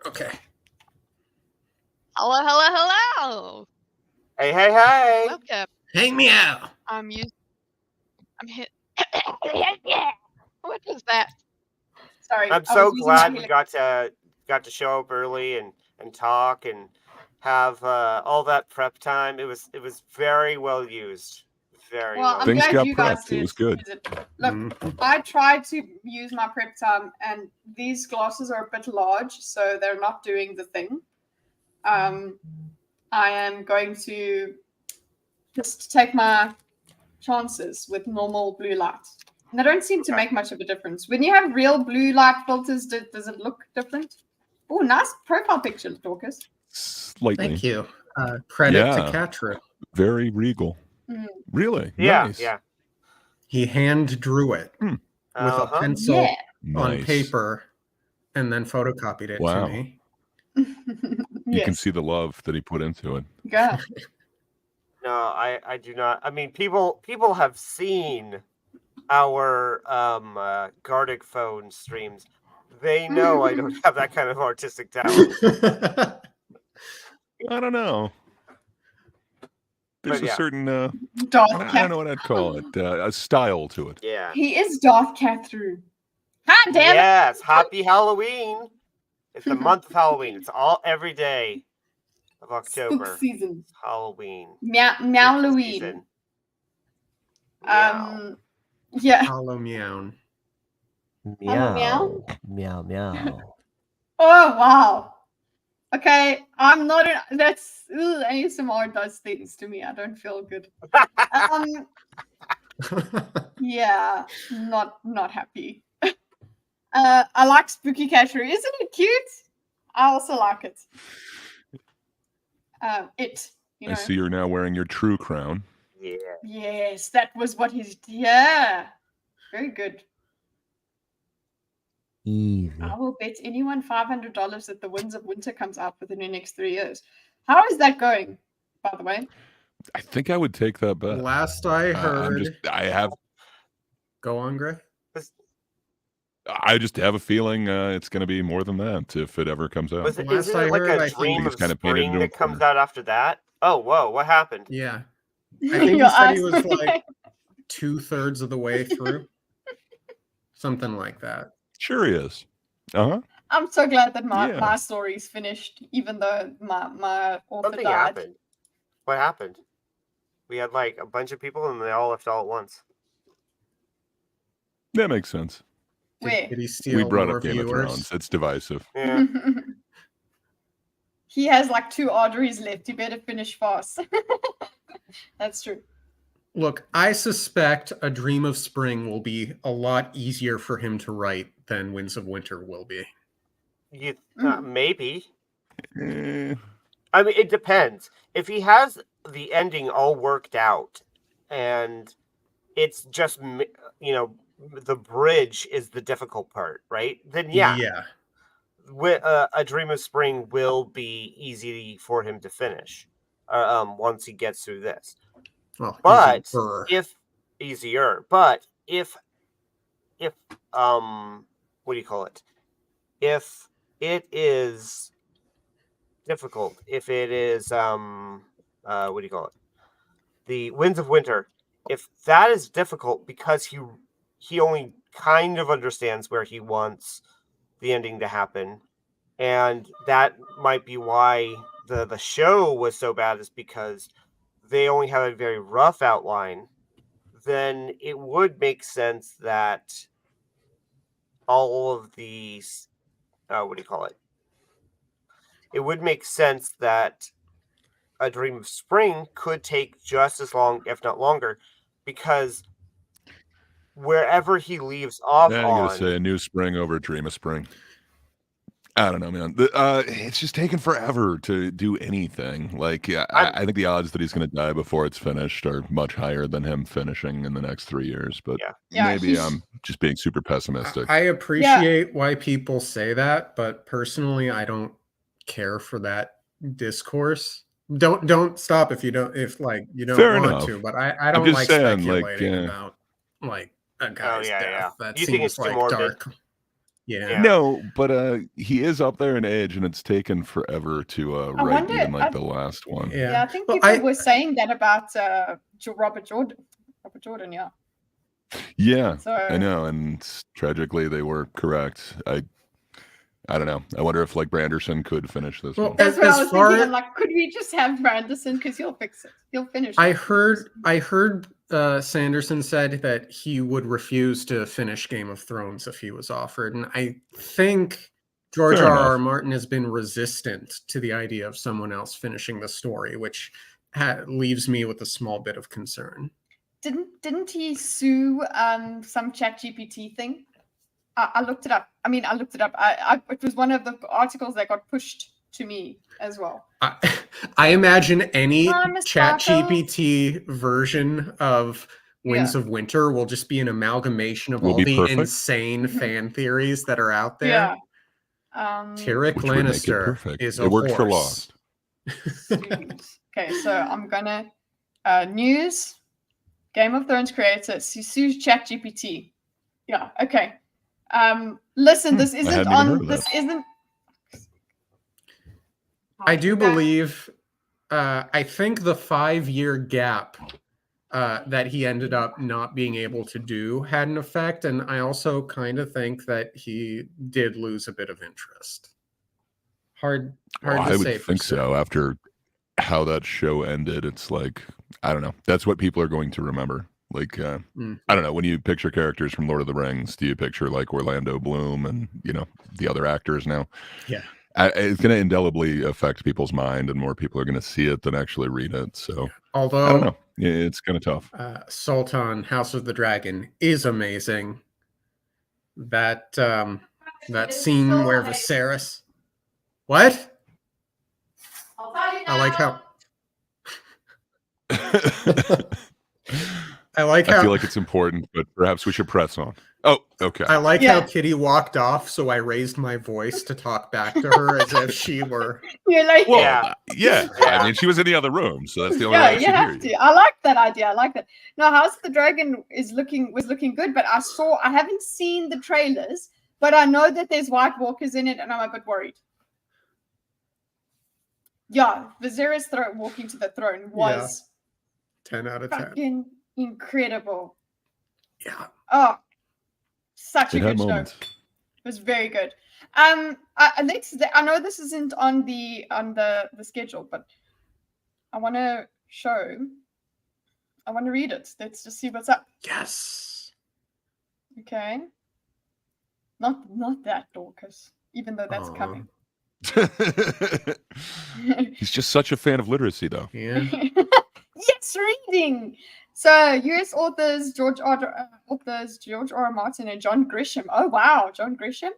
Okay. Hello, hello, hello. Hey, hey, hey. Welcome. Hey, meow. I'm hit. What was that? Sorry. I'm so glad we got to show up early and talk and have all that prep time. It was very well used. Very well. well. I'm Things glad got you guys prepped. It was good. use it. Look, I tried to use my prep time, and these glasses are a bit large, so they're not doing the thing. I am going to just take my chances with normal blue light. And they don't seem to make much of a difference. When you have real blue light filters, does it look different? Oh, nice profile picture, Dorcas. Slightly. Thank you. Credit to Yeah. Catra. Very regal. Really? Yeah, Nice. yeah. He hand drew it with a pencil Yeah. on Nice. paper and then photocopied it Wow. to me. You can see the love that he put into it. Yeah. No, I do not. I mean, people have seen our Gardic phone streams. They know I don't have that kind of artistic talent. I don't know. There's But a yeah. certain, Darth I don't Cat. know what I'd call it, a style to it. Yeah. He is Darth Cat through. God damn it. Yes, happy Halloween. It's the month of Halloween. It's every day of October. Spook season. It's Halloween. Meowloween. Season. Meow. Yeah. Hollow meow. Meow. Meow, meow. Oh, wow. Okay, I'm not in. That's. ASMR does things to me. I don't feel good. Yeah, not happy. I like Spooky Catcher. Isn't it cute? I also like it. You know. I see you're now wearing your true crown. Yeah. Yes, that was what he's. Yeah, very good. Easy. I will bet anyone $500 that the Winds of Winter comes out within the next 3 years. How is that going, by the way? I think I would take that bet. Last I heard. I Go on, Gray. just have a feeling it's going to be more than that if it ever comes out. Isn't Last it I like heard, I a think dream he's of kinda painted spring into a that comes corner. out after that? Oh, whoa! What happened? Yeah. I think he said he was like 2/3 of the way through. Something like that. Sure he is. Uh-huh. I'm so glad that my Yeah. story's finished, even though my author Something died. happened. What happened? We had like a bunch of people and they all left all at once. That makes sense. Where? Did he steal We brought more up Game of viewers? Thrones. It's divisive. Yeah. He has like 2 arteries left. You better finish fast. That's true. Look, I suspect A Dream of Spring will be a lot easier for him to write than Winds of Winter will be. Maybe. Eh, I mean, it depends. If he has the ending all worked out, and it's just the bridge is the difficult part, right? Then yeah. A Dream of Spring will be easy for him to finish once he gets through this. Well, But easier. if what do you call it? If it is difficult, if it is what do you call it? The Winds of Winter, if that is difficult because he only kind of understands where he wants the ending to happen, and that might be why the show was so bad, is because they only have a very rough outline, then it would make sense that all of these what do you call it? It would make sense that A Dream of Spring could take just as long, if not longer, because wherever he leaves off I'm going to say A New Spring over A Dream of Spring. I don't know, man. It's just taken forever to do anything. Like, I think the odds that he's going to die before it's finished are much higher than him finishing in the next 3 years. But maybe I'm just being super pessimistic. I appreciate why people say that, but personally, I don't care for that discourse. Don't stop if you don't Fair want enough. to. But I don't just like saying, speculating about like a guy's death. That You think seems it's too like morbid? dark. Yeah. No, but he is up there in age, and it's taken forever to I write wonder- even like I- the last one. Yeah, I think Well, people were saying that about Robert Jordan. Robert Jordan, yeah. Yeah, So I know, and tragically they were correct. I don't know. I wonder if like Branderson could finish this Well, one. that's what as I was far thinking. as- I'm like, could we just have Branderson because he'll fix it. He'll finish. I it. heard Sanderson said that he would refuse to finish Game of Thrones if he was offered, and I think George Fair R.R. enough. Martin has been resistant to the idea of someone else finishing the story, which leaves me with a small bit of concern. Didn't he sue some ChatGPT thing? I looked it up. I mean, I looked it up. It was one of the articles that got pushed to me as well. I imagine any Hi, Miss Sparkles. ChatGPT version of Winds of Winter will just be an amalgamation of Will all be the perfect. insane fan theories that are out there. Yeah. Tyrick Which would make it Lannister perfect. is a It worked for horse. Lost. Okay, so I'm gonna news. Game of Thrones creator sues ChatGPT. Yeah. Okay. Listen, this isn't hadn't even heard on. of This that. isn't. I do believe, I think the 5-year gap that he ended up not being able to do had an effect. And I also kind of think that he did lose a bit of interest. Hard Well, to I would say for think so. certain. After how that show ended, it's like, I don't know. That's what people are going to remember. Like, I don't know. When you picture characters from Lord of the Rings, do you picture like Orlando Bloom and, the other actors now? Yeah. It's going to indelibly affect people's mind, and more people are going to see it than actually read it. So Although, I don't know. It's kind of tough. Sultan, House of the Dragon is amazing. That scene where Viserys. What? I'll tell you I like now. how. I like I how. feel like it's important, but perhaps we should press on. Oh, okay. I like Yeah. how Kitty walked off, so I raised my voice to talk back to her as if she were. You're like, Well, Yeah. yeah. Yeah. I mean, she was in the other room, so that's the only yeah, way I you should hear have you. to. I like that idea. I like that. No, House of the Dragon was looking good, but I haven't seen the trailers, but I know that there's White Walkers in it, and I'm a bit worried. Yeah, Viserys walking to the throne was 10 out of 10. fucking incredible. Yeah. Oh, such a It had good show. moments. It was very good. I know this isn't on the schedule, but I want to read it. Let's just see what's up. Yes. Okay. Not that Dorcas, even though that's Aw. coming. He's just such a fan of literacy, though. Yeah. Yes, reading. So, U.S. authors George R. R. Martin and John Grisham. Oh wow, John Grisham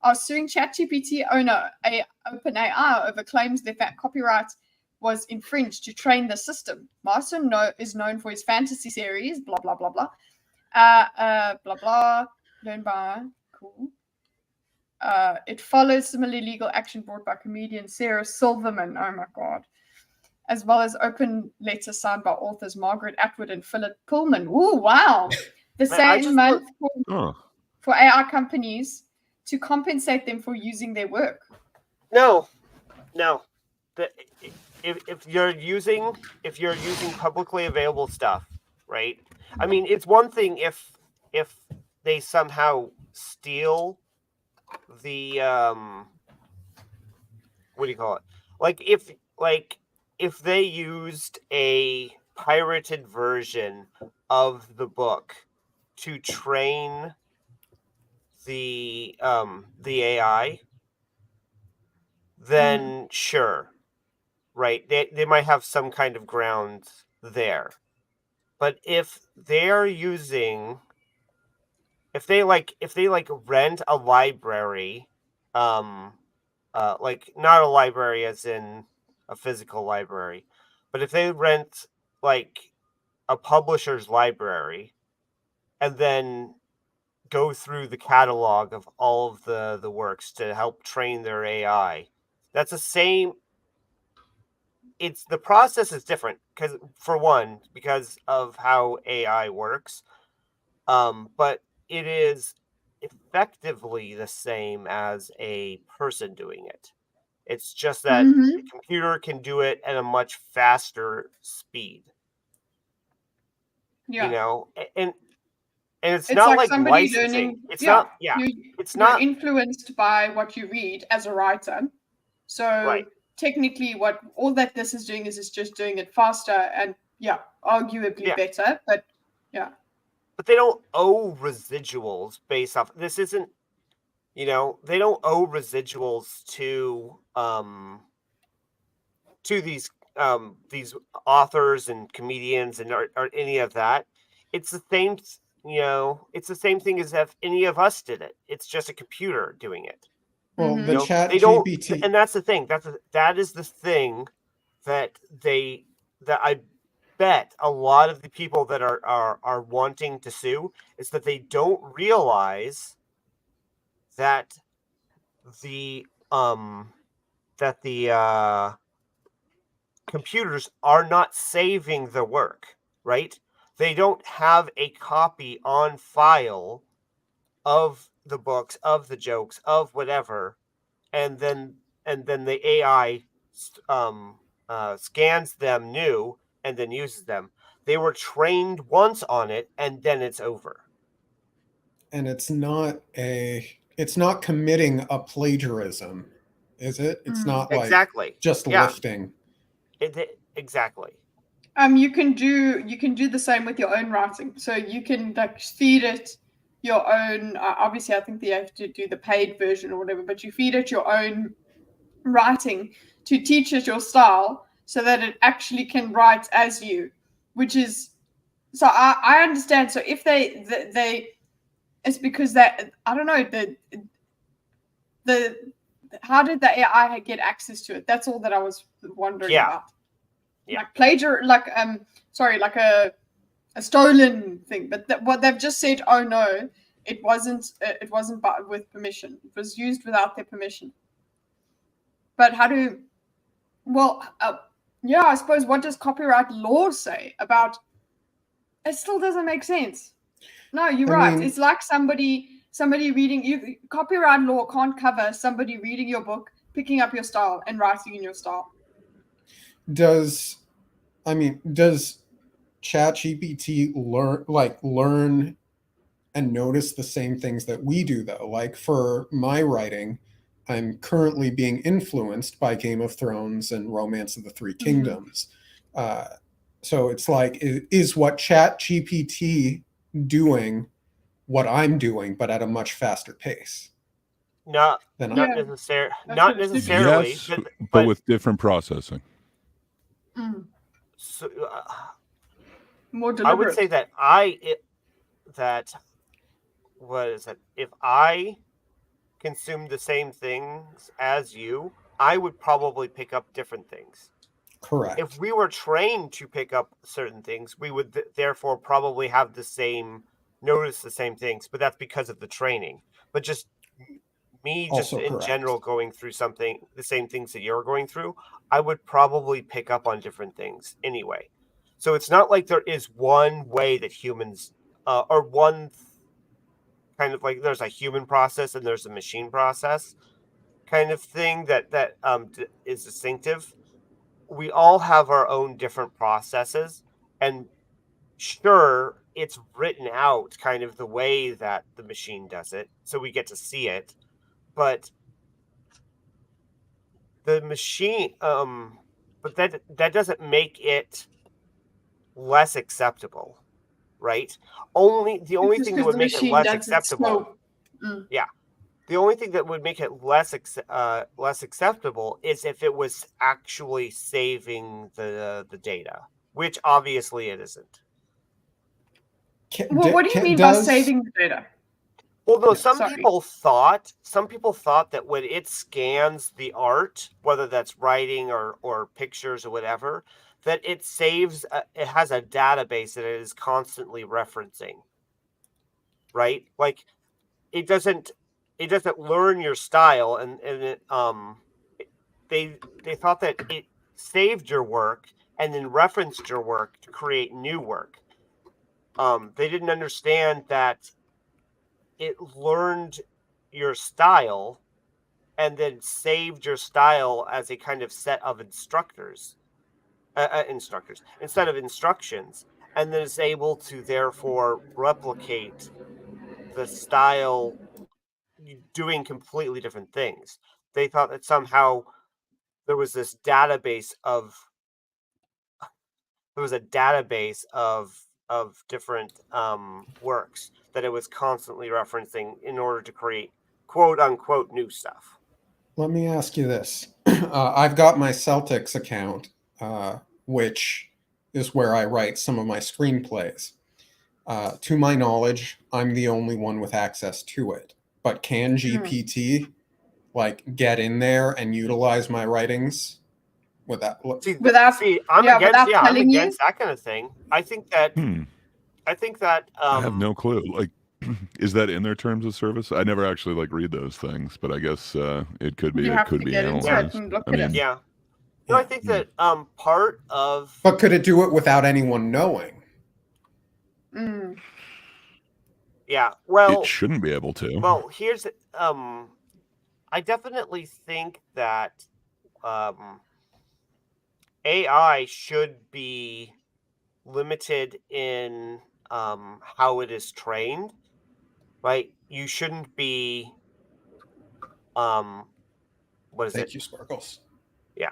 are suing ChatGPT owner OpenAI over claims their copyright was infringed to train the system. Martin is known for his fantasy series, blah blah blah blah, blah blah. Learned by cool. It follows similar legal action brought by comedian Sarah Silverman. Oh my god. As well as open letters signed by authors Margaret Atwood and Philip Pullman. Ooh, wow. The same month for AI companies to compensate them for using their work. No. If you're using publicly available stuff, right? I mean, it's one thing if they somehow steal the what do you call it? If they used a pirated version of the book to train the AI, then sure, right? They might have some kind of ground there. But if they're using, if they rent a library, like not a library as in a physical library, but if they rent like a publisher's library and then go through the catalog of all of the works to help train their AI, that's the same. It's the process is different because of how AI works, but it is effectively the same as a person doing it. It's just that Mhm. the computer can do it at a much faster speed. Yeah. You know, and it's It's not like like somebody licensing. learning. It's Yeah. not. Yeah, it's You're not influenced by what you read as a writer. So right. technically, what all that this is doing is it's just doing it faster and arguably Yeah. better. But yeah. But they don't owe residuals based off. This isn't. They don't owe residuals to these authors and comedians and or any of that. It's the same. It's the same thing as if any of us did it. It's just a computer doing it. Well, Mhm. the chat They don't, GPT. and that's the thing. That is the thing that I bet a lot of the people that are wanting to sue is that they don't realize that the um that the computers are not saving the work, right? They don't have a copy on file of the books, of the jokes, of whatever, and then the AI scans them new and then uses them. They were trained once on it, and then it's over. And it's not committing a plagiarism, is it? It's Mm. not like Exactly. just Yeah. lifting. Exactly. You can do the same with your own writing. So you can like feed it your own. Obviously, I think that you have to do the paid version or whatever, but you feed it your own writing to teach it your style so that it actually can write as you, which is so I understand. So if they it's because that I don't know the how did the AI get access to it? That's all that I was wondering Yeah. about. Yeah. Like like a stolen thing. But what they've just said, oh no, it wasn't with permission. It was used without their permission. But how do well? Yeah, I suppose what does copyright law say about? It still doesn't make sense. No, you're I right. mean- It's like somebody reading you. Copyright law can't cover somebody reading your book, picking up your style, and writing in your style. Does ChatGPT learn and notice the same things that we do though? Like for my writing, I'm currently being influenced by Game of Thrones and Romance of the Three Kingdoms. So it's like, is what ChatGPT doing what I'm doing, but at a much faster pace? Not Than not Yeah. necessarily. That's Not what it should be. necessarily. Yes, but, but with different processing. so, More I would deliberate. say that what is it? If I consume the same things as you, I would probably pick up different things. Correct. If we were trained to pick up certain things, we would therefore probably have notice the same things, but that's because of the training. But just me, just Also in correct. general, going through the same things that you're going through, I would probably pick up on different things anyway. So it's not like there is one way that humans, or one kind of like there's a human process and there's a machine process kind of thing that is distinctive. We all have our own different processes, and sure, it's written out kind of the way that the machine does it, so we get to see it, but the machine, but that doesn't make it less acceptable, right? The only Just thing that because would the make it machine less does it acceptable, slow. yeah, the only thing that would make it less acceptable is if it was actually saving the data, which obviously it isn't. Well, what do you mean by saving the data? Well, no, Yeah, some sorry. people thought that when it scans the art, whether that's writing or pictures or whatever, that it saves. It has a database that it is constantly referencing, right? Like it doesn't learn your style, and they thought that it saved your work and then referenced your work to create new work. They didn't understand that it learned your style and then saved your style as a kind of set of instructors instead of instructions, and then is able to therefore replicate the style doing completely different things. They thought that somehow there was this database of different works that it was constantly referencing in order to create quote unquote new stuff. Let me ask you this. I've got my Celtics account, which is where I write some of my screenplays. To my knowledge, I'm the only one with access to it. But can GPT get in there and utilize my writings without? I'm against that kind of thing. I think that I have no clue. Like, is that in their terms of service? I never actually read those things, but I guess it could be. You It have could to be get into analyzed. it and look I at mean, it. Yeah. No, I think that part of. But could it do it without anyone knowing? Mm. Yeah. Well, it shouldn't be able to. Well, here's I definitely think that AI should be limited in how it is trained. Right? You shouldn't be what is Thank it? you, Sparkles. Yeah.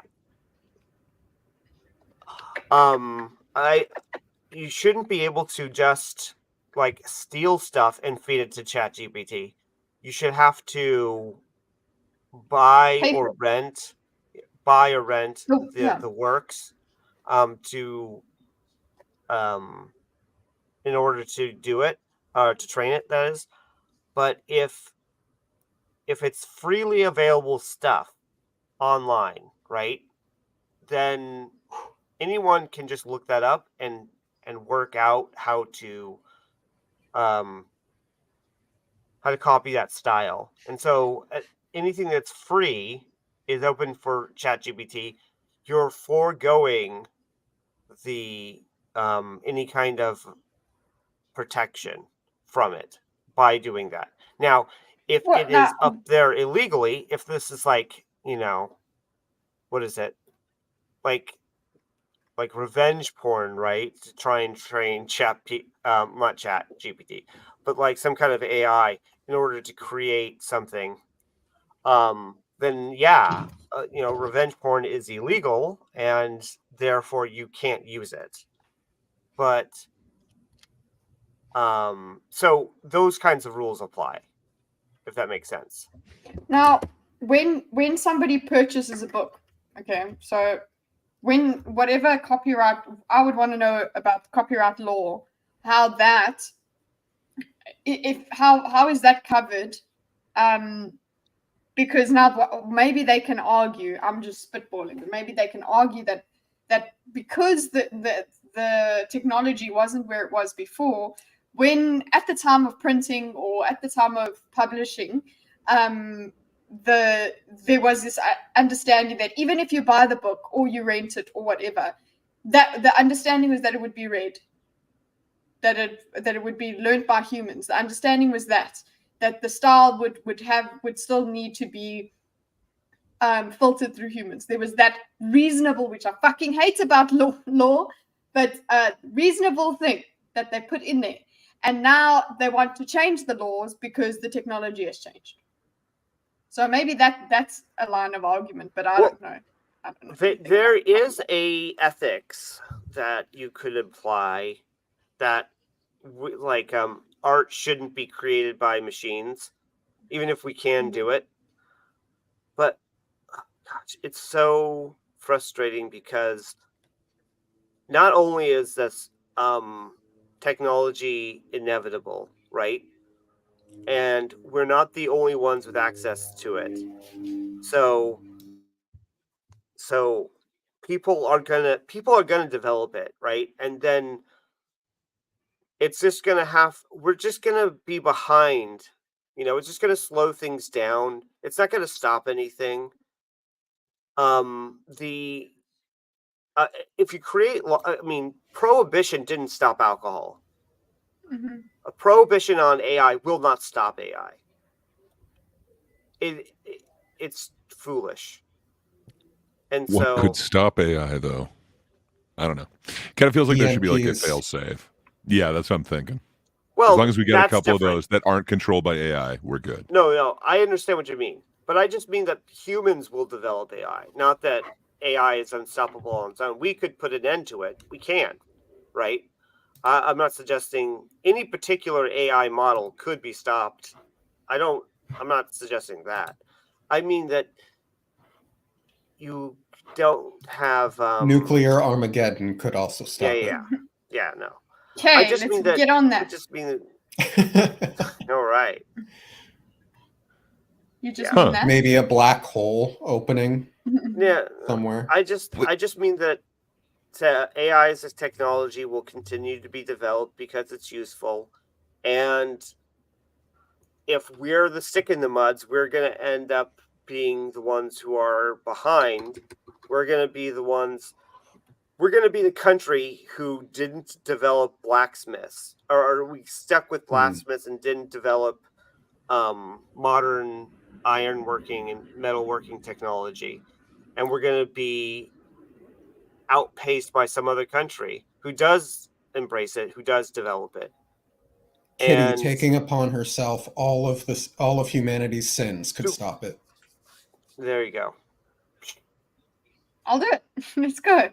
You shouldn't be able to just steal stuff and feed it to ChatGPT. You should have to buy or rent the works to in order to do it, to train it, that is. But if it's freely available stuff online, right, then anyone can just look that up and work out how to copy that style. And so anything that's free is open for ChatGPT. You're foregoing the any kind of protection from it by doing that. Now, if it is up there illegally, if this is what is it? Like revenge porn, right? To try and train not Chat GPT, but some kind of AI in order to create something, then yeah, revenge porn is illegal and therefore you can't use it. But so those kinds of rules apply, if that makes sense. Now, when somebody purchases a book, okay, so when whatever copyright, I would want to know about copyright law, how is that covered? Because now maybe they can argue. I'm just spitballing, but maybe they can argue that because the technology wasn't where it was before, when at the time of printing or at the time of publishing, there was this understanding that even if you buy the book or you rent it or whatever, that the understanding was that it would be read, that it would be learned by humans. The understanding was that the style would still need to be filtered through humans. There was that reasonable, which I fucking hate about law, but reasonable thing that they put in there. And now they want to change the laws because the technology has changed. So maybe that's a line of argument, but I don't know. There is a ethics that you could apply that art shouldn't be created by machines, even if we can do it. But gosh, it's so frustrating because not only is this technology inevitable, right? And we're not the only ones with access to it. So people are gonna develop it, right? And then it's just we're just gonna be behind. It's just gonna slow things down. It's not gonna stop anything. If you create, prohibition didn't stop alcohol. Mm-hmm. a prohibition on AI will not stop AI. It's foolish. And What so could stop AI though? I don't know. Kind of feels like there should be like a EMPs. fail safe. Yeah, that's what I'm thinking. well, As long as we get a that's couple different. of those that aren't controlled by AI, we're good. No, I understand what you mean, but I just mean that humans will develop AI, not that AI is unstoppable on its own. We could put an end to it. We can, right? I'm not suggesting any particular AI model could be stopped. I'm not suggesting that. I mean that you don't have Nuclear Armageddon could also stop yeah, no. Okay, I just let's mean that get on I that. just mean that it. all right. You just Yeah. mean that? Maybe a black hole opening Yeah, somewhere. I just mean that AI as a technology will continue to be developed because it's useful, and if we're the stick in the muds, we're going to end up being the ones who are behind. We're going to be the ones. We're going to be the country who didn't develop blacksmiths, or we stuck with blacksmiths and didn't develop modern ironworking and metalworking technology, and we're going to be outpaced by some other country who does embrace it, who does develop it. Kitty And taking upon herself all of humanity's sins could stop it. there you go. I'll do it. Let's go.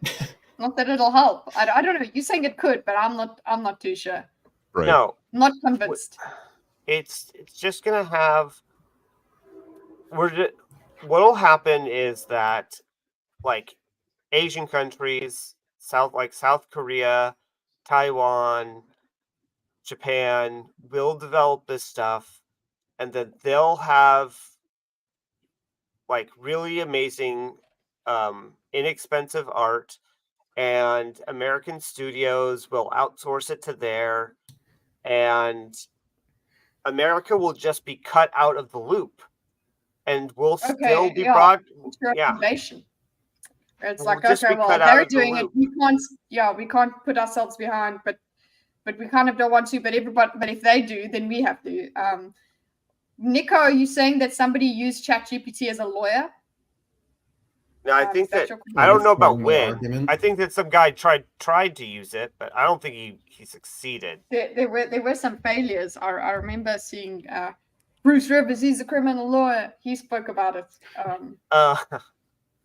Not that it'll help. I don't know. You're saying it could, but I'm not too sure. Right. No, I'm not convinced. it's just gonna have. What'll happen is that, like, Asian countries, South Korea, Taiwan, Japan will develop this stuff, and then they'll have like really amazing, inexpensive art, and American studios will outsource it to there, and America will just be cut out of the loop, and we'll still be broad. It's recommendation. It's We'll like, just okay, be well, cut if out they're of the doing it, loop. we can't put ourselves behind, but we kind of don't want to. But if they do, then we have to. Nico, are you saying that somebody used ChatGPT as a lawyer? No, I think that your I don't know about Form of when. argument. I think that some guy tried to use it, but I don't think he succeeded. There were some failures. I remember seeing Bruce Rivers. He's a criminal lawyer. He spoke about it.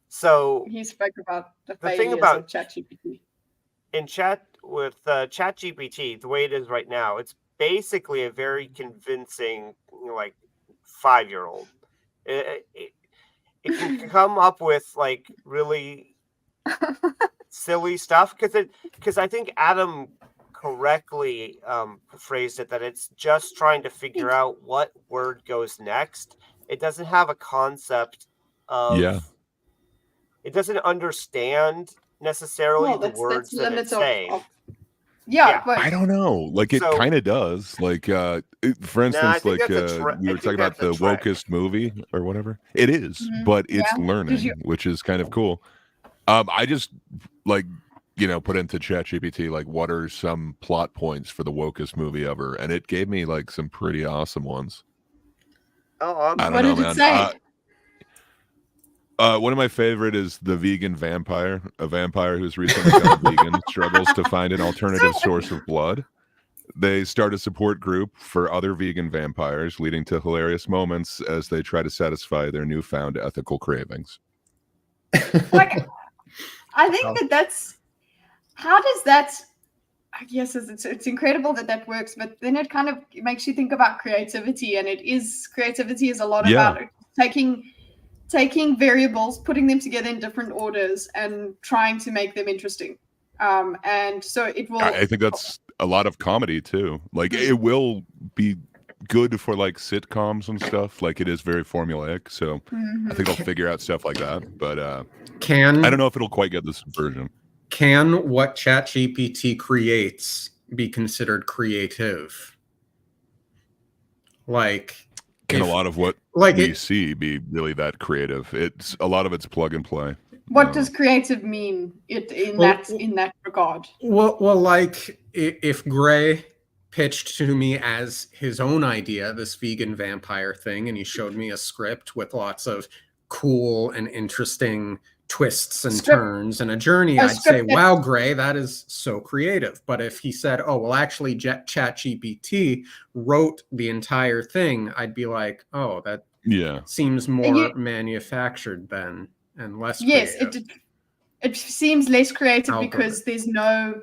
So He spoke about the thing failures about- of ChatGPT. in ChatGPT, the way it is right now, it's basically a very convincing, like, 5-year-old. It can come up with like really silly stuff because I think Adam correctly phrased it that it's just trying to figure out what word goes next. It doesn't have a concept of. Yeah. It doesn't understand necessarily the words that it's saying. Yeah, but I don't know. Like it So- kind of does. Like for instance, think like that's a we I were think talking about the that's a trick. wokest movie or whatever. It is, Mhm. but it's Yeah. learning, which is kind of cool. I just like put into ChatGPT like what are some plot points for the wokest movie ever, and it gave me like some pretty awesome ones. Oh, I don't what know, did man. it say? One of my favorite is the vegan vampire. A vampire who's recently gone vegan struggles to find an alternative source of blood. They start a support group for other vegan vampires, leading to hilarious moments as they try to satisfy their newfound ethical cravings. Like, I think that's how does that? I guess it's incredible that works, but then it kind of makes you think about creativity, and creativity is a lot about taking variables, putting them together in different orders, and trying to make them interesting. And so it will. I think that's a lot of comedy too. Like it will be good for like sitcoms and stuff. Like it is very formulaic, so I think they'll figure out stuff like that. But I don't know if it'll quite get this version. Can what ChatGPT creates be considered creative? Like, Can a lot of what we see be really that creative? It's a lot of it's plug and play. What does creative mean in that regard? Well, like if Gray pitched to me as his own idea, this vegan vampire thing, and he showed me a script with lots of cool and interesting twists and turns and a journey, I'd say, wow, Gray, that is so creative. But if he said, oh, well, actually, ChatGPT wrote the entire thing, I'd be like, oh, that seems more manufactured then and less creative. It seems less creative because there's no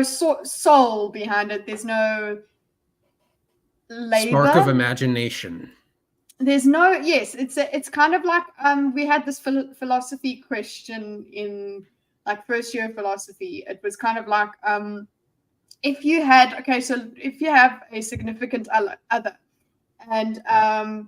soul behind it. There's no labor. Spark of imagination. There's no, it's kind of like we had this philosophy question in like first year philosophy. It was kind of like if you have a significant other and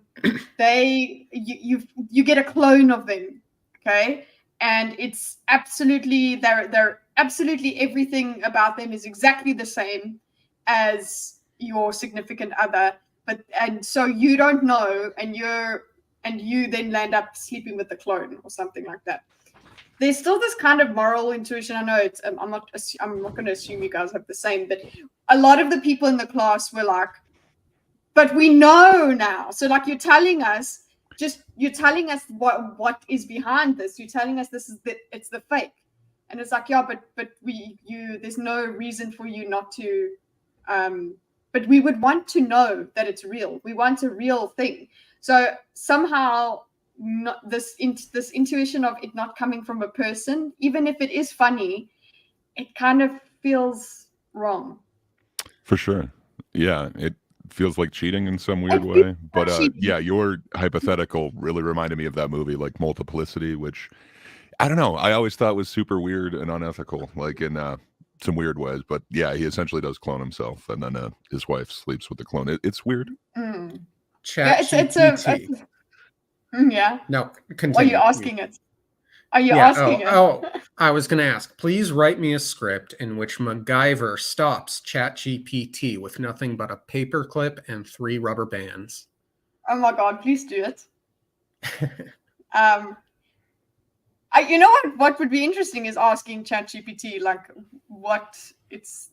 you get a clone of them, okay, and it's absolutely they're absolutely everything about them is exactly the same as your significant other. And so you don't know, and you then land up sleeping with the clone or something like that. There's still this kind of moral intuition. I know it's. I'm not going to assume you guys have the same, but a lot of the people in the class were like, "But we know now." So like you're telling us what is behind this. You're telling us it's the fake, and it's like but there's no reason for you not to. But we would want to know that it's real. We want a real thing. So somehow, this intuition of it not coming from a person, even if it is funny, it kind of feels wrong. For sure. Yeah, it feels like cheating in some weird way. But your hypothetical really reminded me of that movie, like Multiplicity, which I don't know. I always thought was super weird and unethical, like in some weird ways. But yeah, he essentially does clone himself, and then his wife sleeps with the clone. It's weird. ChatGPT. Yeah. No, continue. Are you asking it? Are you asking it? Oh, I was going to ask. Please write me a script in which MacGyver stops ChatGPT with nothing but a paperclip and 3 rubber bands. Oh my God! Please do it. You know what would be interesting is asking ChatGPT like what it's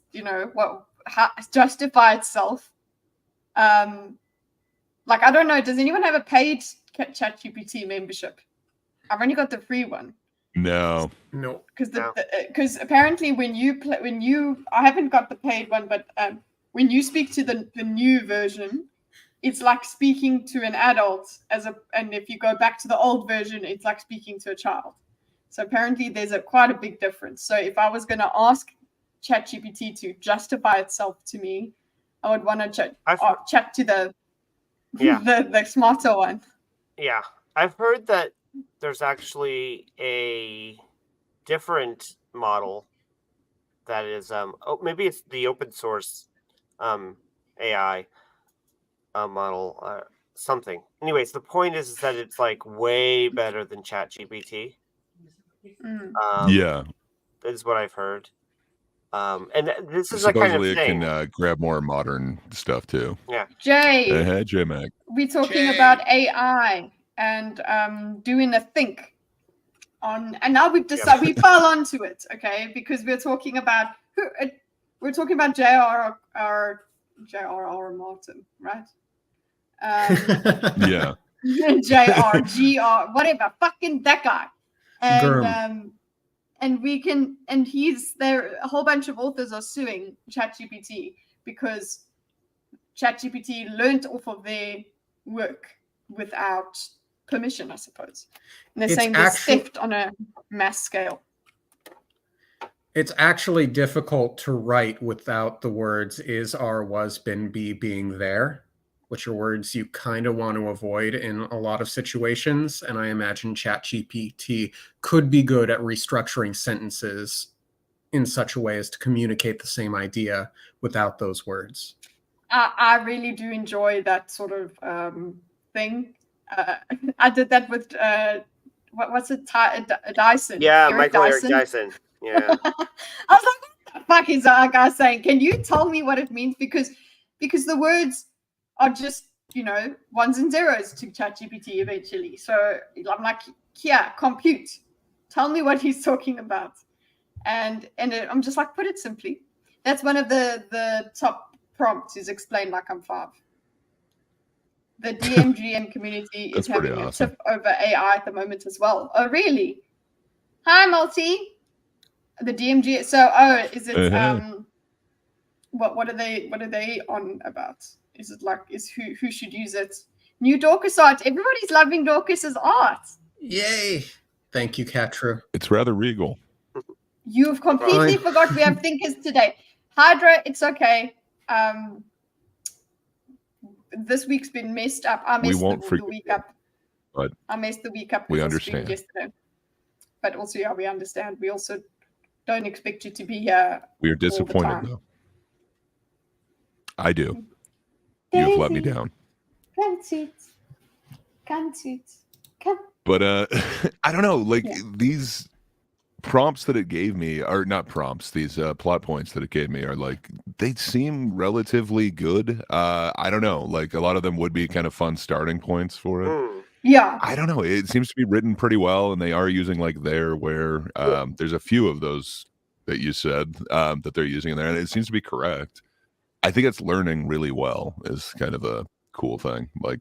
how justify itself. Like I don't know. Does anyone have a paid ChatGPT membership? I've only got the free one. No. Because apparently I haven't got the paid one, but when you speak to the new version, it's like speaking to an adult and if you go back to the old version, it's like speaking to a child. So apparently there's quite a big difference. So if I was going to ask ChatGPT to justify itself to me, I would want to chat to the smarter one. Yeah, I've heard that there's actually a different model that is maybe it's the open source AI model something. Anyways, the point is that it's like way better than ChatGPT. Yeah, is what I've heard. And this is supposedly a kind of thing. It can grab more modern stuff too. Yeah. Jay. Jay Mac. We're talking about AI and doing a think on, and now we've decided we fell onto it, okay? Because we're talking about J.R.R. Martin, right? Yeah. J.R.G.R. whatever, fucking that guy. And we can, and a whole bunch of authors are suing ChatGPT because ChatGPT learned off of their work without permission, I suppose. And they're saying there's theft on a mass scale. It's actually difficult to write without the words is, are, was, been, be, being there, which are words you kind of want to avoid in a lot of situations. And I imagine ChatGPT could be good at restructuring sentences in such a way as to communicate the same idea without those words. I really do enjoy that sort of thing. I did that with, what's it, Dyson? Yeah, Michael Eric Dyson. Yeah. I was like, what the fuck is that guy saying? Can you tell me what it means? Because the words are just, ones and zeros to ChatGPT eventually. So I'm like, yeah, compute. Tell me what he's talking about. And I'm just like, put it simply. That's one of the top prompt is explain like I'm 5. The DMGM community is That's pretty having awesome. a tip over AI at the moment as well. Oh, really? Hi, Multi. The DMG. So, is it what are they on about? Is it like who should use it? New Dorcas art. Everybody's loving Dorcas's art. Yay! Thank you, Katra. It's rather regal. You've completely Fine. forgot we have thinkers today. Hydra, it's okay. This week's been messed up. I We messed won't the forget week up. but I messed the week up. we because I streamed understand. yesterday. But also, yeah, we understand. We also don't expect you to be We are all the disappointed, time. though. I do. You've let me down. Come to it. Come to it. Come. But I don't know. Like Yeah. these prompts that it gave me are not prompts. These plot points that it gave me are like they seem relatively good. I don't know. Like a lot of them would be kind of fun starting points for it. Yeah. I don't know. It seems to be written pretty well, and they are using like there where there's a few of those that you said that they're using in there, and it seems to be correct. I think it's learning really well is kind of a cool thing. Like,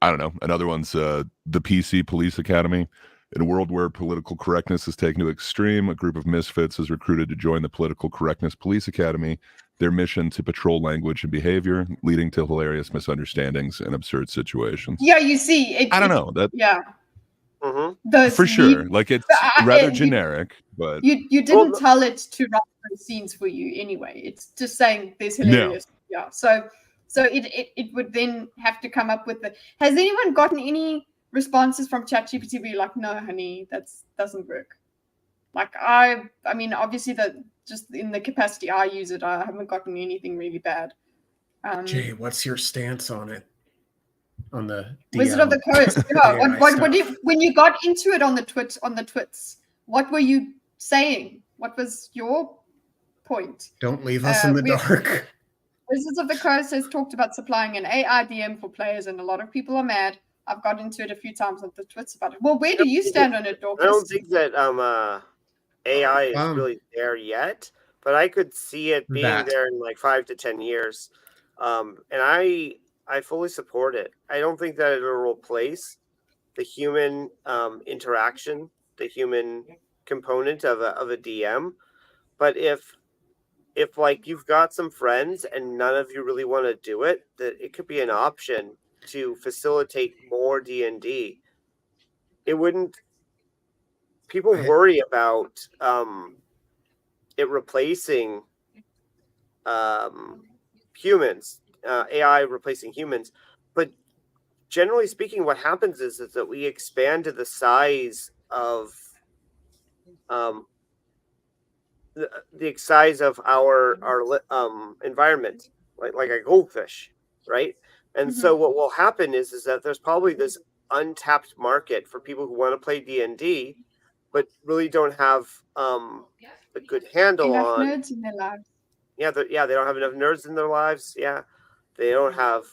I don't know. Another one's the PC Police Academy. In a world where political correctness is taken to extreme, a group of misfits is recruited to join the Political Correctness Police Academy. Their mission to patrol language and behavior, leading to hilarious misunderstandings and absurd situations. Yeah, you see. I don't know. That Yeah. Mm-hmm. for sure. Like it's rather generic, but you didn't tell it to write those scenes for you anyway. It's just saying there's hilarious. No. Yeah. So it would then have to come up with the. Has anyone gotten any responses from ChatGPT where you're like, no, honey, that doesn't work? Like I mean, obviously that just in the capacity I use it, I haven't gotten anything really bad. Jay, what's your stance on it? On the DM, Wizard of the Coast. Yeah. AI when you got into it on the twits, what were you saying? What was your point? Don't leave us in the dark. Wizards of the Coast has talked about supplying an AI DM for players, and a lot of people are mad. I've got into it a few times on the twits about it. Well, where do you stand on it, Dorcas? I don't think that AI is really there yet, but I could see it being there in like 5 to 10 years. And I fully support it. I don't think that it'll replace the human interaction, the human component of a DM. But if like you've got some friends and none of you really want to do it, that it could be an option to facilitate more D&D. It wouldn't. People worry about it replacing humans. AI replacing humans, but generally speaking, what happens is that we expand to the size of the size of our environment, like a goldfish, right? And so what will happen is that there's probably this untapped market for people who want to play D&D, but really don't have a good handle enough on nerds in their lives. Yeah, they don't have enough nerds in their lives. Yeah. They don't have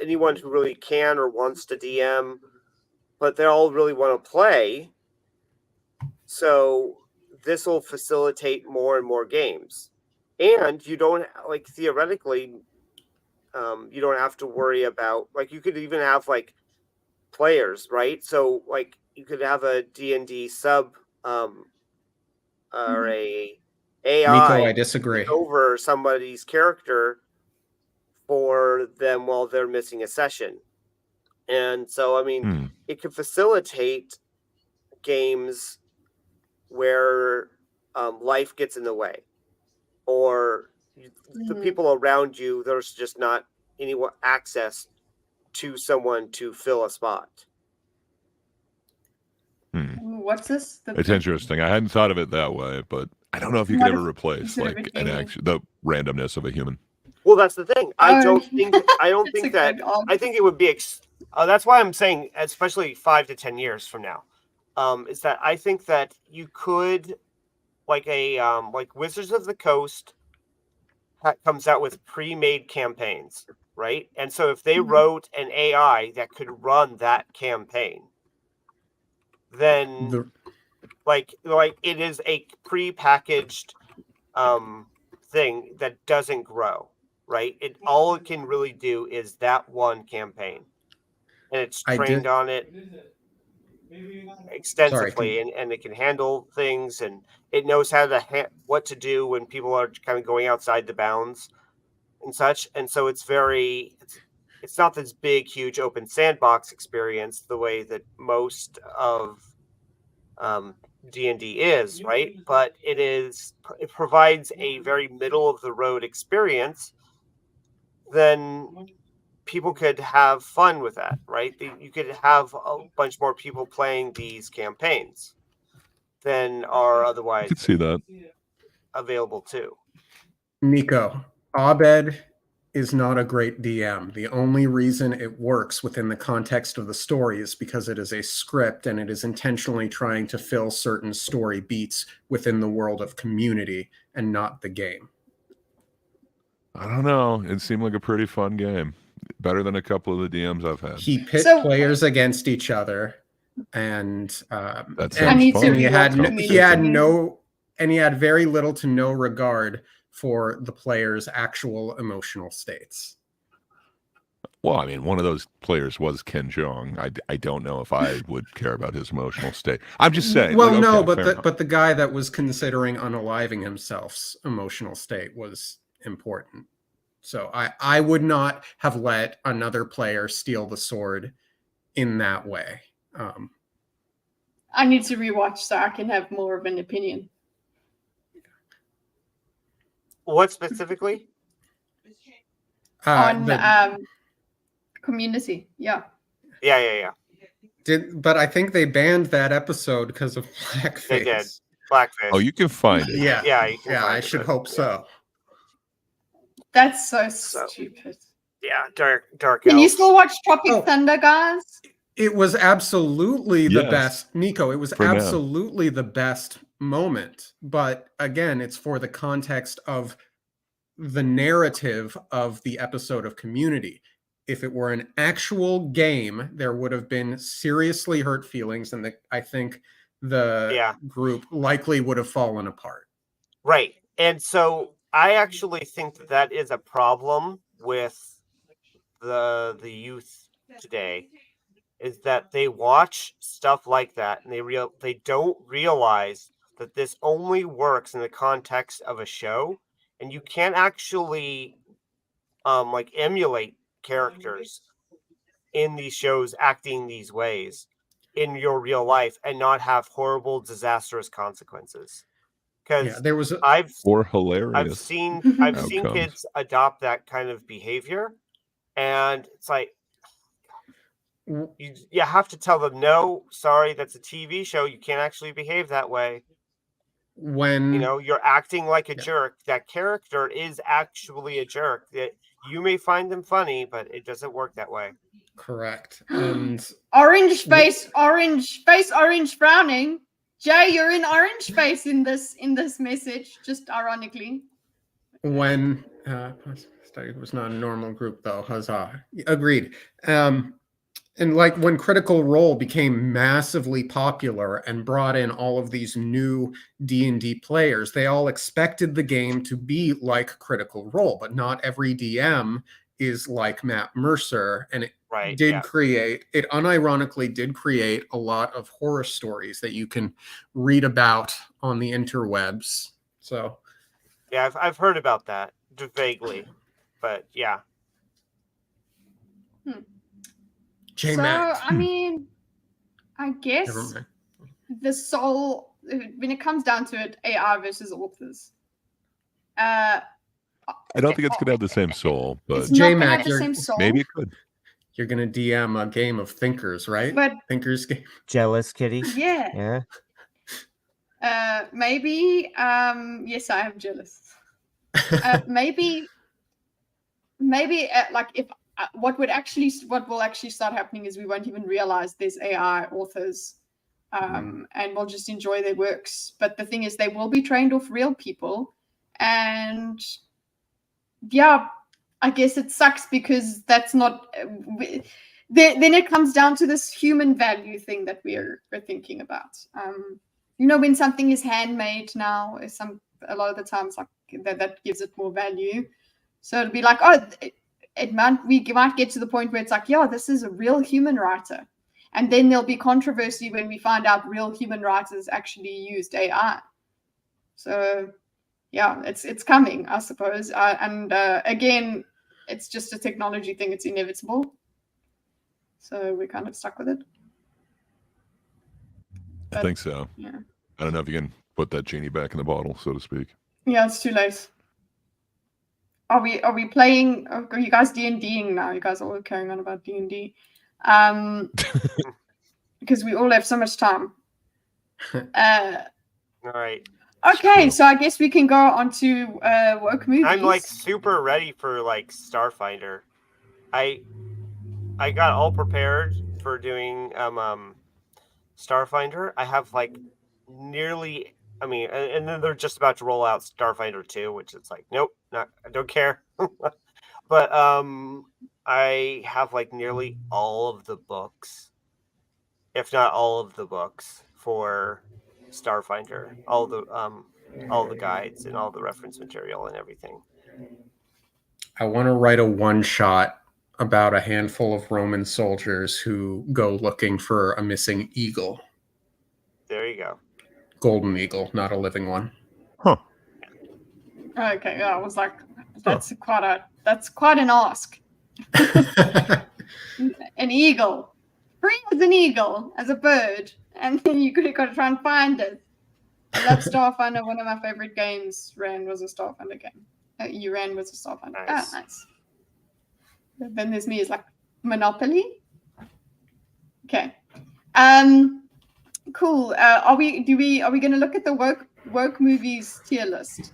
anyone who really can or wants to DM, but they all really want to play. So this will facilitate more and more games. And you don't, like, theoretically, you don't have to worry about, like, you could even have, like, players, right? So, like, you could have a D&D sub or a AI Nico, I disagree. over somebody's character for them while they're missing a session. And so, I mean, it could facilitate games where life gets in the way, or the people around you, there's just not any access to someone to fill a spot. What's this? It's interesting. I hadn't thought of it that way, but I don't know if you could ever replace like the randomness of a human. Well, that's the thing. I don't think that. I think it would be. That's why I'm saying, especially 5 to 10 years from now, is that I think that you could, like like Wizards of the Coast comes out with pre-made campaigns, right? And so if they wrote an AI that could run that campaign, then like it is a pre-packaged thing that doesn't grow, right? All it can really do is that one campaign, and it's I trained did- on it extensively, and it can handle things, and it knows how to what to do when people are kind of going outside the bounds and such. And so it's not this big, huge open sandbox experience the way that most of D&D is, right? But it provides a very middle of the road experience. Then people could have fun with that, right? You could have a bunch more people playing these campaigns than are I otherwise could see that. available too. Nico, Abed is not a great DM. The only reason it works within the context of the story is because it is a script and it is intentionally trying to fill certain story beats within the world of Community and not the game. I don't know. It seemed like a pretty fun game. Better than a couple of the DMs I've had. He pit So- players against each other, and That and, sounds need to fun. and he had rewatch no, Community. he had very little to no regard for the players' actual emotional states. Well, I mean, one of those players was Ken Jeong. I don't know if I would care about his emotional state. I'm just saying. Well, like, no, okay, fair enough. but the guy that was considering unaliving himself's emotional state was important. So I would not have let another player steal the sword in that way. I need to rewatch so I can have more of an opinion. What specifically? On the- Community. Yeah. Yeah. but I think they banned that episode because of blackface. They did. Blackfish. Oh, you can find it. Yeah, Yeah, you can yeah. find I it, should but- hope yeah. so. That's so stupid. Yeah, dark. Can you elves. still watch Tropic Oh. Thunder, guys? It was absolutely the Yes. best, Nico. It was For now. absolutely the best moment. But again, it's for the context of the narrative of the episode of Community. If it were an actual game, there would have been seriously hurt feelings, and I think the Yeah. group likely would have fallen apart. Right. And so I actually think that is a problem with the youth today, is that they watch stuff like that and they don't realize that this only works in the context of a show, and you can't actually like emulate characters in these shows acting these ways in your real life and not have horrible, disastrous consequences. Because Yeah, there was a, Or hilarious. I've seen outcomes. kids adopt that kind of behavior, and it's like you have to tell them, no, sorry, that's a TV show. You can't actually behave that way. when You're acting like a Yeah. jerk. That character is actually a jerk. That you may find them funny, but it doesn't work that way. correct. And Orange face, orange frowning. Jay, you're in orange face in this message, just ironically. when it was not a normal group though, huzzah. Agreed. And like when Critical Role became massively popular and brought in all of these new D&D players, they all expected the game to be like Critical Role, but not every DM is like Matt Mercer, and it Right. did yeah. create, it unironically did create a lot of horror stories that you can read about on the interwebs. So Yeah, I've heard about that vaguely, but yeah. J-Mac. I mean, I Never guess mind. the soul, when it comes down to it, AI versus authors. I don't think it's going to have the same soul, but It's not going to J-Mac, have the you're- same soul. maybe it could. You're gonna DM a game of Thinkers, right? But Thinkers game. Jealous kitty. yeah, Yeah. maybe. Yes, I am jealous. Maybe. Like if what will actually start happening is we won't even realize there's AI authors, and we'll just enjoy their works. But the thing is, they will be trained off real people, and yeah, I guess it sucks because that's not. Then it comes down to this human value thing that we're thinking about. When something is handmade now, a lot of the times like that gives it more value. So it'll be like, oh, we might get to the point where it's like, yeah, this is a real human writer. And then there'll be controversy when we find out real human writers actually used AI. So yeah, it's coming, I suppose. And again, it's just a technology thing. It's inevitable. So we're kind of stuck with it. I think so. Yeah. I don't know if you can put that genie back in the bottle, so to speak. Yeah, it's too late. Are we playing? Are you guys D&Ding now? You guys are all carrying on about D&D. Because we all have so much time. All right. Okay, so I guess we can go on to woke movies. I'm like super ready for like Starfinder. I got all prepared for doing Starfinder. I have like nearly, I mean, and then they're just about to roll out Starfinder 2, which is like, nope, I don't care. But I have like nearly all of the books, if not all of the books for Starfinder, all the guides and all the reference material and everything. I want to write a one-shot about a handful of Roman soldiers who go looking for a missing eagle. There you go. Golden eagle, not a living one. Huh. Okay, yeah, I was like, that's quite an ask. An eagle. Free as an eagle, as a bird. And then you got to try and find it. I love Starfinder. One of my favorite games was a Starfinder game. Uran was a Starfinder. Nice. Ah, nice. Then there's me as like Monopoly. Okay. Cool. Are we going to look at the woke movies tier list?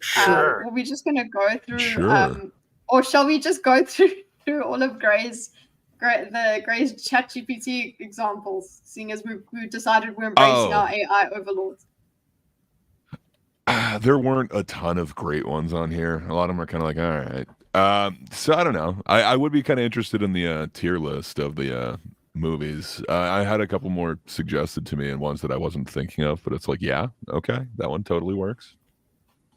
Sure. Are we just going to go through? Sure. Or shall we just go through all of Gray's ChatGPT examples, seeing as we've decided we're embracing our AI overlords? There weren't a ton of great ones on here. A lot of them are kind of like, all right. So I don't know. I would be kind of interested in the tier list of the movies. I had a couple more suggested to me and ones that I wasn't thinking of, but it's like, yeah, okay, that one totally works.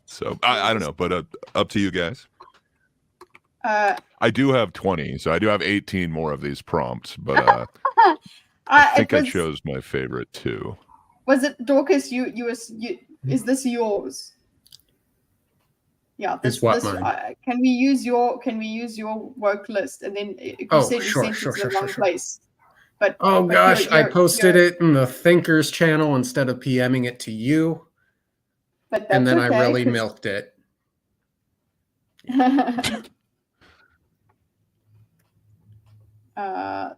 So I don't know, but up to you guys. I do have 20, so I do have 18 more of these prompts, but I think I chose my favorite two. Was it Dorcas? Is this yours? Yeah. Mine? Can we use your woke list and then you said you sent it to the wrong place? But gosh, I posted it in the Thinkers channel instead of PMing it to you. But and then okay, I really milked it.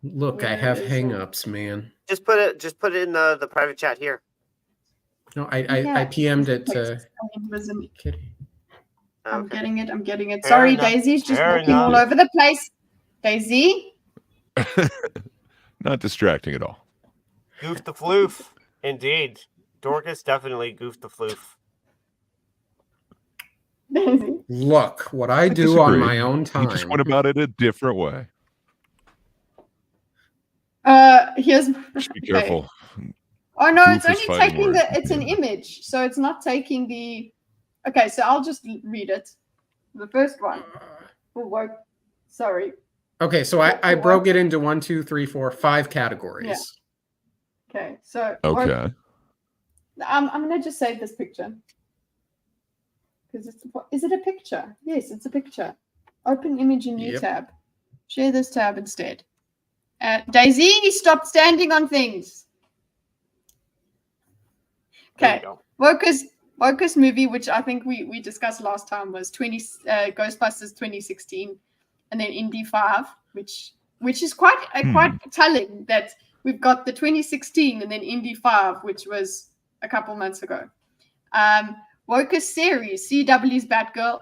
Look, I have hang-ups, man. Just put it in the private chat here. No, I PM'd it to Kitty. I'm getting it. Fair Sorry, enough. Daisy's just Fair walking enough. all over the place. Daisy? Not distracting at all. Goof the floof. Indeed. Dorcas definitely goofed the floof. Daisy? Look, what I do on my own time. You just went about it a different way. Here's. Just be careful. Oh no, Goof it's is only fighting taking words. it's an image, so it's not taking the. Okay, so I'll just read it. The first one will work. Sorry. Okay, so I broke it into 1, 2, 3, 4, 5 categories. Yeah. Okay, so Okay. I'm gonna just save this picture because is it a picture? Yes, it's a picture. Open image in new tab. Share this tab instead. Daisy, stop standing on things. Okay, Wokus movie, which I think we discussed last time, was Ghostbusters 2016, and then Indy 5, which is quite telling that we've got the 2016 and then Indy 5, which was a couple months ago. Wokus series, CW's Batgirl.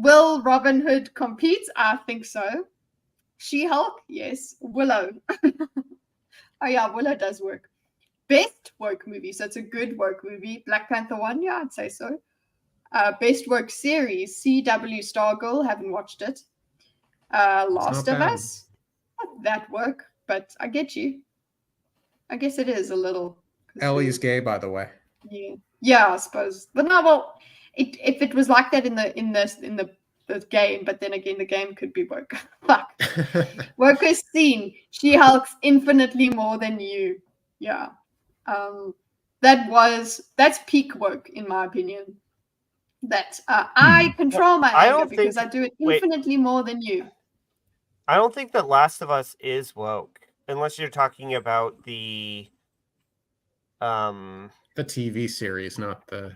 Will Robin Hood compete? I think so. She-Hulk, yes. Willow. Oh yeah, Willow does work. Best woke movie, so it's a good woke movie. Black Panther 1, yeah, I'd say so. Best woke series, CW Stargirl, haven't watched it. Last of Us, not that woke, but I get you. I guess it is a little Ellie's gay, by the way. Yeah, I suppose. But no, well, if it was like that in the game, but then again, the game could be woke. Fuck. Woke scene. She hulks infinitely more than you. Yeah. That's peak woke in my opinion. That I control my I anger don't because think- I do it wait. infinitely more than you. I don't think that Last of Us is woke, unless you're talking about the The TV series, not the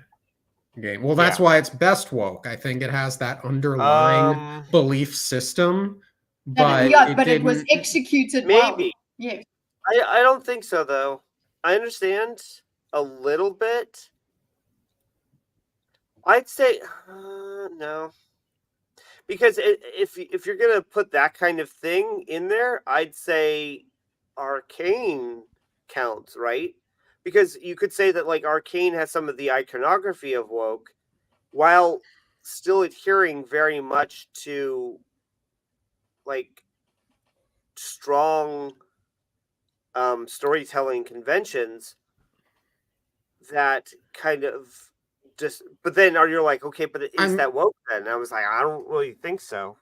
game. Well, that's why it's best woke. I think it has that underlying belief system, but It was didn't- executed well. maybe. Yeah. I don't think so though. I understand a little bit. I'd say no. Because if you're gonna put that kind of thing in there, I'd say Arcane counts, right? Because you could say that like Arcane has some of the iconography of woke, while still adhering very much to like strong storytelling conventions that kind of just. But then you're like, okay, but is that woke then? And I was like, I don't really think so.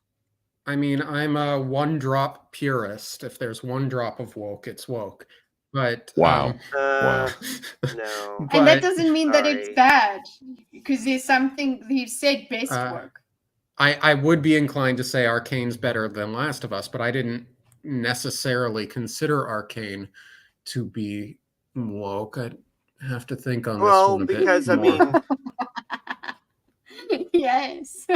I mean, I'm a one drop purist. If there's one drop of woke, it's woke. But Wow. No. And that doesn't mean that Sorry. it's bad, because there's something he said best work. I would be inclined to say Arcane's better than Last of Us, but I didn't necessarily consider Arcane to be woke. I'd have to think on this one a because bit I more. mean, Yes.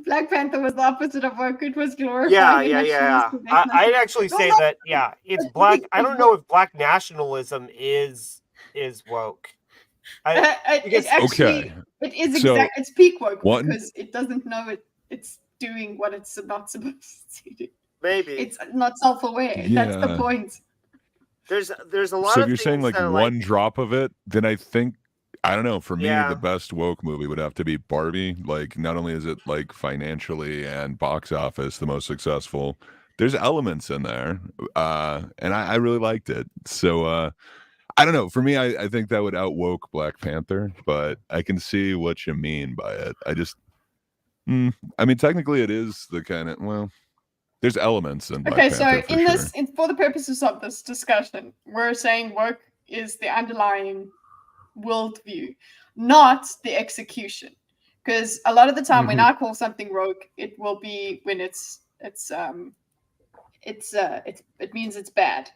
Black Panther was the opposite of woke. It was glorifying. yeah. I'd actually say that it's black. I don't know if black nationalism is woke. Okay. It is So, it's peak woke one- because it doesn't know it's doing what it's not supposed to do. Maybe It's not self-aware. That's the Yeah. point. there's a lot So of if you're saying things like that are one drop of it, then I think I don't know. For me, Yeah. the best woke movie would have to be Barbie. Like, not only is it like financially and box office the most successful, there's elements in there, and I really liked it. So I don't know. For me, I think that would outwoke Black Panther, but I can see what you mean by it. I just, I mean, technically, it is the kind of there's elements in Black Okay, Panther. so for the purposes of this discussion, we're saying woke is the underlying worldview, not the execution. Because a lot of the time when I call something woke, it will be when it means it's bad.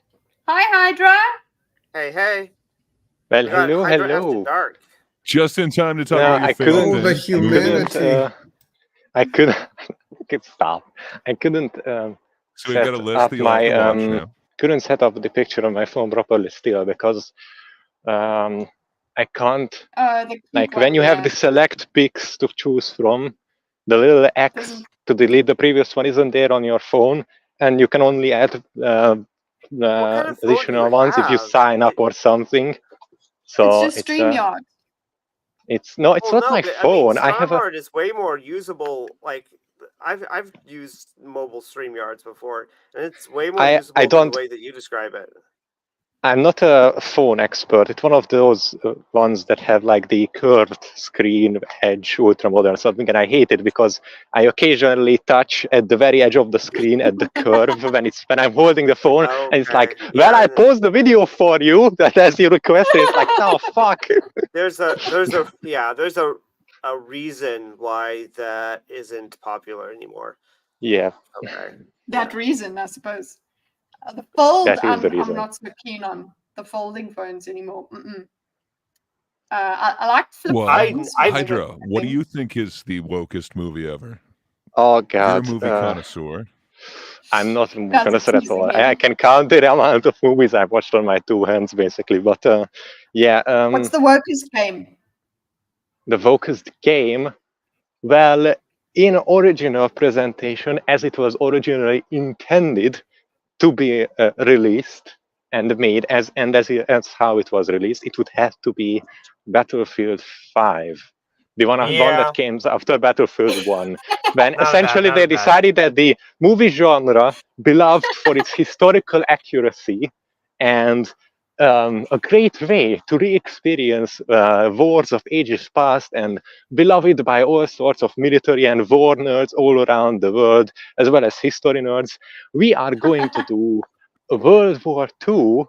Hi, Hydra. Hey. Well, We got hello, Hydra hello. After Dark. Just in time to talk No, about your I favorite couldn't- Oh, the thing. humanity. I couldn't. Stop. I couldn't. So we've set got a list up that you'll have to watch now. couldn't set up the picture on my phone properly still because I can't. Like when you have the select pics to choose from, the little X Doesn't- to delete the previous one isn't there on your phone, and you can only add kind of phone do additional you ones if you have? sign up or something. So it's just StreamYard. it's not my but, phone. I mean, I have a. StreamYard is way more usable. Like I've used mobile StreamYards before, and it's way more usable than don't- the way that you describe it. I'm not a phone expert. It's one of those ones that have like the curved screen edge, ultra modern something, and I hate it because I occasionally touch at the very edge of the screen at the curve when I'm holding the phone, and it's like, well, I paused the video for you that as you requested. It's like, no, fuck. There's a reason why that isn't popular anymore. Yeah. Okay. That reason, I suppose. The fold, That is the I'm reason. not so keen on the folding phones anymore. I like flip Well, phones. more Hydra, than what do things. you think is the wokest movie ever? Oh You're a god. movie connoisseur. I'm not a That's connoisseur at teasing all. him. I can count the amount of movies I've watched on my two hands, basically. But yeah. What's the workers' game? The Vocused game, well, in original presentation, as it was originally intended to be released and made, as how it was released, it would have to be Battlefield 5, the one that came after Battlefield 1. When essentially they decided that the movie genre, beloved for its historical accuracy and a great way to re-experience wars of ages past and beloved by all sorts of military and war nerds all around the world, as well as history nerds. We are going to do a World War II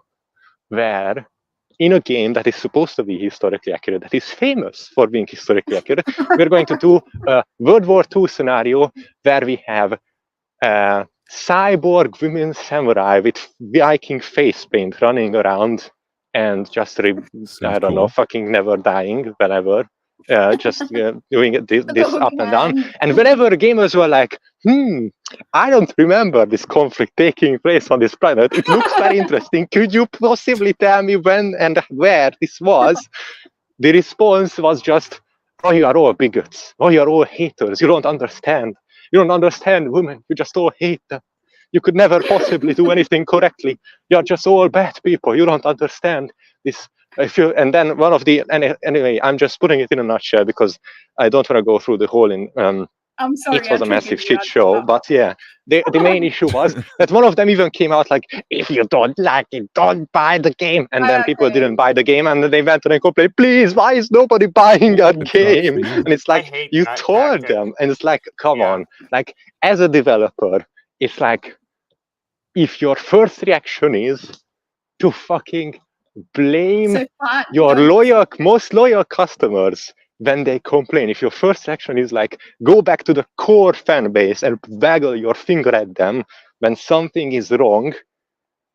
where, in a game that is supposed to be historically accurate, that is famous for being historically accurate, we're going to do a World War II scenario where we have cyborg women samurai with Viking face paint running around and just, I don't know, fucking never dying whenever. Just doing this up and down. And whenever gamers were like, I don't remember this conflict taking place on this planet. It looks very interesting. Could you possibly tell me when and where this was? The response was just, oh, you are all bigots. Oh, you are all haters. You don't understand. You don't understand women. You just all hate them. You could never possibly do anything correctly. You're just all bad people. You don't understand this. And then one of the, anyway, I'm just putting it in a nutshell because I don't want to go through the whole I'm sorry, it was a massive shit show, but yeah, the main issue was that one of them even came out like, if you don't like it, don't buy the game. And then people didn't buy the game, and then they went and complained, please, why is nobody buying our game? And it's like, you told them, and it's like, come on. Like, as a developer, it's like, if your first reaction is to fucking blame your most loyal customers when they complain, if your first reaction is like, go back to the core fan base and waggle your finger at them when something is wrong,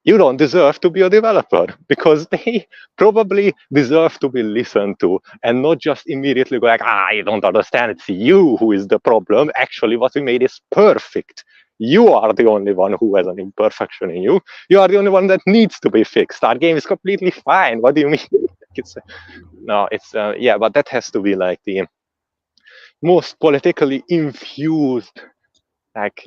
you don't deserve to be a developer, because they probably deserve to be listened to and not just immediately go like, you don't understand, it's you who is the problem. Actually, what we made is perfect. You are the only one who has an imperfection in you. You are the only one that needs to be fixed. Our game is completely fine. What do you mean? But that has to be like the most politically infused, like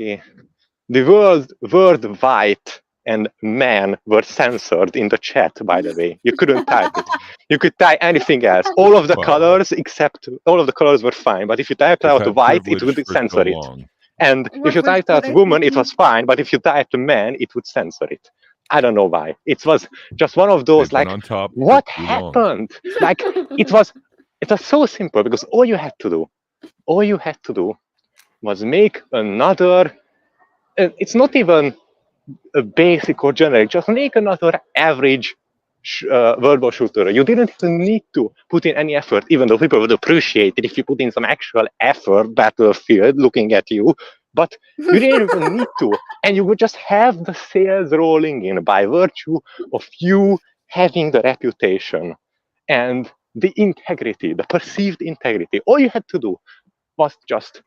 the word white and man were censored in the chat, by the way. You couldn't type it. You could type anything else. All of the colors were fine, but if you typed out white, it would censor it. And if you typed out woman, it was fine, but if you typed man, it would censor it. I don't know why. It was just one of those, like, what happened? Like, it was so simple, because all you had to do was make another, it's not even a basic or generic, just make another average World War shooter. You didn't even need to put in any effort, even though people would appreciate it if you put in some actual effort, Battlefield looking at you, but you didn't even need to. And you would just have the sales rolling in by virtue of you having the reputation and the integrity, the perceived integrity. All you had to do was just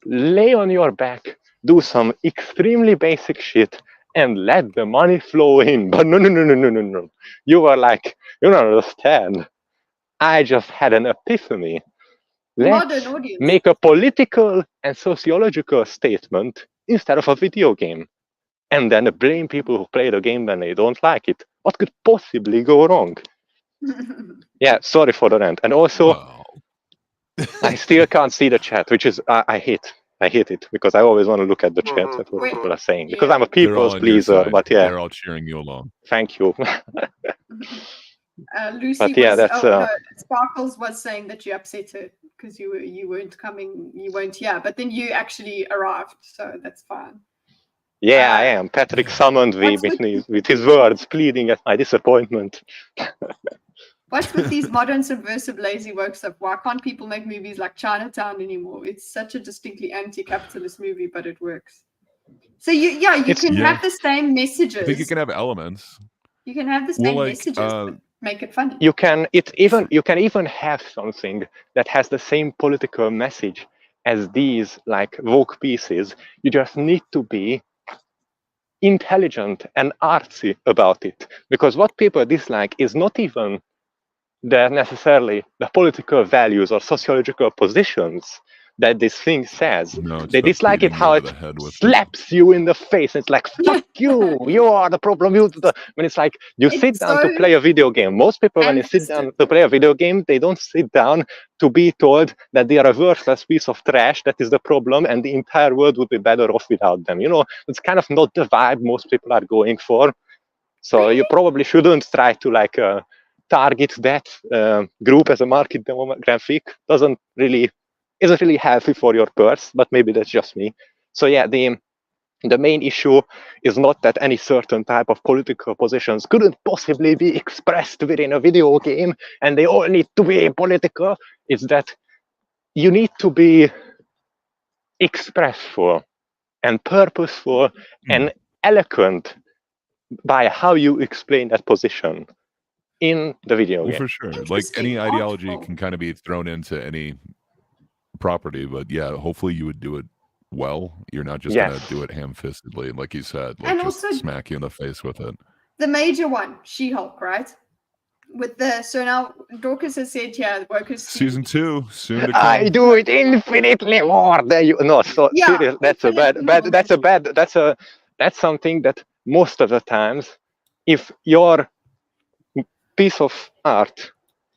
lay on your back, do some extremely basic shit, and let the money flow in. But no. You were like, you don't understand. I just had an epiphany. Let's make a political and sociological statement instead of a video game. And then blame people who play the game when they don't like it. What could possibly go wrong? Yeah, sorry for the rant. And also, I still can't see the chat, which is, I hate it, because I always want to look at the chat at what people are saying, because I'm a people's pleaser, but yeah. They're all cheering you along. Thank you. Lucy Sparkles was saying that you upset her because you weren't coming, you weren't here, but then you actually arrived, so that's fine. Yeah, I am. Patrick summoned me with his words, pleading at my disappointment. What's with these modern subversive lazy woke stuff? Why can't people make movies like Chinatown anymore? It's such a distinctly anti-capitalist movie, but it works. So you can have the same messages. I think you can have elements. You can have the same messages, but make it funny. You can even have something that has the same political message as these like woke pieces. You just need to be intelligent and artsy about it, because what people dislike is not even necessarily the political values or sociological positions that this thing says. No, they dislike it how it slaps you in the face. It's like, fuck you, you are the problem. When it's like, you sit down to play a video game. Most people, when they sit down to play a video game, they don't sit down to be told that they are a worthless piece of trash that is the problem and the entire world would be better off without them. You know, it's kind of not the vibe most people are going for. So you probably shouldn't try to like target that group as a market demographic. Isn't really healthy for your purse, but maybe that's just me. So yeah, the main issue is not that any certain type of political positions couldn't possibly be expressed within a video game and they all need to be political. It's that you need to be expressful and purposeful and eloquent by how you explain that position in the video Well, game. for sure. Like Interesting, any ideology artful. can kind of be thrown into any property, but yeah, hopefully you would do it well. You're not just gonna Yes. do it ham-fistedly, like you said, like And just also- smack you in the face with it. The major one, She-Hulk, right? With the so now Dorcas has said here, workers Season 2 soon to come. I do it infinitely more than you. No, so Yeah, serious. That's a bad. infinitely more. That's something that most of the times, if your piece of art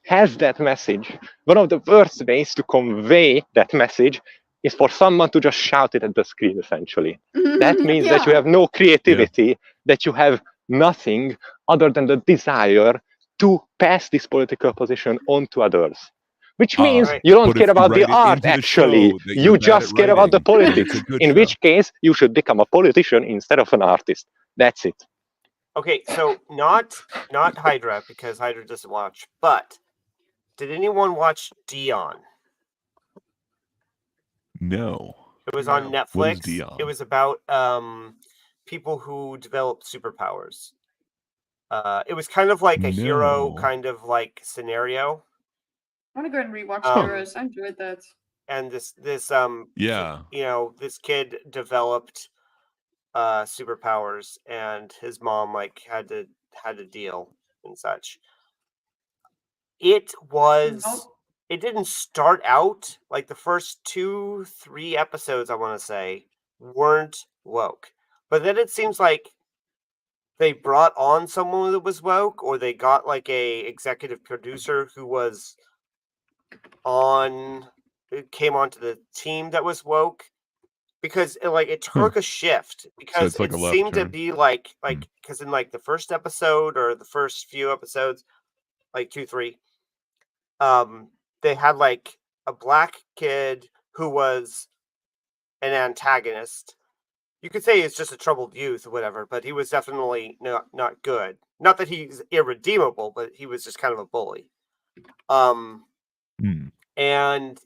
has that message, one of the worst ways to convey that message is for someone to just shout it at the screen, essentially. That means that you have no creativity, that you have nothing other than the desire to pass this political position on to others. Which means Right. you don't But care if you about the write it art, into the actually. show that You you're bad just at care about the writing, then it's politics, a good in show. which case you should become a politician instead of an artist. That's it. Okay, so not Hydra, because Hydra doesn't watch, but did anyone watch Doin? No. It was on Netflix. What is Doin? It was about people who developed superpowers. It was kind of like a hero No. kind of like scenario. I want to go and rewatch Um, Heroes. I enjoyed that. And this Yeah. this kid developed superpowers, and his mom like had to deal and such. It didn't start out like the first 2-3 episodes, I want to say, weren't woke, but then it seems like they brought on someone that was woke, or they got like a executive producer who was came onto the team that was woke, because it took a shift, because it's like it a left seemed to turn. be like because in like the first episode or the first few episodes, like 2-3, they had like a black kid who was an antagonist. You could say he's just a troubled youth or whatever, but he was definitely not good. Not that he's irredeemable, but he was just kind of a bully. And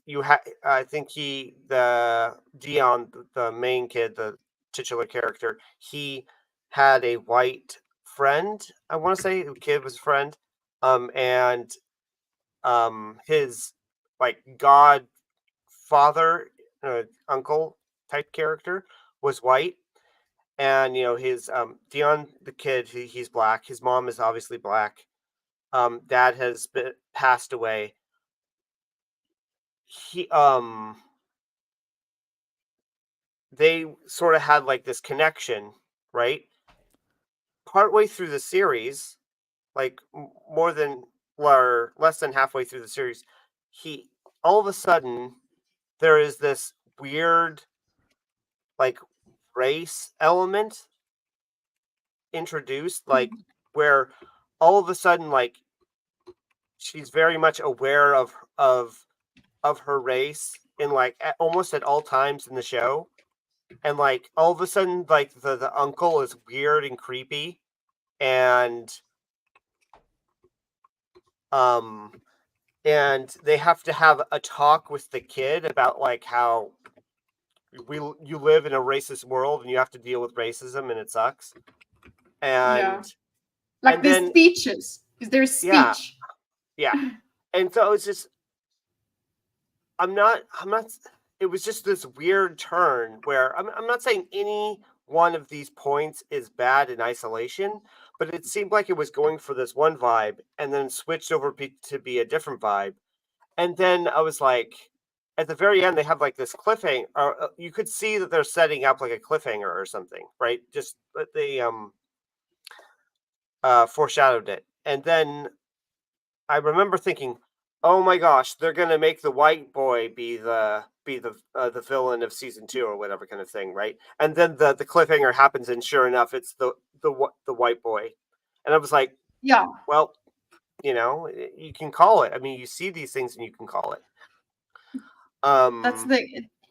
I think the Doin, the main kid, the titular character, he had a white friend. I want to say the kid was a friend, and his like godfather, uncle type character was white, and his Doin, the kid, he's black. His mom is obviously black. Dad has passed away. They sort of had like this connection, right? Partway through the series, like more than or less than halfway through the series, all of a sudden there is this weird like race element introduced, like where all of a sudden like she's very much aware of her race in like almost at all times in the show, and like all of a sudden like the uncle is weird and creepy, and they have to have a talk with the kid about like how you live in a racist world and you have to deal with racism and it sucks. And like and the then, speeches. Is there a speech? Yeah. And so it's just I'm not it was just this weird turn where I'm not saying any one of these points is bad in isolation, but it seemed like it was going for this one vibe and then switched over to be a different vibe. And then I was like, at the very end, they have like this cliffhanger. You could see that they're setting up like a cliffhanger or something, right? Just they foreshadowed it. And then I remember thinking, oh my gosh, they're gonna make the white boy be the villain of season 2 or whatever kind of thing, right? And then the cliffhanger happens, and sure enough, it's the white boy. And I was like, Yeah, well, you know, you can call it. I mean, you see these things and you can call it. that's the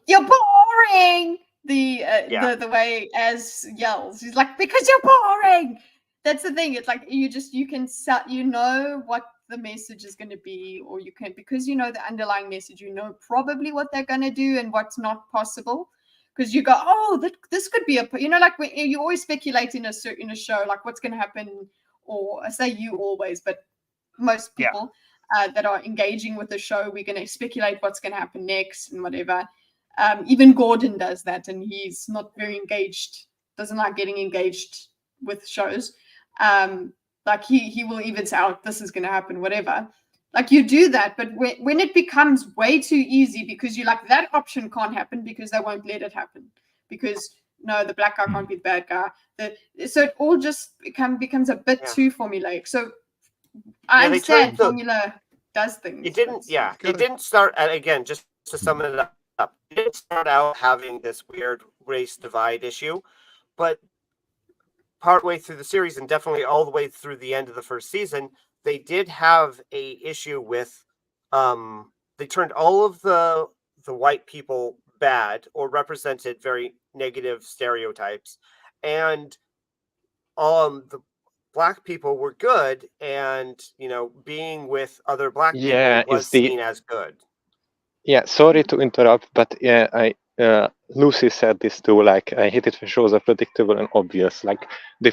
you're boring. Yeah. The way Az yells, he's like, because you're boring. That's the thing. It's like you can set, you know what the message is going to be, or you can, because you know the underlying message, you know probably what they're going to do and what's not possible. Because you go, oh, this could be a, you know, like when you always speculate in a show, like what's going to happen, or I say you always, but most Yeah. people that are engaging with the show, we're going to speculate what's going to happen next and whatever. Even Gordon does that, and he's not very engaged, doesn't like getting engaged with shows. Like he will even say, oh, this is going to happen, whatever. Like you do that, but when it becomes way too easy, because you like, that option can't happen because they won't let it happen, because no, the black guy can't be the bad guy. So it all just becomes a bit too formulaic. So I understand formula does things. It didn't. Yeah, it didn't start. Again, just to sum it up, it didn't start out having this weird race divide issue, but partway through the series, and definitely all the way through the end of the first season, they did have a issue with. They turned all of the white people bad, or represented very negative stereotypes, and the black people were good, and you know, being with other black people was seen as good. Yeah, sorry to interrupt, but yeah, Lucy said this too. Like, I hate it when shows are predictable and obvious. Like,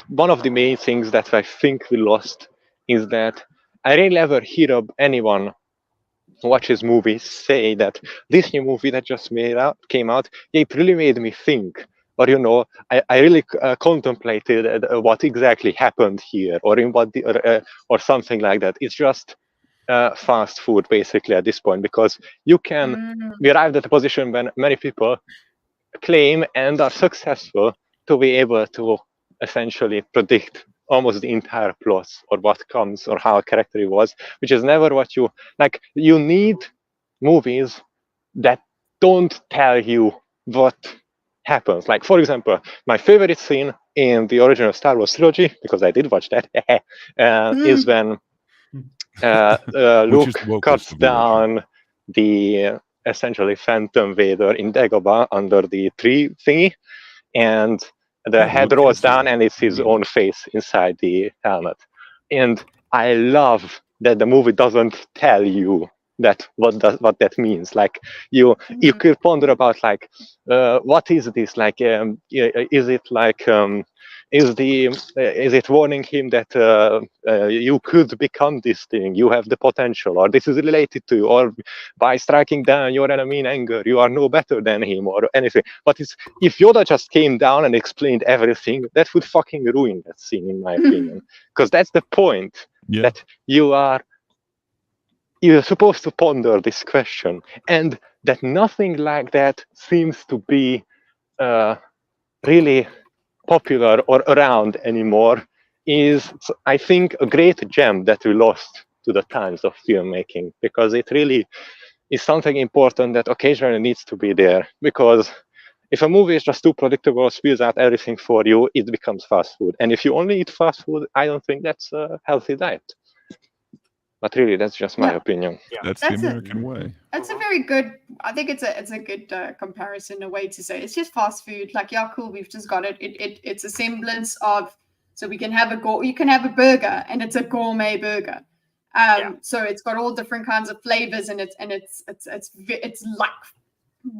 one of the main things that I think we lost is that I really never hear of anyone who watches movies say that this new movie that just came out, yeah, it really made me think. Or, you know, I really contemplated what exactly happened here, or in what or something like that. It's just fast food basically at this point, because you can be arrived at a position when many people claim and are successful to be able to essentially predict almost the entire plot, or what comes, or how a character was, which is never what you like. You need movies that don't tell you what happens. Like, for example, my favorite scene in the original Star Wars trilogy, because I did watch that, is when Luke cuts down the essentially Phantom Vader in Dagobah under the tree thingy, and the head rolls down, and it's his own face inside the helmet. And I love that the movie doesn't tell you that what that means. Like, you could ponder about, like, what is this? Like, is it like is it warning him that you could become this thing, you have the potential, or this is related to you, or by striking down your enemy in anger, you are no better than him, or anything. But if Yoda just came down and explained everything, that would fucking ruin that scene, in my opinion, because that's the point, that you're supposed to ponder this question, and that nothing like that seems to be really popular or around anymore, is, I think, a great gem that we lost to the times of filmmaking, because it really is something important that occasionally needs to be there. Because if a movie is just too predictable, spills out everything for you, it becomes fast food. And if you only eat fast food, I don't think that's a healthy diet. But really, that's just my opinion. Yeah. That's the American way. That's a very good, I think it's a good comparison, a way to say it's just fast food. Like, yeah, cool, we've just got it. It's a semblance of, so we can have you can have a burger, and it's a gourmet burger. So it's got all different kinds of flavors, and it's like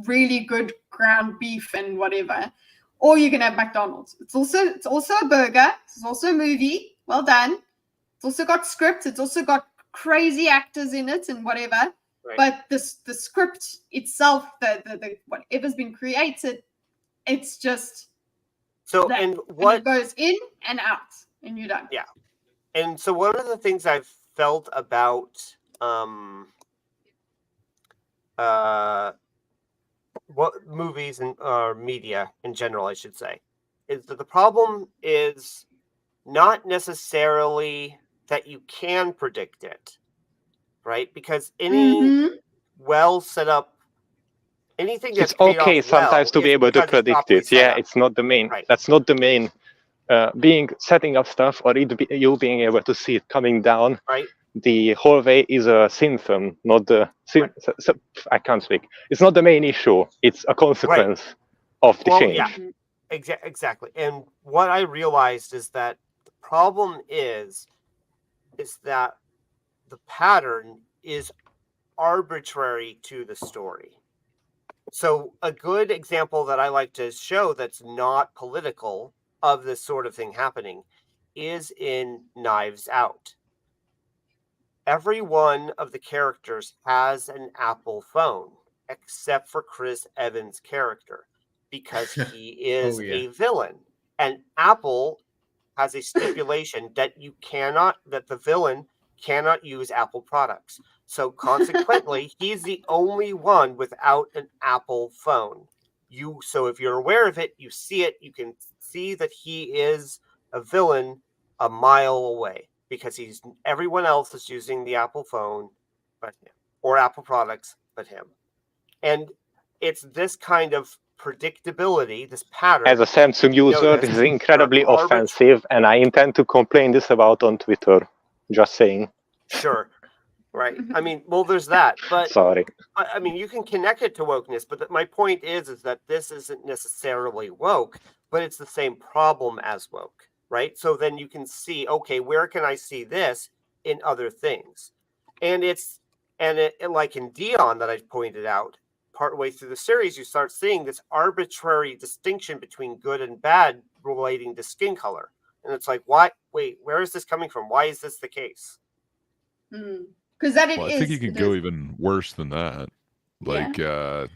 really good ground beef and whatever. Or you can have McDonald's. It's also a burger. It's also a movie. Well done. It's also got script. It's also got crazy actors in it and whatever. Right. But the script itself, the whatever's been created, it's just so that. And what and it goes in and out, and you're done. Yeah. And so one of the things I've felt about what movies and media in general, I should say, is that the problem is not necessarily that you can predict it, right? Because any well set up, anything that's it's okay sometimes to be able to predict it. Yeah, it's not the main. Right. That's not the main setting up stuff, or you being able to see it coming down Right. the hallway is a symptom, not the. I can't speak. It's not the main issue. It's a consequence of the change. Yeah, exactly. And what I realized is that the problem is that the pattern is arbitrary to the story. So a good example that I like to show that's not political of this sort of thing happening is in Knives Out. Every one of the characters has an Apple phone, except for Chris Evans' character, because he is a villain. And Apple has a stipulation that the villain cannot use Apple products. So consequently, he's the only one without an Apple phone. So if you're aware of it, you see it, you can see that he is a villain a mile away, because everyone else is using the Apple phone but him, or Apple products but him. And it's this kind of predictability, this pattern. As a Samsung user, this is incredibly offensive, and I intend to complain this about on Twitter. Just saying. Sure. Right. I mean, well, there's that. But sorry. I mean, you can connect it to wokeness, but my point is that this isn't necessarily woke, but it's the same problem as woke. Right. So then you can see, okay, where can I see this in other things? And like in Dion that I pointed out, partway through the series, you start seeing this arbitrary distinction between good and bad relating to skin color. And it's like, why? Wait, where is this coming from? Why is this the case? Because I think you could go even worse than that. Like, I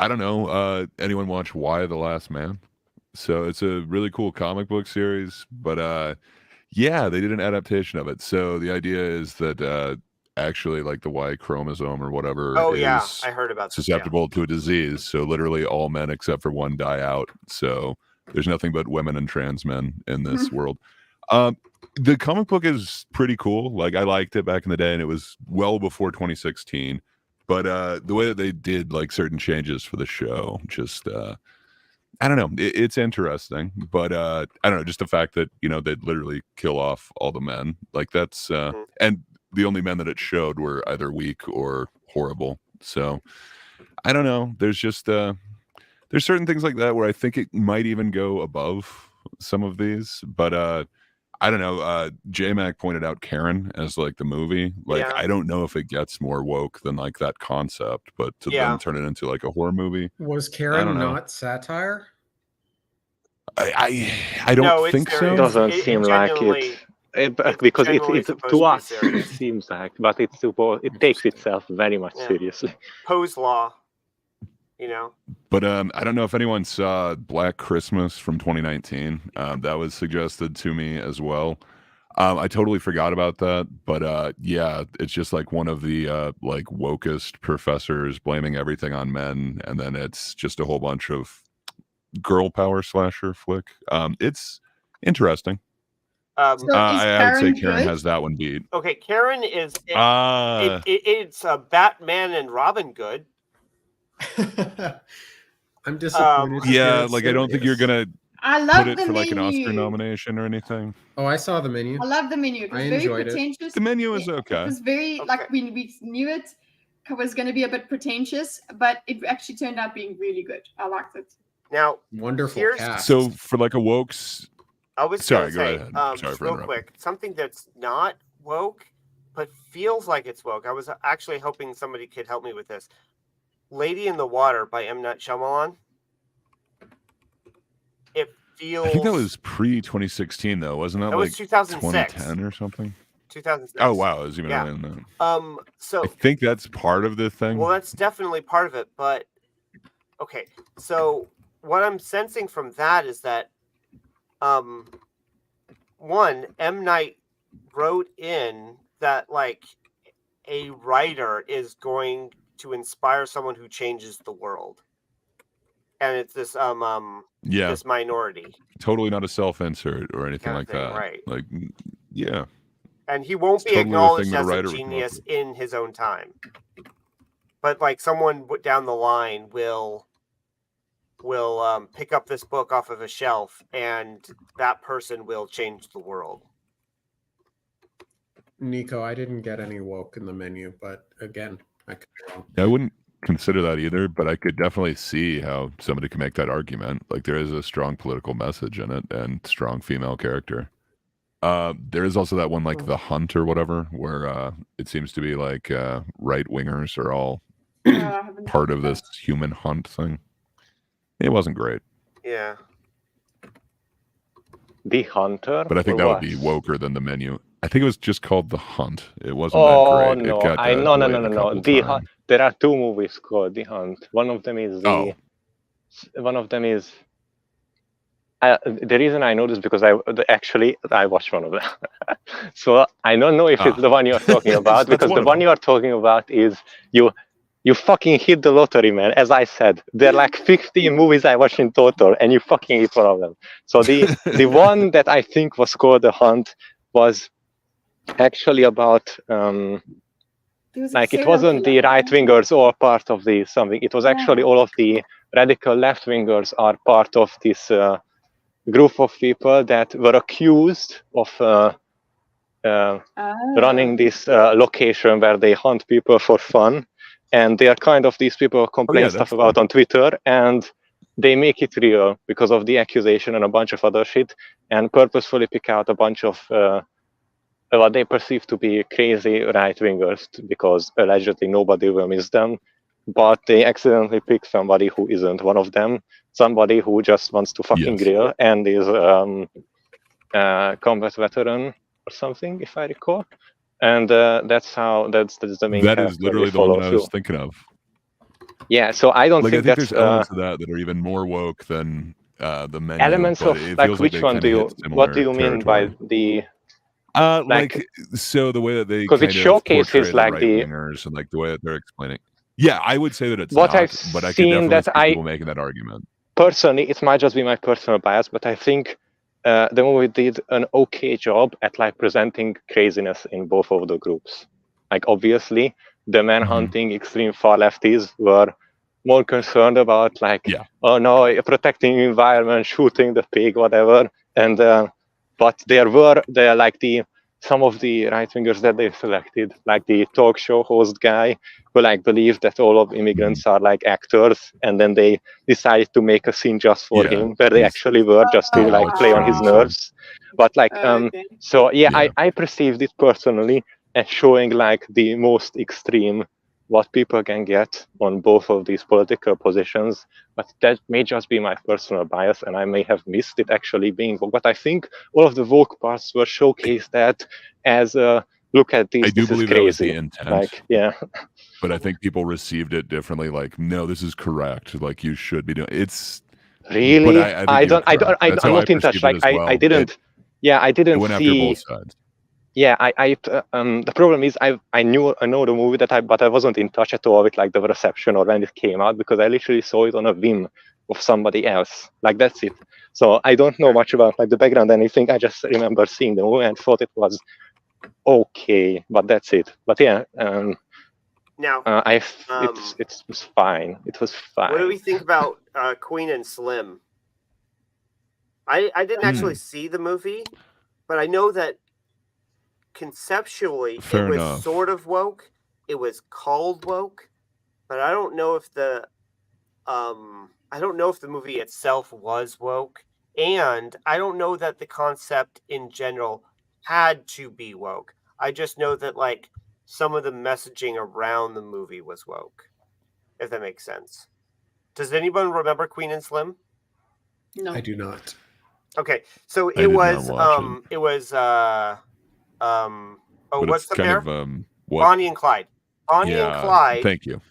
don't know. Anyone watch Why the Last Man? So it's a really cool comic book series, but yeah, they did an adaptation of it. So the idea is that actually, like the Y chromosome or whatever is I heard about susceptible to a disease. So literally all men except for one die out. So there's nothing but women and trans men in this world. The comic book is pretty cool. Like, I liked it back in the day, and it was well before 2016. But the way that they did like certain changes for the show, just I don't know. It's interesting, but I don't know. Just the fact that they'd literally kill off all the men, like that's and the only men that it showed were either weak or horrible. So I don't know. There's just there's certain things like that where I think it might even go above some of these, but I don't know. J-Mac pointed out Karen as like the movie. Like, I don't know if it gets more woke than like that concept, but to then turn it into like a horror movie. Was Karen not satire? I don't think so. It doesn't seem like it. Because it's to us it seems like, but it takes itself very much seriously. Poe's Law, But I don't know if anyone saw Black Christmas from 2019. That was suggested to me as well. I totally forgot about that, but yeah, it's just like one of the like wokest professors blaming everything on men, and then it's just a whole bunch of girl power slasher flick. It's interesting. So I would say Karen has that one beat. Okay, Karen is it's Batman and Robin good. I'm disappointed. Yeah, like I don't think you're gonna put it for like an Oscar nomination or anything. Oh, I saw the menu. I love the menu. It was very pretentious. The menu is okay. It was very like we knew it was going to be a bit pretentious, but it actually turned out being really good. I liked it. Now, wonderful cast. So for like a woke's. I was sorry, go ahead. Sorry for real quick. Something that's not woke, but feels like it's woke. I was actually hoping somebody could help me with this. Lady in the Water by M. Night Shyamalan. It feels. I think that was pre-2016 though, wasn't that? That was like 2006. 2010 or something. 2006. Oh wow, it was even earlier than that. So I think that's part of the thing. Well, that's definitely part of it, but okay. So what I'm sensing from that is that one, M. Night wrote in that like a writer is going to inspire someone who changes the world, and it's this this minority. Totally not a self-insert or anything like that. Right? Like, yeah. And he won't be acknowledged as a genius in his own time, but like someone down the line will will pick up this book off of a shelf, and that person will change the world. Nico, I didn't get any woke in the menu, but again, I could be wrong. I wouldn't consider that either, but I could definitely see how somebody could make that argument. Like there is a strong political message in it and strong female character. There is also that one like The Hunt or whatever, where it seems to be like right wingers are all I haven't part looked of at this human hunt thing. It wasn't great, Yeah. The Hunter. but I think or that would what? be woker than the menu. I think it was just called The Hunt. It wasn't Oh that great. no! It got No. delayed a couple The Hunt. times. There are two movies called The Hunt. One of them is Oh. One of them is. The reason I know this because I watched one of them, so I don't know if it's the one you're talking about, That's because one the of one them. you are talking about is you fucking hit the lottery, man. As I said, there are like 15 movies I watched in total, and you fucking hit one of them. So the one that I think was called The Hunt was actually about like it wasn't the right wingers all part of the something. It was actually all of the radical left wingers are part of this group of people that were accused of running this location where they hunt people for fun, and they are kind of these people complain stuff that's about on Twitter, and they make it real because of the accusation and a bunch of other shit, and purposefully pick out a bunch of what they perceive to be crazy right-wingers because allegedly nobody will miss them, but they accidentally pick somebody who isn't one of them, somebody who just wants to fucking Yes. grill and is combat veteran or something, if I recall. And that's the main That character is literally we the one follow that I through. was thinking of. Yeah, so I don't Like I think think that's there's elements of that are even more woke than the menu. elements but of it like feels which they one do kinda you? hit similar What do you mean by territory. the? Like so the way that they 'Cause it kind of portray showcases, the like, right the- wingers and like the way that they're explaining. Yeah, I would say that it's What not, I've but I could seen definitely that see people making that argument. Personally, it might just be my personal bias, but I think the movie did an okay job at like presenting craziness in both of the groups. Like obviously, the manhunting extreme far lefties were more concerned about like, Yeah. oh no, protecting the environment, shooting the pig, whatever. And but there like some of the right wingers that they selected, like the talk show host guy, who like believed that all of immigrants are like actors, and then they decided to make a scene just for Yeah, him, where they he's- actually were just to Oh, like play on his Alex Johnson. nerves. But like okay. so yeah, Yeah. I perceived it personally as showing like the most extreme what people can get on both of these political positions, but that may just be my personal bias, and I may have missed it actually being woke. But I think all of the woke parts were showcased that as look at this, I do this is believe that was the crazy. intent. Like, yeah. But I think people received it differently. Like, no, this is correct. Like, you should be doing it's. Really? But I think I'm not in touch. Like, I didn't. Yeah, I It didn't went after see. both sides. Yeah, the problem is I know the movie but I wasn't in touch at all with like the reception or when it came out, because I literally saw it on a whim of somebody else. Like that's it. So I don't know much about like the background or anything. I just remember seeing the movie and thought it was okay, but that's it. But yeah, Now, it was fine. It was fine. what do we think about Queen and Slim? I didn't actually see the movie, but I know that conceptually Fair it was enough. sort of woke. It was called woke, but I don't know if the movie itself was woke, and I don't know that the concept in general had to be woke. I just know that like some of the messaging around the movie was woke, if that makes sense. Does anyone remember Queen and Slim? No. I do not. Okay, so I it did not was watch it was But what's it's the kind pair? of what? Bonnie and Clyde. Bonnie and Clyde, Thank you.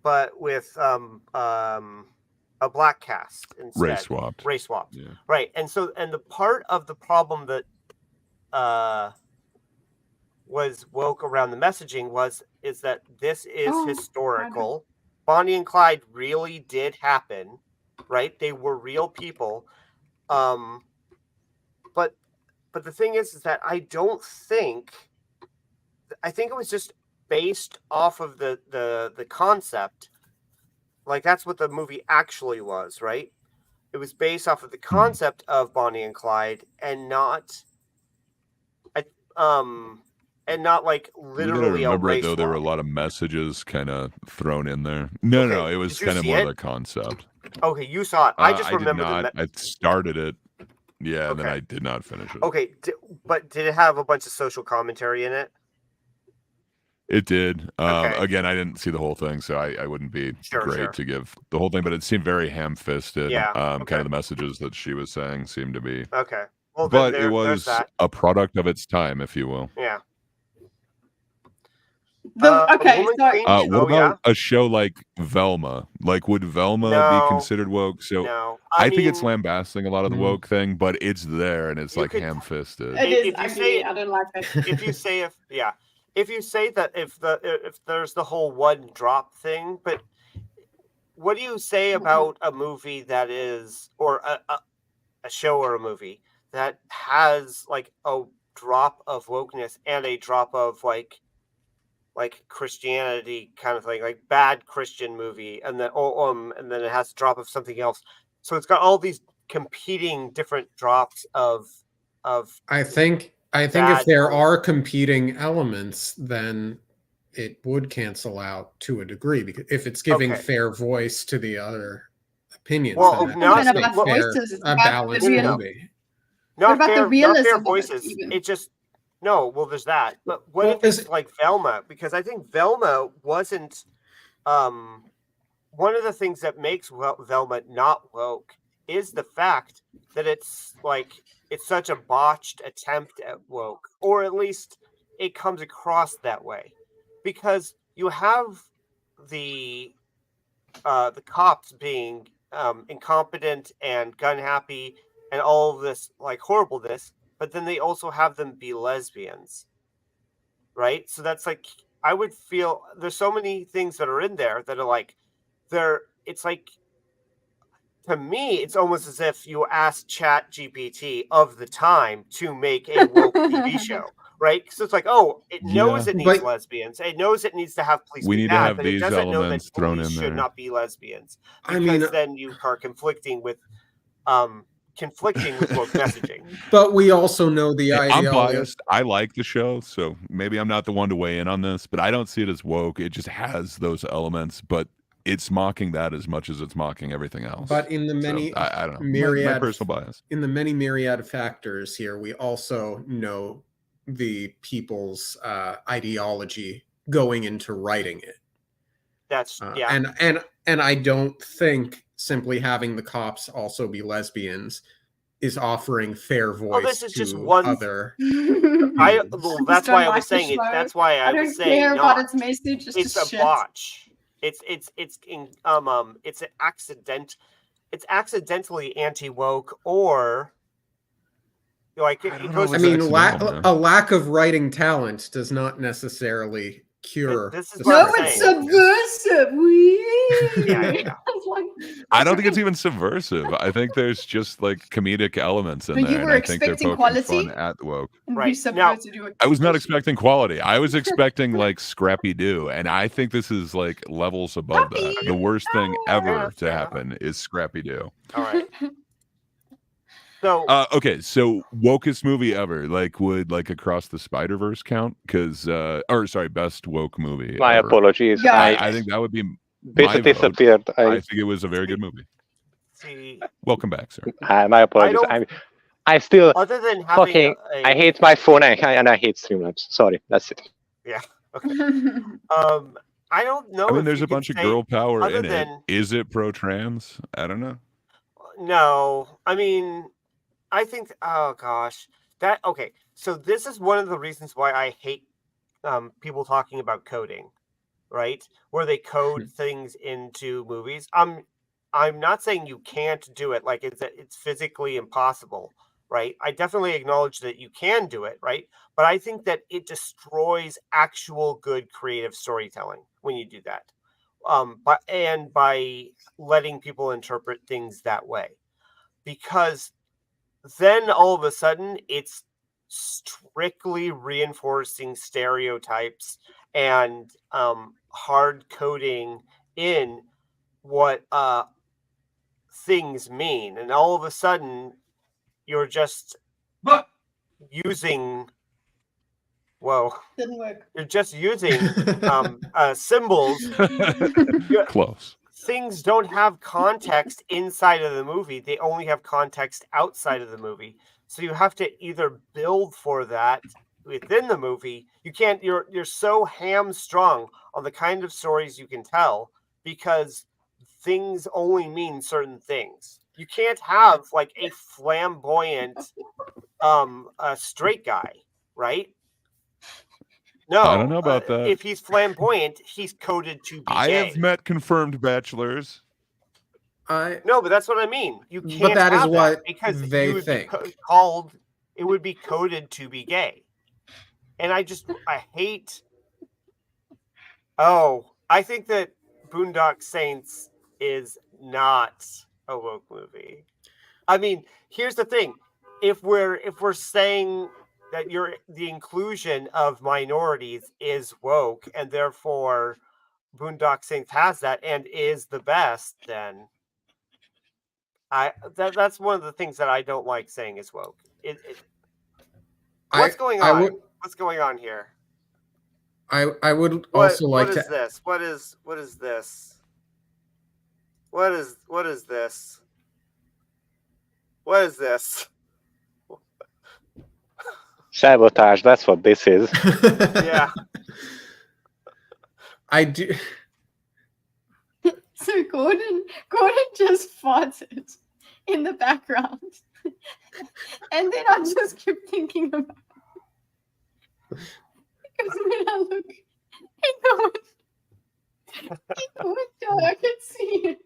but with a black cast instead. Race swapped. Race swapped. Yeah. Right. And the part of the problem that was woke around the messaging is that this is historical. Bonnie and Clyde really did happen, right? They were real people. But the thing is that I think it was just based off of the concept Like that's what the movie actually was, right? It was based off of the concept of Bonnie and Clyde, and not, and not like We gotta literally a remember it race though. There were war. a lot of messages kind of thrown in there. No, Okay, it was did you kind of see more it? the concept. Okay, you saw it. I just I did remember not. I started it, yeah, and then Okay. I did not finish it. Okay, but did it have a bunch of social commentary in it? It did. Okay. Again, I didn't see the whole thing, so I wouldn't be Sure. great to give the whole thing, but it seemed very ham-fisted. Yeah, Kind okay. of the messages that she was saying seemed to be. Okay. Well, But then it there's was that. a product of its time, if you will. Yeah. Okay, Woman so Queen? What Oh, about yeah? a show like Velma? Like, would Velma be No. considered woke? So No. I think it's mean, lambasting a lot of the woke thing, but it's there and it's You like could- ham-fisted. it is if you ugly. say- I don't like it. if you say if you say that if there's the whole one drop thing, but what do you say about a movie that is, or a show or a movie that has like a drop of wokeness and a drop of like Christianity kind of thing, like bad Christian movie, and then it has a drop of something else. So it's got all these competing different drops of I think if bad there woke. are competing elements, then it would cancel out to a degree, because if it's giving Okay. fair voice to the other opinions, Well, then not it's about a fair, voices, it's a about balanced the real- movie. Not about the fair, realism not of fair it, voices. even? It just no. Well, there's that. But what Well, if it's like Velma? Because I think Velma wasn't. One of the things that makes Velma not woke is the fact that it's such a botched attempt at woke, or at least it comes across that way, because you have the cops being incompetent and gun happy and all of this like horribleness, but then they also have them be lesbians, right? So that's like, I would feel there's so many things that are in there that are like, it's like, to me, it's almost as if you asked Chat GPT of the time to make a woke TV show, right? Because it's like, oh, it knows it needs But- lesbians. It knows it needs to have police We be need to bad, have but it these doesn't know that elements thrown police in should there. not be lesbians. I Because mean, then you are conflicting with woke messaging. but we also know the I'm ideology. biased. I like the show, so maybe I'm not the one to weigh in on this, but I don't see it as woke. It just has those elements, but it's mocking that as much as it's mocking everything else. But in the many So, I don't know. My myriad personal bias. in the many myriad factors here, we also know the people's ideology going into writing it. That's yeah. And I don't think simply having the cops also be lesbians is offering fair voice this is to just one- other. Well, that's why I was saying it. That's why I was don't saying care not. about its message. It's a shit. botch. It's an accident. It's accidentally anti-woke, or like I it don't goes. know I It's mean, accidental, man. a lack of writing talent does not necessarily cure. This is the what No, I'm sexual it's saying. wokeness. subversive. Yeah. It's like, I don't think it's even subversive. I think there's just like comedic elements in But there, you and were I think they're expecting poking quality? fun at woke. Right. Be subversive. I was not expecting quality. I was expecting like Scrappy Doo, and I think this is like levels above that. Scrappy The worst thing Yeah, ever to fair enough. happen is Scrappy Doo. All right. So Okay, so wokest movie ever. Like, would like Across the Spider-Verse count? Because, or sorry, best woke movie. My ever. apologies. Yeah. I I think that would be bit my vote. disappeared. I think it was a very good movie. see, Welcome back, sir. My apologies. don't- I still other than having fucking. I hate my phone and I hate Streamlabs. Sorry, that's it. I don't know. I mean, if there's you a bunch could of say- girl power other in it. than- Is it pro-trans? I don't know. No, I mean, I think. Oh gosh, okay. So this is one of the reasons why I hate people talking about coding, right? Where they code things into movies. I'm not saying you can't do it. Like it's physically impossible, right? I definitely acknowledge that you can do it, right? But I think that it destroys actual good creative storytelling when you do that. By letting people interpret things that way, because then all of a sudden it's strictly reinforcing stereotypes and hard coding in what things mean, and all of a sudden you're just using. Whoa! Didn't work. You're just using symbols. Close. Things don't have context inside of the movie. They only have context outside of the movie. So you have to either build for that within the movie. You can't. You're so hamstrung on the kind of stories you can tell because things only mean certain things. You can't have like a flamboyant a straight guy, right? No, I don't know about that. If he's flamboyant, he's coded to be I gay. have met confirmed bachelors. No, but that's what I mean. You can't. But that is have what because they you would think. be called. It would be coded to be gay, and I hate. Oh, I think that Boondock Saints is not a woke movie. I mean, here's the thing: if we're saying that the inclusion of minorities is woke, and therefore Boondock Saints has that and is the best, then that's one of the things that I don't like saying is woke. What's going on? What's going on here? I would also like to. What is this? What is this? What is this? What is this? Sabotage, that's what this is. Yeah. I do. So Gordon just farted in the background. And then I just kept thinking about it. Because when I look in the window, I can see it.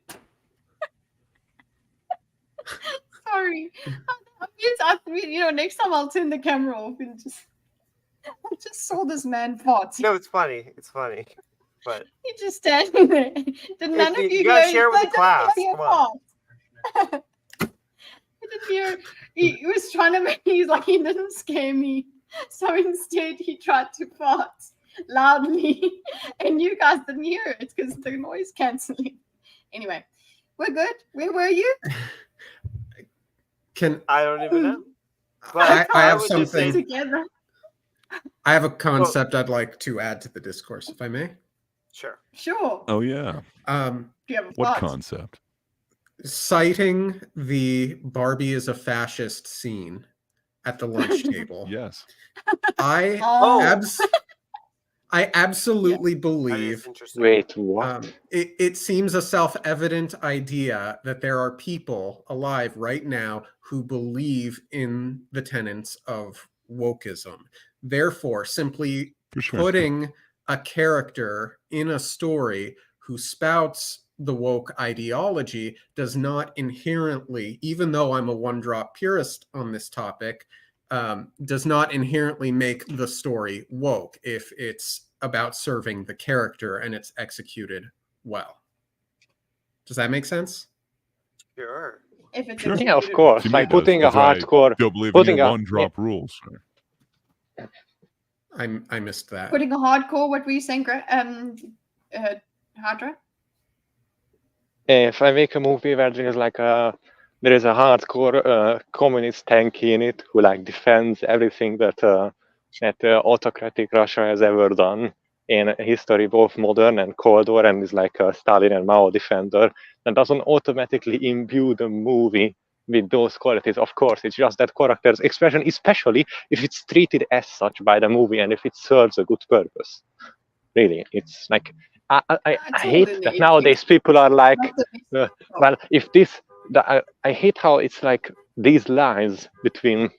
Sorry. Next time I'll turn the camera off and I just saw this man fart. No, it's funny. It's funny. But He's just standing there. Did none of you gotta hear? share with the class. Come Come on. I didn't hear. He was trying to make. He's like, he didn't scare me. So instead, he tried to fart loudly, and you guys didn't hear it because the noise canceling. Anyway, we're good. Where were you? I don't even know. But I have would just say- something. Together. I have a concept I'd like to add to the discourse, if I may. Sure. Sure. Oh yeah. Do you have a What thought? concept? Citing the Barbie is a fascist scene at the lunch table. Yes. I Oh. I absolutely That is believe interesting. Wait, what? it seems a self-evident idea that there are people alive right now who believe in the tenets of wokeism. Therefore, simply For sure. putting a character in a story who spouts the woke ideology does not inherently, even though I'm a one-drop purist on this topic, does not inherently make the story woke if it's about serving the character and it's executed well. Does that make sense? Sure. If it's Sure. Yeah, of executed. course. To me, Like it does, putting a because I hardcore, don't believe putting in your a- one-drop rules. I missed that. Putting a hardcore. What were you saying, Hardra? if I make a movie where there is there is a hardcore communist tank in it who like defends everything that autocratic Russia has ever done in history, both modern and Cold War, and is like a Stalin and Mao defender, that doesn't automatically imbue the movie with those qualities. Of course, it's just that character's expression, especially if it's treated as such by the movie and if it serves a good purpose. Really, it's like I hate that nowadays people are like, well, if this, I hate how it's like these lines between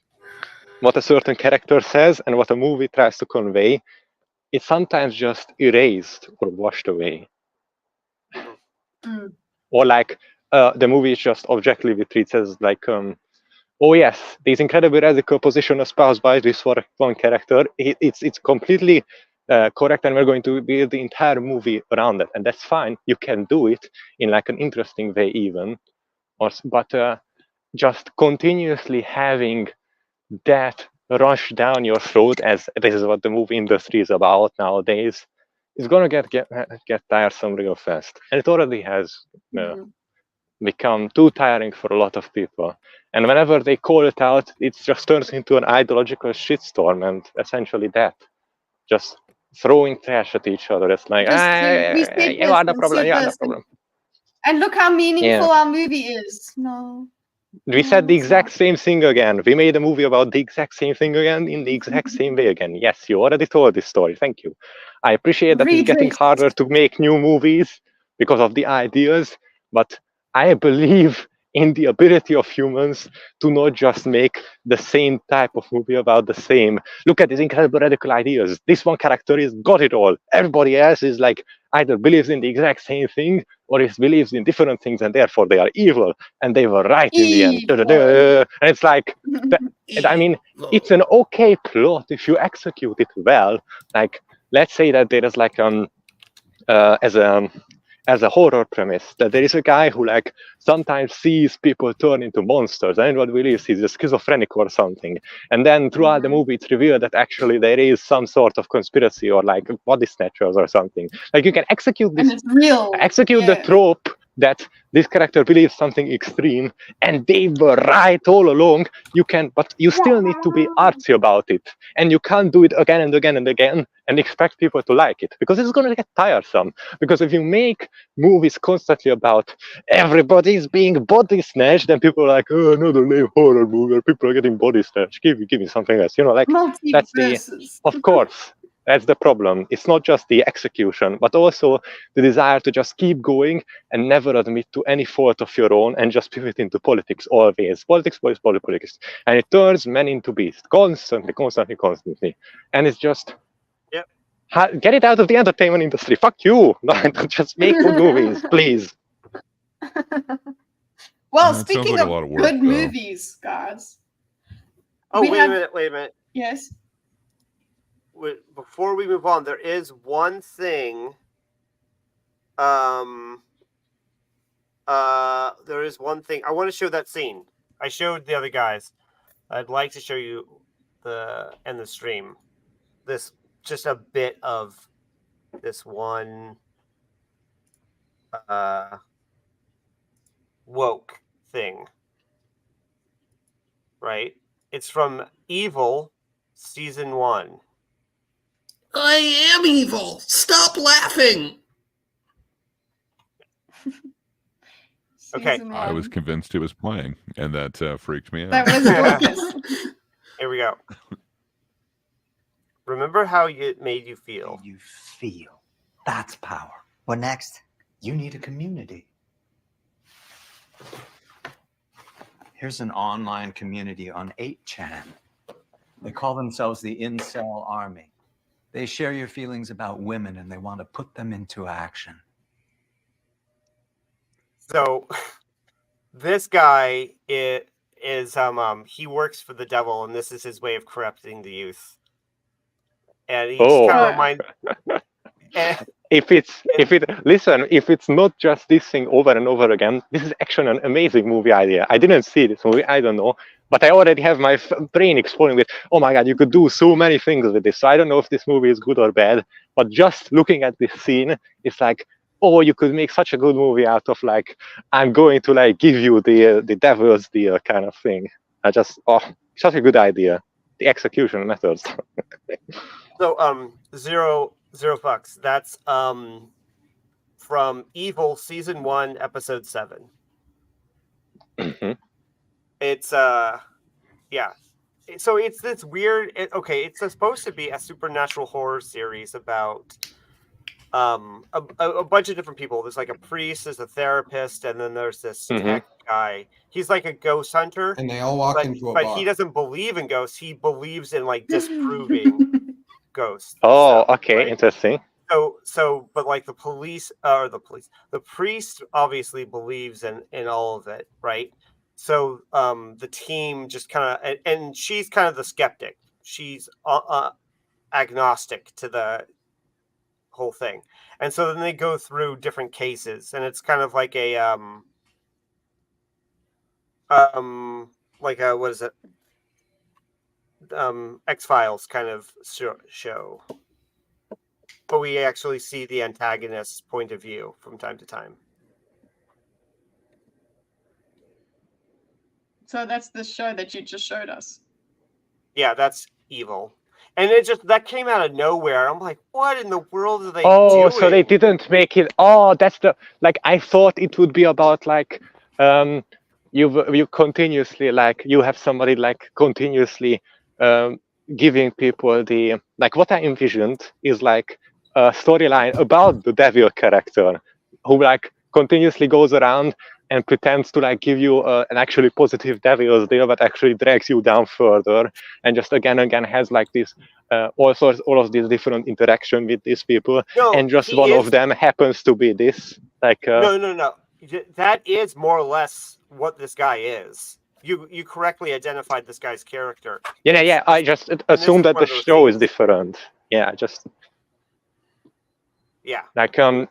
what a certain character says and what a movie tries to convey, it's sometimes just erased or washed away. Or like the movie is just objectively treats as like, oh yes, this incredibly radical position espoused by this one character, it's completely correct, and we're going to build the entire movie around it, and that's fine. You can do it in like an interesting way even, but just continuously having that rush down your throat, as this is what the movie industry is about nowadays, it's gonna get tiresome real fast, and it already has become too tiring for a lot of people. And whenever they call it out, it just turns into an ideological shitstorm, and essentially that, just throwing trash at each other. It's like, We said you are the this, problem, said you are the this, problem. and look how meaningful our movie is. No. We said the it's exact not. same thing again. We made a movie about the exact same thing again in the exact same way again. Yes, you already told this story. Thank you. I appreciate that it's getting Redressed. harder to make new movies because of the ideas, but I believe in the ability of humans to not just make the same type of movie about the same. Look at these incredible radical ideas. This one character has got it all. Everybody else is like either believes in the exact same thing or is believes in different things, and therefore they are evil, and they were right in the end. Evil. And it's like, I mean, it's an okay plot if you execute it well. Like, let's say that there is like as a horror premise, that there is a guy who like sometimes sees people turn into monsters, and everyone believes he's a schizophrenic or something. And then throughout the movie, it's revealed that actually there is some sort of conspiracy or like body snatchers or something. Like, you can execute this, And it's real. the trope that this character believes something extreme, and they were right all along. You can, but you still need to be artsy about it, and you can't do it again and again and again and expect people to like it, because it's going to get tiresome. Because if you make movies constantly about everybody's being body snatched, then people are like, oh, another lame horror movie where people are getting body snatched. Give me something else. Like, that's the, of course. That's the problem. It's not just the execution, but also the desire to just keep going and never admit to any fault of your own and just pivot into politics always. Politics. And it turns men into beasts constantly. And it's just, get it out of the entertainment industry. Fuck you. Just make good movies, please. Well, It sounds speaking like a of lot of work, good though. movies, guys. Oh, we wait have- a minute. Yes. Before we move on, there is one thing. There is one thing. I want to show that scene. I showed the other guys. I'd like to show you the stream. This, just a bit of this one woke thing. Right? It's from Evil season 1. I am evil. Stop laughing. Okay. I was convinced it was playing, and that freaked me out. That was focus. Here we go. Remember how it made you feel. You feel. That's power. What next? You need a community. Here's an online community on 8chan. They call themselves the Incel Army. They share your feelings about women and they want to put them into action. So this guy is he works for the devil, and this is his way of corrupting the youth. And he just kind of reminds. If it's not just this thing over and over again, this is actually an amazing movie idea. I didn't see this movie, I don't know, but I already have my brain exploding with, oh my god, you could do so many things with this. So I don't know if this movie is good or bad, but just looking at this scene, it's like, oh, you could make such a good movie out of like, I'm going to like give you the devil's deal kind of thing. Such a good idea. The execution methods. So zero fucks. That's from Evil season 1, episode 7. Mm-hmm. It's yeah. So it's this weird. It's supposed to be a supernatural horror series about a bunch of different people. There's like a priest, there's a therapist, and then there's this tech guy. He's like a ghost hunter, And they all walk into a bar. but he doesn't believe in ghosts. He believes in like disproving ghosts. Oh, stuff, okay, right? interesting. So, but like the priest obviously believes in all of it, right? So, the team just kind of, and she's kind of the skeptic. She's agnostic to the whole thing, and so then they go through different cases, and it's kind of like a what is it? X-Files kind of show. but we actually see the antagonist's point of view from time to time. So that's the show that you just showed us. Yeah, that's evil. And that came out of nowhere. I'm like, what in the world are they Oh, doing? so they didn't make it. Oh, that's I thought it would be about you continuously you have somebody continuously giving people the what I envisioned is a storyline about the devil character who continuously goes around and pretends to give you an actually positive devil's deal, but actually drags you down further, and just again and again has this all of these different interaction with these people, No, and just he one is- of them happens to be this No. That is more or less what this guy is. You correctly identified this guy's character. Yeah. I just assumed that one the of those show is things. different. Yeah, just Yeah.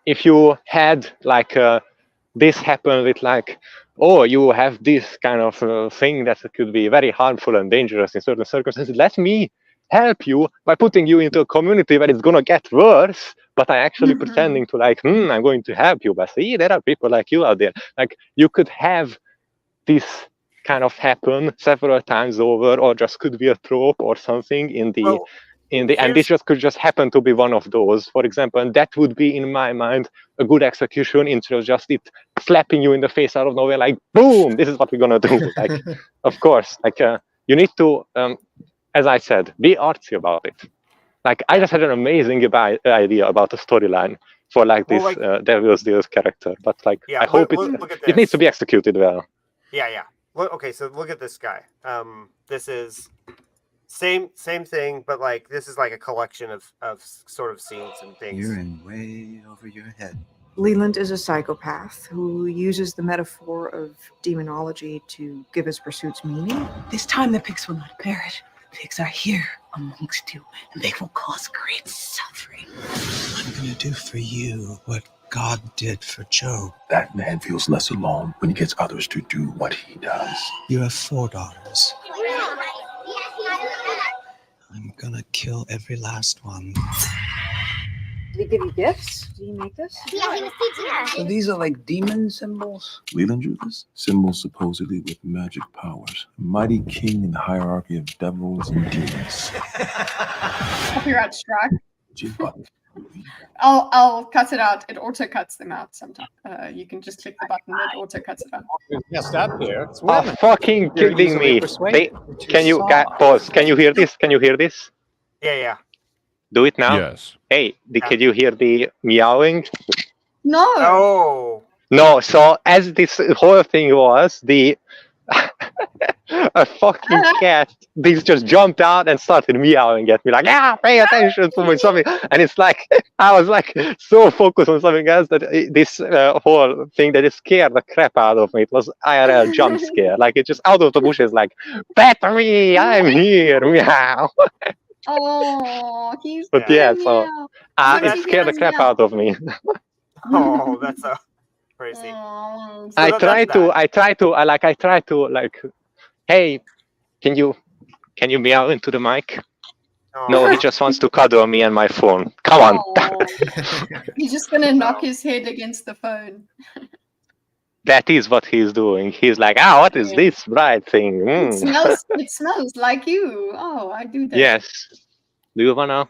if you had this happen with oh, you have this kind of thing that could be very harmful and dangerous in certain circumstances. Let me help you by putting you into a community where it's gonna get worse, but I actually pretending to I'm going to help you. But see, there are people like you out there. You could have this kind of happen several times over, or just could be a trope or something in the and this could just happen to be one of those, for example, and that would be, in my mind, a good execution instead of just it slapping you in the face out of nowhere, boom, this is what we're gonna do. Of course, you need to, as I said, be artsy about it. I just had an amazing idea about a storyline for this Devil's Deals character, but I hope it needs to be executed well. Yeah. Okay, so look at this guy. This is same thing, but this is a collection of sort of scenes and things. You're in way over your head. Leland is a psychopath who uses the metaphor of demonology to give his pursuits meaning. This time the pigs will not perish. The pigs are here amongst you, and they will cause great suffering. I'm gonna do for you what God did for Job. That man feels less alone when he gets others to do what he does. You have 4 daughters. I'm gonna kill every last one. Did he give you gifts? Did he make this? Yeah, he was teaching us. So these are demon symbols? Leland drew this. Symbols supposedly with magic powers. A mighty king in the hierarchy of devils and demons. Copyright strike. I'll cut it out. It auto cuts them out sometimes. You can just click the button. It auto cuts it out. Yes, up here. Are fucking kidding me? Can you pause? Can you hear this? Can you hear this? Yeah. Do it now. Yes. Hey, can you hear the meowing? No. Oh. No. So as this whole thing was, a fucking cat, this just jumped out and started meowing at me pay attention to me, something. And it's I was so focused on something else that this whole thing that it scared the crap out of me. It was IRL jump scare. It just out of the bushes pet me, I'm here, meow. Oh, he's but yeah, so it scared the crap out of me. Oh, that's so crazy. So I try to hey, can you meow into the mic? Oh. No, he just wants to cuddle me and my phone. Come on. He's just gonna knock his head against the phone. That is what he's doing. He's what is this bright thing? It smells like you. Oh, I do that. Yes. Do you wanna?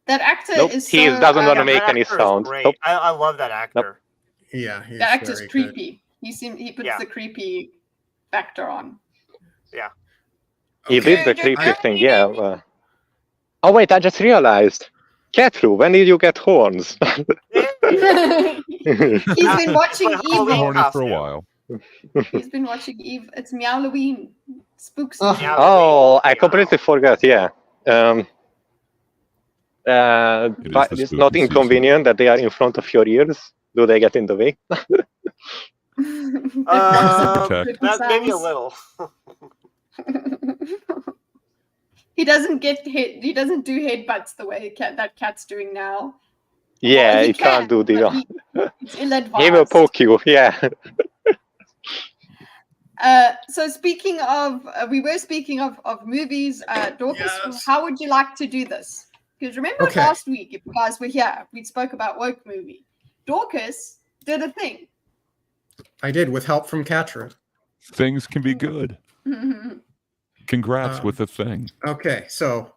That actor is so... He doesn't want to make any sound. Nope. I love that actor. Nope. Yeah, that actor's creepy. He puts the creepy factor on. Yeah. He did the creepy thing, yeah. Oh wait, I just realized. Catru, when did you get horns? He's been watching Evil. Horny for a while. He's been watching Eve. It's Meowloween. Spooks. Oh, I completely forgot. Yeah. But it's not inconvenient that they are in front of your ears. Do they get in the way? Maybe a little. He doesn't He doesn't do headbutts the way that cat's doing now. Yeah, well, he can't do the. It's ill-advised. He will poke you. Yeah. So speaking of, we were speaking of movies. Dorcas, Yes. how would you like to do this? Because remember Okay. last week, if you guys were here, we spoke about woke movie. Dorcas did a thing. I did with help from Katra. Things can be good. Congrats with the thing. Okay, so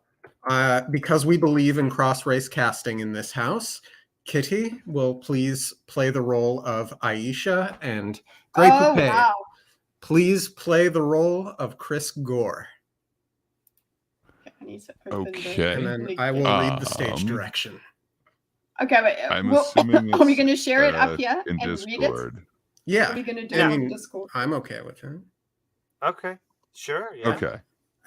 because we believe in cross-race casting in this house, Kitty will please play the role of Aisha, and Grey Oh, Poupée, wow. please play the role of Chris Gore. I need to open Okay. And then I will read the stage direction. Okay, wait. I'm well, assuming are we it's, going to share it up here in and read it? Discord. Yeah. What are we going to do I on mean, Discord? I'm okay with it. Okay. Sure. Yeah. Okay.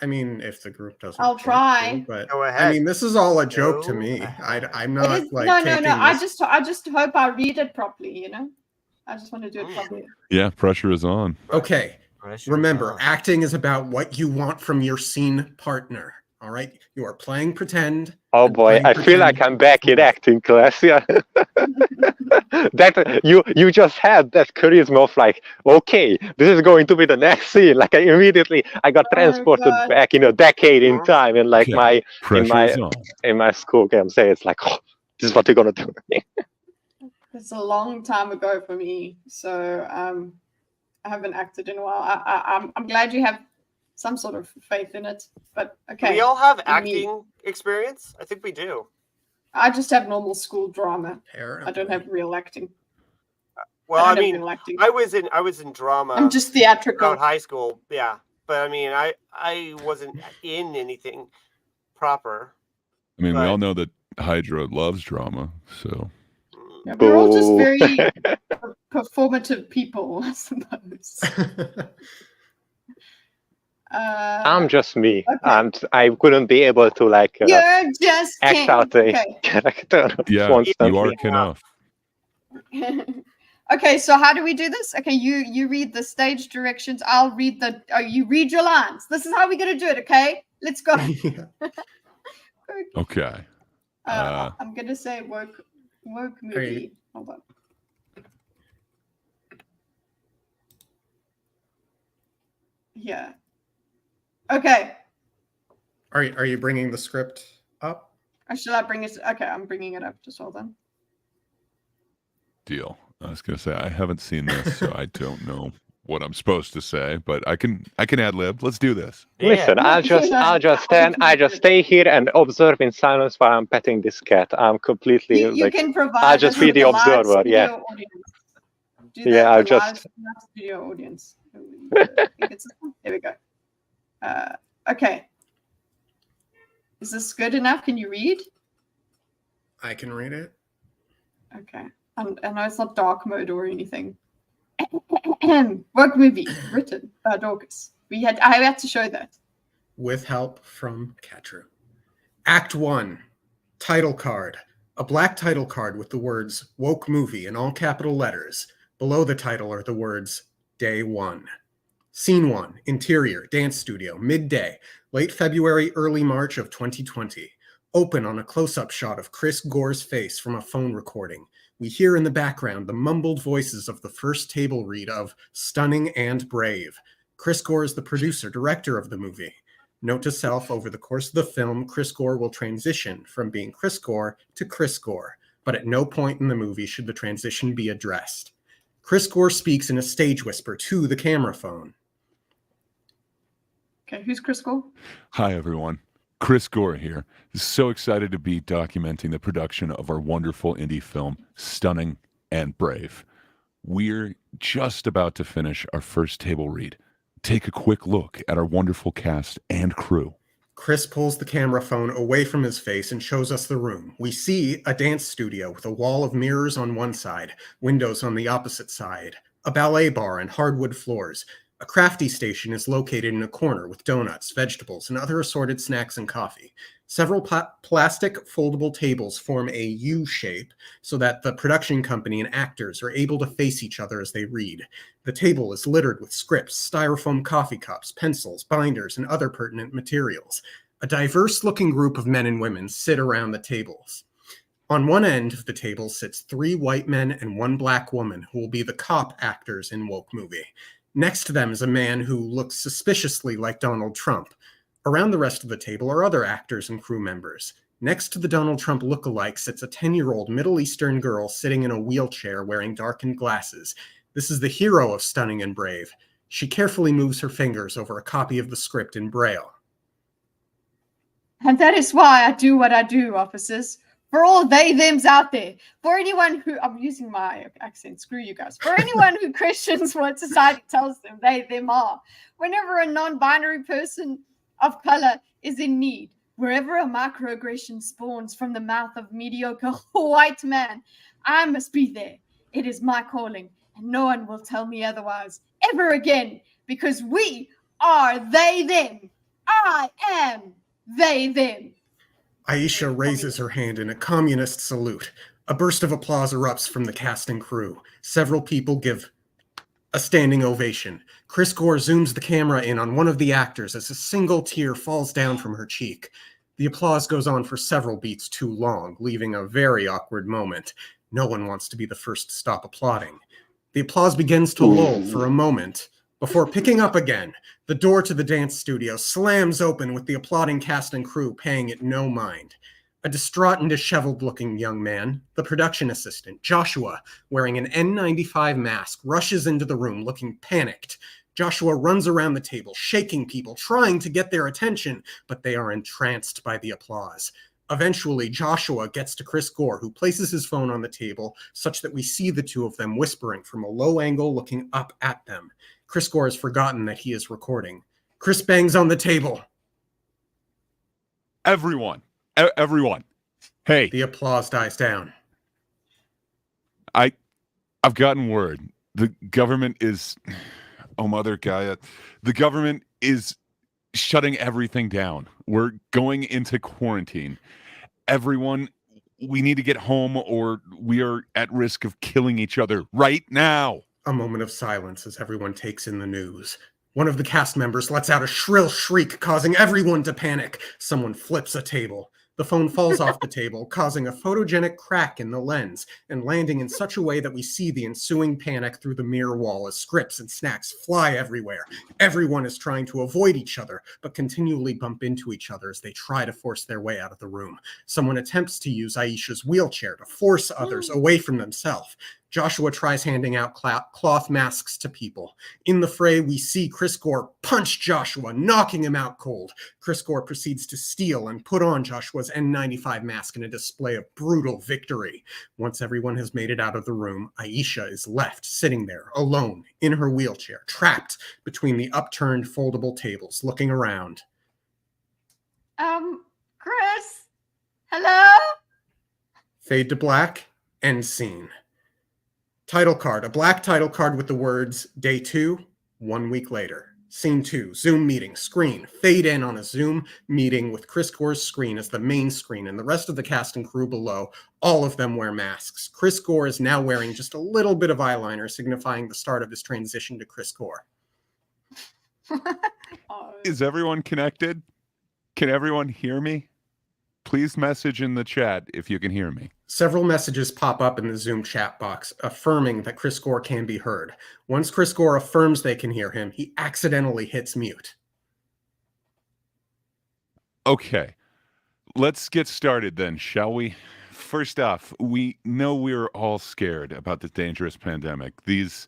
I mean, if the group doesn't. I'll want try. to, but Go I ahead. mean, this is all a joke to Go me. ahead. I'm It not is, like no. taking I this- just hope I read it properly. You know, I just want to do it properly. Yeah, pressure is on. Okay. Pressure Remember, on. acting is about what you want from your scene partner. All right, you are playing pretend. Oh and boy, playing I feel like pretend I'm back in for- acting class. Yeah, that you just had that charisma of like, okay, this is going to be the next scene. Like I got transported God. back in a decade in time, and like Okay. Pressure is on. in my school game say it's like, oh, this is what you're gonna do. It's a long time ago for me, so I haven't acted in a while. I'm glad you have some sort of faith in it, but Do okay. we all have me. acting experience? I think we do. I just have normal school drama. I Apparently. don't have real acting. Well, I I don't have mean, real acting. I was in drama I'm just theatrical. throughout high school. Yeah, but I mean, I wasn't in anything proper. I mean, we But- all know that Hydra loves drama, so Yeah, we're all just Boo. very performative people, I suppose. I'm just me. okay. I couldn't be able to like You're just act King. out a Okay. character yeah, constantly. you are enough. Okay, so how do we do this? Okay, you read the stage directions. I'll read the. You read your lines. This is how we're gonna do it. Okay, let's go. Yeah. Okay. I'm gonna say woke movie. Hold on. Yeah. Okay. Are you bringing the script up? Or should I bring it? Okay, I'm bringing it up. Just hold on. Deal. I was gonna say I haven't seen this, so I don't know what I'm supposed to say, but I can ad lib. Let's do this. Listen, I'll just stay here and observe in silence while I'm petting this cat. I'm completely You like can provide. I'll just us be with the a live observer, yeah. studio audience. Do Yeah, that I'll for live just- studio audience. There we go. Okay. Is this good enough? Can you read? I can read it. Okay. I know it's not dark mode or anything. Work movie written by Dorcas. I had to show that. With help from Katra. Act 1. Title card. A black title card with the words woke movie in all capital letters. Below the title are the words Day 1. Scene 1. Interior, dance studio, midday, late February, early March of 2020. Open on a close-up shot of Chris Gore's face from a phone recording. We hear in the background the mumbled voices of the first table read of Stunning and Brave. Chris Gore is the producer, director of the movie. Note to self, over the course of the film, Chris Gore will transition from being Chris Gore to Chris Gore, but at no point in the movie should the transition be addressed. Chris Gore speaks in a stage whisper to the camera phone. Okay, who's Chris Gore? Hi, everyone. Chris Gore here. So excited to be documenting the production of our wonderful indie film, Stunning and Brave. We're just about to finish our first table read. Take a quick look at our wonderful cast and crew. Chris pulls the camera phone away from his face and shows us the room. We see a dance studio with a wall of mirrors on one side, windows on the opposite side, a ballet bar and hardwood floors. A crafty station is located in a corner with donuts, vegetables, and other assorted snacks and coffee. Several plastic foldable tables form a U shape so that the production company and actors are able to face each other as they read. The table is littered with scripts, styrofoam coffee cups, pencils, binders, and other pertinent materials. A diverse-looking group of men and women sit around the tables. On one end of the table sits 3 white men and 1 black woman who will be the cop actors in Woke Movie. Next to them is a man who looks suspiciously like Donald Trump. Around the rest of the table are other actors and crew members. Next to the Donald Trump lookalike sits a 10-year-old Middle Eastern girl sitting in a wheelchair wearing darkened glasses. This is the hero of Stunning and Brave. She carefully moves her fingers over a copy of the script in Braille. And that is why I do what I do, officers. For all they, thems out there. For anyone who, I'm using my accent, screw you guys. For anyone who questions what society tells them they, them are. Whenever a non-binary person of color is in need, wherever a microaggression spawns from the mouth of mediocre white man, I must be there. It is my calling, and no one will tell me otherwise ever again, because we are they, them. I am they, them. Aisha raises her hand in a communist salute. A burst of applause erupts from the cast and crew. Several people give a standing ovation. Chris Gore zooms the camera in on one of the actors as a single tear falls down from her cheek. The applause goes on for several beats too long, leaving a very awkward moment. No one wants to be the first to stop applauding. The applause begins to lull for a moment before picking up again. The door to the dance studio slams open with the applauding cast and crew paying it no mind. A distraught and disheveled-looking young man, the production assistant, Joshua, wearing an N95 mask, rushes into the room looking panicked. Joshua runs around the table, shaking people, trying to get their attention, but they are entranced by the applause. Eventually, Joshua gets to Chris Gore, who places his phone on the table such that we see the two of them whispering from a low angle looking up at them. Chris Gore has forgotten that he is recording. Chris bangs on the table. Everyone. Hey. The applause dies down. I've gotten word. The government is... Oh, Mother Gaia. The government is shutting everything down. We're going into quarantine. Everyone, we need to get home or we are at risk of killing each other right now. A moment of silence as everyone takes in the news. One of the cast members lets out a shrill shriek, causing everyone to panic. Someone flips a table. The phone falls off the table, causing a photogenic crack in the lens and landing in such a way that we see the ensuing panic through the mirror wall as scripts and snacks fly everywhere. Everyone is trying to avoid each other, but continually bump into each other as they try to force their way out of the room. Someone attempts to use Aisha's wheelchair to force others away from themselves. Joshua tries handing out cloth masks to people. In the fray, we see Chris Gore punch Joshua, knocking him out cold. Chris Gore proceeds to steal and put on Joshua's N95 mask in a display of brutal victory. Once everyone has made it out of the room, Aisha is left sitting there, alone, in her wheelchair, trapped between the upturned foldable tables, looking around. Chris? Hello? Fade to black, end scene. Title card, a black title card with the words, Day 2, 1 week later. Scene 2, Zoom meeting, screen. Fade in on a Zoom meeting with Chris Gore's screen as the main screen and the rest of the cast and crew below. All of them wear masks. Chris Gore is now wearing just a little bit of eyeliner, signifying the start of his transition to Chris Gore. Is everyone connected? Can everyone hear me? Please message in the chat if you can hear me. Several messages pop up in the Zoom chat box affirming that Chris Gore can be heard. Once Chris Gore affirms they can hear him, he accidentally hits mute. Okay, let's get started then, shall we? First off, we know we're all scared about this dangerous pandemic. These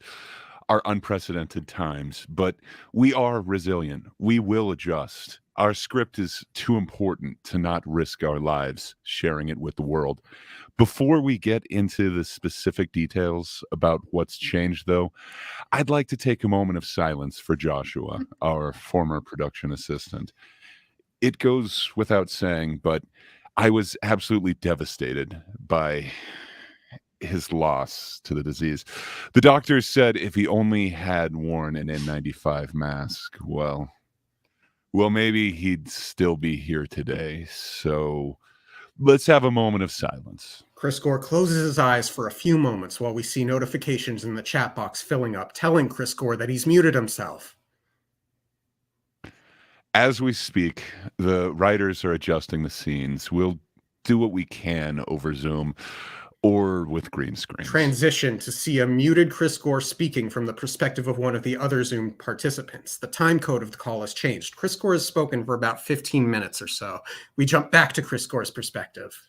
are unprecedented times, but we are resilient. We will adjust. Our script is too important to not risk our lives sharing it with the world. Before we get into the specific details about what's changed, though, I'd like to take a moment of silence for Joshua, our former production assistant. It goes without saying, but I was absolutely devastated by his loss to the disease. The doctors said if he only had worn an N95 mask, well, maybe he'd still be here today. So let's have a moment of silence. Chris Gore closes his eyes for a few moments while we see notifications in the chat box filling up, telling Chris Gore that he's muted himself. As we speak, the writers are adjusting the scenes. We'll do what we can over Zoom. or with green screens. Transition to see a muted Chris Gore speaking from the perspective of one of the other Zoom participants. The time code of the call has changed. Chris Gore has spoken for about 15 minutes or so. We jump back to Chris Gore's perspective.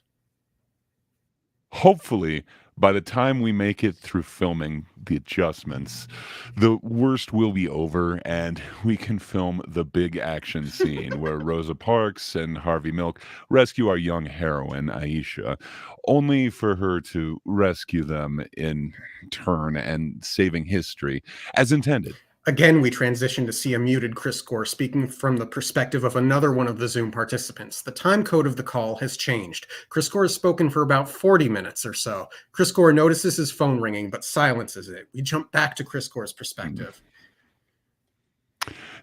Hopefully, by the time we make it through filming the adjustments, the worst will be over and we can film the big action scene where Rosa Parks and Harvey Milk rescue our young heroine, Aisha, only for her to rescue them in turn and saving history as intended. Again, we transition to see a muted Chris Gore speaking from the perspective of another one of the Zoom participants. The time code of the call has changed. Chris Gore has spoken for about 40 minutes or so. Chris Gore notices his phone ringing, but silences it. We jump back to Chris Gore's perspective.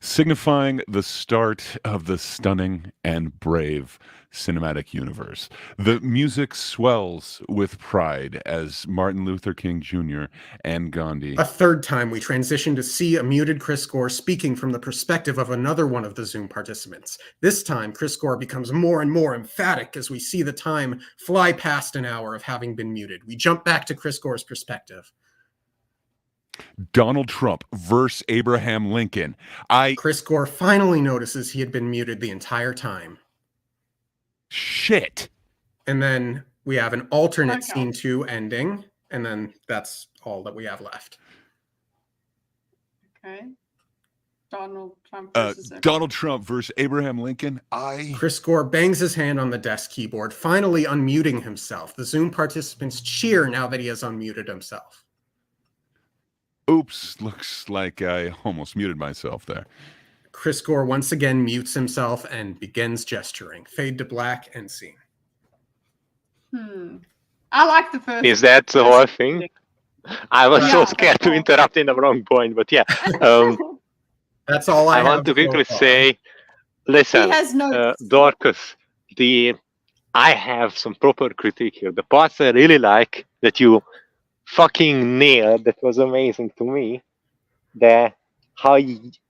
Signifying the start of the stunning and brave cinematic universe. The music swells with pride as Martin Luther King Jr. and Gandhi. A third time, we transition to see a muted Chris Gore speaking from the perspective of another one of the Zoom participants. This time, Chris Gore becomes more and more emphatic as we see the time fly past an hour of having been muted. We jump back to Chris Gore's perspective. Donald Trump versus Abraham Lincoln. Chris Gore finally notices he had been muted the entire time. Shit. And then we have an alternate scene 2 ending, and then that's all that we have left. Okay. Donald Trump versus Abraham Lincoln. Chris Gore bangs his hand on the desk keyboard, finally unmuting himself. The Zoom participants cheer now that he has unmuted himself. Oops, looks like I almost muted myself there. Chris Gore once again mutes himself and begins gesturing. Fade to black and scene. I like the first. Is that the whole thing? I was so scared to interrupt in the wrong point, but yeah. That's all I have want to quickly say, listen, He has notes. Dorcas, I have some proper critique here. The parts I really like that you fucking nailed, that was amazing to me, how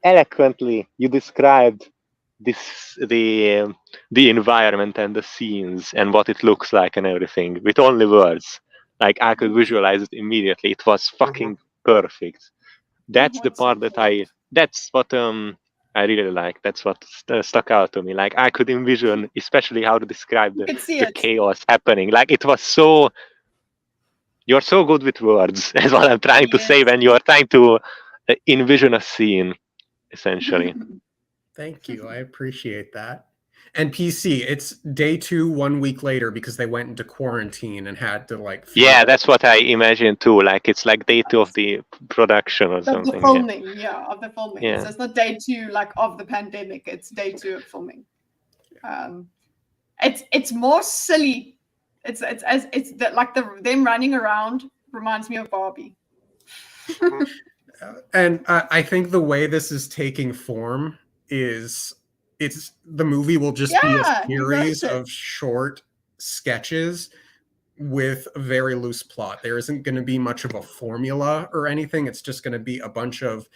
eloquently you described the environment and the scenes and what it looks like and everything with only words. Like I could visualize it immediately. It was fucking perfect. That's the part that's what I really like. That's what stuck out to me. Like I could envision, especially how to describe the chaos happening. Like it was so. You're so good with words, is what I'm trying to say when you are trying to envision a scene, essentially. Thank you. I appreciate that. And PC, it's day 2, 1 week later, because they went into quarantine and had to Yeah, that's what I imagined too. Like it's like day 2 of the production or something. The filming, of the filming. Yeah. So it's not day 2 of the pandemic. It's day 2 of filming. It's more silly. It's them running around reminds me of Barbie. And I think the way this is taking form is the movie will just be a series of short sketches with a very loose plot. There isn't going to be much of a formula or anything. It's just going to be a bunch of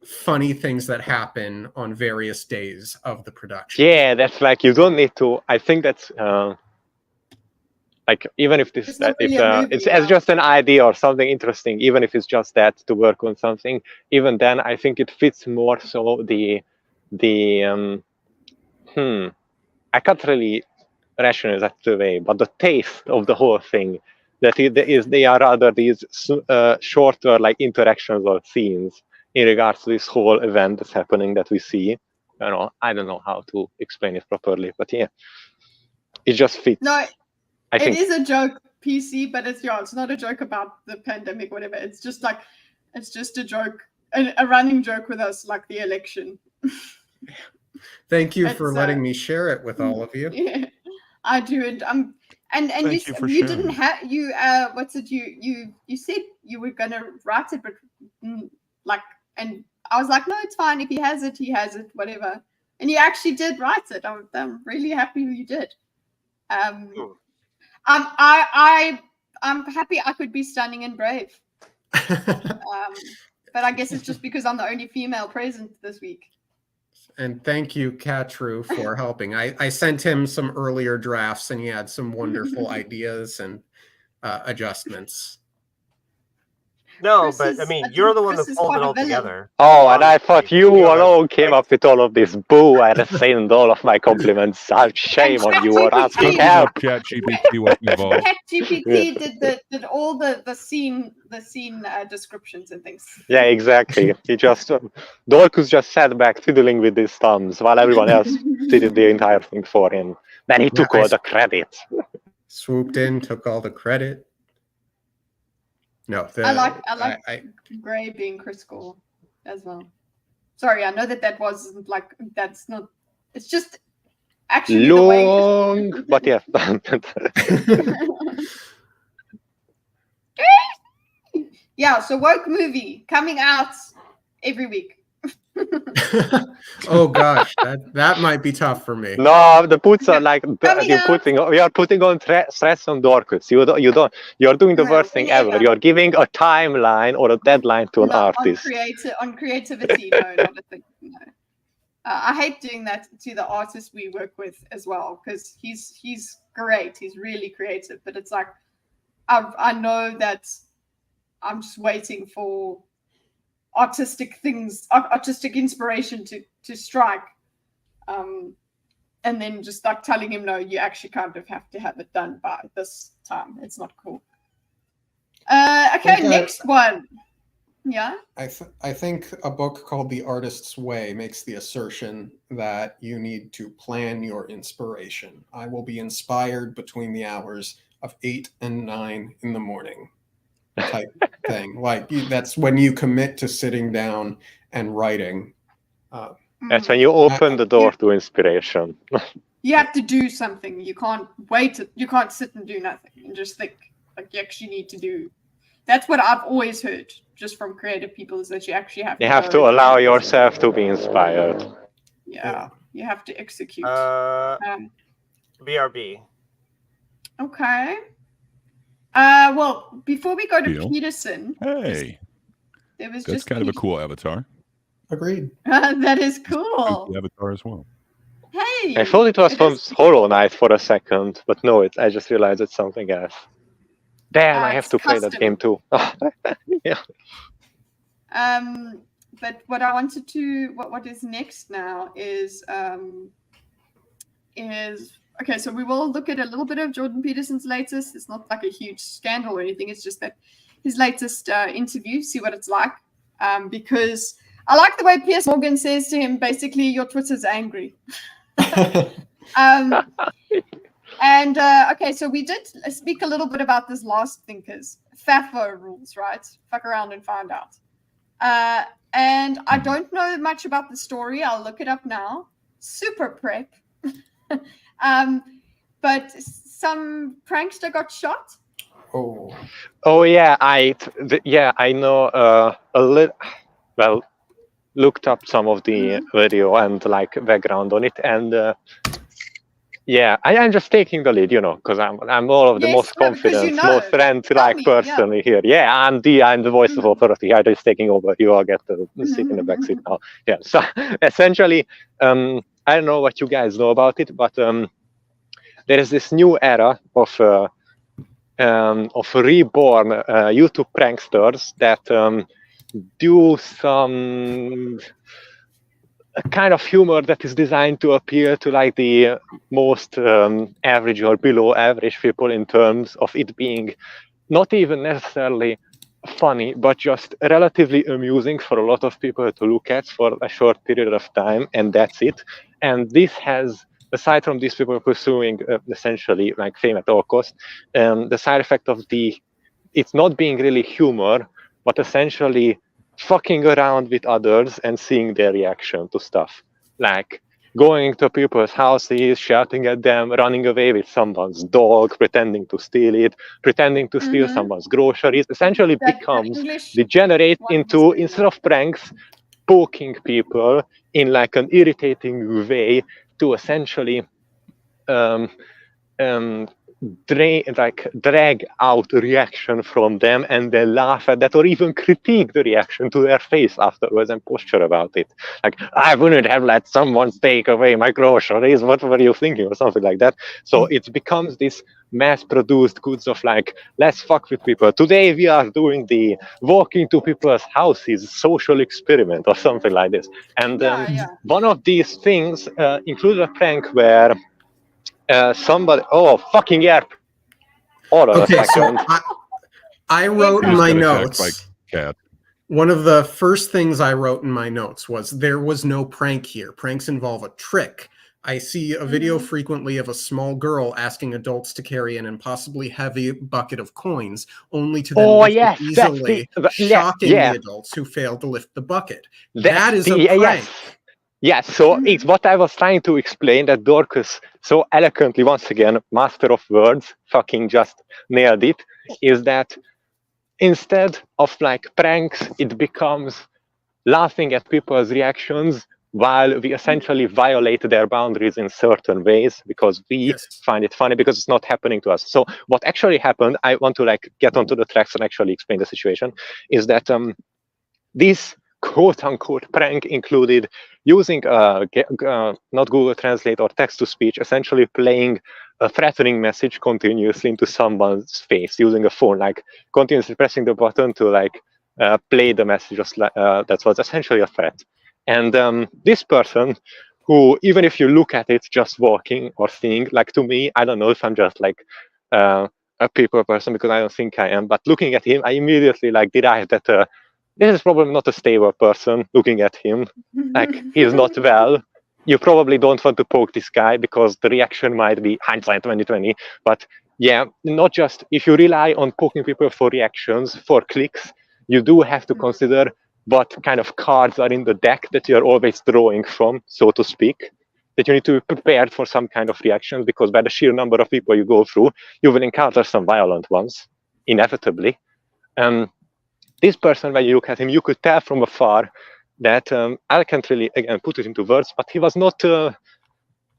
funny things that happen on various days of the production. Yeah, that's like you don't need to. I think that's like even if this it's as just an idea or something interesting, even if it's just that to work on something, even then I think it fits more so I can't really rationalize that way, but the taste of the whole thing, they are rather these shorter like interactions or scenes in regards to this whole event that's happening that we see. I don't know how to explain it properly, but yeah, it just fits. No, I think it is a joke, PC, but it's not a joke about the pandemic, whatever. It's just a joke, a running joke with us, like the election. Thank you for letting me share it with all of you. Yeah, I do, and you didn't have you said you were gonna write it, but and I was like, no, it's fine. If he has it, whatever. And you actually did write it. I'm really happy you did. I'm happy I could be stunning and brave. But I guess it's just because I'm the only female present this week. And thank you, Katru, for helping. I sent him some earlier drafts and he had some wonderful ideas, and adjustments. No, Chris but is- I mean, I think you're the one Chris that is pulled quite it a all villain. together. Oh, and I thought Honestly, you you're the- alone came up with all of this. Boo, I rescind all of my compliments. Shame on you, or asking ChatGPT help. ChatGPT wasn't involved. ChatGPT did all the scene descriptions and things. Yeah, exactly. He just Dorcas just sat back fiddling with his thumbs while everyone else did the entire thing for him. Then he took all the credit. Swooped in, took all the credit. No, I like Gray being Chris Gore as well. Sorry, I know that wasn't like that's not. It's just actually the way. Long, but yeah. Yeah, so woke movie coming out every week. Oh gosh, that might be tough for me. No, the puts are like Coming we are putting on stress on Dorcas. You're doing the No, worst thing ever. whenever. You're giving a timeline or a deadline to an Not artist. on creativity, no, not a thing. No. I hate doing that to the artists we work with as well because he's great. He's really creative, but it's like I know that I'm just waiting for artistic things, artistic inspiration to strike, and then just like telling him, no, you actually kind of have to have it done by this time. It's not cool. Okay, next one. Yeah. I think a book called The Artist's Way makes the assertion that you need to plan your inspiration. I will be inspired between the hours of 8 and 9 in the morning type thing. Like that's when you commit to sitting down and writing. That's when you open the door to inspiration. You have to do something. You can't wait. You can't sit and do nothing and just think. Like you actually need to do. That's what I've always heard just from creative people is that you actually have. You have to allow yourself to be inspired. Yeah, you have to execute. BRB. Okay. Well, before we go to Deal. Peterson, Hey, there was that's just kind of a cool avatar. Agreed. That is cool. The avatar as well. Hey. I thought it was from Hollow Knight for a second, but no, I just realized it's something else. Damn, I have to play that game too. Yeah. But what I wanted to, what is next now is okay. So we will look at a little bit of Jordan Peterson's latest. It's not like a huge scandal or anything. It's just that his latest interview, see what it's like. Because I like the way Piers Morgan says to him, basically, your Twitter's angry. And okay, so we did speak a little bit about this last thinkers FAFO rules, right? Fuck around and find out. And I don't know much about the story. I'll look it up now. Super prep. But some prankster got shot. Oh yeah, I know a little. Well, looked up some of the video and like background on it, and yeah, I'm just taking the lead, because I'm all of the most confident, most friend-like person here. Yeah, I'm the voice of authority. I'm just taking over. You all get to sit in the back seat now. Yeah. So essentially, I don't know what you guys know about it, but there is this new era of reborn YouTube pranksters that do some kind of humor that is designed to appeal to like the most average or below average people in terms of it being not even necessarily funny, but just relatively amusing for a lot of people to look at for a short period of time, and that's it. And this has, aside from these people pursuing essentially like fame at all costs, the side effect of it's not being really humor, but essentially fucking around with others and seeing their reaction to stuff, like going to people's houses, shouting at them, running away with someone's dog, pretending to steal it, pretending to steal someone's groceries. Essentially degenerate into, instead of pranks, poking people in like an irritating way to essentially drag out a reaction from them and then laugh at that, or even critique the reaction to their face afterwards and posture about it. Like, I wouldn't have let someone take away my groceries, what were you thinking, or something like that. So it becomes this mass-produced goods of like, let's fuck with people. Today we are doing the walking to people's houses social experiment or something like this. And one of these things included a prank where somebody, fucking yeah. Hold on a Okay, so second. I wrote in Just my got attacked by notes. cat. One of the first things I wrote in my notes was there was no prank here. Pranks involve a trick. I see a video frequently of a small girl asking adults to carry an impossibly heavy bucket of coins, only to then lift it easily, shocking the adults who failed to lift the bucket. That is a prank. Yes, so it's what I was trying to explain, that Dorcas so eloquently, once again, master of words, fucking just nailed it, is that instead of like pranks, it becomes laughing at people's reactions while we essentially violate their boundaries in certain ways because we find it funny because it's not happening to us. So what actually happened, I want to like get onto the tracks and actually explain the situation, is that this quote-unquote prank included using not Google Translate or text-to-speech, essentially playing a threatening message continuously into someone's face using a phone, like continuously pressing the button to like play the message. That was essentially a threat. And this person, who, even if you look at it just walking or seeing, like to me, I don't know if I'm just like a people person, because I don't think I am, but looking at him, I immediately like derived that this is probably not a stable person. Looking at him, like he's not well. You probably don't want to poke this guy because the reaction might be hindsight 2020. But yeah, not just if you rely on poking people for reactions, for clicks, you do have to consider what kind of cards are in the deck that you're always drawing from, so to speak. That you need to be prepared for some kind of reactions, because by the sheer number of people you go through, you will encounter some violent ones, inevitably. This person, when you look at him, you could tell from afar that I can't really, again, put it into words, but he was not,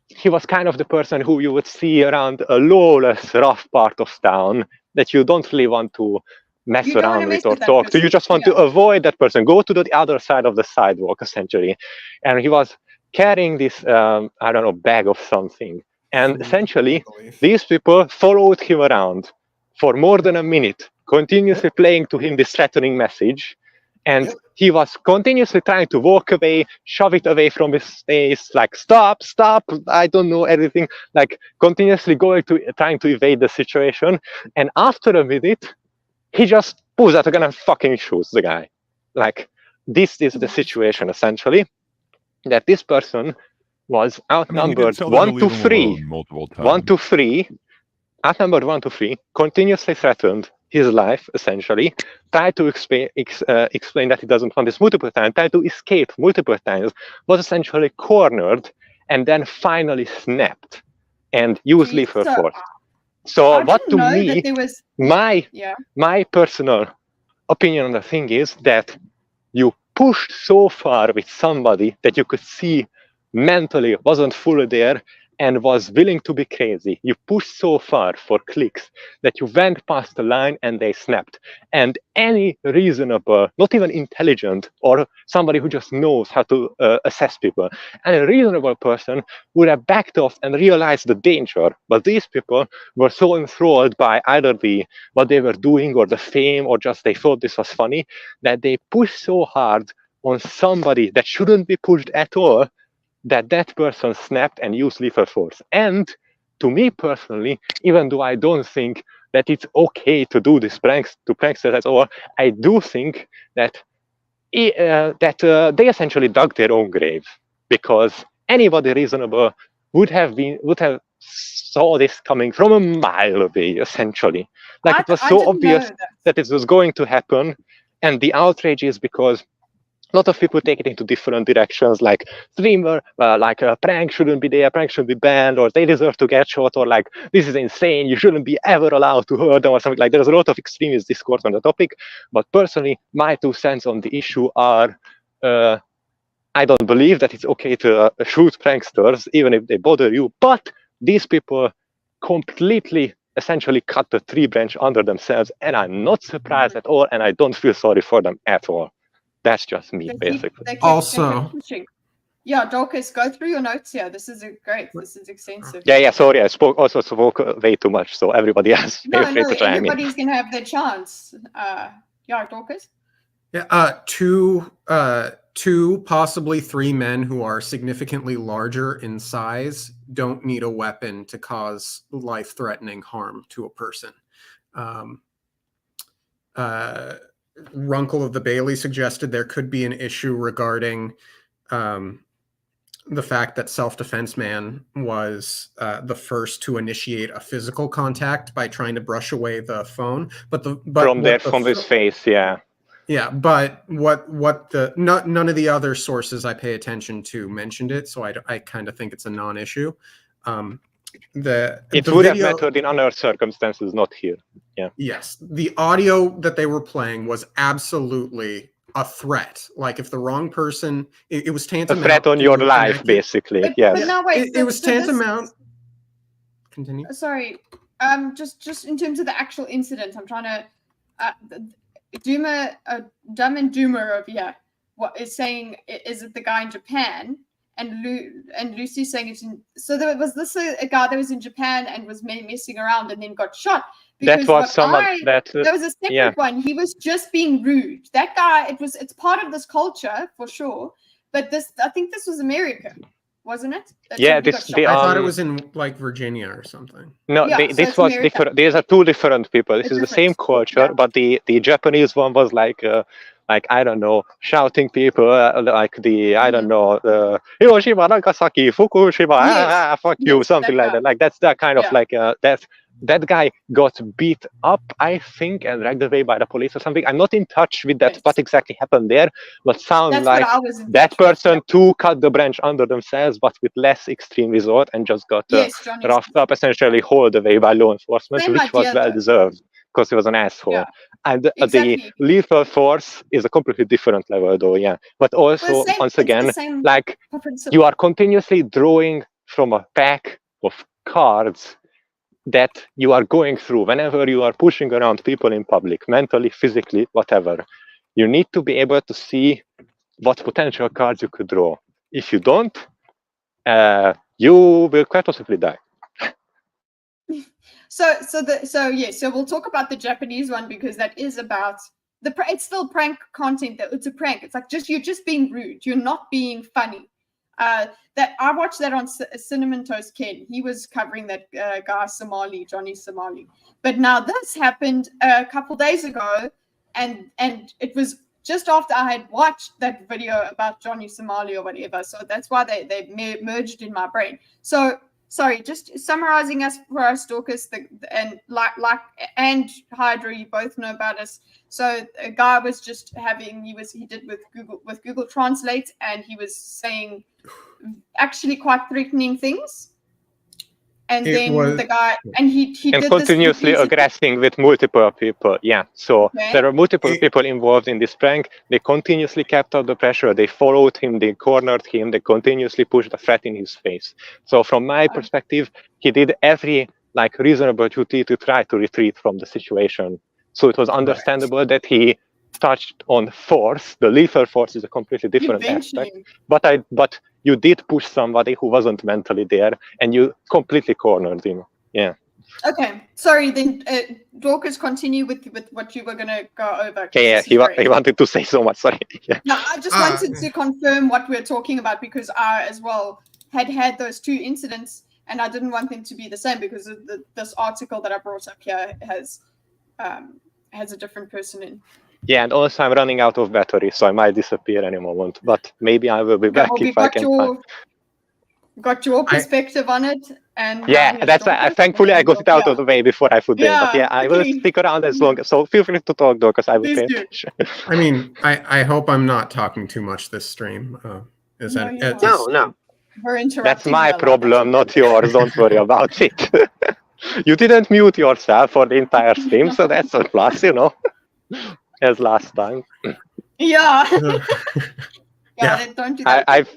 he was kind of the person who you would see around a lawless, rough part of town that you don't really want to mess around with or talk to. You just want to avoid that person, go to the other side of the sidewalk, essentially. And he was carrying this, I don't know, bag of something. And essentially, these people followed him around for more than a minute, continuously playing to him this threatening message. And he was continuously trying to walk away, shove it away from his face, like, stop, I don't know, everything, like continuously trying to evade the situation. And after a minute, he just pulls out a gun and fucking shoots the guy. Like, this is the situation, essentially, that this person was outnumbered 1 to 3, outnumbered 1 to 3, continuously threatened his life, essentially, tried to explain that he doesn't want this multiple times, tried to escape multiple times, was essentially cornered, and then finally snapped and used lethal force. So what to me, my personal opinion on the thing is that you pushed so far with somebody that you could see mentally wasn't fully there and was willing to be crazy. You pushed so far for clicks that you went past the line and they snapped. And any reasonable, not even intelligent, or somebody who just knows how to assess people, and a reasonable person would have backed off and realized the danger. But these people were so enthralled by either what they were doing or the fame, or just they thought this was funny, that they pushed so hard on somebody that shouldn't be pushed at all, that person snapped and used lethal force. And to me personally, even though I don't think that it's okay to do these pranks to pranksters at all, I do think that they essentially dug their own grave, because anybody reasonable would have saw this coming from a mile away, essentially. Like, it was so obvious that it was going to happen, and the outrage is because a lot of people take it into different directions, like streamer, like a prank shouldn't be there, prank should be banned, or they deserve to get shot, or like, this is insane, you shouldn't be ever allowed to hurt them, or something like that. There's a lot of extremist discourse on the topic, but personally, my 2 cents on the issue are, I don't believe that it's okay to shoot pranksters, even if they bother you, but these people completely essentially cut the tree branch under themselves, and I'm not surprised at all, and I don't feel sorry for them at all. That's just me, basically. They keep Also- pushing. Yeah, Dorcas, go through your notes here. This is great. This is extensive. Yeah, sorry, I spoke way too much, so everybody else feel free to chime in. Everybody's gonna have their chance. Yeah, Dorcas. Yeah, two, possibly three men who are significantly larger in size don't need a weapon to cause life-threatening harm to a person. Runkle of the Bailey suggested there could be an issue regarding the fact that Self-Defense Man was the first to initiate a physical contact by trying to brush away the phone, from his face, yeah. Yeah, but none of the other sources I pay attention to mentioned it, so I kind of think it's a non-issue. It would have mattered in other circumstances, not here. Yeah. Yes, the audio that they were playing was absolutely a threat. Like if the wrong person, it was tantamount. A threat on your life, basically. Yes. But no, wait, it was tantamount. Continue. Sorry, just in terms of the actual incident, I'm trying to. Dumb and Doomer over here. What is saying? Is it the guy in Japan? And Lucy's saying it's in. So there was this a guy that was in Japan and was messing around and then got shot. That was someone that. There was a separate one. He was just being rude. That guy. It's part of this culture for sure. But I think this was America, wasn't it? Yeah, I thought it was in like Virginia or something. No, this was different. These are two different people. This is the same culture, but the Japanese one was like I don't know, shouting people like I don't know, Hiroshima, Nagasaki, Fukushima, fuck you, something like that. Like that's that kind of like that guy got beat up, I think, and dragged away by the police or something. I'm not in touch with that, what exactly happened there, but sounds like that person too cut the branch under themselves, but with less extreme resort, and just got roughed up, essentially hauled away by law enforcement, which was well deserved because he was an asshole. And the lethal force is a completely different level, though. Yeah, but also once again, like you are continuously drawing from a pack of cards that you are going through whenever you are pushing around people in public, mentally, physically, whatever. You need to be able to see what potential cards you could draw. If you don't, you will quite possibly die. So we'll talk about the Japanese one because that is about it's still prank content. It's a prank. It's like you're just being rude. You're not being funny. That I watched that on Cinnamon Toast Ken. He was covering that guy Johnny Somali. But now this happened a couple days ago, and it was just after I had watched that video about Johnny Somali or whatever. So that's why they merged in my brain. So sorry, just summarizing us for our stalkers, and Hydra, you both know about us. So a guy was just he did with Google Translate, and he was saying actually quite threatening things. And the guy, and he did continuously aggressing with multiple people. Yeah, so there are multiple people involved in this prank. They continuously kept up the pressure. They followed him. They cornered him. They continuously pushed the threat in his face. So from my perspective, he did every reasonable duty to try to retreat from the situation. So it was understandable that he touched on force. The lethal force is a completely different aspect. But you did push somebody who wasn't mentally there, and you completely cornered him. Yeah. Okay. Sorry. Then Dorcas, continue with what you were going to go over. Okay, yeah. He wanted to say so much. Sorry. Yeah. No, I just wanted to confirm what we're talking about because I as well had those two incidents, and I didn't want them to be the same because of this article that I brought up here has a different person in. Yeah, and also I'm running out of battery, so I might disappear any moment. But maybe I will be back if I can. Got your perspective on it, and that's thankfully I got it out of the way before I put in. But I will stick around as long. So feel free to talk, though, because I will pay attention. I mean, I hope I'm not talking too much this stream. No. We're interrupting. That's my problem, not yours. Don't worry about it. You didn't mute yourself for the entire stream, so that's a plus, as last time. Yeah. Don't do that.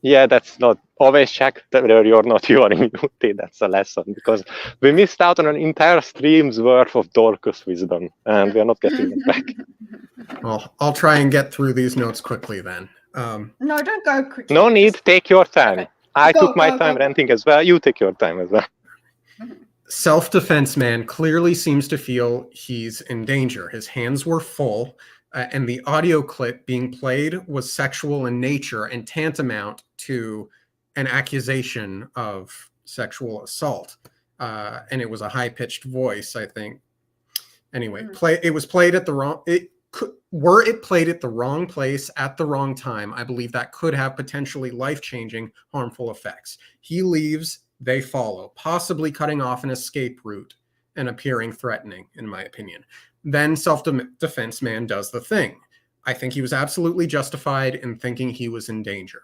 Yeah, that's not always check whether you're not yawning muted. That's a lesson because we missed out on an entire stream's worth of Dorcas wisdom, and we are not getting it back. Well, I'll try and get through these notes quickly then. No, don't go quickly. No need. Take your time. Okay. I Go, took my go, time go. ranting as well. You take your time as well. Self-defense man clearly seems to feel he's in danger. His hands were full, and the audio clip being played was sexual in nature and tantamount to an accusation of sexual assault. And it was a high-pitched voice, I think. Anyway, it was played at the wrong. Were it played at the wrong place at the wrong time, I believe that could have potentially life-changing, harmful effects. He leaves. They follow, possibly cutting off an escape route and appearing threatening, in my opinion. Then self-defense man does the thing. I think he was absolutely justified in thinking he was in danger.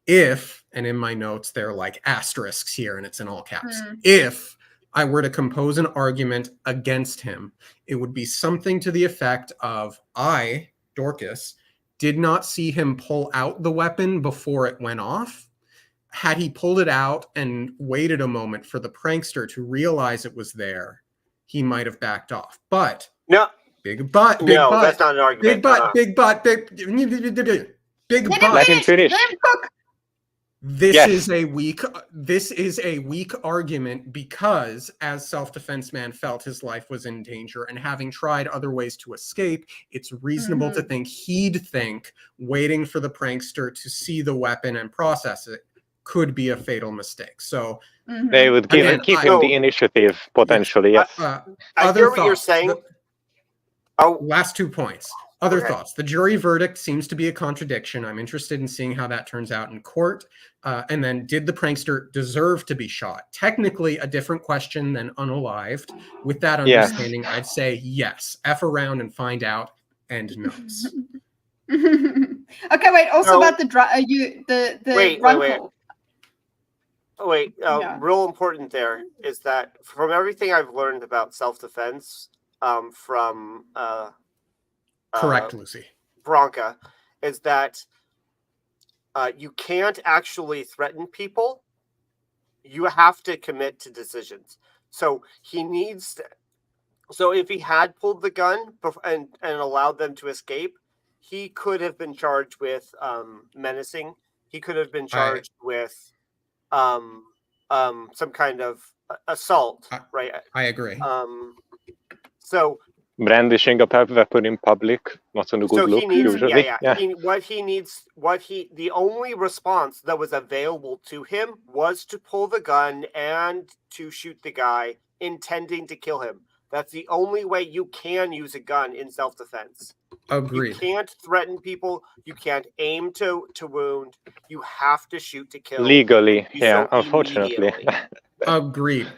If, and in my notes, they're like asterisks here, and it's in all caps. If I were to compose an argument against him, it would be something to the effect of, I, Dorcas, did not see him pull out the weapon before it went off. Had he pulled it out and waited a moment for the prankster to realize it was there, he might have backed off. But no, big but, big no, but, that's not an argument. big but, big but, big but. Let him finish. This is a weak argument because, as self-defense man felt his life was in danger and having tried other ways to escape, it's reasonable to think he'd think waiting for the prankster to see the weapon and process it could be a fatal mistake. So they would keep him the initiative potentially. Yes. I hear what you're saying. Last 2 points. Other thoughts. The jury verdict seems to be a contradiction. I'm interested in seeing how that turns out in court. And then, did the prankster deserve to be shot? Technically, a different question than unalived. With that understanding, I'd say yes. F around and find out. End notes. Okay, wait. Also about the wait. Real important there is that from everything I've learned about self-defense, from correct, Lucy. Bronca, is that you can't actually threaten people. You have to commit to decisions. So he needs to, so if he had pulled the gun and allowed them to escape, he could have been charged with menacing. He could have been charged with some kind of assault, right? I agree. So brandishing a weapon in public, not a good look. Usually, the only response that was available to him was to pull the gun and to shoot the guy, intending to kill him. That's the only way you can use a gun in self-defense. Agreed. You can't threaten people. You can't aim to wound. You have to shoot to kill. Legally, unfortunately. Agreed.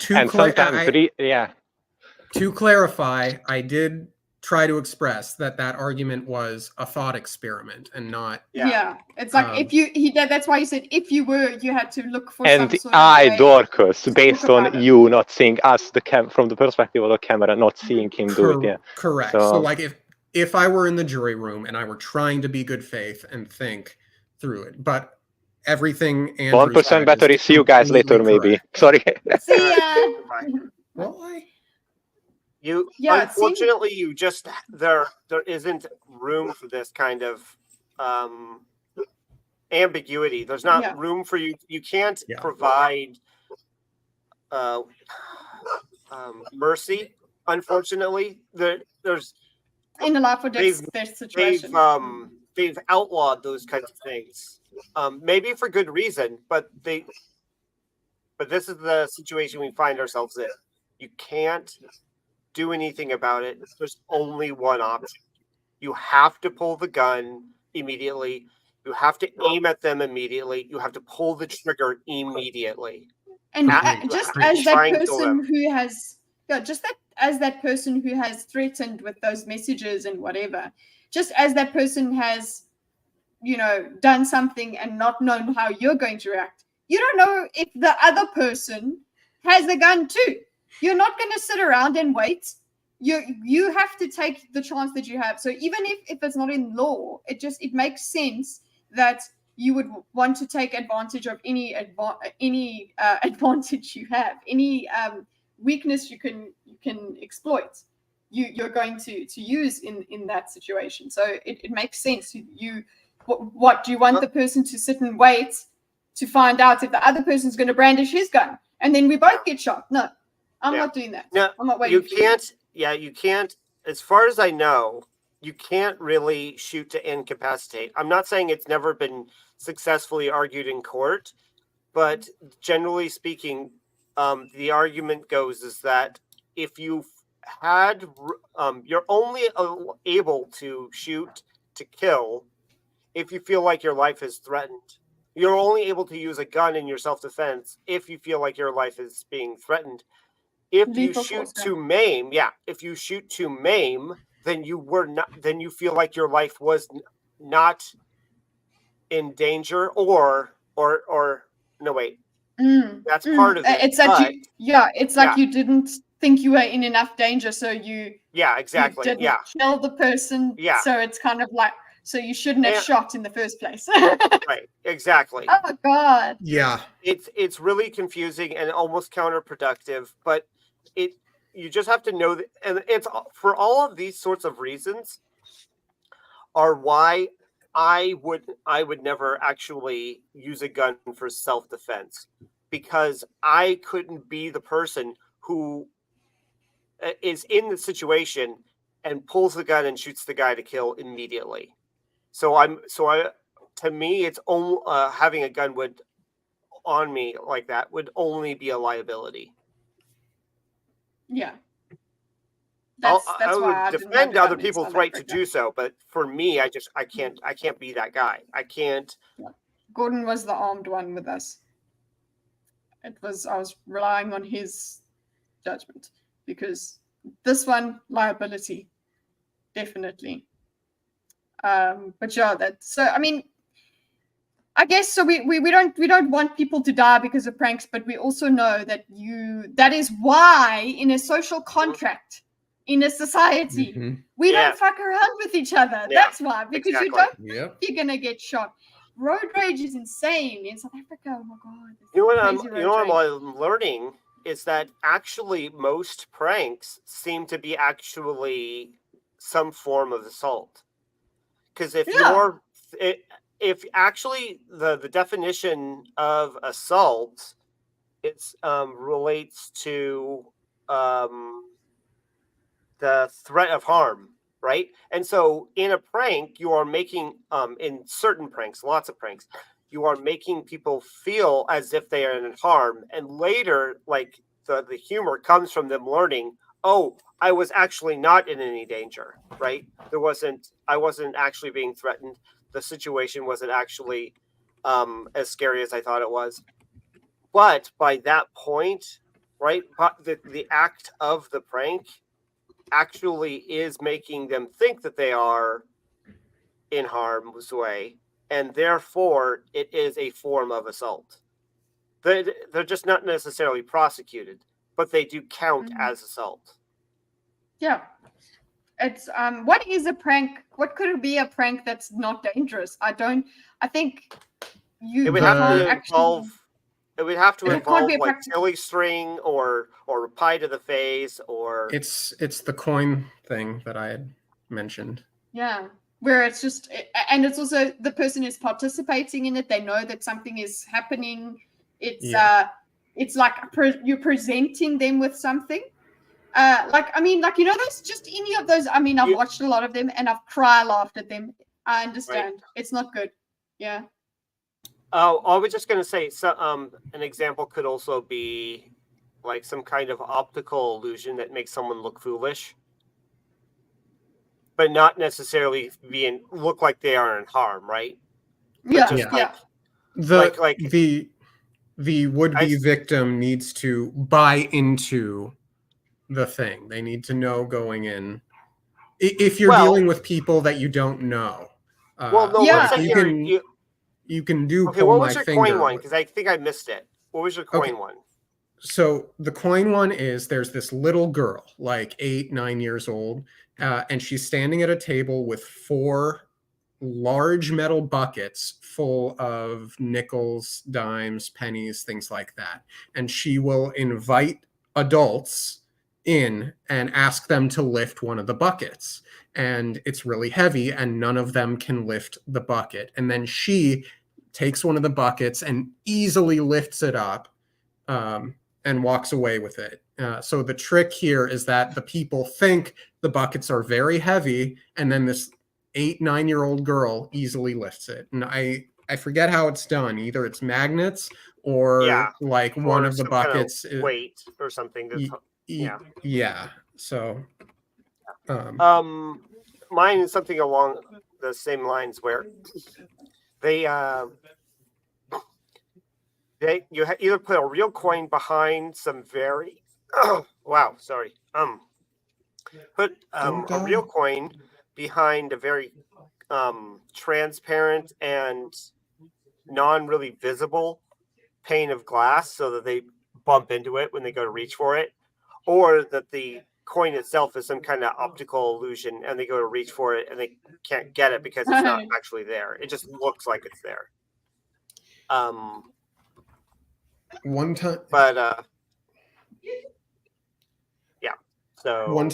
To clarify, I did try to express that argument was a thought experiment and not. Yeah, it's like that's why you said if you had to look for. And some sort of Dorcas, based on you not seeing us, from the perspective of the camera, not seeing him do it. Yeah, correct. So like if I were in the jury room and I were trying to be good faith and think through it, but everything. 1% battery. See you guys later, maybe. Sorry. See ya. Well, unfortunately, you just there isn't room for this kind of ambiguity. There's not room for you. You can't provide mercy. Unfortunately, there's in a life or death situation. They've outlawed those kinds of things. Maybe for good reason, but this is the situation we find ourselves in. You can't do anything about it. There's only one option. You have to pull the gun immediately. You have to aim at them immediately. You have to pull the trigger immediately. And just as that person who has threatened with those messages and whatever, just as that person has, done something and not known how you're going to react, you don't know if the other person has the gun too. You're not going to sit around and wait. You have to take the chance that you have. So even if it's not in law, it makes sense that you would want to take advantage of any advantage you have, any weakness you can exploit. You're going to use in that situation. So it makes sense. What do you want the person to sit and wait to find out if the other person's going to brandish his gun, and then we both get shot? No, I'm not doing that. No, I'm not waiting. You can't. Yeah, you can't. As far as I know, you can't really shoot to incapacitate. I'm not saying it's never been successfully argued in court, but generally speaking, the argument goes is that if you had, you're only able to shoot to kill if you feel like your life is threatened. You're only able to use a gun in your self-defense if you feel like your life is being threatened. If you shoot to maim, if you shoot to maim, then you were not. Then you feel like your life was not in danger, or no, wait. That's part of it. It's that it's like you didn't think you were in enough danger, so you exactly you didn't kill the person. So it's kind of like, so you shouldn't have shot in the first place. Right, exactly. Oh God. Yeah. It's really confusing and almost counterproductive, but you just have to know that, and it's for all of these sorts of reasons are why I would never actually use a gun for self-defense, because I couldn't be the person who is in the situation and pulls the gun and shoots the guy to kill immediately. To me, it's only having a gun on me like that would only be a liability. Yeah. I would defend other people's right to do so, but for me, I can't be that guy. I can't. Gordon was the armed one with us. I was relying on his judgment, because this one, liability, definitely. But yeah, I mean, I guess so. We don't want people to die because of pranks, but we also know that is why in a social contract, in a society, we don't fuck around with each other. That's why, because you don't think you're gonna get shot. Road rage is insane in South Africa. Oh my God! You know what I'm learning is that actually most pranks seem to be actually some form of assault. Because if actually the definition of assault, it's relates to the threat of harm, right? And so in a prank, you are making in certain pranks, lots of pranks, you are making people feel as if they are in harm, and later, like the humor comes from them learning, oh, I was actually not in any danger, right? I wasn't actually being threatened. The situation wasn't actually as scary as I thought it was. But by that point, right, the act of the prank actually is making them think that they are in harm's way, and therefore it is a form of assault. They're just not necessarily prosecuted, but they do count as assault. Yeah. It's what is a prank? What could it be a prank that's not dangerous? I think it would have to involve like silly string or pie to the face, or it's the coin thing that I had mentioned. Yeah, where it's just, and it's also the person is participating in it. They know that something is happening. It's like you're presenting them with something. Those, just any of those. I mean, I've watched a lot of them and I've laughed at them. I understand. Right. It's not good. Yeah. Oh, I was just going to say, an example could also be like some kind of optical illusion that makes someone look foolish, but not necessarily look like they are in harm, right? Yeah. The would-be victim needs to buy into the thing. They need to know going in. If you're dealing with people that you don't know, you can do. Okay, what was your coin one? Because I think I missed it. What was your coin one? So the coin one is there's this little girl, like 8, 9 years old, and she's standing at a table with 4 large metal buckets full of nickels, dimes, pennies, things like that. And she will invite adults in and ask them to lift one of the buckets. And it's really heavy, and none of them can lift the bucket. And then she takes one of the buckets and easily lifts it up and walks away with it. So the trick here is that the people think the buckets are very heavy, and then this 8-9-year-old girl easily lifts it. And I forget how it's done. Either it's magnets or like one or of the some kind of buckets weight or something. Yeah. So mine is something along the same lines where they either put a real coin behind some very put a real coin behind a very transparent and non-really visible pane of glass, so that they bump into it when they go to reach for it, or that the coin itself is some kind of optical illusion and they go to reach for it and they can't get it because it's not actually there. It just looks like it's there. One time, but yeah. So one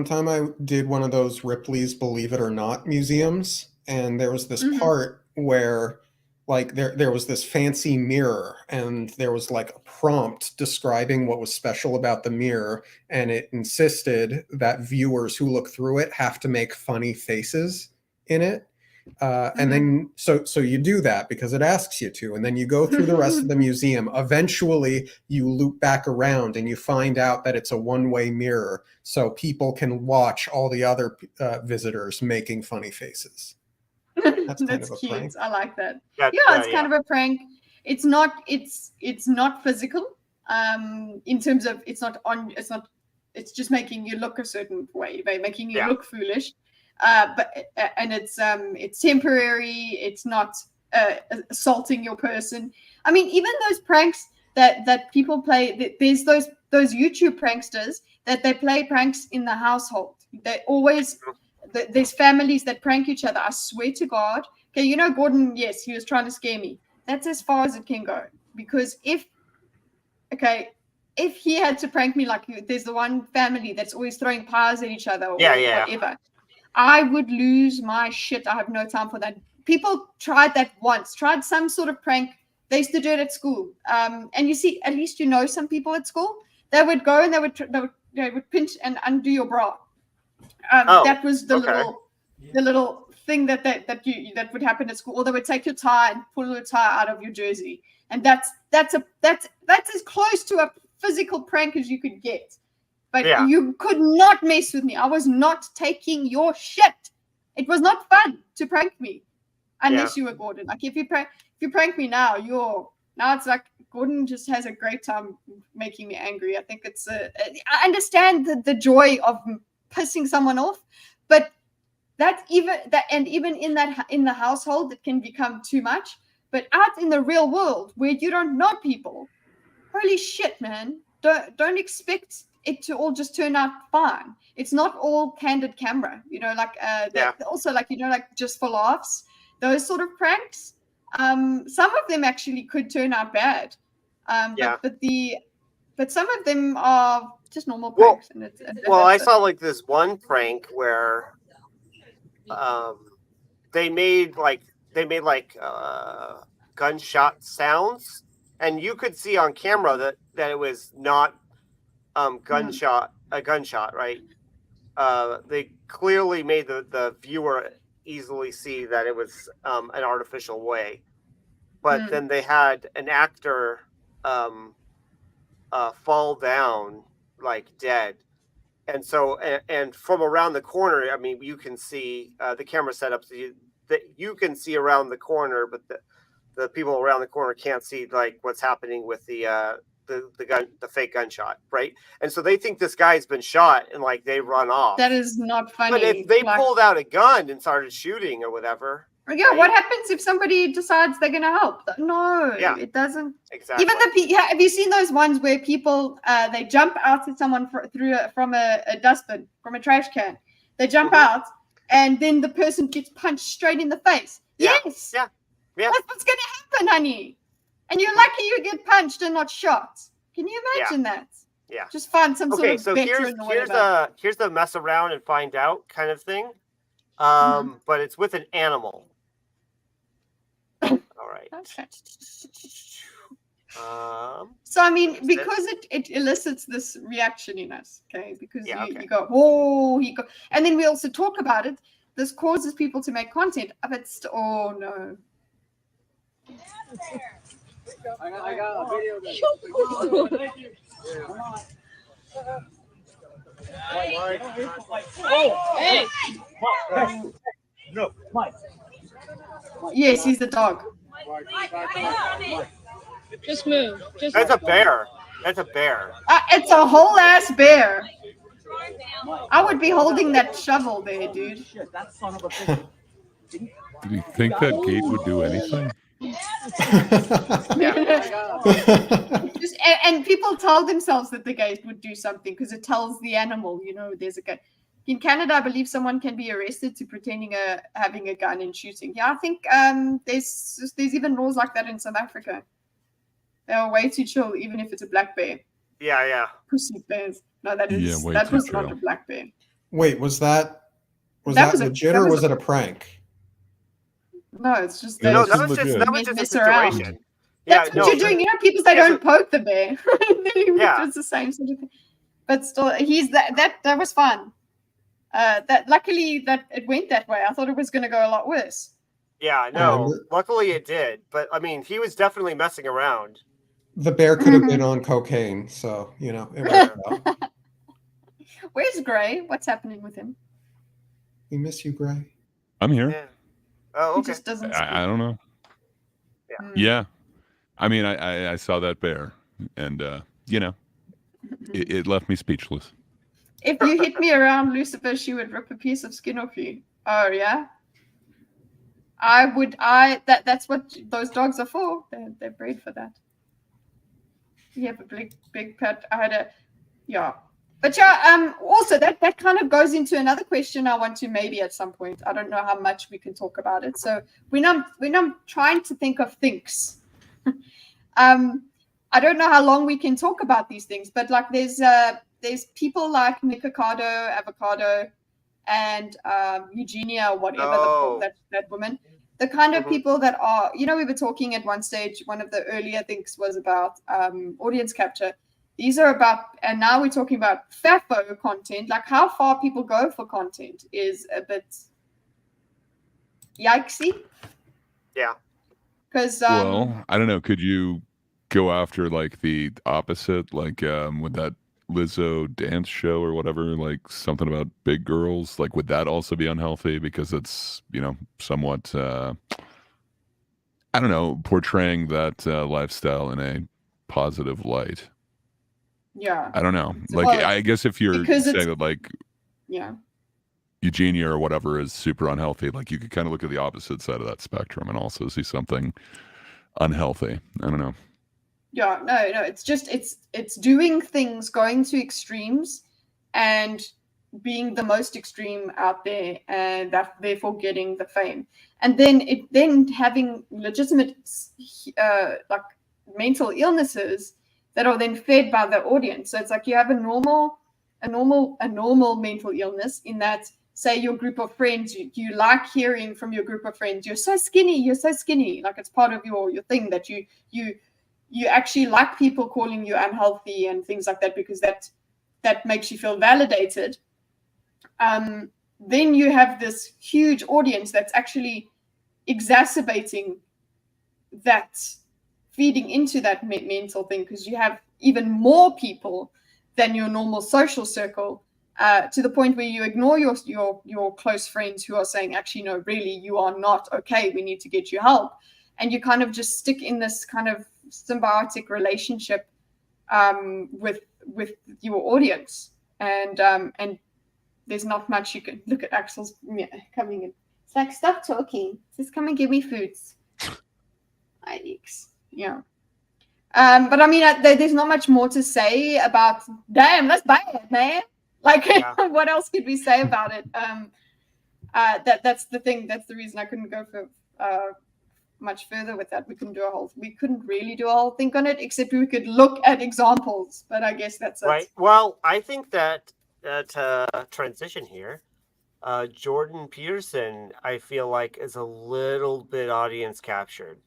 time I did one of those Ripley's Believe It or Not museums, and there was this part where like there was this fancy mirror, and there was like a prompt describing what was special about the mirror, and it insisted that viewers who look through it have to make funny faces in it. And then so you do that because it asks you to, and then you go through the rest of the museum. Eventually you loop back around and you find out that it's a one-way mirror, so people can watch all the other visitors making funny faces. That's kind of a cute. prank. I like that. That's, It's kind of a prank. It's not physical. In terms of it's just making you look a certain way, making you look foolish. But it's temporary. It's not assaulting your person. I mean, even those pranks that people play. There's those YouTube pranksters that they play pranks in the household. They always there's families that prank each other. I swear to God. Okay, Gordon. Yes, he was trying to scare me. That's as far as it can go. Because if he had to prank me, like there's the one family that's always throwing pies at each other or whatever. I would lose my shit. I have no time for that. People tried that once, tried some sort of prank. They used to do it at school. And you see, at least some people at school. They would go and they would pinch and undo your bra. That was the little thing that would happen at school. Or they would take your tie and pull your tie out of your jersey. And that's as close to a physical prank as you could get. But you could not mess with me. I was not taking your shit. It was not fun to prank me, unless you were Gordon. Like if you prank me now, it's like Gordon just has a great time making me angry. I think I understand the joy of pissing someone off, but even in the household, it can become too much. But out in the real world, where you don't know people, holy shit, man! Don't expect it to all just turn out fine. It's not all candid camera, also like just for laughs, those sort of pranks. Some of them actually could turn out bad. But some of them are just normal pranks. I saw like this one prank where they made gunshot sounds, and you could see on camera that it was not a gunshot, right? They clearly made the viewer easily see that it was an artificial way, but then they had an actor fall down like dead, and so and from around the corner, I mean, you can see the camera set up so that you can see around the corner, but the people around the corner can't see like what's happening with the fake gunshot, right? And so they think this guy's been shot, and like they run off. That is not funny. But if they pulled out a gun and started shooting or whatever, what happens if somebody decides they're gonna help? No, it doesn't. Exactly. Even have you seen those ones where people they jump out at someone from a dustbin, from a trash can? They jump out and then the person gets punched straight in the face. Yeah. Yes. Yeah. Yeah. That's what's going to happen, honey. And you're lucky you get punched and not shot. Can you imagine that? Yeah. Just find some sort Okay, of so veteran or whatever. here's the mess around and find out kind of thing. But it's with an animal. All right. Okay. So I mean, because it elicits this reaction in us, okay? Because you go, oh, and then we also talk about it. This causes people to make content. But oh no. I got a video. Thank you. Oh, hey! No, Mike. Yes, he's the dog. Just move. That's a bear. That's a bear. It's a whole ass bear. I would be holding that shovel there, dude. Did you think that gate would do anything? And people tell themselves that the gate would do something because it tells the animal, there's a gun. In Canada, I believe someone can be arrested to pretending having a gun and shooting. Yeah, I think there's even laws like that in South Africa. They are way too chill, even if it's a black bear. Yeah. Pussy bears. No, that was not a black bear. Wait, was that legit or was it a prank? No, it's just that was just a situation. That's what you're doing. People say don't poke the bear. It's the same sort of thing. But still, that was fun. That luckily that it went that way. I thought it was going to go a lot worse. Yeah, no. Luckily it did. But I mean, he was definitely messing around. The bear could have been on cocaine, so it worked out. Where's Gray? What's happening with him? We miss you, Gray. I'm here. Yeah. Oh, okay. He just doesn't. I don't know. Yeah. Yeah. I mean, I saw that bear, and it left me speechless. If you hit me around, Lucifer, she would rip a piece of skin off you. Oh yeah. I would. That's what those dogs are for. They're bred for that. You have a big pet. I had a But also that kind of goes into another question I want to maybe at some point. I don't know how much we can talk about it. So when I'm trying to think of things, I don't know how long we can talk about these things, but like there's people like Nick Avocado, and Eugenia, whatever that woman. The kind of people that are, we were talking at one stage, one of the earlier things was about audience capture. These are about, and now we're talking about FAFO content, like how far people go for content is a bit yikesy. Yeah. Because well, I don't know. Could you go after like the opposite, like with that Lizzo dance show or whatever, like something about big girls? Like, would that also be unhealthy because it's somewhat I don't know, portraying that lifestyle in a positive light? Yeah. I don't know. Like, I guess if you're saying that, like, yeah, Eugenia or whatever is super unhealthy, like you could kind of look at the opposite side of that spectrum and also see something unhealthy. I don't know. Yeah, no, it's just it's doing things, going to extremes, and being the most extreme out there, and that therefore getting the fame, and then having legitimate like mental illnesses that are then fed by the audience. So it's like you have a normal mental illness in that, say, your group of friends, you like hearing from your group of friends, you're so skinny, like it's part of your thing that you actually like people calling you unhealthy and things like that because that makes you feel validated. Then you have this huge audience that's actually exacerbating that, feeding into that mental thing, because you have even more people than your normal social circle, to the point where you ignore your close friends who are saying, actually, no, really, you are not okay. We need to get you help. And you kind of just stick in this kind of symbiotic relationship with your audience. And there's not much you can look at. Axel's coming in. It's like, stop talking. Just come and give me foods. Yeah. But I mean, there's not much more to say about, damn, that's bad, man. Like, what else could we say about it? That's the thing. That's the reason I couldn't go for much further with that. We couldn't really do a whole thing on it, except we could look at examples. But I guess that's right. it. Well, I think that transition here, Jordan Peterson, I feel like is a little bit audience captured.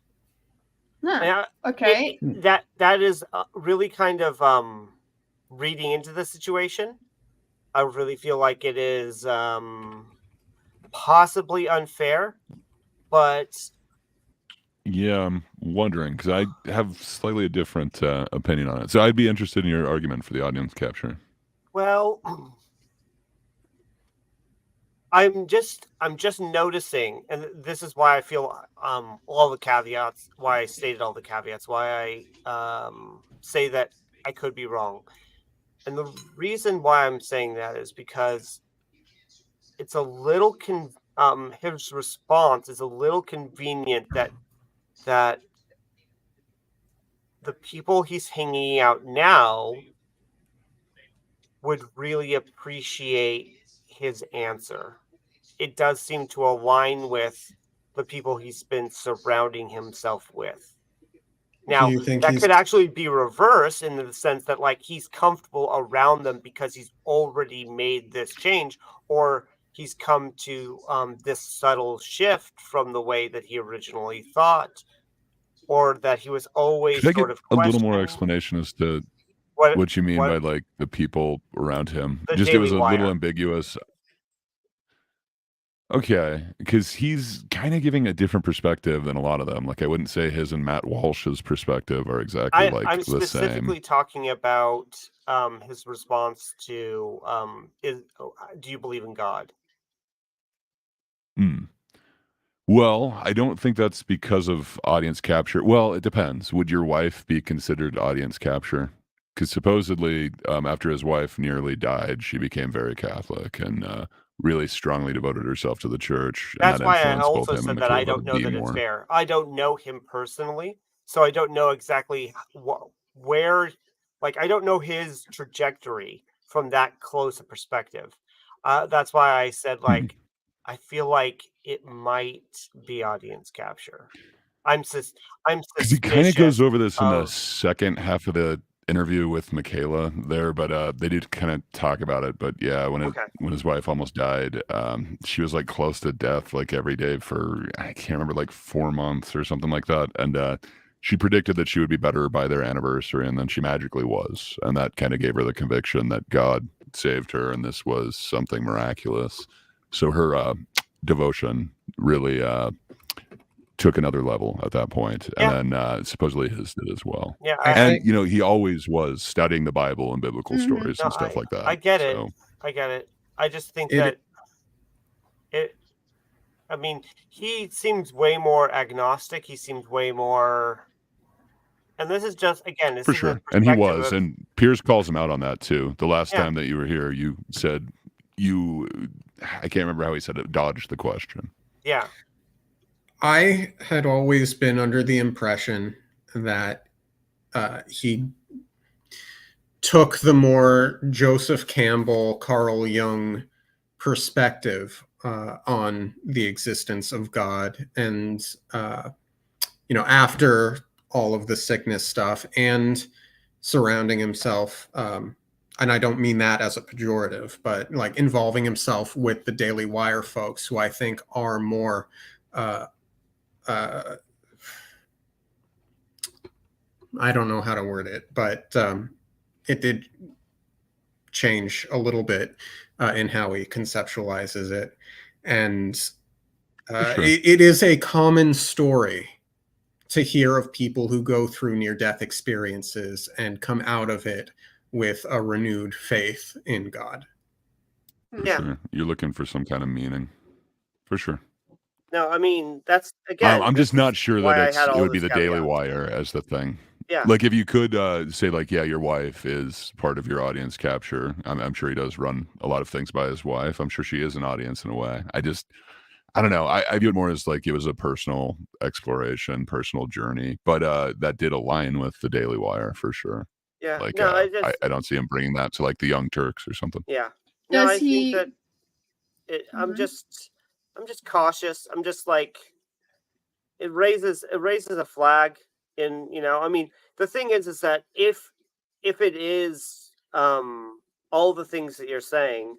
Huh. Okay. That is really kind of reading into the situation. I really feel like it is possibly unfair, but Yeah, I'm wondering because I have slightly a different opinion on it. So I'd be interested in your argument for the audience capture. well, I'm just noticing, and this is why I feel all the caveats, why I stated all the caveats, why I say that I could be wrong. And the reason why I'm saying that is because it's a little his response is a little convenient that the people he's hanging out now would really appreciate his answer. It does seem to align with the people he's been surrounding himself with. Now, Do you think that he's could actually be reversed in the sense that, like, he's comfortable around them because he's already made this change, or he's come to this subtle shift from the way that he originally thought, or that he was always Could I get sort of a little more questioning explanation as to what what you mean by like the people around him? The Just it was Daily a little Wire. ambiguous. Okay, because he's kind of giving a different perspective than a lot of them. Like I wouldn't say his and Matt Walsh's perspective are exactly I'm the same. specifically talking about his response to do you believe in God? Hmm. Well, I don't think that's because of audience capture. Well, it depends. Would your wife be considered audience capture? Because supposedly, after his wife nearly died, she became very Catholic and really strongly devoted herself to the church, and That's that why I influenced both also him and said that I Michaela to don't know be that it's more. fair. I don't know him personally, so I don't know exactly where, like, I don't know his trajectory from that close a perspective. That's why I said, Mhm. like, I feel like it might be audience capture. I'm Because he kind of goes suspicious over this in the of second half of the interview with Michaela there, but they did kind of talk about it. But yeah, Okay. when his wife almost died, she was like close to death, like every day for I can't remember, like 4 months or something like that. And she predicted that she would be better by their anniversary, and then she magically was, and that kind of gave her the conviction that God saved her, and this was something miraculous. So her devotion really took another level at that point, and then supposedly his did as well. Yeah, And you know, he always was studying the Bible and biblical Mhm. stories No, and stuff like that. I get it. So I get it. I just think It- that it. I mean, he seems way more agnostic. He seems way more. And this is just again, this for is a sure, and he perspective was, of and Piers calls him out on that too. The last Yeah. time that you were here, you said you, I can't remember how he said it, dodged the question. yeah. I had always been under the impression that he took the more Joseph Campbell, Carl Jung perspective on the existence of God, and you know, after all of the sickness stuff and surrounding himself, and I don't mean that as a pejorative, but like involving himself with the Daily Wire folks, who I think are more I don't know how to word it, but it did change a little bit in how he conceptualizes it. And Sure. it is a common story to hear of people who go through near-death experiences and come out of it with a renewed faith in God. For Yeah. sure, you're looking for some kind of meaning, for sure. No, I mean that's again. I'm this just not is sure that why I had it all would be this the Daily caveats. Wire as the thing. Yeah. Like if you could say like, yeah, your wife is part of your audience capture. I'm sure he does run a lot of things by his wife. I'm sure she is an audience in a way. I don't know. I view it more as like it was a personal exploration, personal journey, but that did align with the Daily Wire for sure. Yeah. Like No, I don't see him bringing that to like the Young Turks or something. Yeah. No, Does I think he? that I'm Mhm. just cautious. I'm just like, it raises a flag in, I mean, the thing is that if it is all the things that you're saying,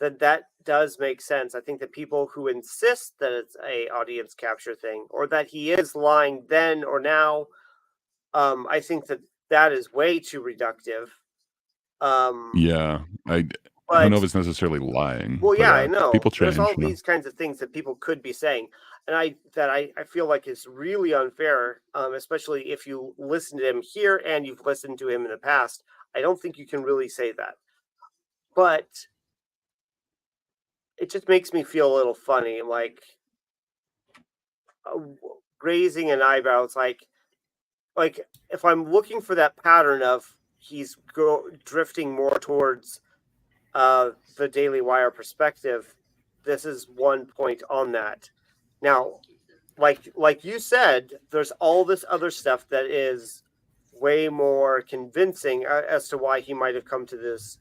then that does make sense. I think that people who insist that it's a audience capture thing, or that he is lying then or now, I think that is way too reductive. Yeah, I but, don't know if it's necessarily lying. Well, but, yeah, I know. People change. There's all you know? these kinds of things that people could be saying, and I feel like it's really unfair, especially if you listen to him here and you've listened to him in the past. I don't think you can really say that, but it just makes me feel a little funny, like raising an eyebrow. It's like if I'm looking for that pattern of he's drifting more towards the Daily Wire perspective, this is one point on that. Now, like you said, there's all this other stuff that is way more convincing as to why he might have come to this.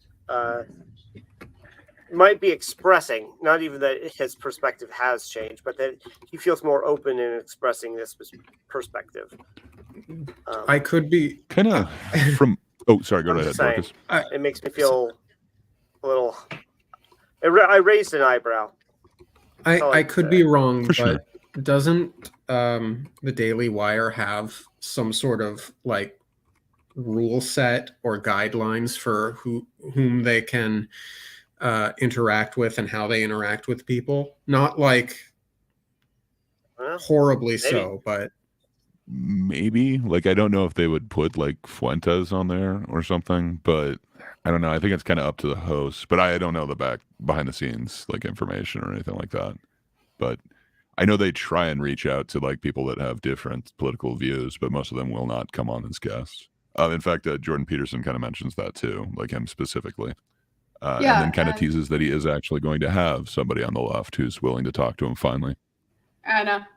Might be expressing, not even that his perspective has changed, but that he feels more open in expressing this perspective. I could be kind of from. Oh, sorry. Go ahead, Marcus. It makes me feel a little. I raised an eyebrow. I could be wrong, but sure. doesn't the Daily Wire have some sort of like rule set or guidelines for whom they can interact with and how they interact with people? Not like horribly so, but maybe. Like, I don't know if they would put like Fuentes on there or something, but I don't know. I think it's kind of up to the host, but I don't know the behind the scenes like information or anything like that. But I know they try and reach out to like people that have different political views, but most of them will not come on as guests. In fact, Jordan Peterson kind of mentions that too, like him specifically. And then kind of teases that he is actually going to have somebody on the left who's willing to talk to him finally. Anna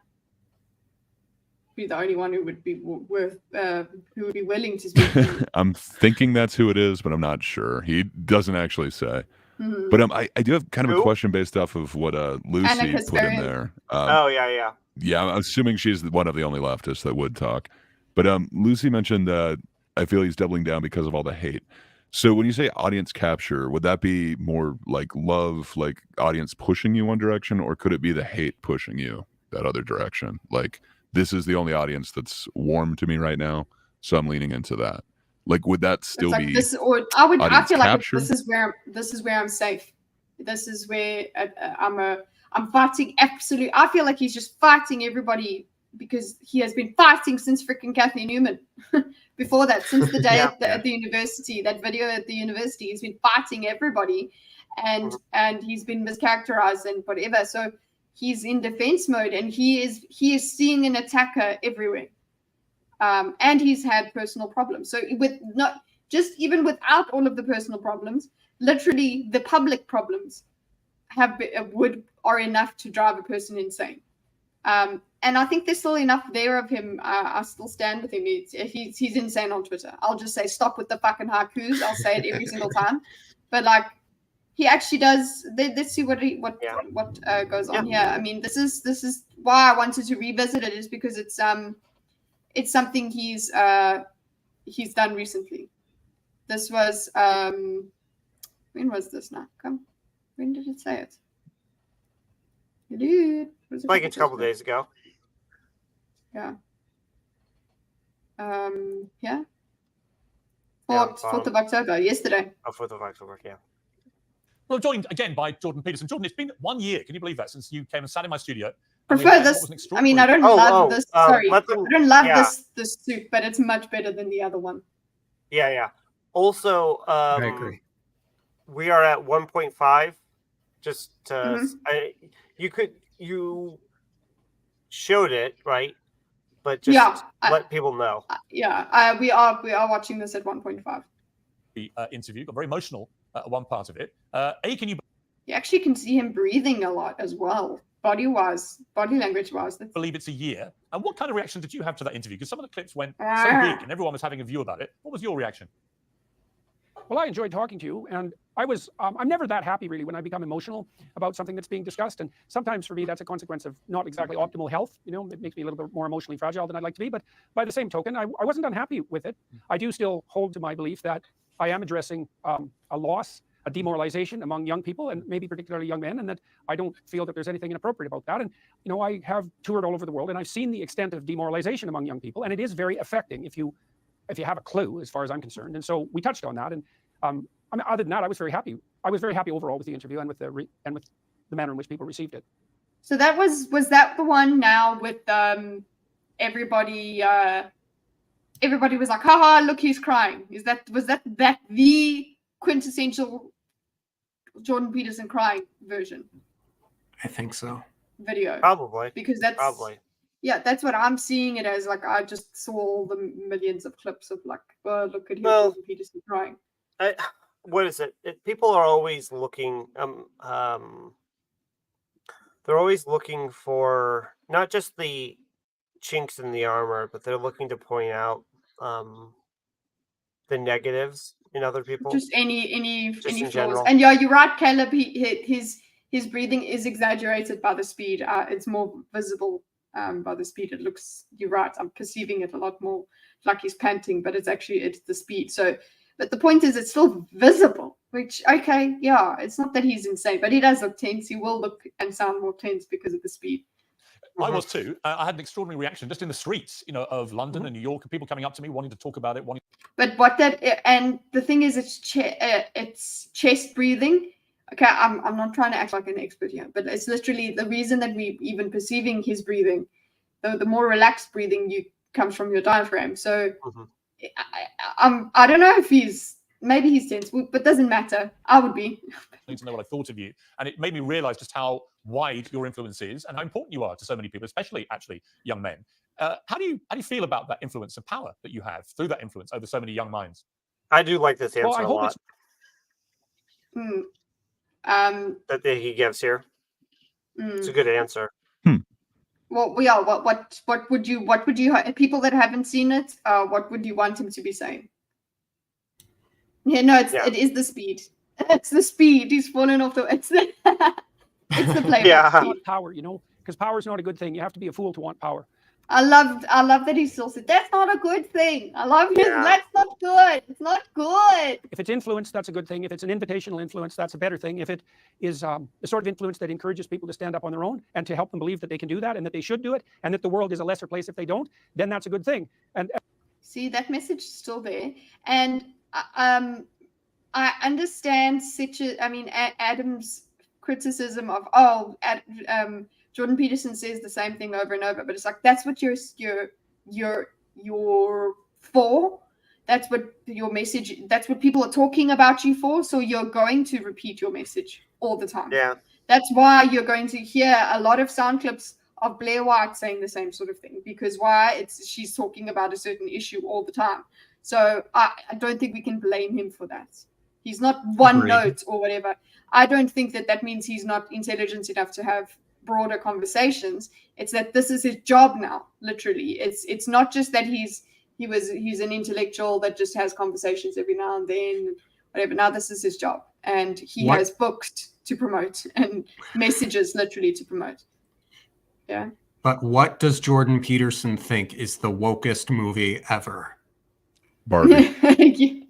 be the only one who would be willing to speak to him. I'm thinking that's who it is, but I'm not sure. He doesn't actually say. Mm-hmm. But I do have kind of a question based off of what Lucy put in there. Yeah. Yeah, I'm assuming she's one of the only leftists that would talk. But Lucy mentioned I feel he's doubling down because of all the hate. So when you say audience capture, would that be more like love, like audience pushing you one direction, or could it be the hate pushing you that other direction? Like, this is the only audience that's warm to me right now, so I'm leaning into that. Like, would that still like be? This, or I feel capture? like this is where I'm safe. This is where I'm fighting absolute. I feel like he's just fighting everybody because he has been fighting since freaking Kathy Newman. Before that, since the day at the university, that video at the university, he's been fighting everybody, and he's been mischaracterized and whatever. So he's in defense mode, and he is seeing an attacker everywhere, and he's had personal problems. So even without all of the personal problems, literally the public problems are enough to drive a person insane. And I think there's still enough there of him. I still stand with him. He's insane on Twitter. I'll just say stop with the fucking haikus. I'll say it every single time. But like, he actually does. Let's see what goes on here. I mean, this is why I wanted to revisit it, is because it's something he's done recently. This was when was this now? When did it say it? Like a couple days ago. Yeah. Yeah. 4th of October, yesterday. 4th of October, yeah. Well, I'm joined again by Jordan Peterson. Jordan, it's been 1 year. Can you believe that, since you came and sat in my studio? Prefer this. I mean, I don't love this. Sorry, I don't love this suit, but it's much better than the other one. Yeah. Also, I agree. We are at 1.5. Just to, you showed it, right? But just let people know. We are watching this at 1.5. The interview got very emotional at one part of it. Can you? You actually can see him breathing a lot as well, body language-wise. I believe it's a year. And what kind of reaction did you have to that interview? Because some of the clips went so big and everyone was having a view about it. What was your reaction? Well, I enjoyed talking to you, and I'm never that happy really when I become emotional about something that's being discussed, and sometimes for me that's a consequence of not exactly optimal health. You know, it makes me a little bit more emotionally fragile than I'd like to be. But by the same token, I wasn't unhappy with it. I do still hold to my belief that I am addressing a loss, a demoralization among young people, and maybe particularly young men, and that I don't feel that there's anything inappropriate about that. And you know, I have toured all over the world, and I've seen the extent of demoralization among young people, and it is very affecting if you have a clue, as far as I'm concerned. And so we touched on that, and I mean, other than that, I was very happy. I was very happy overall with the interview and with the manner in which people received it. So that was that the one now with everybody everybody was like, haha, look, he's crying. Was that the quintessential Jordan Peterson crying version? I think so. Video. Probably. Because that's probably. Yeah, that's what I'm seeing it as. Like, I just saw all the millions of clips of like, oh, look at Jordan Peterson crying. What is it? People are always looking. They're always looking for not just the chinks in the armor, but they're looking to point out the negatives in other people. Just any flaws. General. And yeah, you're right, Caleb. His breathing is exaggerated by the speed. It's more visible by the speed. It looks. You're right. I'm perceiving it a lot more like he's panting, but it's the speed. So. But the point is, it's still visible, which, okay, yeah, it's not that he's insane, but he does look tense. He will look and sound more tense because of the speed. I was too. I had an extraordinary reaction just in the streets, you know, of London and New York, and people coming up to me wanting to talk about it. But and the thing is, it's chest breathing. Okay, I'm not trying to act like an expert here, but it's literally the reason that we even perceiving his breathing, the more relaxed breathing comes from your diaphragm. So. I don't know if maybe he's tense, but doesn't matter. I would be. I need to know what I thought of you, and it made me realize just how wide your influence is and how important you are to so many people, especially actually young men. How do you feel about that influence and power that you have through that influence over so many young minds? I do like this answer a lot. That he gives here. It's a good answer. Well, yeah. What would you people that haven't seen it? What would you want him to be saying? Yeah, no, it is the speed. It's the speed. He's falling off the. It's the playback speed. Power, you know, because power is not a good thing. You have to be a fool to want power. I love that he still said that's not a good thing. I love his. That's not good. It's not good. If it's influence, that's a good thing. If it's an invitational influence, that's a better thing. If it is the sort of influence that encourages people to stand up on their own and to help them believe that they can do that and that they should do it and that the world is a lesser place if they don't, then that's a good thing. And see, that message is still there. And I understand Adam's criticism of Jordan Peterson says the same thing over and over, but it's like that's what you're for. That's what your message. That's what people are talking about you for. So you're going to repeat your message all the time. Yeah. That's why you're going to hear a lot of sound clips of Blair White saying the same sort of thing, because she's talking about a certain issue all the time. So I don't think we can blame him for that. He's not one note or whatever. I don't think that means he's not intelligent enough to have broader conversations. It's that this is his job now. Literally, it's not just that he's an intellectual that just has conversations every now and then, whatever. Now this is his job, and he has books to promote and messages literally to promote. Yeah. But what does Jordan Peterson think is the wokest movie ever? Barbie. He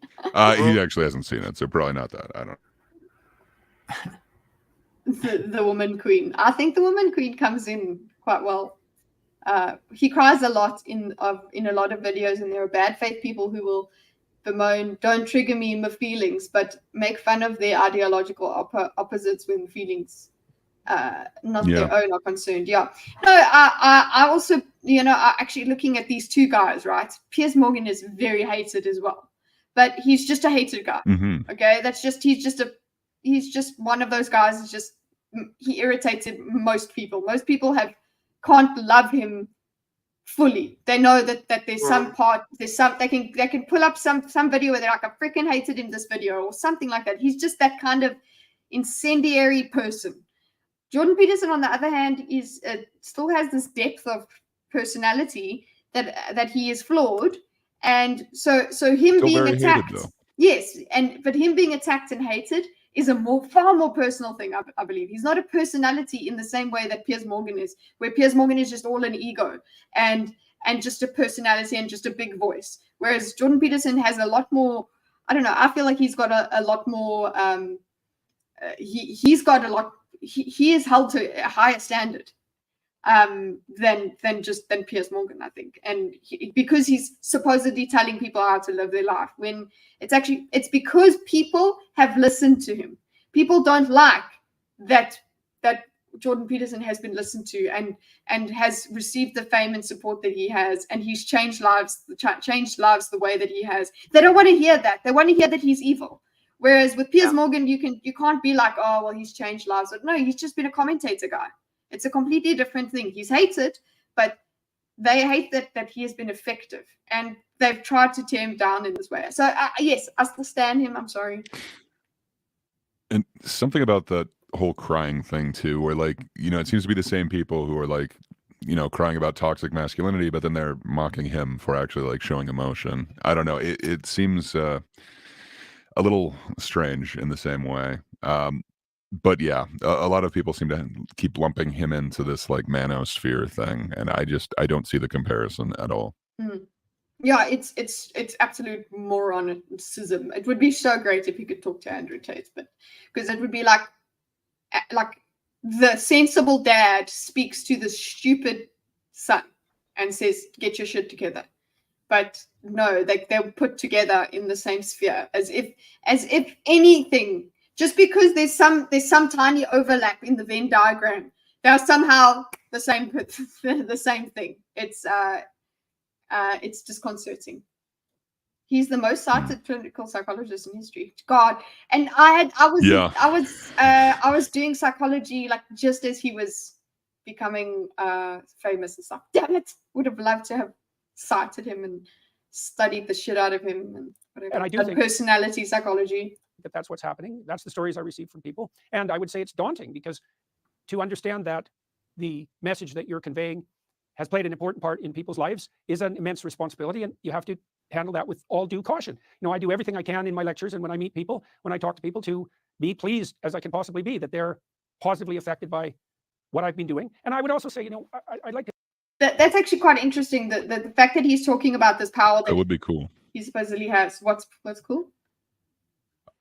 actually hasn't seen it, so probably not that. I don't. The Woman Queen. I think the Woman Queen comes in quite well. He cries a lot in a lot of videos, and there are bad faith people who will bemoan, "Don't trigger me in my feelings," but make fun of their ideological opposites when feelings not their own are concerned. Yeah. No, I also, actually looking at these two guys, right? Piers Morgan is very hated as well, but he's just a hated guy. Mm-hmm. Okay, he's just one of those guys. He irritated most people. Most people can't love him fully. They know that there's they can pull up some video where they're like, I freaking hated him this video or something like that. He's just that kind of incendiary person. Jordan Peterson, on the other hand, is still has this depth of personality that he is flawed, and so him being attacked. Yes, but him being attacked and hated is a far more personal thing, I believe. He's not a personality in the same way that Piers Morgan is, where Piers Morgan is just all an ego and just a personality and just a big voice. Whereas Jordan Peterson has a lot more, I don't know, I feel like he's got a lot more, he's got a lot, he is held to a higher standard than Piers Morgan, I think. And because he's supposedly telling people how to live their life, when it's because people have listened to him. People don't like that Jordan Peterson has been listened to and has received the fame and support that he has, and he's changed lives the way that he has. They don't want to hear that. They want to hear that he's evil. Whereas with Piers Morgan, you can't be like, oh well, he's changed lives. But no, he's just been a commentator guy. It's a completely different thing. He's hated, but they hate that he has been effective, and they've tried to tear him down in this way. So yes, I still stand him. I'm sorry. And something about that whole crying thing too, where like, you know, it seems to be the same people who are like, you know, crying about toxic masculinity, but then they're mocking him for actually like showing emotion. I don't know. It seems a little strange in the same way. But yeah, a lot of people seem to keep lumping him into this like manosphere thing, and I don't see the comparison at all. Yeah, it's absolute moronicism. It would be so great if you could talk to Andrew Tate, but because it would be like the sensible dad speaks to the stupid son and says, "Get your shit together." But no, they're put together in the same sphere, as if anything. Just because there's some tiny overlap in the Venn diagram, they're somehow the same thing. It's disconcerting. He's the most cited clinical psychologist in history. God, and I was doing psychology like just as he was becoming famous and stuff. Damn it! Would have loved to have cited him and studied the shit out of him and whatever. And I do think personality psychology. That's what's happening. That's the stories I receive from people. And I would say it's daunting, because to understand that the message that you're conveying has played an important part in people's lives is an immense responsibility, and you have to handle that with all due caution. You know, I do everything I can in my lectures and when I meet people, when I talk to people, to be pleased as I can possibly be that they're positively affected by what I've been doing. And I would also say, you know, I'd like to... That's actually quite interesting, the fact that he's talking about this power that would be cool. He supposedly has. What's cool?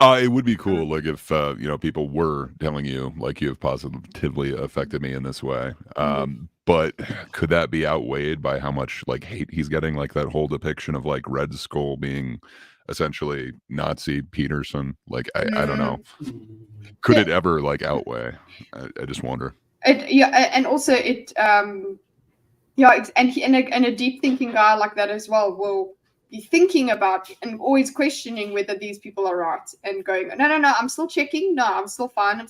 It would be cool, like if you know, people were telling you like you have positively affected me in this way. But could that be outweighed by how much like hate he's getting? Like that whole depiction of like Red Skull being essentially Nazi Peterson. Like I don't know. Could it ever like outweigh? I just wonder. And also and a deep thinking guy like that as well will be thinking about and always questioning whether these people are right and going, no, I'm still checking. No, I'm still fine.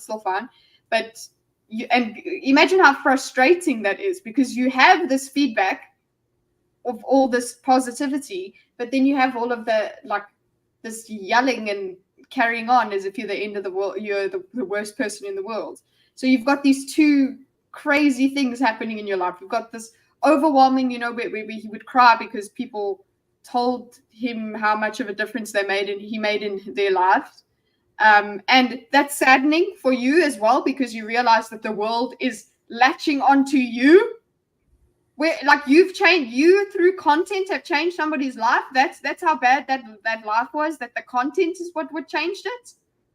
But imagine how frustrating that is, because you have this feedback of all this positivity, but then you have all of the like this yelling and carrying on as if you're the end of the world, you're the worst person in the world. So you've got these two crazy things happening in your life. You've got this overwhelming, you know, where he would cry because people told him how much of a difference he made in their lives. And that's saddening for you as well, because you realize that the world is latching onto you. Where like you've changed, you through content have changed somebody's life. That's how bad that life was, that the content is what changed it.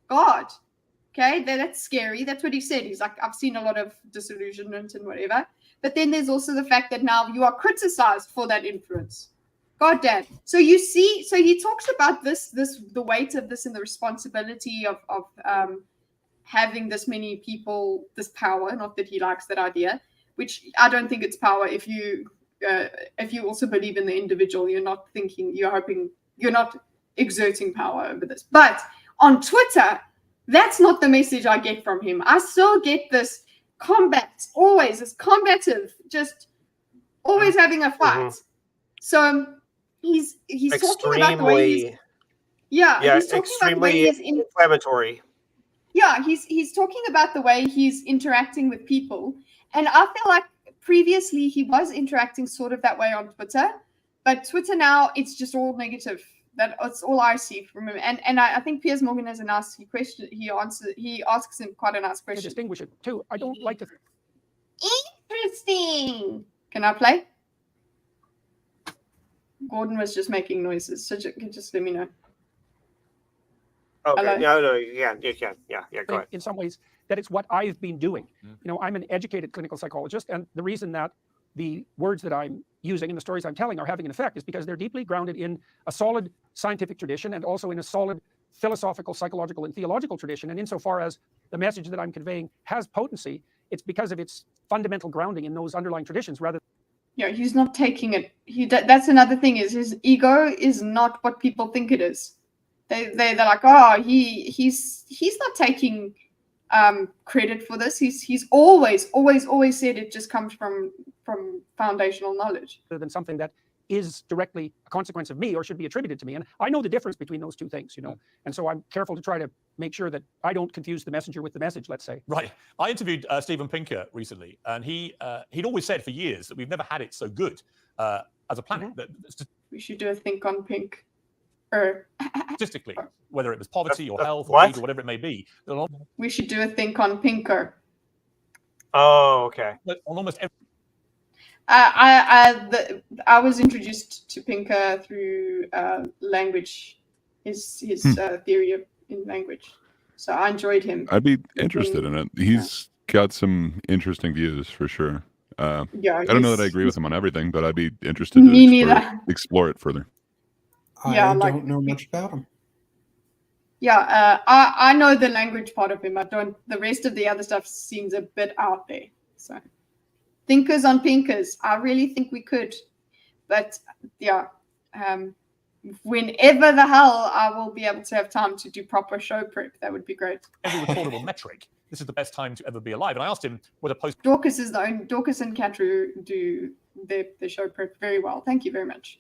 God. Okay, that's scary. That's what he said. He's like, I've seen a lot of disillusionment and whatever. But then there's also the fact that now you are criticized for that influence. God damn. So you see, so he talks about the weight of this and the responsibility of having this many people, this power. Not that he likes that idea, which I don't think it's power. If you also believe in the individual, you're not exerting power over this. But on Twitter, that's not the message I get from him. I still get this combat, always this combative, just always having a fight. So he's talking about the way he's he's talking about the way he's inflammatory. Yeah, he's talking about the way he's interacting with people, and I feel like previously he was interacting sort of that way on Twitter, but Twitter now it's just all negative. That's all I see from him. And I think Piers Morgan has a nice question. He asks him quite a nice To question. distinguish it too. I don't like to. Interesting. Can I play? Gordon was just making noises, so just let me know. Okay. Hello? No, you can. Yeah, go ahead. In some ways, that it's what I've been doing. I'm an educated clinical psychologist, and the reason that the words that I'm using and the stories I'm telling are having an effect is because they're deeply grounded in a solid scientific tradition and also in a solid philosophical, psychological, and theological tradition. And insofar as the message that I'm conveying has potency, it's because of its fundamental grounding in those underlying traditions rather. Yeah, he's not taking it. That's another thing, is his ego is not what people think it is. They're like, oh, he's not taking credit for this. He's always said it just comes from foundational knowledge. Than something that is directly a consequence of me or should be attributed to me. And I know the difference between those two things, and so I'm careful to try to make sure that I don't confuse the messenger with the message, let's say. Right. I interviewed Steven Pinker recently, and he'd always said for years that we've never had it so good as a planet. We should do a think on Pink. Statistically, whether it was poverty or health or what? age or whatever it may be. We should do a think on Pinker. Oh, okay. But on almost every I was introduced to Pinker through language, his theory in language. So I enjoyed him. I'd be interested in it. He's got some interesting views for sure. I don't know that I agree with him on everything, but I'd be interested to explore it further. I don't know much about him. Yeah, I know the language part of him. I don't. The rest of the other stuff seems a bit out there. So, thinkers on Pinkers. I really think we could, but yeah, whenever the hell I will be able to have time to do proper show prep, that would be great. every recordable metric. This is the best time to ever be alive. And I asked him whether post. Dorcas is the only. Dorcas and Katru do the show prep very well. Thank you very much.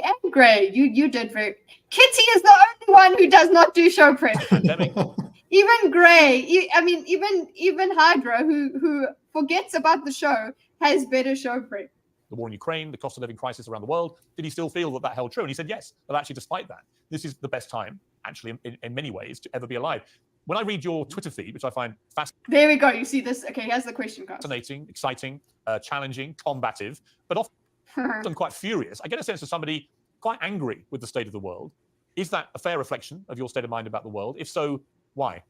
And Gray, you did very. Kitty is the only one who does not do show prep. Even Gray, even Hydra, who forgets about the show, has better show prep. The war in Ukraine, the cost of living crisis around the world. Did he still feel that held true? And he said yes. But actually, despite that, this is the best time, actually, in many ways, to ever be alive. When I read your Twitter feed, which I find fascinating. There we go. You see this? Okay, here's the question, guys. Fascinating, exciting, challenging, combative, but often quite furious. I get a sense of somebody quite angry with the state of the world. Is that a fair reflection of your state of mind about the world? If so, why?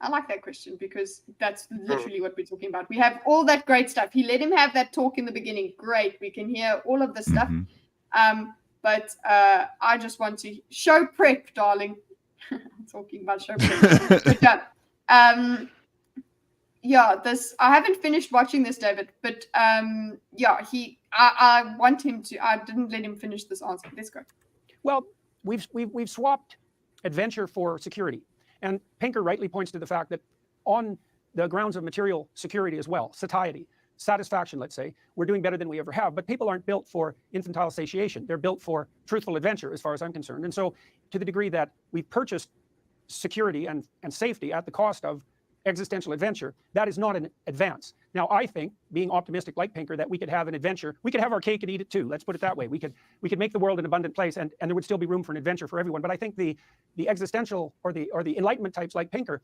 I like that question because that's literally what we're talking about. We have all that great stuff. He let him have that talk in the beginning. Great. We can hear all of the stuff. But I just want to show prep, darling. Talking about show prep. But, I haven't finished watching this, David, but I want him to. I didn't let him finish this answer. Let's go. Well, we've swapped adventure for security, and Pinker rightly points to the fact that on the grounds of material security as well, satiety, satisfaction, let's say, we're doing better than we ever have. But people aren't built for infantile satiation; they're built for truthful adventure, as far as I'm concerned. And so, to the degree that we've purchased security and safety at the cost of existential adventure, that is not an advance. Now, I think, being optimistic like Pinker, that we could have an adventure. We could have our cake and eat it too. Let's put it that way. We could make the world an abundant place, and there would still be room for an adventure for everyone. But I think the existential or the enlightenment types like Pinker,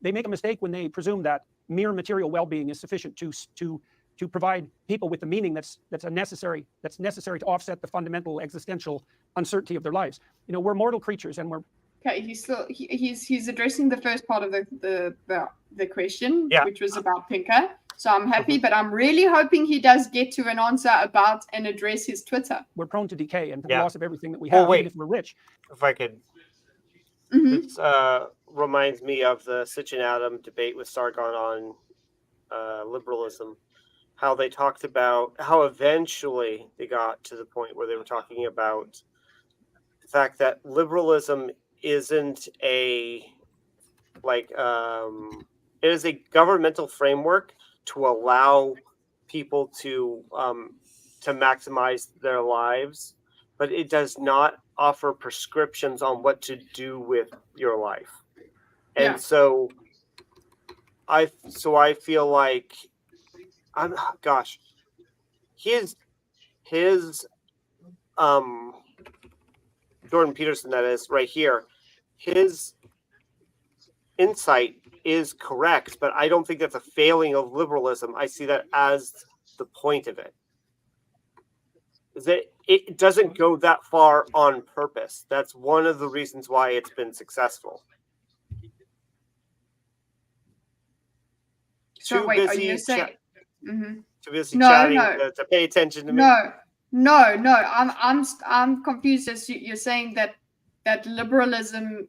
they make a mistake when they presume that mere material well-being is sufficient to provide people with the meaning that's necessary to offset the fundamental existential uncertainty of their lives. We're mortal creatures, and we're. Okay, he's addressing the first part of the question, which was about Pinker. So I'm happy, but I'm really hoping he does get to an answer about and address his Twitter. We're prone to decay and to the loss of everything that we have, even if we're rich. If I could, this reminds me of the Sitch and Adam debate with Sargon on liberalism. How they talked about how eventually they got to the point where they were talking about the fact that liberalism isn't it is a governmental framework to allow people to maximize their lives, but it does not offer prescriptions on what to do with your life. And so I feel like his Jordan Peterson, that is, right here, his insight is correct, but I don't think that's a failing of liberalism. I see that as the point of it. Is that it doesn't go that far on purpose. That's one of the reasons why it's been successful. So Too wait, are busy you saying? too busy No, chatting no. to pay attention to me. No. I'm confused. As you're saying that liberalism,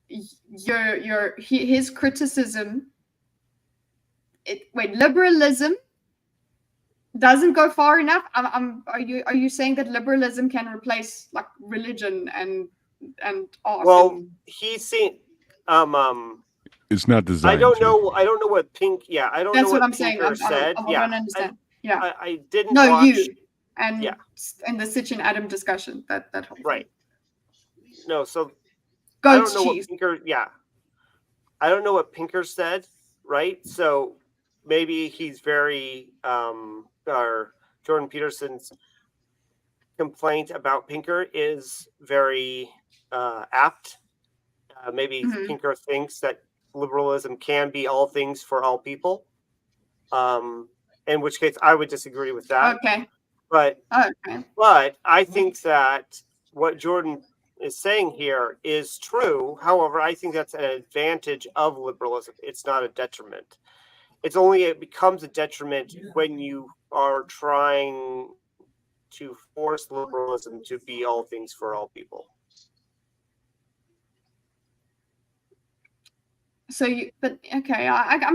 his criticism. Liberalism doesn't go far enough. Are you saying that liberalism can replace like religion and art? Well, he's seen It's not designed. I don't know what Pink. Yeah, I don't That's know what what I'm saying. Pinker I said. don't understand. Yeah, I didn't no, watch. you and yeah, and the Sitch and Adam discussion. That whole thing. Right. No, so Goat's I don't know cheese. what Pinker. Yeah, I don't know what Pinker said. Right. So maybe he's very or Jordan Peterson's complaint about Pinker is very apt. Maybe Pinker thinks that liberalism can be all things for all people. In which case I would disagree with that. Okay. But okay. But I think that what Jordan is saying here is true. However, I think that's an advantage of liberalism. It's not a detriment. It becomes a detriment when you are trying to force liberalism to be all things for all people. So I'm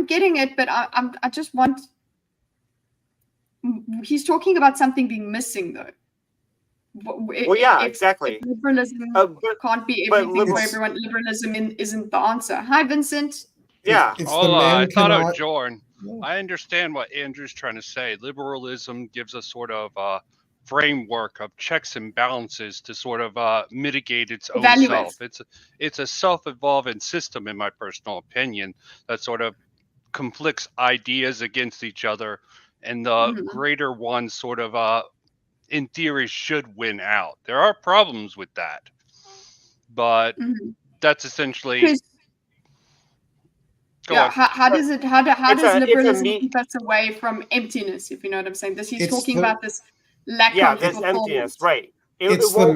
getting it, but I just want. He's talking about something being missing, though. Well, yeah, exactly. If liberalism can't be everything for everyone, liberalism isn't the answer. Hi, Vincent. Yeah. I thought out Jordan. I understand what Andrew's trying to say. Liberalism gives a sort of framework of checks and balances to sort of mitigate its own self. It's a self-evolving system, in my personal opinion, that sort of conflicts ideas against each other, and the greater one sort of in theory should win out. There are problems with that, but that's essentially how does liberalism keep us away from emptiness, if you know what I'm saying? He's talking about this lack of this emptiness, right? It's the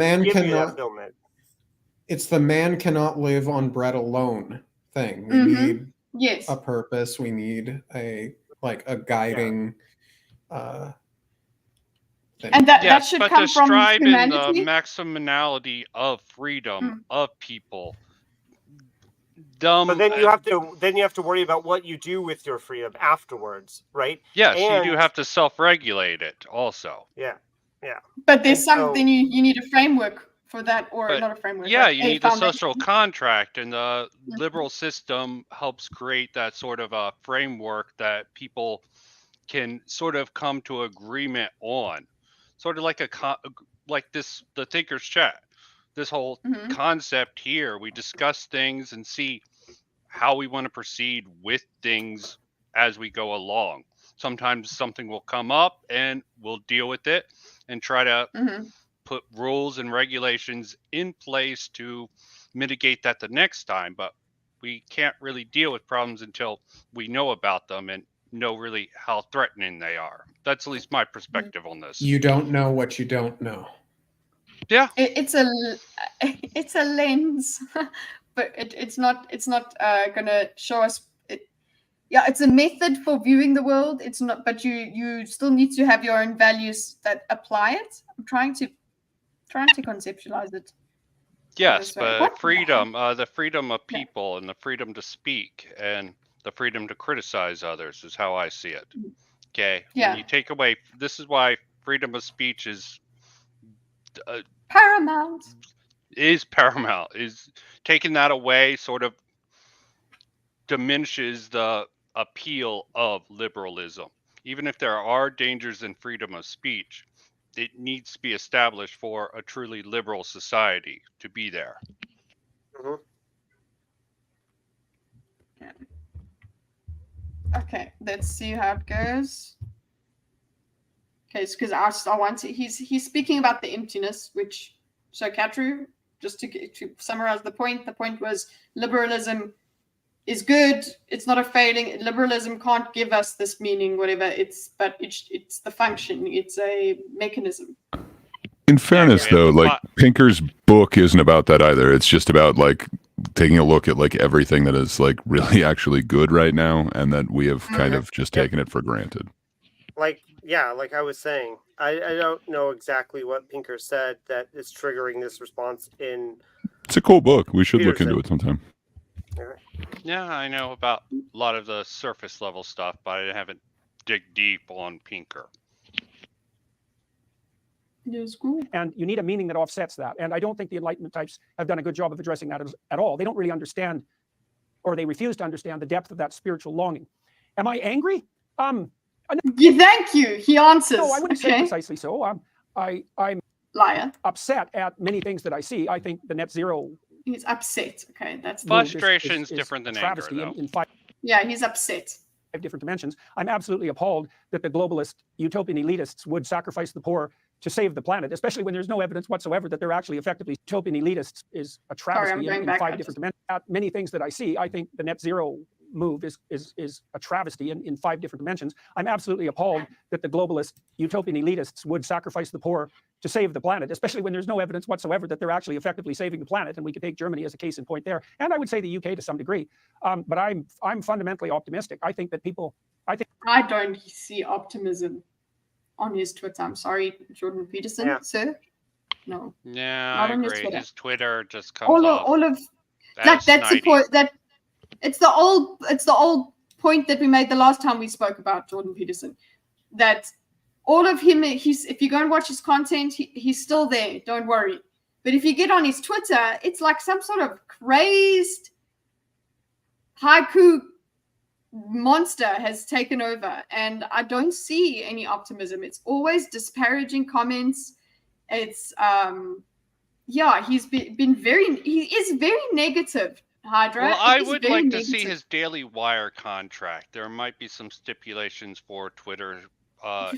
man cannot live on bread alone thing. We need a purpose. We need a guiding thing. And that should come from describing humanity. The maximality of freedom of people. But then you have to worry about what you do with your freedom afterwards, right? Yes, you do have to self-regulate it also. Yeah. But there's something you need a framework for that, or not a framework. Yeah, you need a social contract, and the liberal system helps create that sort of a framework that people can sort of come to agreement on, sort of like the Thinker's Chat. This whole concept here, we discuss things and see how we want to proceed with things as we go along. Sometimes something will come up and we'll deal with it and try to put rules and regulations in place to mitigate that the next time. But we can't really deal with problems until we know about them and know really how threatening they are. That's at least my perspective on this. You don't know what you don't know. Yeah, it's a lens, but it's not gonna show us. It's a method for viewing the world. It's not, but you still need to have your own values that apply it. I'm trying to conceptualize it. Yes, but freedom, the freedom of people, and the freedom to speak, and the freedom to criticize others is how I see it. Okay. Yeah. When you take away, this is why freedom of speech is paramount. Is taking that away sort of diminishes the appeal of liberalism. Even if there are dangers in freedom of speech, it needs to be established for a truly liberal society to be there. Okay, let's see how it goes. Okay, because I want to. He's speaking about the emptiness, which So Katru, just to summarize the point was liberalism is good. It's not a failing. Liberalism can't give us this meaning, whatever. It's the function. It's a mechanism. In fairness, though, like Pinker's book isn't about that either. It's just about like taking a look at like everything that is like really actually good right now, and that we have kind of just taken it for granted. Like, yeah, like I was saying, I don't know exactly what Pinker said that is triggering this response in. It's a cool book. We should look Peterson. into it sometime. Yeah, I know about a lot of the surface level stuff, but I haven't dig deep on Pinker. And you need a meaning that offsets that. And I don't think the Enlightenment types have done a good job of addressing that at all. They don't really understand, or they refuse to understand the depth of that spiritual longing. Am I angry? Yeah, thank you. He answers. No, I wouldn't say precisely so. I'm liar. Upset at many things that I see. I think the net zero. He's upset. Okay, that's Frustration is different than anger, though. Yeah, he's upset. Different dimensions. I'm absolutely appalled that the globalist utopian elitists would sacrifice the poor to save the planet, especially when there's no evidence whatsoever that they're actually effectively utopian elitists is a travesty in 5 different dimensions. Many things that I see, I think the net zero move is a travesty in 5 different dimensions. I'm absolutely appalled that the globalist utopian elitists would sacrifice the poor to save the planet, especially when there's no evidence whatsoever that they're actually effectively saving the planet. And we could take Germany as a case in point there, and I would say the UK to some degree. But I'm fundamentally optimistic. I think that people. I don't see optimism on his Twitter. I'm sorry, Jordan Peterson, sir. No. Yeah, not I on agree. Twitter. His Twitter just comes all of like that's the point that it's the old point that we made the last time we spoke about Jordan Peterson, that all of him, if you go and watch his content, he's still there, don't worry. But if you get on his Twitter, it's like some sort of crazed haiku monster has taken over, and I don't see any optimism. It's always disparaging comments. It's he's been he is very negative, Hydra. Well, I would like to see his Daily Wire contract. There might be some stipulations for Twitter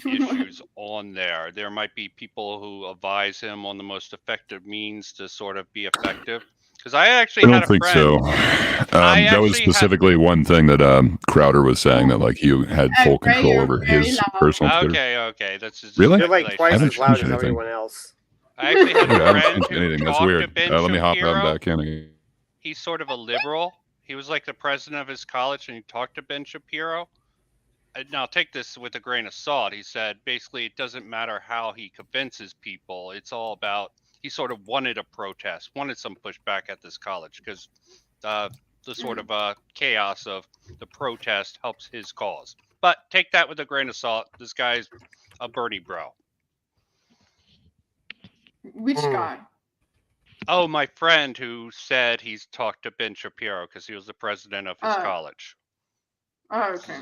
issues on there. There might be people who advise him on the most effective means to sort of be effective. Because I actually had a friend. I don't think so. That was specifically one thing that Crowder was saying, that like he had full control over his personal Twitter. Okay, that's just really. You're like twice as loud as everyone else. I actually had a friend who anything. That's talked weird. to Ben Let me hop Shapiro. that back in again. He's sort of a liberal. He was like the president of his college, and he talked to Ben Shapiro. Now, take this with a grain of salt. He said basically it doesn't matter how he convinces people. It's all about, he sort of wanted a protest, wanted some pushback at this college, because the sort of chaos of the protest helps his cause. But take that with a grain of salt. This guy's a Bernie bro. Which guy? Oh, my friend who said he's talked to Ben Shapiro because he was the president of his college. Oh, okay.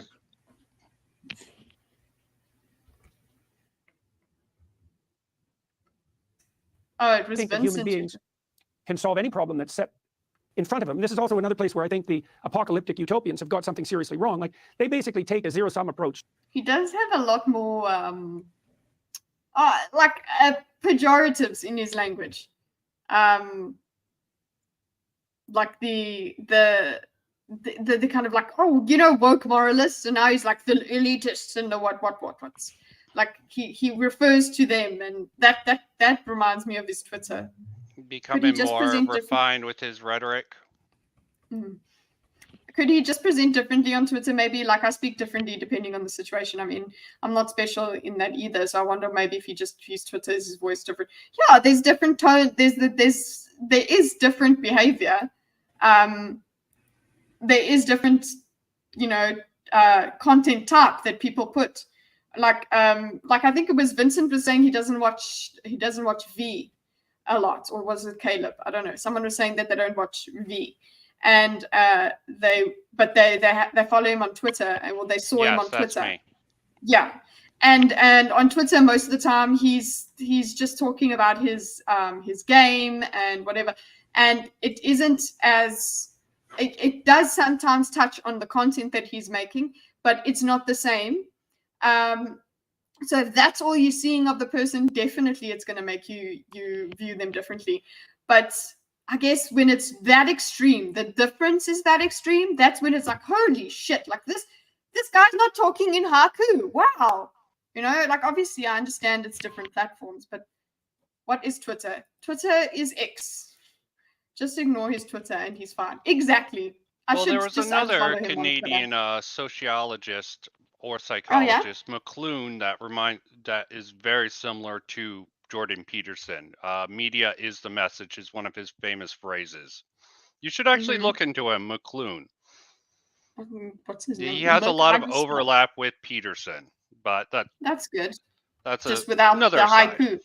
Oh, it was I think that human beings can solve any problem that's set in front of them. This is also another place where I think the apocalyptic utopians have got something seriously wrong. Like, they basically take a zero-sum approach. He does have a lot more pejoratives in his language. Like the kind of like, oh, you know, woke moralists, and now he's like the elitists and the what's. Like he refers to them, and that reminds me of his Twitter. Becoming more refined with his rhetoric. Could he just present differently on Twitter? Maybe like I speak differently depending on the situation I'm in. I'm not special in that either, so I wonder maybe if he just used Twitter as his voice different. Yeah, there's different tone. There is different behavior. There is different, content type that people put. Like I think it was Vincent was saying he doesn't watch V a lot, or was it Caleb? I don't know. Someone was saying that they don't watch V, and they follow him on Twitter, and they saw him on Twitter. Me. Yeah, and on Twitter most of the time he's just talking about his game and whatever, and it isn't as it does sometimes touch on the content that he's making, but it's not the same. So if that's all you're seeing of the person, definitely it's going to make you view them differently. But I guess when it's that extreme, the difference is that extreme, that's when it's like, holy shit, like this guy's not talking in haiku. Wow. You know, like obviously I understand it's different platforms, but what is Twitter? Twitter is X. Just ignore his Twitter and he's fine. Exactly. Well, there was just another unfollow him on Canadian Twitter. sociologist or Oh, yeah? psychologist, McLuhan, that is very similar to Jordan Peterson. Media is the message is one of his famous phrases. You should actually look into him, McLuhan. What's his name? He has a Look, lot I of just- overlap with Peterson, but That's good. that's Just without another the aside. haiku.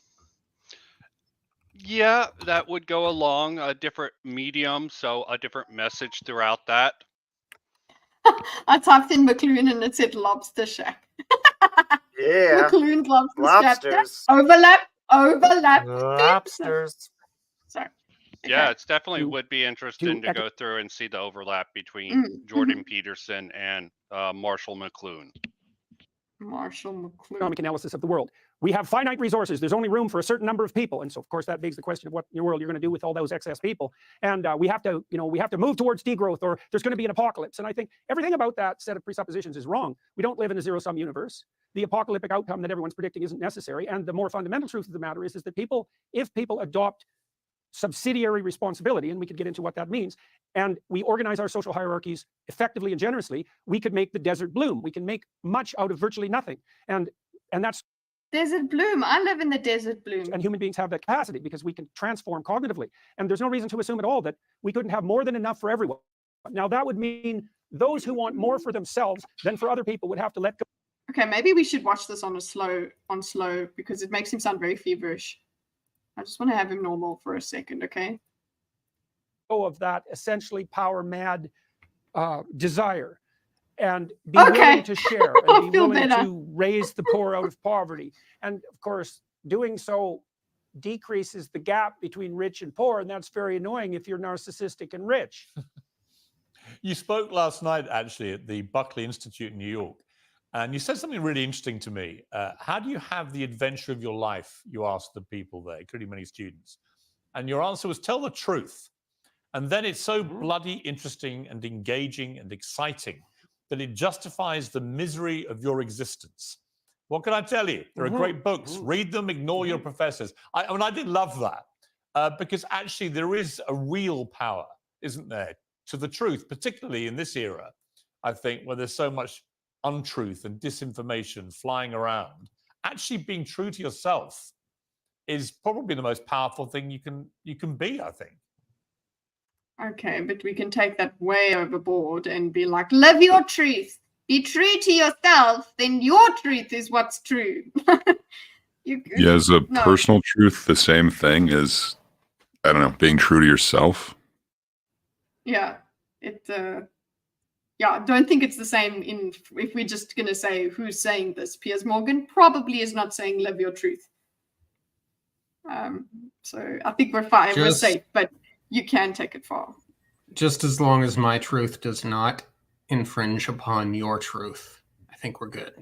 Yeah, that would go along a different medium, so a different message throughout that. I typed in McLuhan and it said lobster shack. Yeah. McLuhan's lobster shack. Lobsters. Overlap. Lobsters. Sorry. Yeah, Okay. it's definitely would be interesting to go through and see the overlap between Jordan Peterson and Marshall McLuhan. Marshall McLuhan. Economic analysis of the world. We have finite resources. There's only room for a certain number of people, and so of course that begs the question of what in your world you're going to do with all those excess people. And we have to, we have to move towards degrowth, or there's going to be an apocalypse. And I think everything about that set of presuppositions is wrong. We don't live in a zero-sum universe. The apocalyptic outcome that everyone's predicting isn't necessary. And the more fundamental truth of the matter is that if people adopt subsidiary responsibility, and we could get into what that means, and we organize our social hierarchies effectively and generously, we could make the desert bloom. We can make much out of virtually nothing. And that's Desert bloom. I live in the desert bloom. and human beings have that capacity because we can transform cognitively. And there's no reason to assume at all that we couldn't have more than enough for everyone. Now that would mean those who want more for themselves than for other people would have to let go. Okay, maybe we should watch this on slow because it makes him sound very feverish. I just want to have him normal for a second, okay? Of that essentially power mad desire and be willing to share and be willing to raise the poor out of poverty. And of course, doing so decreases the gap between rich and poor, and that's very annoying if you're narcissistic and rich. You spoke last night, actually, at the Buckley Institute in New York, and you said something really interesting to me. How do you have the adventure of your life? You asked the people there, including many students. And your answer was, tell the truth. And then it's so bloody interesting and engaging and exciting that it justifies the misery of your existence. What can I tell you? There are great books. Read them, ignore your professors. I did love that because actually there is a real power, isn't there, to the truth, particularly in this era, I think, where there's so much untruth and disinformation flying around. Actually being true to yourself is probably the most powerful thing you can be, I think. Okay, but we can take that way overboard and be like, live your truth. Be true to yourself, then your truth is what's true. Yeah, is a personal truth the same thing as, I don't know, being true to yourself? Yeah, I don't think it's the same if we're just going to say who's saying this. Piers Morgan probably is not saying live your truth. So I think we're fine, we're safe, but you can take it far. Just as long as my truth does not infringe upon your truth, I think we're good.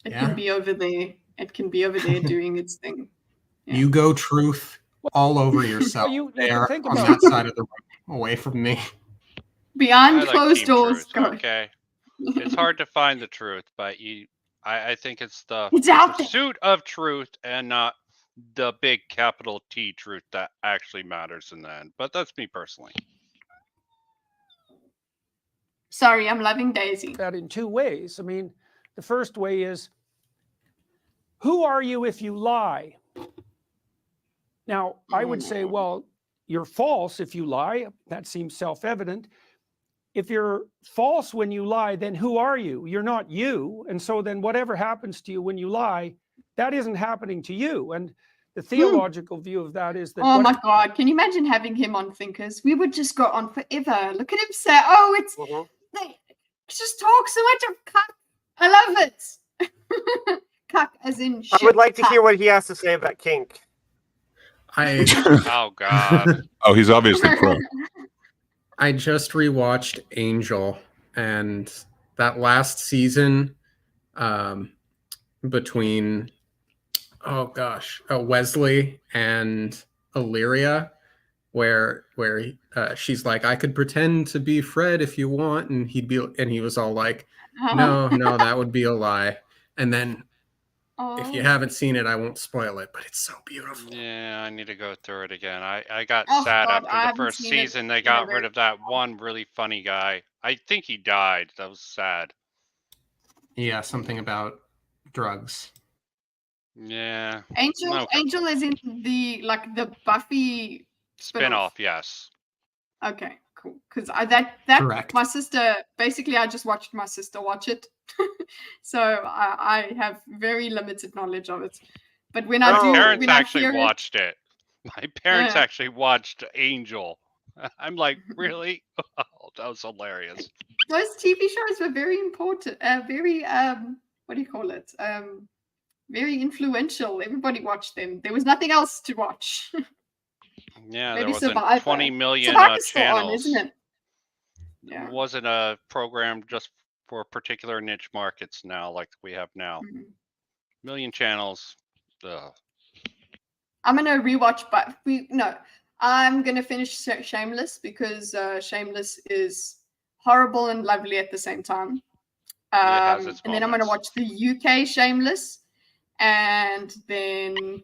It can be over there. It can be over there doing its thing. Yeah. You go truth all over yourself there on that side of the room, away from me. Behind closed doors. Okay. It's hard to find the truth, but I think it's the pursuit of truth and not the big capital T truth that actually matters in the end. But that's me personally. Sorry, I'm loving Daisy. That in two ways. I mean, the first way is, who are you if you lie? Now, I would say, well, you're false if you lie. That seems self-evident. If you're false when you lie, then who are you? You're not you. And so then whatever happens to you when you lie, that isn't happening to you. And the theological view of that is that... Oh my God, can you imagine having him on Thinkers? We would just go on forever. Look at him say, oh, it's... They just talk so much of cuck. I love it. Cuck as in shit. I would like to hear what he has to say about kink. Oh, God. Oh, he's obviously pro. I just rewatched Angel, and that last season, between Wesley and Illyria, where she's like, I could pretend to be Fred if you want, and he was all like, no, that would be a lie. And then if you haven't seen it, I won't spoil it, but it's so beautiful. Yeah, I need to go through it again. I got Oh, sad God, after I the haven't first seen it season. They in a got very rid of that one really funny guy. I think he died. That was sad. Yeah, something about drugs. Yeah. Angel Okay. Angel is in the Buffy Spin-off, yes. Okay, cool. Because that Correct. my sister, basically I just watched my sister watch it. So I have very limited knowledge of it. But when I My do, parents when I actually hear watched it. My parents Yeah. actually watched Angel. I'm like, really? Oh, that was hilarious. those TV shows were very important, very what do you call it? Very influential. Everybody watched them. There was nothing else to watch. Yeah, Maybe there wasn't Survivor. 20 million Survivor's still on, channels. isn't it? It wasn't a program just for particular niche markets now like we have now. Million channels. Ugh. I'm gonna rewatch, but I'm gonna finish Shameless because Shameless is horrible and lovely at the same time. It has its And then I'm gonna watch the UK Shameless, and then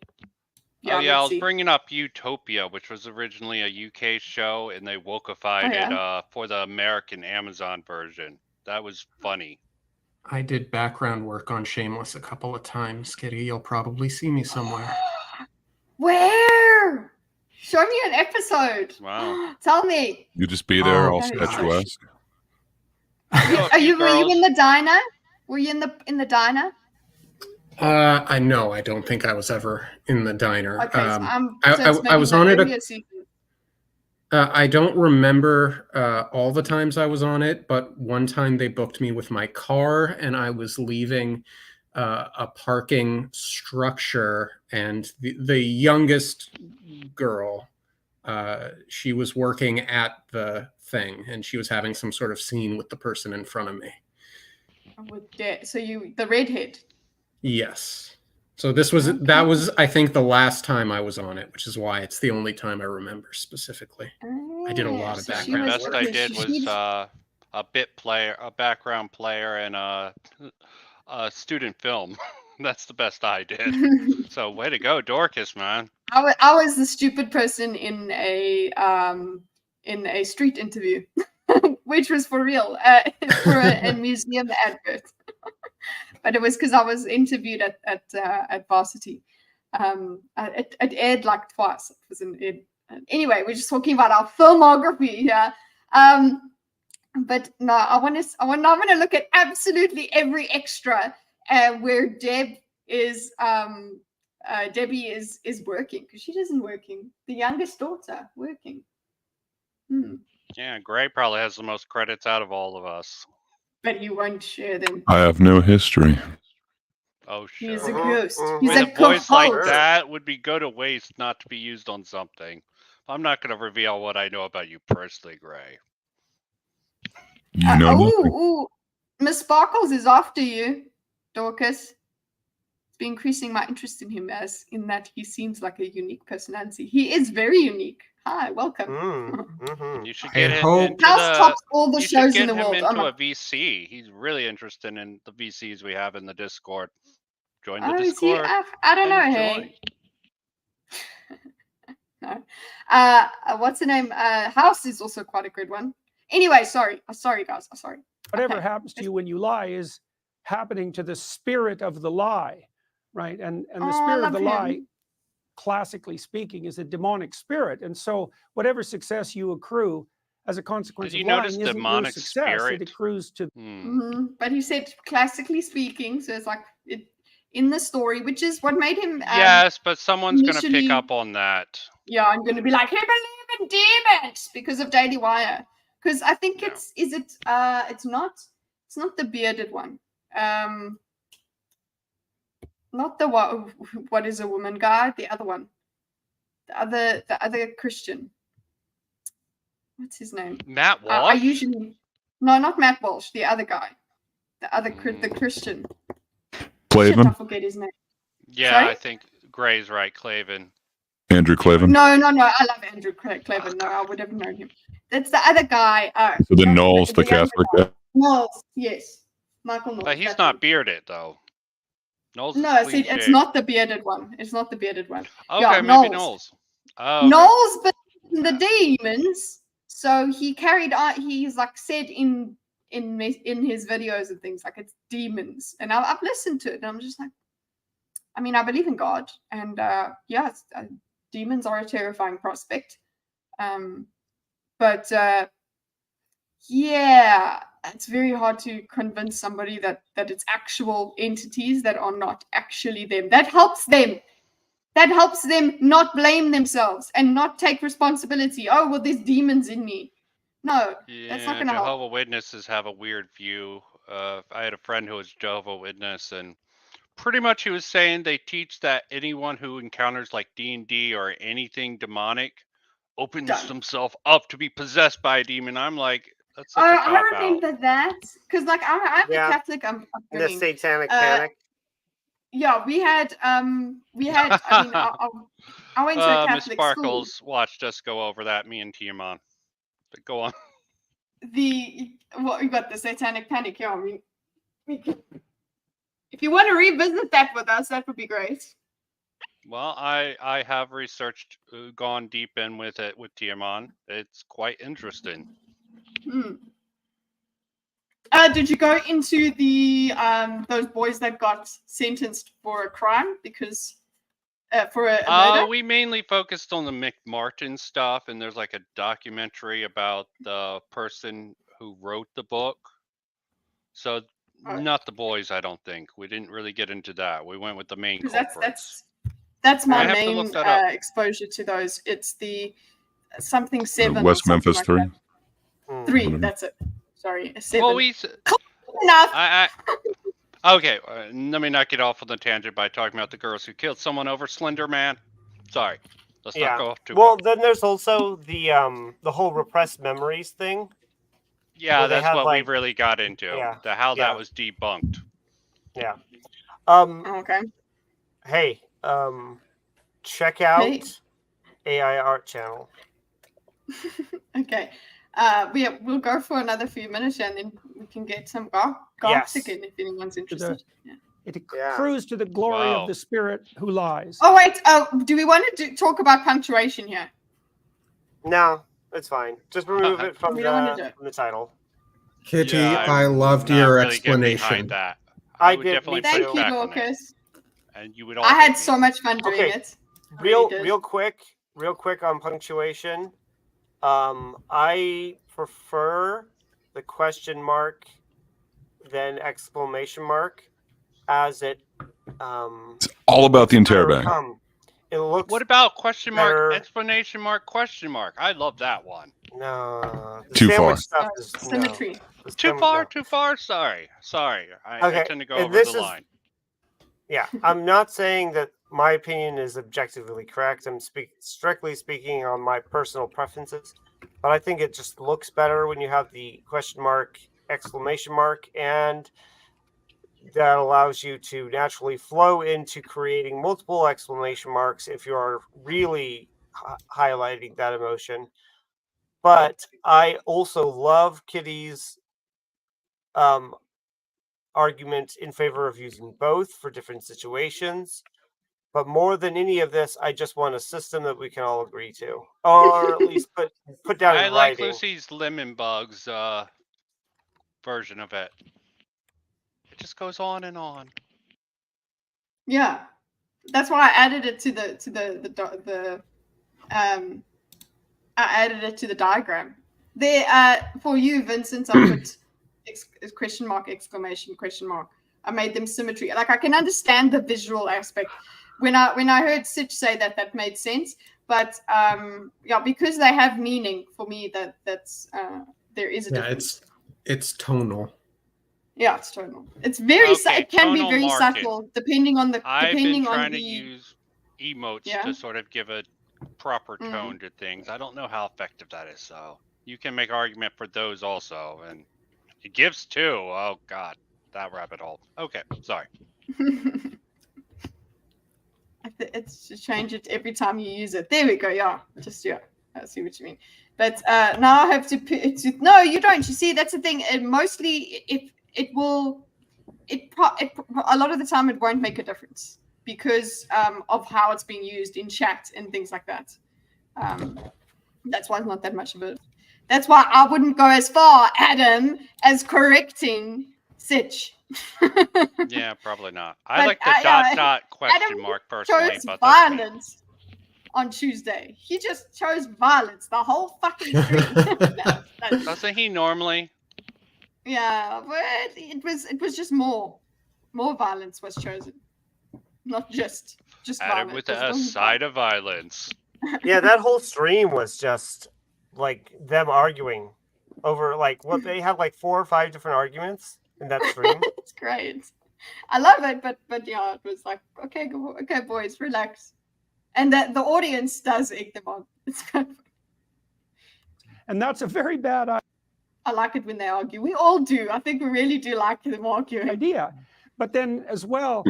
I let's was see. bringing up Utopia, which was originally a UK show, and they wokeified it for the American Amazon version. That was funny. I did background work on Shameless a couple of times, Kitty. You'll probably see me somewhere. Where? Show me an episode. Wow. Tell me. You just be there, all gosh. statuesque. Were you in the diner? Were you in the diner? I know. I don't think I was ever in the diner. Okay, I was on it. I don't remember all the times I was on it, but one time they booked me with my car, and I was leaving a parking structure, and the youngest girl, she was working at the thing, and she was having some sort of scene with the person in front of me. So the redhead. Yes. So that was I think the last time I was on it, which is why it's the only time I remember specifically. I did a lot of background The best work. I did was a bit player, a background player, and a student film. That's the best I did. So way to go, Dorcas, man. I was the stupid person in a street interview, which was for real, for a museum advert. But it was because I was interviewed at Varsity. It aired like twice. It was anyway. We're just talking about our filmography here. But no, I'm gonna look at absolutely every extra where Debbie is working, because she isn't working. The youngest daughter working. Yeah, Gray probably has the most credits out of all of us. But you won't share them. I have no history. Oh, sure. He's a ghost. He's With a a voice like co-host. that would be go to waste not to be used on something. I'm not going to reveal what I know about you personally, Gray. You know nothing. Ooh, Miss Sparkles is after you, Dorcas. It's been increasing my interest in him as in that he seems like a unique personality. He is very unique. Hi, welcome. You should get him into House tops all the you shows should in get the him world. into a VC. He's really interested in the VCs we have in the Discord. Join the is he? Discord. I don't know. and Hey. join. No. What's the name? House is also quite a good one. Anyway, sorry, guys. Sorry. Whatever happens to you when you lie is happening to the spirit of the lie, right? And the spirit of the lie, classically speaking, is a demonic spirit. And so whatever success you accrue as a consequence Did you of lying notice isn't your demonic success. spirit? It accrues to But he said classically speaking, so it's like in the story, which is what made him. Yes, but someone's going to pick initially- up on that. Yeah, I'm going to be like, he believe in demons because of Daily Wire. Because I think it's not the bearded one. Not the what is a woman guy, the other one. The other Christian. What's his name? Matt Walsh? I usually no, not Matt Walsh, the other guy. The other the Christian. shit, I Clavin? forget his name. Yeah, Sorry? I think Gray's right, Clavin. Andrew Clavin? No, I love Andrew Clavin. No, I would have known him. That's the other guy. So the Knowles, the younger Catholic guy. guy? Knowles, yes. Michael Knowles. But he's that not one. bearded though. Knowles No, is I clean said it's shaved. not the bearded one. It's not the bearded one. Okay, yeah, maybe Knowles. Knowles. Oh, okay. Knowles, but in the demons. So he carried on. He's like said in his videos and things like it's demons, and I've listened to it, and I'm just like, I mean, I believe in God, and yeah, demons are a terrifying prospect. But yeah, it's very hard to convince somebody that it's actual entities that are not actually them. That helps them. That helps them not blame themselves and not take responsibility. Oh, well, there's demons in me. No, that's not Yeah, going to help. Jehovah's Witnesses have a weird view. I had a friend who was Jehovah's Witness, and pretty much he was saying they teach that anyone who encounters like D&D or anything demonic opens themselves up to be possessed by a demon. I'm like, that's such a I cop out. remember that because, like, I'm a Catholic. I'm The upbringing. Satanic Panic. Yeah, we had. I mean, I went to a Miss Catholic school. Sparkles watched us go over that, me and Tiamat. But go on. We got the Satanic Panic. Yeah, I mean, we could, if you want to revisit that with us, that would be great. Well, I have researched, gone deep in with it with Tiamat. It's quite interesting. Did you go into the those boys that got sentenced for a crime because for a murder? We mainly focused on the McMartin stuff, and there's like a documentary about the person who wrote the book. So not the boys, I don't think. We didn't really get into that. We went with the main culprits. That's my I have to main look that up. exposure to those. It's the something 7 West or something Memphis like 3? that. 3, that's it. Sorry, a 7. Well, enough. Okay, let me not get off on the tangent by talking about the girls who killed someone over Slender Man. Sorry, let's not go off too Well, far. then there's also the whole repressed memories thing. Yeah, that's what we really got into. Yeah, How yeah. that was debunked. Yeah. Okay. Hey, check out AI Art Channel. Okay. We'll go for another few minutes and then we can get some gossip in if anyone's interested. It accrues to the glory of the spirit who lies. Oh wait, do we want to talk about punctuation here? No, it's fine. Just remove it from We don't want to do it. the title. Kitty, Yeah, I loved your really get behind explanation. that. I would did, definitely me push Thank you, back on it. Dorcas. And you would all I hate had me. so much fun doing it. Real quick on punctuation. I prefer the question mark than exclamation mark as it It's all about the interrobang. It looks What about question mark, better. explanation mark, question mark? I love that one. No. The Too far. sandwich stuff is Symmetry. No. The Too sandwich- far, no. too far. Sorry. I Okay, tend to go and over this the is- line. Yeah, I'm not saying that my opinion is objectively correct. I'm strictly speaking on my personal preferences, but I think it just looks better when you have the question mark, exclamation mark, and that allows you to naturally flow into creating multiple exclamation marks if you are really highlighting that emotion. But I also love Kitty's argument in favor of using both for different situations. But more than any of this, I just want a system that we can all agree to, or at least put down I in like writing. Lucy's lemon bugs version of it. It just goes on and on. Yeah, that's why I added it to the I added it to the diagram. There, for you, Vincent, I put question mark, exclamation, question mark. I made them symmetry. Like I can understand the visual aspect. When I heard Sitch say that, that made sense. But yeah, because they have meaning for me, that's there is a difference. It's tonal. Yeah, it's tonal. It's very it can be tonal very marking. subtle depending on the I've depending been on trying the to use emotes Yeah. to sort of give a proper tone to things. I don't know how effective that is, so you can make argument for those also, and it gives too. Oh God, that rabbit hole. Okay, sorry. It's to change it every time you use it. There we go. Yeah, just yeah. I see what you mean. But now I have to no, you don't. You see, that's the thing. And mostly, if it will, a lot of the time it won't make a difference because of how it's being used in chat and things like that. That's why it's not that much of it. That's why I wouldn't go as far, Adam, as correcting Sitch. Yeah, probably not. I like the dot question Adam mark personally, chose but that's me. violence on Tuesday. He just chose violence the whole fucking stream. Doesn't he normally? Yeah, but it was just more violence was chosen, not just Added violence. with a side of violence. Yeah, that whole stream was just like them arguing over like what they had like 4 or 5 different arguments in that stream. It's great. I love it, but yeah, it was like okay, boys, relax, and that the audience does egg them on. It's kind of, and that's a very bad idea. I like it when they argue. We all do. I think we really do like them arguing. Idea, but then as well,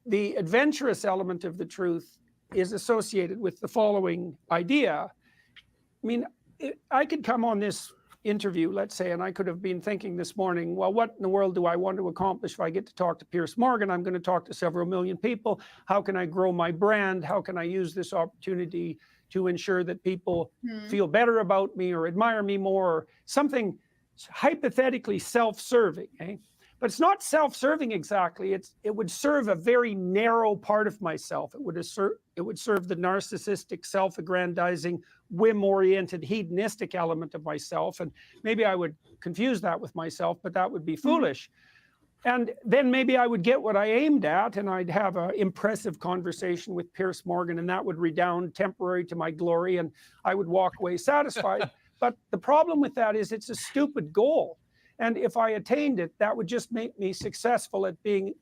the adventurous element of the truth is associated with the following idea. I mean, I could come on this interview, let's say, and I could have been thinking this morning, well, what in the world do I want to accomplish if I get to talk to Piers Morgan? I'm going to talk to several million people. How can I grow my brand? How can I use this opportunity to ensure that people feel better about me or admire me more, or something hypothetically self-serving, eh? But it's not self-serving exactly. It would serve a very narrow part of myself. It would serve the narcissistic, self-aggrandizing, whim-oriented, hedonistic element of myself. And maybe I would confuse that with myself, but that would be foolish. And then maybe I would get what I aimed at, and I'd have an impressive conversation with Piers Morgan, and that would redound temporary to my glory, and I would walk away satisfied. But the problem with that is it's a stupid goal. And if I attained it, that would just make me successful at being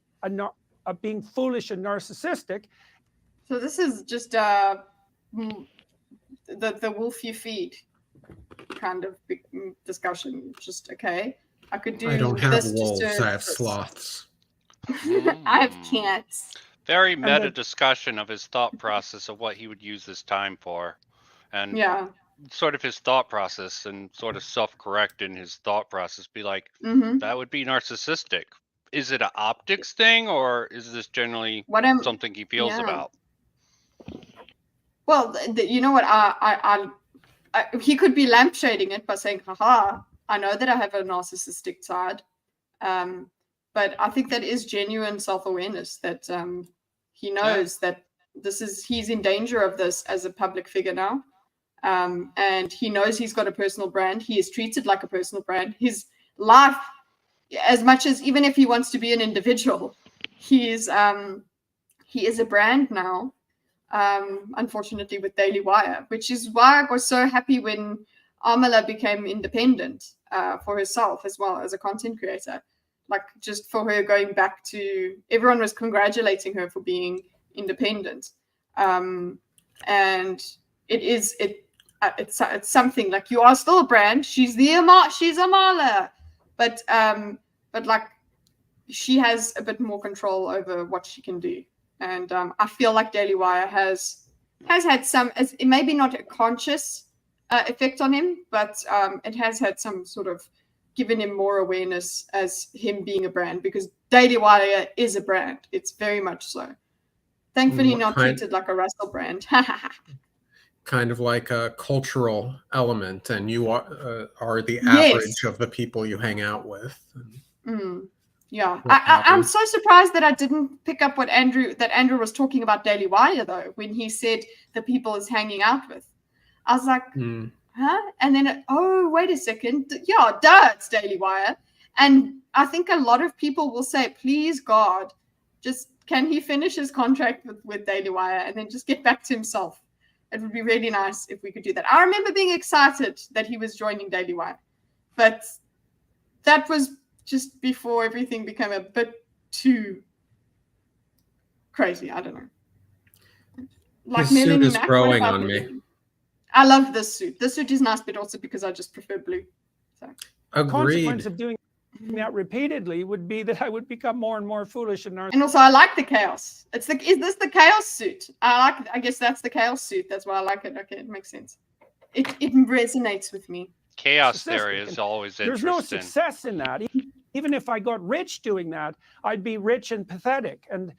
being foolish and narcissistic. So this is just the wolf you feed kind of discussion. Just okay. I could do. I don't have this wolves. just I have sloths. I have cats. Very meta discussion of his thought process of what he would use this time for, and yeah, sort of his thought process and sort of self-correct in his thought process. Be like, that would be narcissistic. Is it an optics thing, or is this generally something he feels about? Well, you know what? He could be lampshading it by saying, haha, I know that I have a narcissistic side. But I think that is genuine self-awareness, that he knows that he's in danger of this as a public figure now. And he knows he's got a personal brand. He is treated like a personal brand. His life, as much as even if he wants to be an individual, he is a brand now. Unfortunately, with Daily Wire, which is why I was so happy when Amala became independent for herself as well as a content creator. Like, just for her going back to, everyone was congratulating her for being independent, and it's something like, you are still a brand. She's Amala, but like, she has a bit more control over what she can do. And I feel like Daily Wire has had some, maybe not a conscious effect on him, but it has had some sort of given him more awareness as him being a brand, because Daily Wire is a brand. It's very much so. Thankfully, not treated like a Russell brand. Kind of like a cultural element, and you are the average of the people you hang out with. Yeah, I'm so surprised that I didn't pick up what Andrew was talking about Daily Wire, though, when he said the people he's hanging out with. I was like, huh? And then, oh, wait a second. Yeah, it's Daily Wire. And I think a lot of people will say, please, God, just can he finish his contract with Daily Wire and then just get back to himself? It would be really nice if we could do that. I remember being excited that he was joining Daily Wire, but that was just before everything became a bit too crazy. I don't know. Like, his suit is growing on me. I love this suit. This suit is nice, but also because I just prefer blue. So. Agreed. Consequence of doing that repeatedly would be that I would become more and more foolish and narcissistic. And also, I like the chaos. Is this the chaos suit? I guess that's the chaos suit. That's why I like it. Okay, it makes sense. It resonates with me. Chaos theory is always There's interesting. no success in that. Even if I got rich doing that, I'd be rich and pathetic, and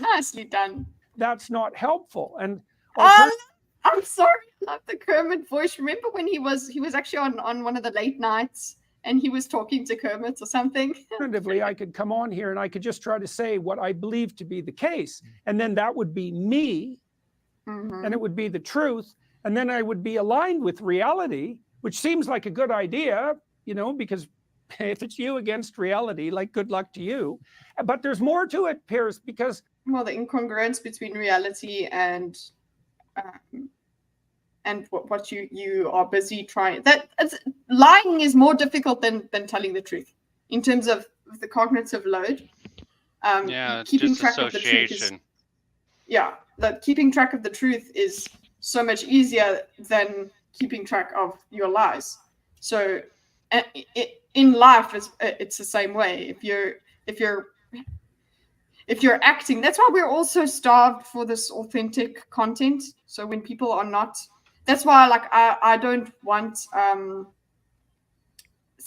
nicely done. That's not helpful. And I'm sorry, I love the Kermit voice. Remember when he was actually on one of the late nights and he was talking to Kermit or something? Alternatively, I could come on here and I could just try to say what I believe to be the case, and then that would be me, and it would be the truth, and then I would be aligned with reality, which seems like a good idea, because if it's you against reality, like, good luck to you. But there's more to it, Pierce, because the incongruence between reality and what you are busy trying. Lying is more difficult than telling the truth in terms of the cognitive load. Keeping track of the truth is, keeping track of the truth is so much easier than keeping track of your lies. So in life, it's the same way. If you're acting, that's why we're all so starved for this authentic content. So when people are not, that's why I don't want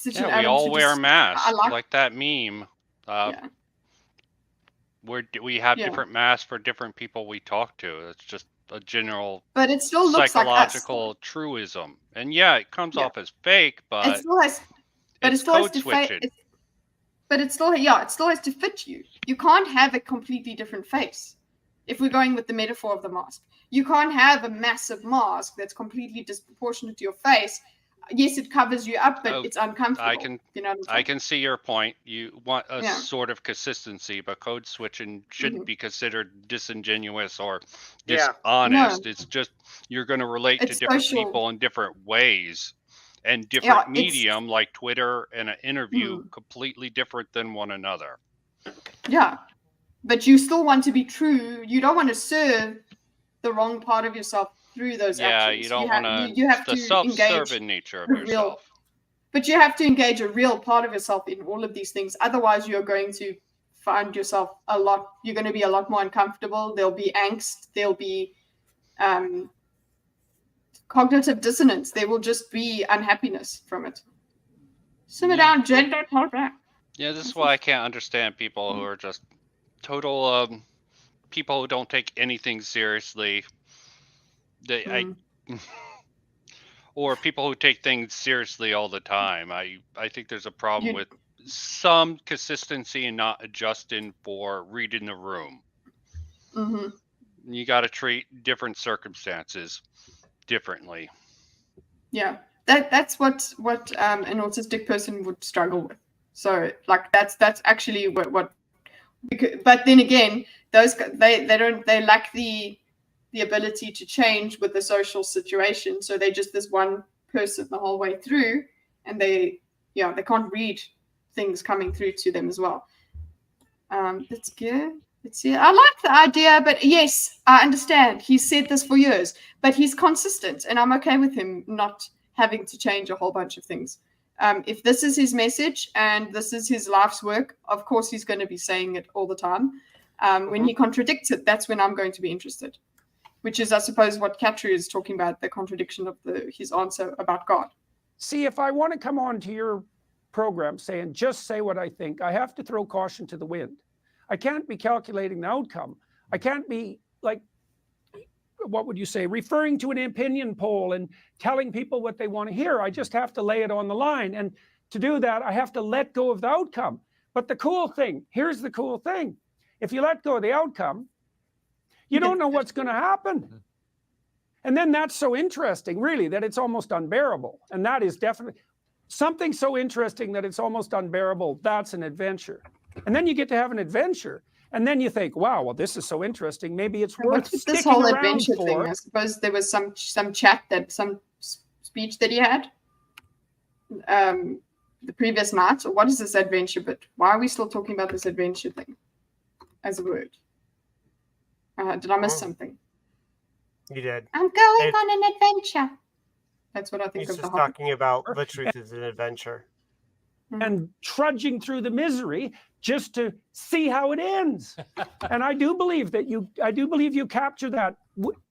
we all wear masks, like that meme. We have different masks for different people we talk to. It's just a general, but it still looks psychological truism. And it comes off as fake, but it still has, it's code switching. But it still has to fit you. You can't have a completely different face. If we're going with the metaphor of the mask, you can't have a massive mask that's completely disproportionate to your face. Yes, it covers you up, but it's uncomfortable. I can see your point. You want a sort of consistency, but code switching shouldn't be considered disingenuous or dishonest. No. It's just you're going to relate to different people in different ways. And different medium like Twitter and an interview completely different than one another. Yeah, but you still want to be true. You don't want to serve the wrong part of yourself through those actions. You don't want to. You have the to self-serving nature of yourself. But you have to engage a real part of yourself in all of these things. Otherwise, you're going to find yourself you're going to be a lot more uncomfortable. There'll be angst. There'll be cognitive dissonance. There will just be unhappiness from it. Simmer down, Jen. Don't hold back. Yeah, this is why I can't understand people who are just total people who don't take anything seriously. Or people who take things seriously all the time. I think there's a problem with some consistency and not adjusting for reading the room. You got to treat different circumstances differently. Yeah, that's what an autistic person would struggle with. So that's actually what but then again, they lack the ability to change with the social situation. So they're just this one person the whole way through, and they can't read things coming through to them as well. That's good. Let's see. I like the idea, but yes, I understand. He's said this for years, but he's consistent, and I'm okay with him not having to change a whole bunch of things. If this is his message and this is his life's work, of course he's going to be saying it all the time. When he contradicts it, that's when I'm going to be interested, which is, I suppose, what Katru is talking about, the contradiction of his answer about God. See, if I want to come on to your program saying, just say what I think, I have to throw caution to the wind. I can't be calculating the outcome. I can't be what would you say, referring to an opinion poll and telling people what they want to hear. I just have to lay it on the line. And to do that, I have to let go of the outcome. But the cool thing, here's the cool thing. If you let go of the outcome, you don't know what's going to happen. And then that's so interesting, really, that it's almost unbearable. And that is definitely something so interesting that it's almost unbearable. That's an adventure. And then you get to have an adventure. And then you think, wow, well, this is so interesting. Maybe it's worth sticking this whole around adventure for. thing. I suppose there was some chat some speech that he had the previous night. So what is this adventure? But why are we still talking about this adventure thing as a word? Did I miss something? You did. I'm going on an adventure. That's what I think He's of just the talking about the truth is an adventure. and trudging through the misery just to see how it ends. And I do believe that you capture that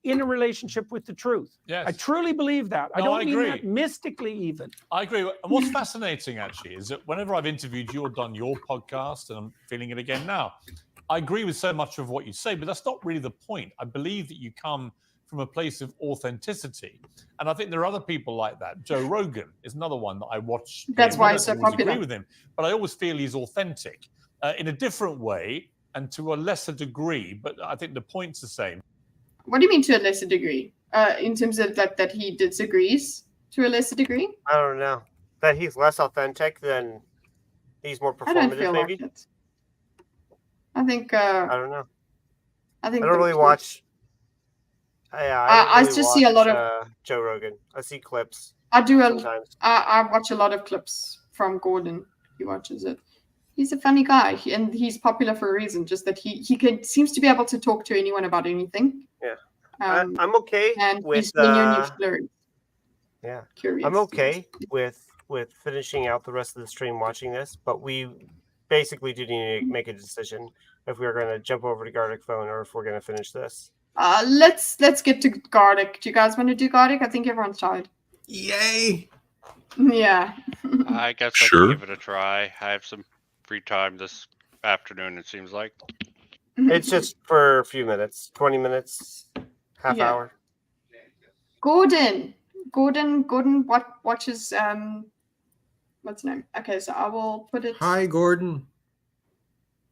in a relationship with the truth. Yes. I truly believe that. I No, don't I mean agree. that mystically even. I agree. And what's fascinating actually is that whenever I've interviewed you or done your podcast, and I'm feeling it again now, I agree with so much of what you say, but that's not really the point. I believe that you come from a place of authenticity. And I think there are other people like that. Joe Rogan is another one that I watch. That's why I he's so don't always popular. agree with him, but I always feel he's authentic in a different way and to a lesser degree. But I think the point's the same. What do you mean to a lesser degree? In terms of that he disagrees to a lesser degree? I don't know. That he's less authentic than he's more I don't performative, feel maybe? like it. I think. I don't know. I think I don't really watch. Yeah, I don't really just see a lot of. Joe Rogan. I see clips. I do sometimes. I watch a lot of clips from Gordon. He watches it. He's a funny guy, and he's popular for a reason. Just that he seems to be able to talk to anyone about anything. Yeah, I'm okay and with. he's genuinely curious. Yeah, curious. I'm okay with finishing out the rest of the stream watching this, but we basically do need to make a decision if we're going to jump over to Gardic Phone or if we're going to finish this. Let's get to Gardic. Do you guys want to do Gardic? I think everyone's tired. Yay! Yeah. I guess Sure. I can give it a try. I have some free time this afternoon, it seems like. It's just for a few minutes, 20 minutes, half Yeah. hour. Gordon watches what's his name? Okay, so I will put it. Hi, Gordon.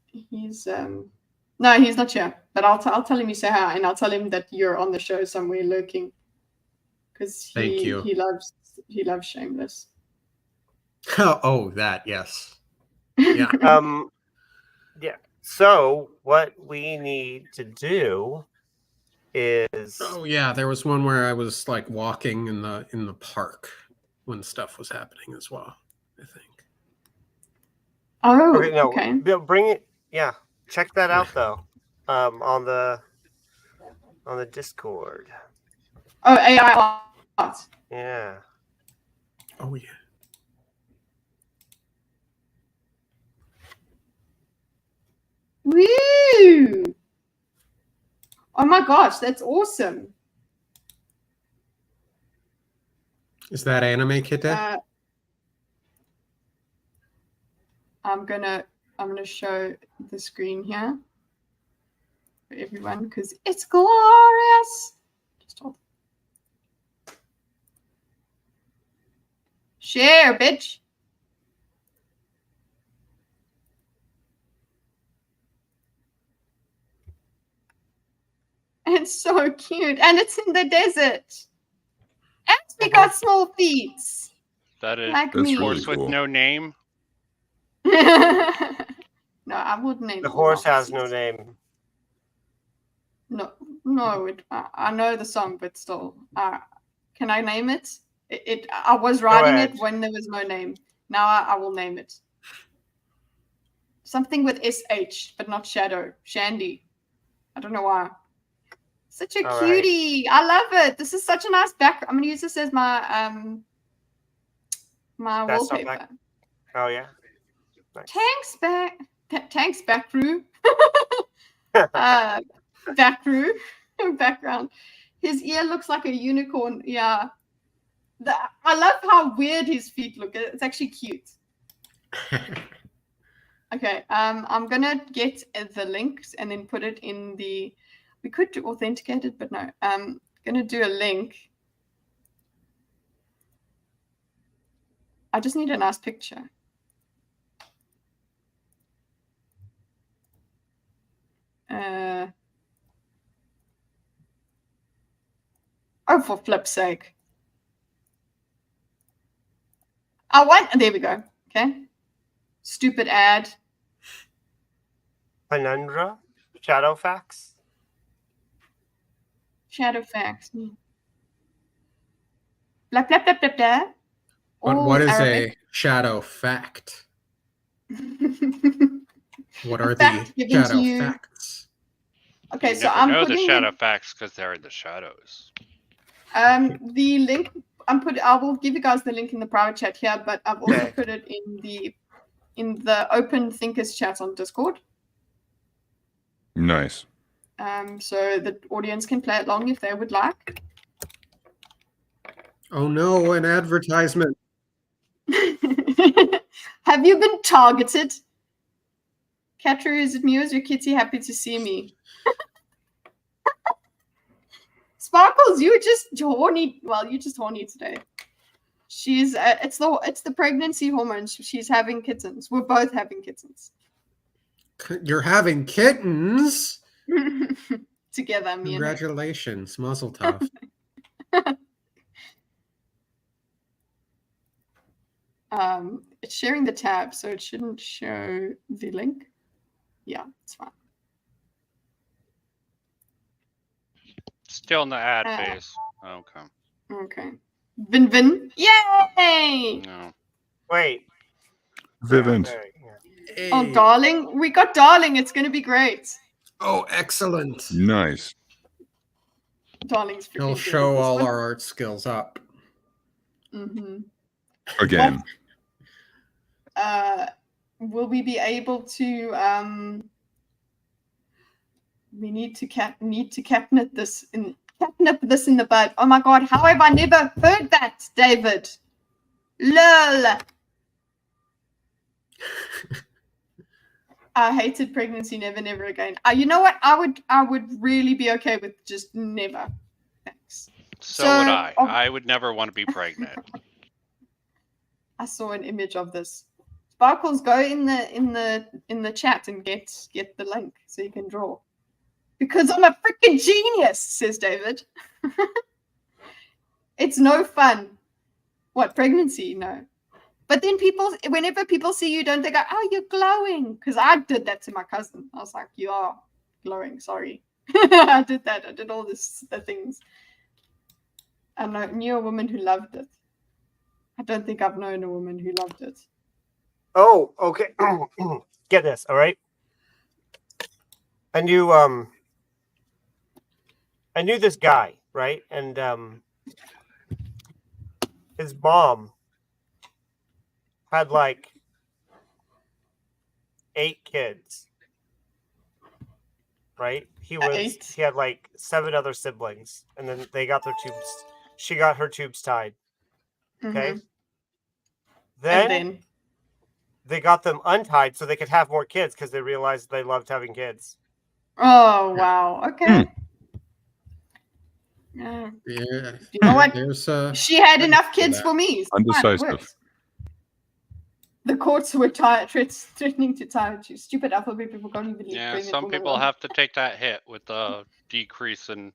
He's no, he's not here. But I'll tell him you say hi, and I'll tell him that you're on the show somewhere lurking. Because Thank you. he loves Shameless. Oh, that, yes. Yeah. Yeah. So what we need to do is. Oh yeah, there was one where I was like walking in the park when stuff was happening as well, I think. Oh, Okay, no, okay. Bill, bring it. Yeah, check that out though. On the Discord. Oh, AI art. Yeah. Oh yeah. Woo! Oh my gosh, that's awesome. Is that anime, Kite? I'm gonna show the screen here for everyone because it's glorious. Just hold. Share, bitch. It's so cute, and it's in the desert. And we got small feet. That is Like me. horse really with cool. no name. No, I wouldn't name The all horse my has horses. no name. No. I know the song, but still, can I name it? I was writing it ahead. when there was no name. Now I will name it. Something with SH, but not Shadow. Shandy. I don't know why. Such a All right. cutie. I love it. This is such a nice background. I'm gonna use this as my my That's not wallpaper. Oh yeah. Nice. Tanks back crew. Back crew. Background. His ear looks like a unicorn. Yeah. I love how weird his feet look. It's actually cute. Okay. I'm gonna get the links and then put it in the. We could do authenticated, but no. I'm gonna do a link. I just need a nice picture. Oh, for flip's sake. There we go. Okay. Stupid ad. Penundra? Shadowfax? Shadowfax. Blah, blah, blah, blah, blah. But All what is Arabic. a shadow fact? What are fact the given to shadow you. facts? Okay, You so never I'm know the putting shadow facts because they're in the shadows. the link I will give you guys the link in the private chat here, but I've also Okay. put it in the open thinkers chat on Discord. Nice. So the audience can play along if they would like. Oh no, an advertisement. Have you been targeted? Catcher, is it me or is your kitty happy to see me? Sparkles, you just horny. Well, you just horny today. She's it's the pregnancy hormones. She's having kittens. We're both having kittens. You're having kittens. Together, me and her. Congratulations, Mazel Tov. It's sharing the tab, so it shouldn't show the link. Yeah, it's fine. Still in the ad phase. Okay. Okay. Vin. Yay! No. Wait. Vivint. Oh, darling. We got darling. It's going to be great. Oh, excellent. Nice. Darling's freaking He'll good show at this all one. our art skills up. Mm-hmm. Again. Will we be able to we need to catnip this in the bud. Oh my god, how have I never heard that, David? Lol. I hated pregnancy, never again. You know what? I would really be okay with just never. Thanks. So would I. oh, I would never want to be pregnant. I saw an image of this. Sparkles, go in the chat and get the link so you can draw. Because I'm a freaking genius, says David. It's no fun. What, pregnancy? No. But then whenever people see you, don't they go, oh, you're glowing? Because I did that to my cousin. I was like, you are glowing, sorry. I did that. I did all the things. And I knew a woman who loved it. I don't think I've known a woman who loved it. Oh, okay. Get this, all right? I knew this guy, right? And his mom had like 8 kids. Right? He had like 7 other siblings, and then they got their tubes. She got her tubes tied. Okay. Mhm. Then they got them untied so they could have more kids because they realized they loved having kids. Oh wow. Okay. Yeah. You know what? She had enough kids for me. So fine, it Undecisive. works. The courts were threatening to tie you. Stupid alphabet people can't even leave Yeah, pregnant some women people alone. have to take that hit with the decrease in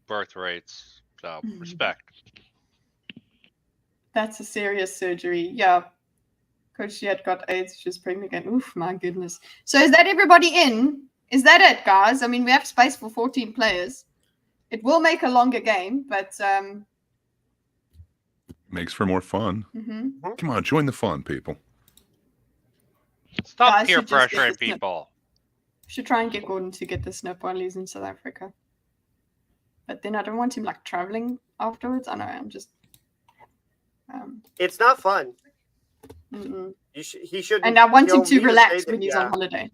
birth rates. So respect. That's a serious surgery. Yeah. Because she had got AIDS, she was pregnant again. Oof, my goodness. So is that everybody in? Is that it, guys? I mean, we have space for 14 players. It will make a longer game, but Makes for more fun. mhm. Come on, join the fun, people. Stop Guys peer should just get pressuring the snip. people. Should try and get Gordon to get the snip while he's in South Africa. But then I don't want him like traveling afterwards. I know, I'm just It's not fun. mm-mm. He should. And I want him to relax when he's on holiday.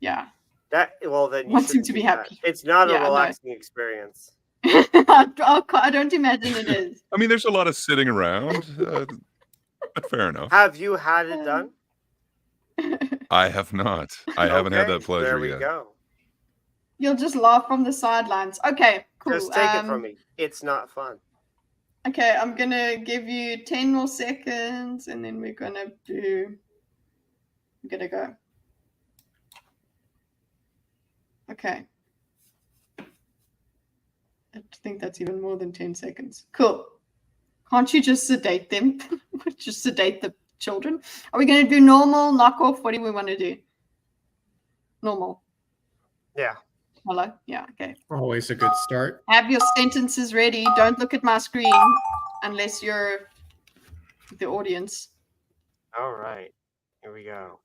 Yeah. That then you Want him shouldn't to be do that. happy. It's not Yeah, a I know. relaxing experience. I don't imagine it is. I mean, there's a lot of sitting around, but fair enough. Have you had it done? I have not. I haven't had Okay, that pleasure there we yet. go. You'll just laugh from the sidelines. Okay, cool. Just take it from me. It's not fun. Okay, I'm gonna give you 10 more seconds, and then we're gonna go. Okay. I think that's even more than 10 seconds. Cool. Can't you just sedate them? Just sedate the children? Are we going to do normal, knock off? What do we want to do? Normal. Yeah. Hello? Yeah, okay. Always a good start. Have your sentences ready. Don't look at my screen unless you're the audience. All right. Here we go.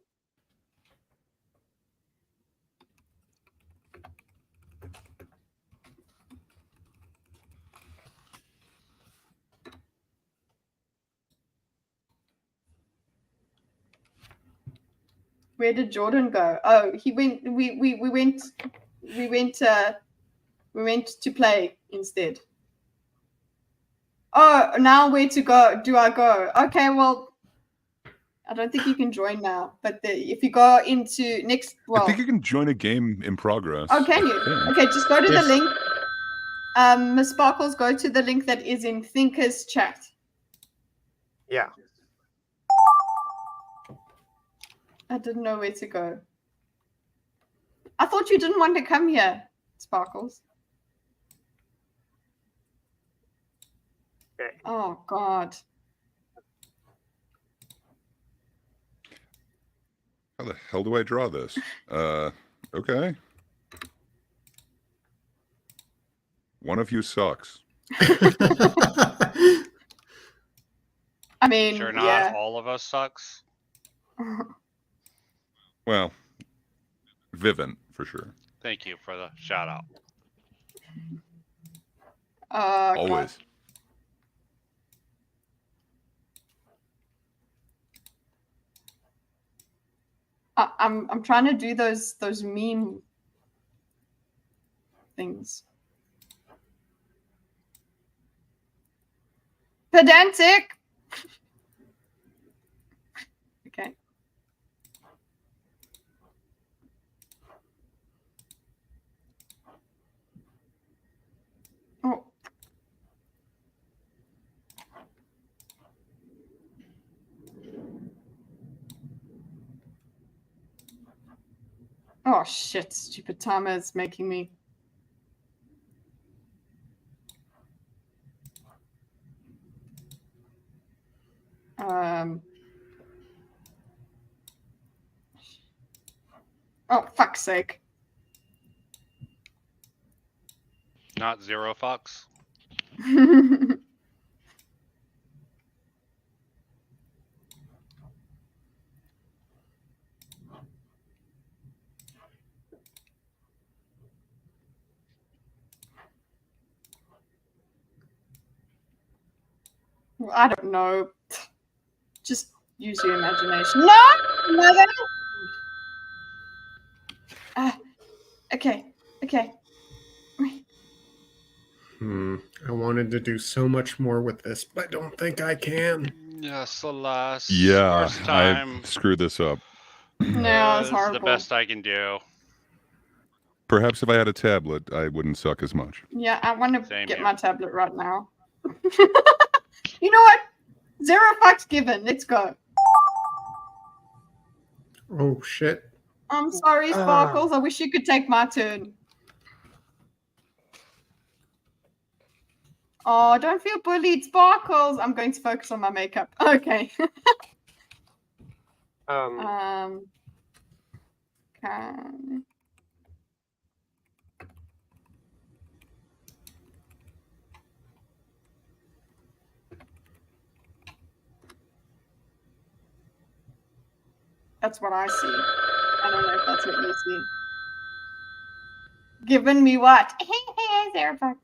Where did Jordan go? Oh, he went. We went to play instead. Oh, now where to go? Do I go? Okay, well, I don't think you can join now. But if you go into next, I think you can join a game in progress. Oh, can I you? think. Okay, just go to the Yes. link. Miss Sparkles, go to the link that is in Thinker's chat. Yeah. I didn't know where to go. I thought you didn't want to come here, Sparkles. Okay. Oh, God. How the hell do I draw this? Okay. One of you sucks. I mean, Sure, not yeah. all of us sucks. Well, Vivint for sure. Thank you for the shout out. Always. I'm trying to do those meme things. Pedantic. Okay. Oh. Oh shit, stupid timer is making me. Oh, fuck's sake. Not zero fucks. Well, I don't know. Just use your imagination. No! Mother! Okay. Okay. I wanted to do so much more with this, but I don't think I can. Yes, alas. Yeah, First time. I screwed this up. No, it's This is horrible. the best I can do. Perhaps if I had a tablet, I wouldn't suck as much. Yeah, I want to Same get here. my tablet right now. You know what? 0 fucks given. Let's go. Oh shit. I'm sorry, Sparkles. I wish you could take my turn. Oh, don't feel bullied, Sparkles. I'm going to focus on my makeup. Okay. Okay. That's what I see. I don't know if that's what you see. Given me what? There, fuck.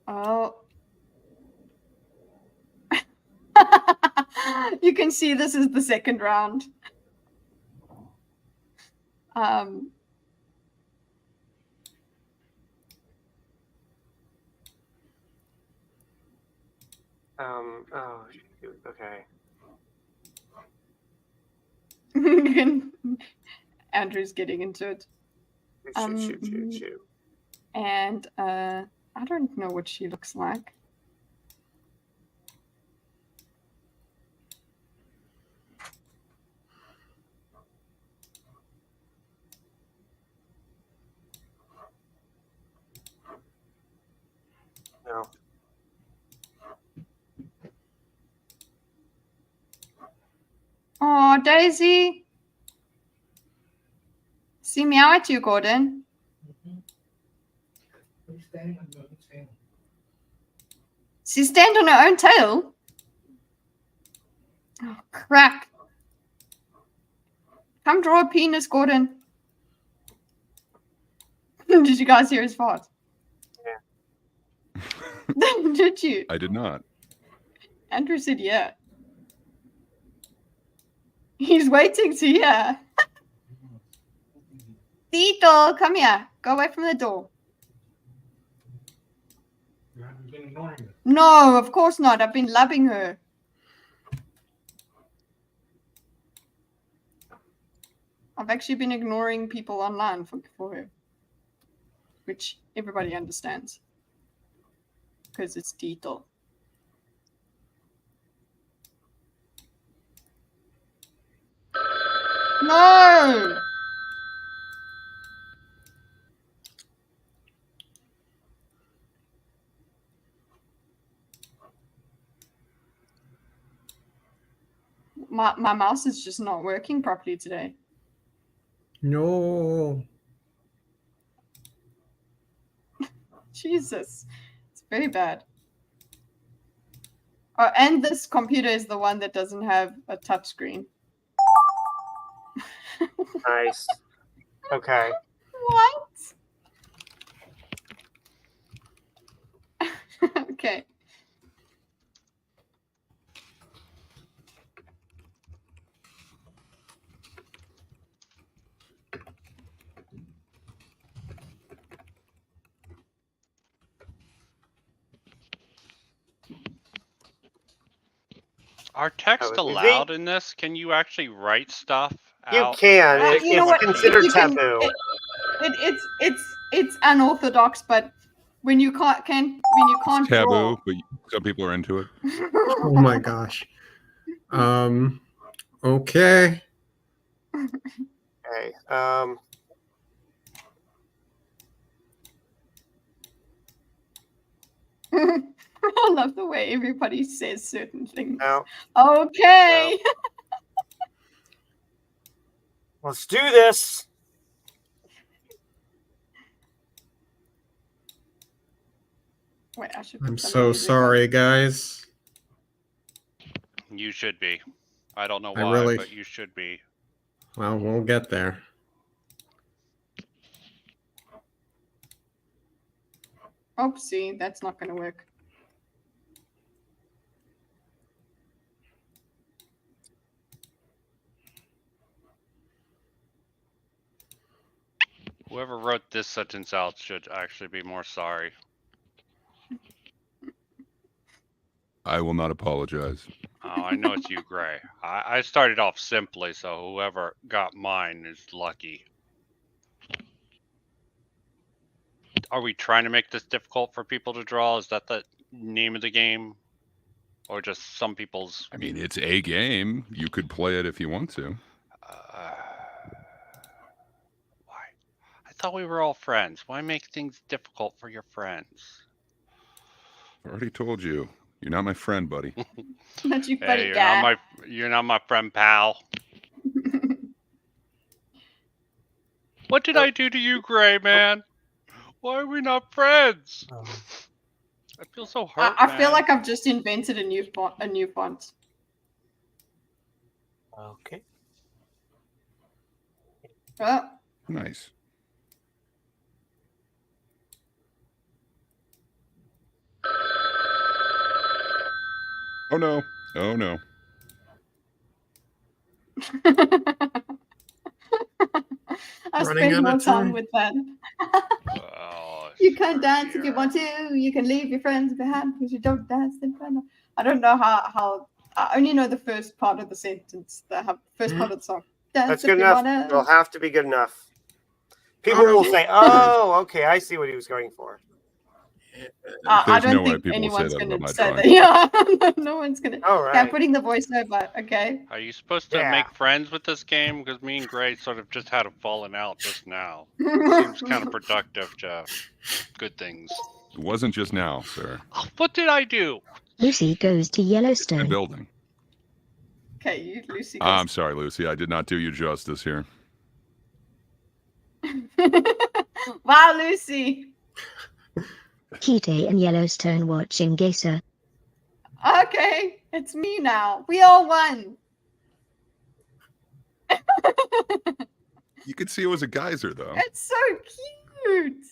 Oh. You can see this is the second round. Oh, shoot. Okay. Andrew's getting into it. Shoot. And I don't know what she looks like. No. Oh, Daisy. See meow at you, Gordon. She stand on her own tail? Oh, crap. Come draw a penis, Gordon. Did you guys hear his fart? Did you? I did not. Andrew said yeah. He's waiting to hear. Tito, come here. Go away from the door. No, of course not. I've been loving her. I've actually been ignoring people online for her, which everybody understands because it's Tito. No! My mouse is just not working properly today. No. Jesus. It's very bad. Oh, and this computer is the one that doesn't have a touchscreen. Nice. Okay. What? Okay. Are text Oh, is allowed in this? Can you actually write stuff You out? can. You know what? It's considered You can- taboo. It's unorthodox, but when you can't It's taboo, draw. but some people are into it. Oh my gosh. Okay. Okay. I love the way everybody says certain things. No. Okay. Let's do this. Wait, I should. I'm put some so music on. sorry, guys. You should be. I don't know I why, really- but you should be. Well, we'll get there. Oopsie, that's not going to work. Whoever wrote this sentence out should actually be more sorry. I will not apologize. Oh, I know it's you, Gray. I started off simply, so whoever got mine is lucky. Are we trying to make this difficult for people to draw? Is that the name of the game? Or just some people's... I mean, it's a game. You could play it if you want to. Why? I thought we were all friends. Why make things difficult for your friends? I already told you. You're not my friend, buddy. Not you, buddy, Hey, you're not my friend, pal. What did I do to you, Gray, man? Why are we not friends? I feel so hurt. I feel man. like I've just invented a new font. Okay. Oh. Nice. Oh no. Oh no. I Running spent out more of time time. with that. Oh, You can't dance if you want to. You can leave your friends behind because you don't dance in front of. I don't know how. I only know the first part of the sentence. The first part of the song. Dance That's if good you enough. wanna. It'll have to be good enough. People will say, "Oh, okay, I see what he was going for." I There's don't no way think people will say anyone's that going about to my say that. Yeah, no one's going to. All Yeah, right. putting the voiceover. Okay. Are you supposed to Yeah. make friends with this game? Because me and Gray sort of just had a falling out just now. Seems counterproductive to good things. It wasn't just now, sir. Oh, what did I do? Lucy goes to The Yellowstone. building. Okay, you, Lucy. I'm sorry, Lucy. I did not do you justice here. Wow, Lucy. Kitty in Yellowstone watching geisha. Okay, it's me now. We all won. You could see it was a geyser, though. It's so cute.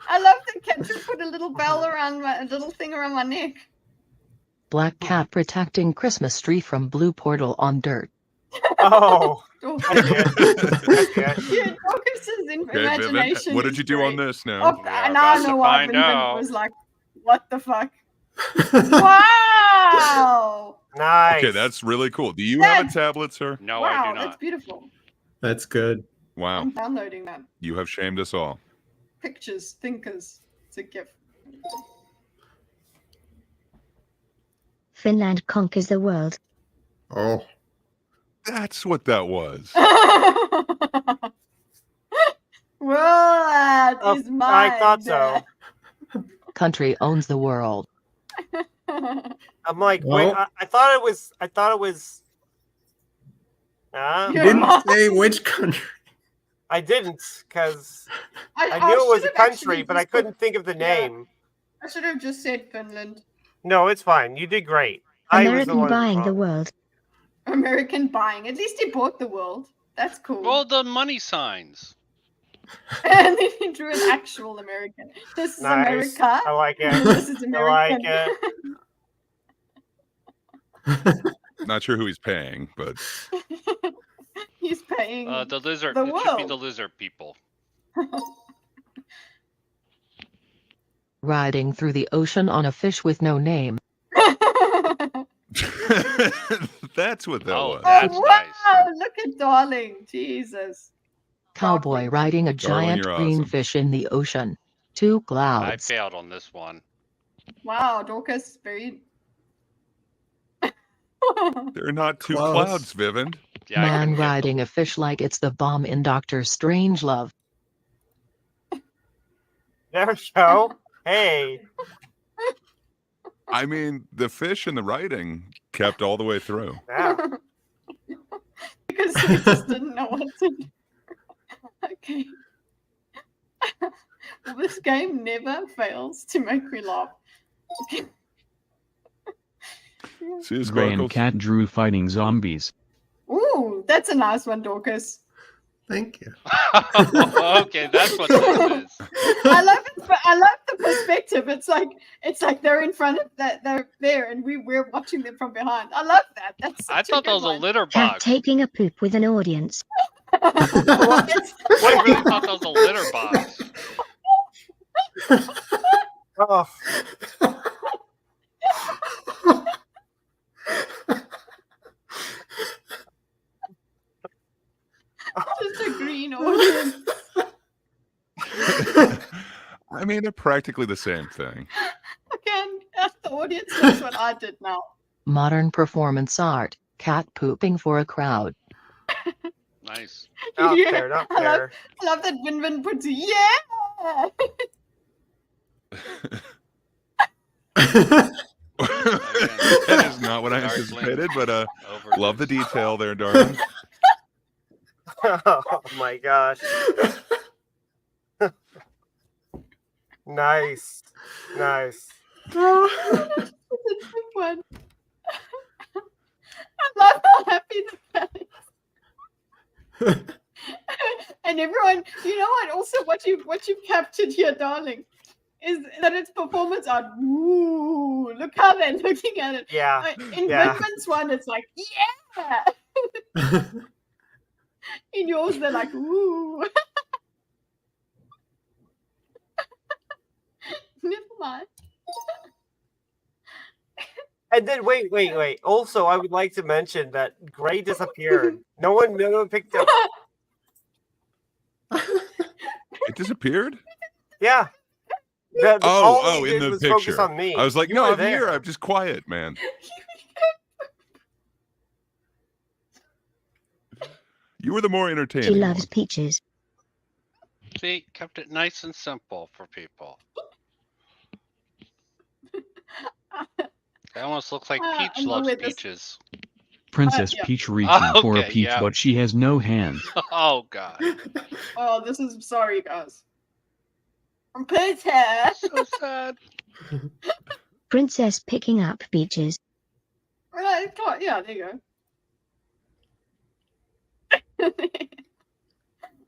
I love that Catherine put a little bell around a little thing around my neck. Black cat protecting Christmas tree from blue portal on dirt. Oh, Dorcas. that's good. That's good. Dude, Dorcas's imagination. Vivian, what did you do on this now? Oh, Yeah, now I about know to why find Vincent out. was like, what the fuck? Wow! Nice. Okay, that's really cool. Do you have a That's- tablet, sir? No, wow, I do that's not. beautiful. That's good. Wow, I'm downloading that. you have shamed us all. Pictures, thinkers. It's a gift. Finland conquers the world. Oh, That's what that was. Well, that is my I thought so. Country owns the world. I'm like, wait, Well- I thought it was. you didn't say which country. I didn't, because I I knew it was a should have actually country, but I just put- couldn't think of the Yeah. name. I should have just said Finland. No, it's fine. You did great. I was the American one buying the wrong. world. American buying. At least he bought the world. That's cool. Well, the money signs. And then he drew an actual American. This is Nice. America. I like it. And this is I like American. it. Not sure who he's paying, but He's paying The lizard. the It should be world. the lizard people. Riding through the ocean on a fish with no name. that's what that was. That's Oh, wow! nice. Look at Darling. Jesus. Cowboy riding a Darling, giant you're green awesome. fish in the ocean. Two I clouds. failed on this one. Wow, Dorcas, very. There are not two Close. clouds, Vivian. Yeah, I Man couldn't get riding a fish like it's the bomb in Doctor Strangelove. There we go. Hey. I mean, the fish and the writing kept all the way through. Yeah. Because we just didn't know what to do. Okay. Well, this game never fails to make me laugh. Okay. See his Gray and sparkles? Cat drew fighting zombies. Ooh, that's a nice one, Dorcas. Thank you. Okay, that's what this is. I love it. But I love the perspective. It's like they're in front of that. They're there, and we're watching them from behind. I love that. That's. I thought that was a litter Cat box. taking a poop with an audience. I really thought that was a litter box. Oh. Just a green audience. I mean, they're practically the same thing. Again, the audience knows what I did now. Modern performance art. Cat pooping for a crowd. Nice. Not Yeah, fair, not I love, fair. I love that Win puts yeah. That is not what I anticipated, but love the detail there, darling. Oh my gosh. Nice. Nice. That's a good one. I love how happy the cat is. And everyone, you know what? Also, what you've captured here, darling, is that it's performance art. Ooh, look how they're looking at it. Yeah. In Yeah. Whitman's one, it's like, yeah. In yours, they're like, ooh. Never mind. And then wait. Also, I would like to mention that Gray disappeared. No one picked up. It disappeared? Yeah. All Oh, he in did the was focus picture. on me. I was like, You no, were I'm here. there. I'm just quiet, man. You were the more She entertaining loves one. peaches. See, kept it nice and simple for people. It almost looks like Peach I'm loves with this. peaches. Princess yeah. Peach reaching for a Okay, peach, yeah. but she has no hand. Oh God. Oh, this is sorry, guys. I'm Peter. So sad. Princess picking up peaches. Right, yeah, there you go.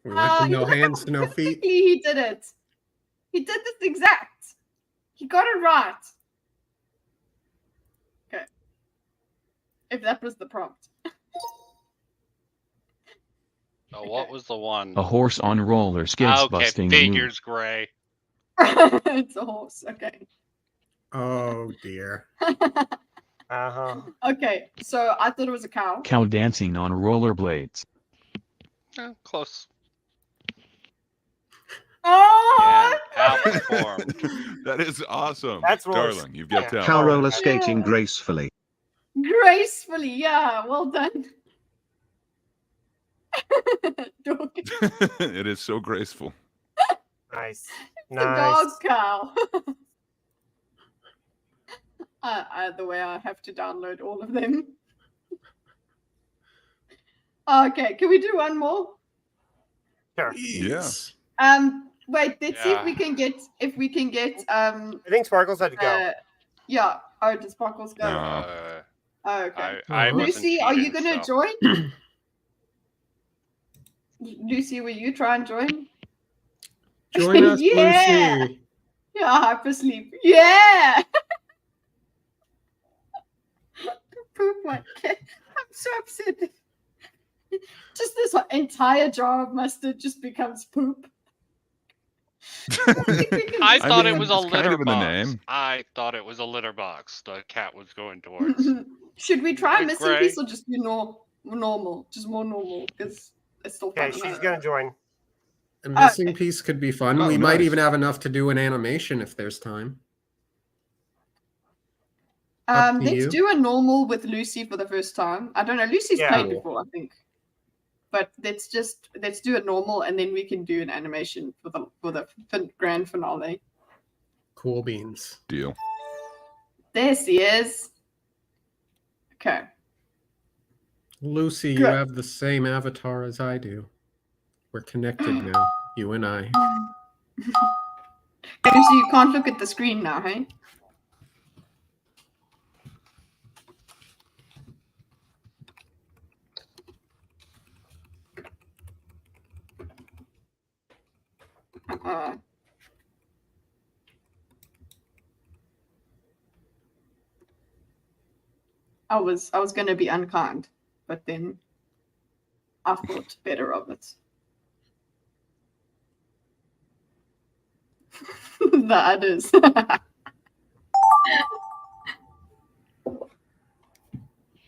With no hands, no feet. He did it. He did this exact. He got it right. Okay. If that was the prompt. Oh, what was the one? A horse on roller skates Okay, busting a move. figures, Gray. It's a horse. Okay. Oh dear. Uh-huh. Okay, so I thought it was a cow. Cow dancing on rollerblades. Close. Oh! Outperformed. That is awesome. That's roller- Darling, you've got talent. Cow roller Yeah. skating gracefully. Gracefully, yeah. Well done. It is so graceful. Nice. The dog cow. The way I have to download all of them. Okay, can we do one more? Sure. Yeah. Wait, let's see if Yeah. we can get I think Sparkles had to go. Yeah. Oh, does Sparkles go? Oh, okay. I wasn't Lucy, are you cheating, gonna so- join? Lucy, will you try and join? Join us, Yeah. Lucy. Yeah, hypersleep. Yeah. Poop my cat. I'm so upset. Just this entire jar of mustard just becomes poop. I thought it was a it's kind litter of in the box. name. I thought it was a litter box the cat was going towards. Should we try Like missing Gray. piece or just do normal? Just more normal because it's still fun. Okay, she's gonna join. A missing piece could be fun. Oh, We might nice. even have enough to do an animation if there's time. Up to Let's you. do a normal with Lucy for the first time. I don't know. Lucy's Yeah. played before, I think. But let's do a normal and then we can do an animation for the grand finale. Cool beans. Deal. There she is. Okay. Lucy, you Good. have the same avatar as I do. We're connected now, you and I. Lucy, you can't look at the screen now, hey? I was gonna be unkind, but then I thought better of it. That is.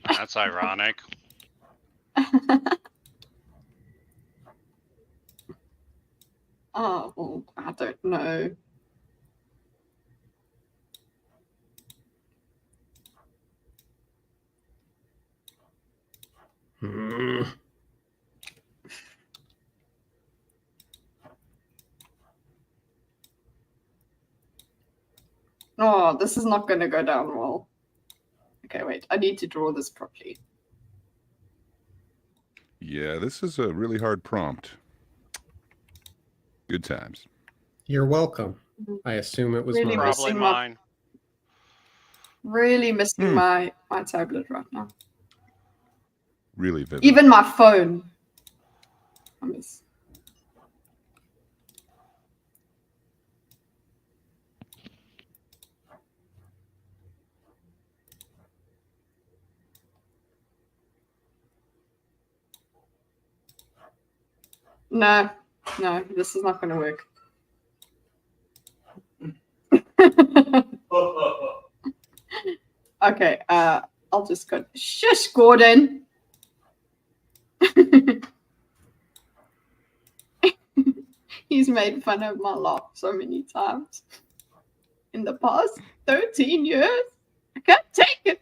That's ironic. Oh, well, I don't know. Hmm. Oh, this is not going to go down well. Okay, wait. I need to draw this properly. Yeah, this is a really hard prompt. Good times. You're welcome. I assume it was Really mine. Probably missing my- mine. Really missing my tablet right now. Really vivid. Even my phone. I miss. No, this is not going to work. Okay, I'll just go. Shush, Gordon. He's made fun of my laugh so many times in the past 13 years. I can't take it.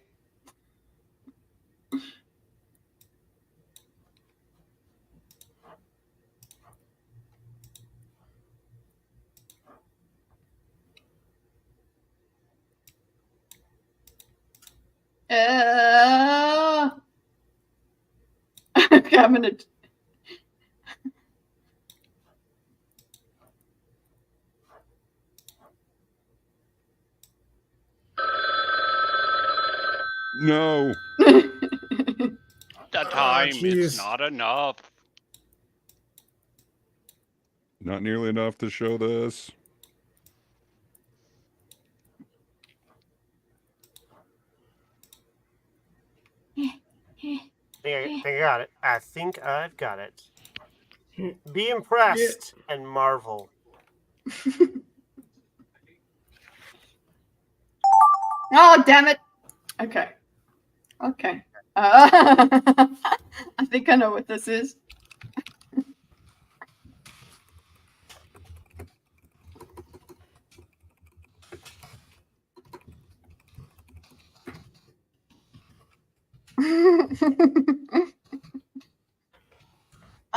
Okay, I'm gonna. No. The time jeez. is not enough. Not nearly enough to show this. think I got it. I think I've got it. Be impressed and marvel. Oh, damn it. Okay. Okay. I think I know what this is.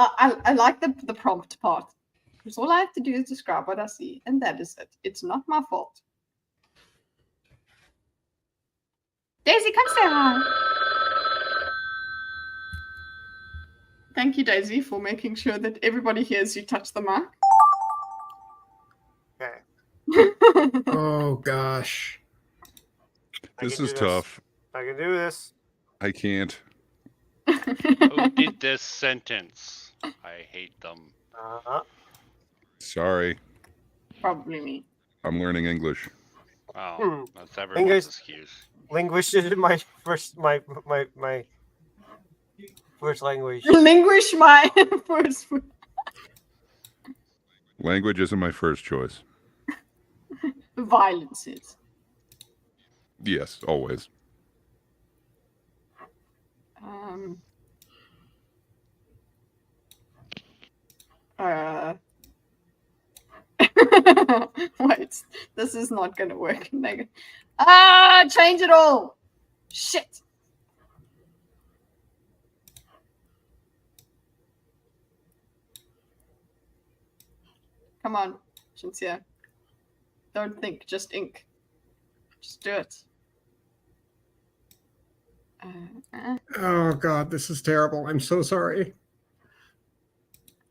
I like the prompt part. Because all I have to do is describe what I see, and that is it. It's not my fault. Daisy, come say hi. Thank you, Daisy, for making sure that everybody hears you touch the mic. Okay. Oh gosh. This is tough. I can do this. I can't. Who did this sentence? I hate them. Sorry. Probably me. I'm learning English. Oh, that's everyone's excuse. Language is my first first language. Language my first. Language isn't my first choice. Violence is. Yes, always. Wait, this is not gonna work. Ah, change it all. Shit. Come on, Shinsia. Don't think, just ink. Just do it. Oh god, this is terrible. I'm so sorry.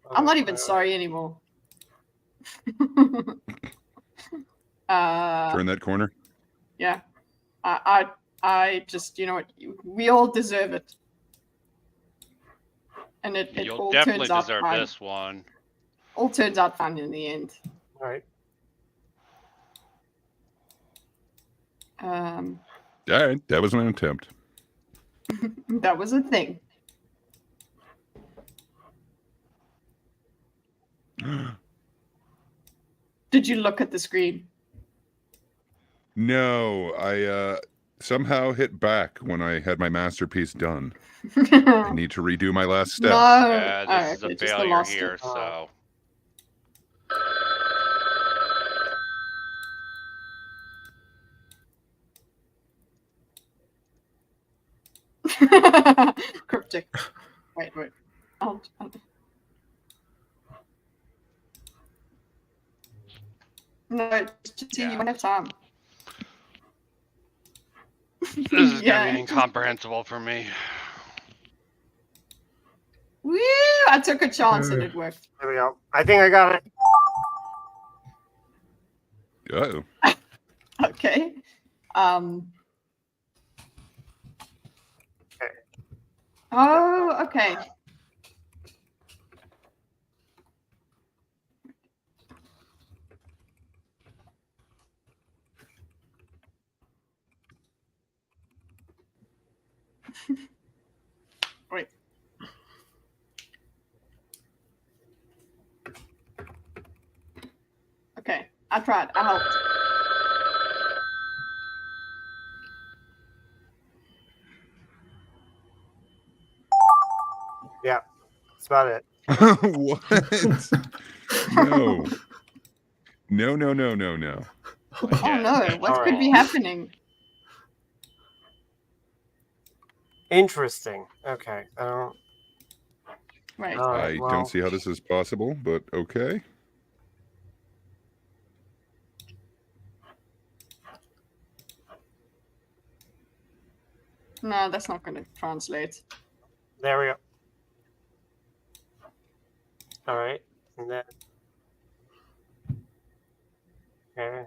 I'm not even sorry anymore. Turn that corner. Yeah. I just, you know what, we all deserve it. And it You'll all definitely turns out deserve fine. this one. All turns out fine in the end. All right. All right, that was an attempt. That was a thing. Did you look at the screen? No, I somehow hit back when I had my masterpiece done. I need to redo my last step. No. Yeah, this is a failure here, so. Cryptic. Wait. I'll... No, just you won't have time. This is gonna be incomprehensible for me. Woo! I took a chance and it worked. There we go. I think I got it. Uh-oh. Okay. Oh, okay. Wait. Okay, I tried. I helped. Yeah, that's about it. What? No. No. Oh no, what could be happening? Interesting. Okay. Right. I don't see how this is possible, but okay. No, that's not going to translate. There we go. All right. And then. Okay.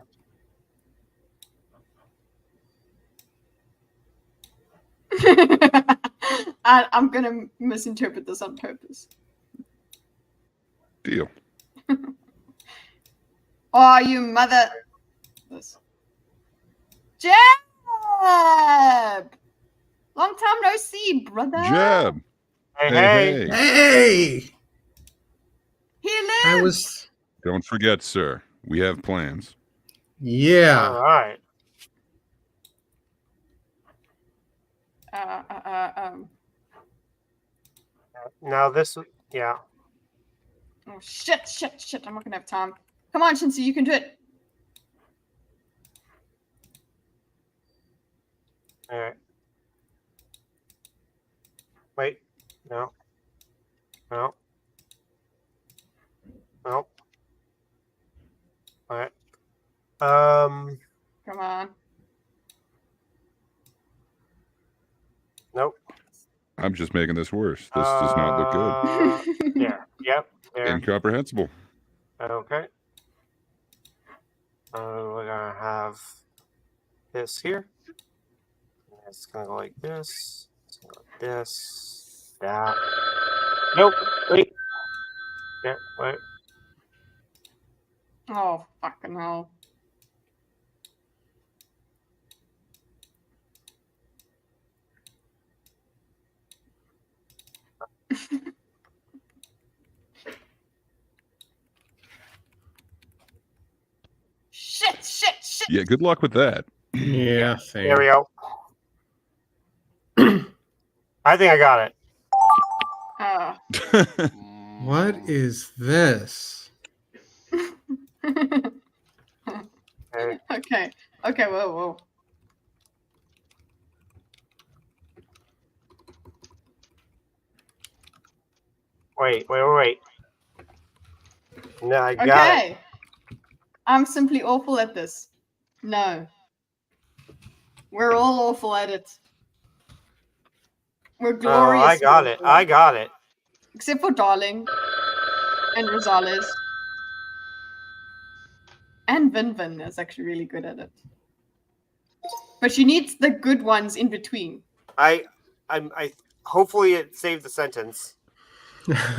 I'm going to misinterpret this on purpose. Deal. Oh, you mother. This. Jab! Long time no see, brother. Jeb. Hey. Hey! He I lives. was. Don't forget, sir. We have plans. Yeah. All right. Now this, yeah. Oh shit! I'm not gonna have time. Come on, Shinsu, you can do it. All right. Wait. No. No. No. All right. Come on. Nope. I'm just making this worse. This does not look good. There. Yep. There. Incomprehensible. Okay. We're gonna have this here. It's gonna go like this. It's gonna go like this. That. Nope. Wait. Yeah. Wait. Oh fucking hell! Shit! Yeah, good luck with that. Yeah, same. There we go. I think I got it. What is this? Okay. Whoa. Wait. No, I got it. I'm simply awful at this. No. We're all awful at it. We're glorious. Oh, I got it. I got it. Except for Darling and Rosales. And Vin is actually really good at it. But she needs the good ones in between. I hopefully it saved the sentence.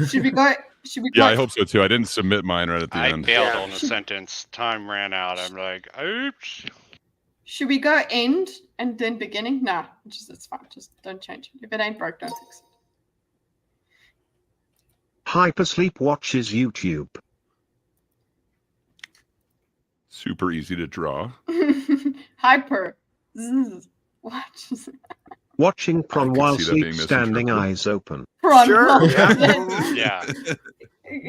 Should we go? Yeah, I hope so too. I didn't submit mine right at the end. I failed on the sentence. Time ran out. I'm like, oops. Should we go end and then beginning? Nah, that's fine. Just don't change it. If it ain't broke, don't fix it. Hypersleep watches YouTube. Super easy to draw. Hyper. Zzz. What? Watching prawn while see that being sleep standing misinterpreted. eyes open. Prawn. Sure, Yeah.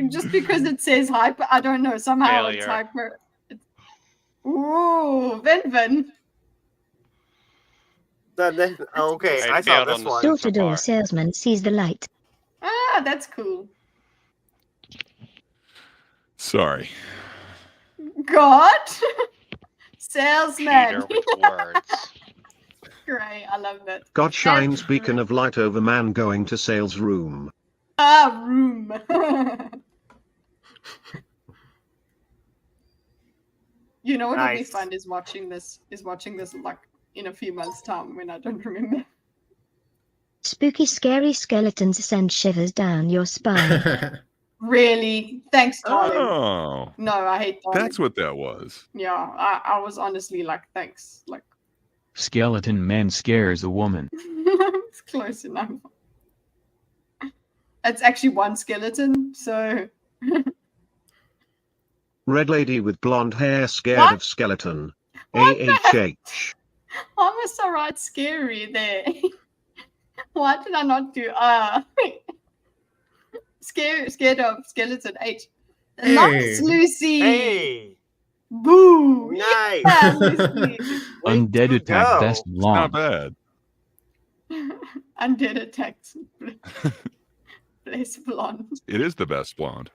Just because it says hyper, I don't know. Somehow it's Failure. hyper. Ooh, Vin. Okay, I I saw failed this on the one. Door-to-door salesman sees the light. Ah, that's cool. Sorry. God. Salesman. Peter with words. Great, I love that. God shines beacon of light over man going to sales room. Ah, room. You know what would be Nice. fun is watching this like in a few months' time when I don't remember. Spooky, scary skeletons send shivers down your spine. Really? Thanks, darling. Oh, No, I hate darling. that's what that was. Yeah, I was honestly like, thanks. Like, Skeleton man scares a woman. it's close enough. It's actually one skeleton, so Red lady with blonde hair scared What? of skeleton. What the AHH. I must have write scary there. Why did I not do scared of skeleton H? Hey. Nice, Lucy. Hey, Boo. nice. Yeah, Lucy. Undead to attack go. best It's not blonde. bad. Undead attacks. Place blonde. It is the best blonde.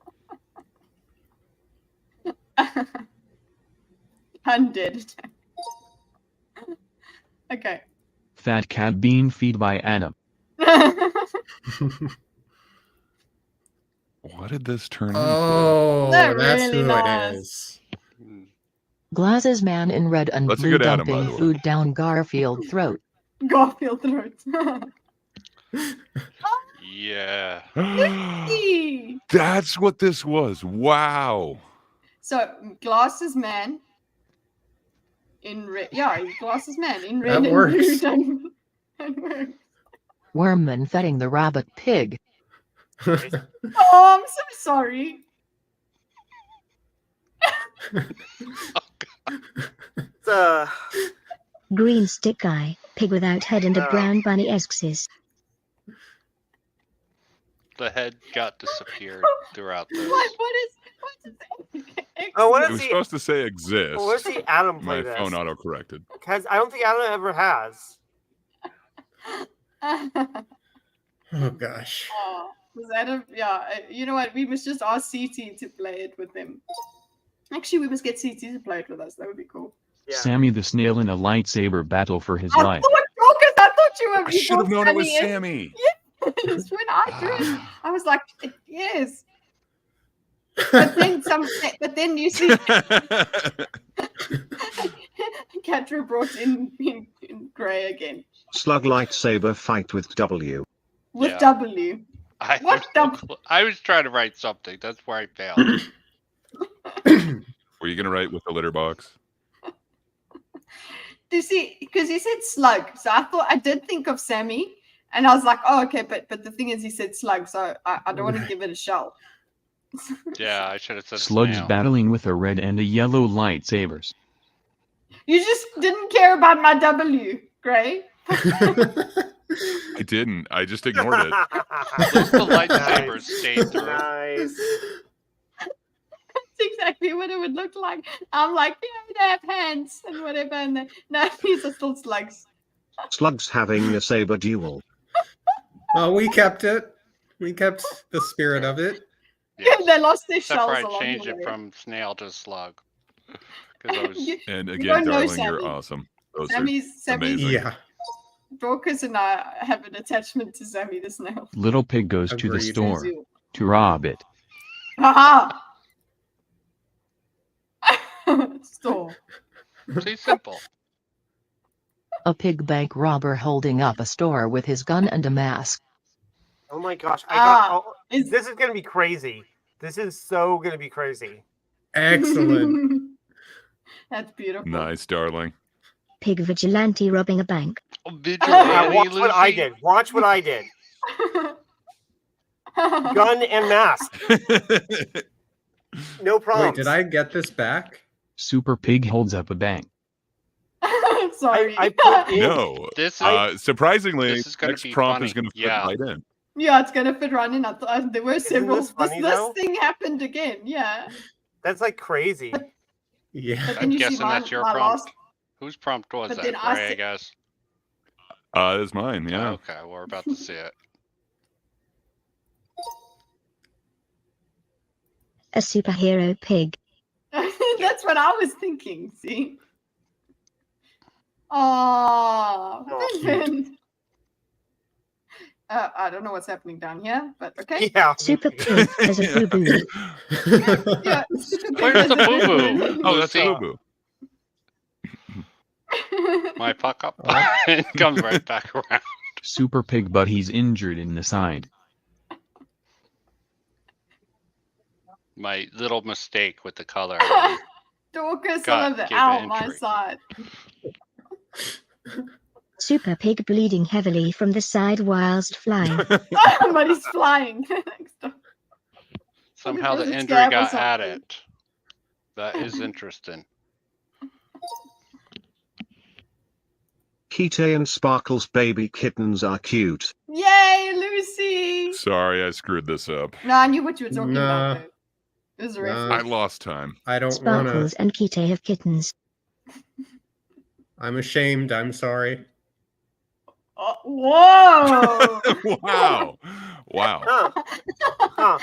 Undead attack. Okay. Fat cat bean feed by Adam. What did this turn Oh, They're that's really who nice. it is. Glasses man in red and That's a blue good Adam, by dumping the way. food down Garfield throat. Garfield throat. into? Lucy. That's what this was. Wow. So glasses man in red. Yeah, glasses man in red That and works. blue. That works. Wormman feeding the rabbit pig. Oh, I'm so sorry. Green stick guy, pig without head and a brown bunny axis. The head got disappeared throughout this. What is Oh, what It is was he? supposed to say exist. Well, let's see Adam play My this. phone auto-corrected. Because I don't think Adam ever has. Oh gosh. Oh, was that a you know what? We must just ask CT to play it with them. Actually, we must get CT to play it with us. That would be cool. Sammy the snail in a lightsaber battle for his I life. thought you were. I should have known it was Sammy. Sammy. Yes, when I drew, I was like, yes. But then you see, Catra brought in Grey again Slug lightsaber fight with W. with Yeah. W. I, What I was trying to write something. That's where I failed. Were you gonna write with the litter box? Do you see? Because he said slug, so I did think of Sammy, and I was like, oh, okay, but the thing is, he said slug, so I don't want to give it a shell. Yeah, I should have said Slugs snail. battling with a red and a yellow lightsabers. You just didn't care about my W, Gray. I didn't. I just ignored it. At least the lightsabers stayed through. Nice. That's exactly what it would look like. I'm like, yeah, they have hands and whatever, and then no, these are still slugs. Slugs having a saber duel. Well, we kept it. We kept the spirit of it. Yes. They lost their Except shells for I along changed the it way. from snail to slug. Because I was. And You again, don't know darling, you're Sammy. awesome. Those Sammy's are amazing. Yeah. Dorcas and I have an attachment to Sammy the snail. Little pig goes to the Agreed. store to rob it. Haha! Store. See, simple. A pig bank robber holding up a store with his gun and a mask. Oh my gosh. This is going to be crazy. This is so going to be crazy. Excellent. That's beautiful. Nice, darling. Pig vigilante robbing a bank. Vigilante, Watch what I Lucy? did. Watch what I did. Gun and mask. No problem. Wait, did I get this back? Super pig holds up a bank. Sorry. I put in, No. This is, Surprisingly, this is gonna next be prompt funny. is going to fit Yeah. right in. Yeah, it's gonna fit right in. There were several. this funny, this though? thing happened again. Yeah. That's like crazy. Yeah. But then I'm you see guessing that's your my prompt. last. Whose prompt was But that? then I Ray, I said- guess. It's mine, yeah. Okay, we're about to see it. A superhero pig. That's what I was thinking. See. Oh, Vivian. I don't know what's happening down here, but okay. Yeah. Super pig as a boo boo. Yeah, super pig Where's has the a boo-boo? boo-boo. Oh, that's Lucy? a boo. My fuck up. It comes right back around. Super pig, but he's injured in the side. My little mistake with the color. Dorcas God, over give out it my injury. side. Super pig bleeding heavily from the side whilst flying. But he's flying. Somehow the Because it's injury scab or got something. added. That is interesting. Kite and Sparkle's baby kittens are cute. Yay, Lucy! Sorry, I screwed this up. No, I knew what you were talking Nah. about. Though. It was a Nah. I reference. lost time. I don't want Sparkles to. and Kite have kittens. I'm ashamed. I'm sorry. Oh, whoa! Wow. Wow. Huh. Huh.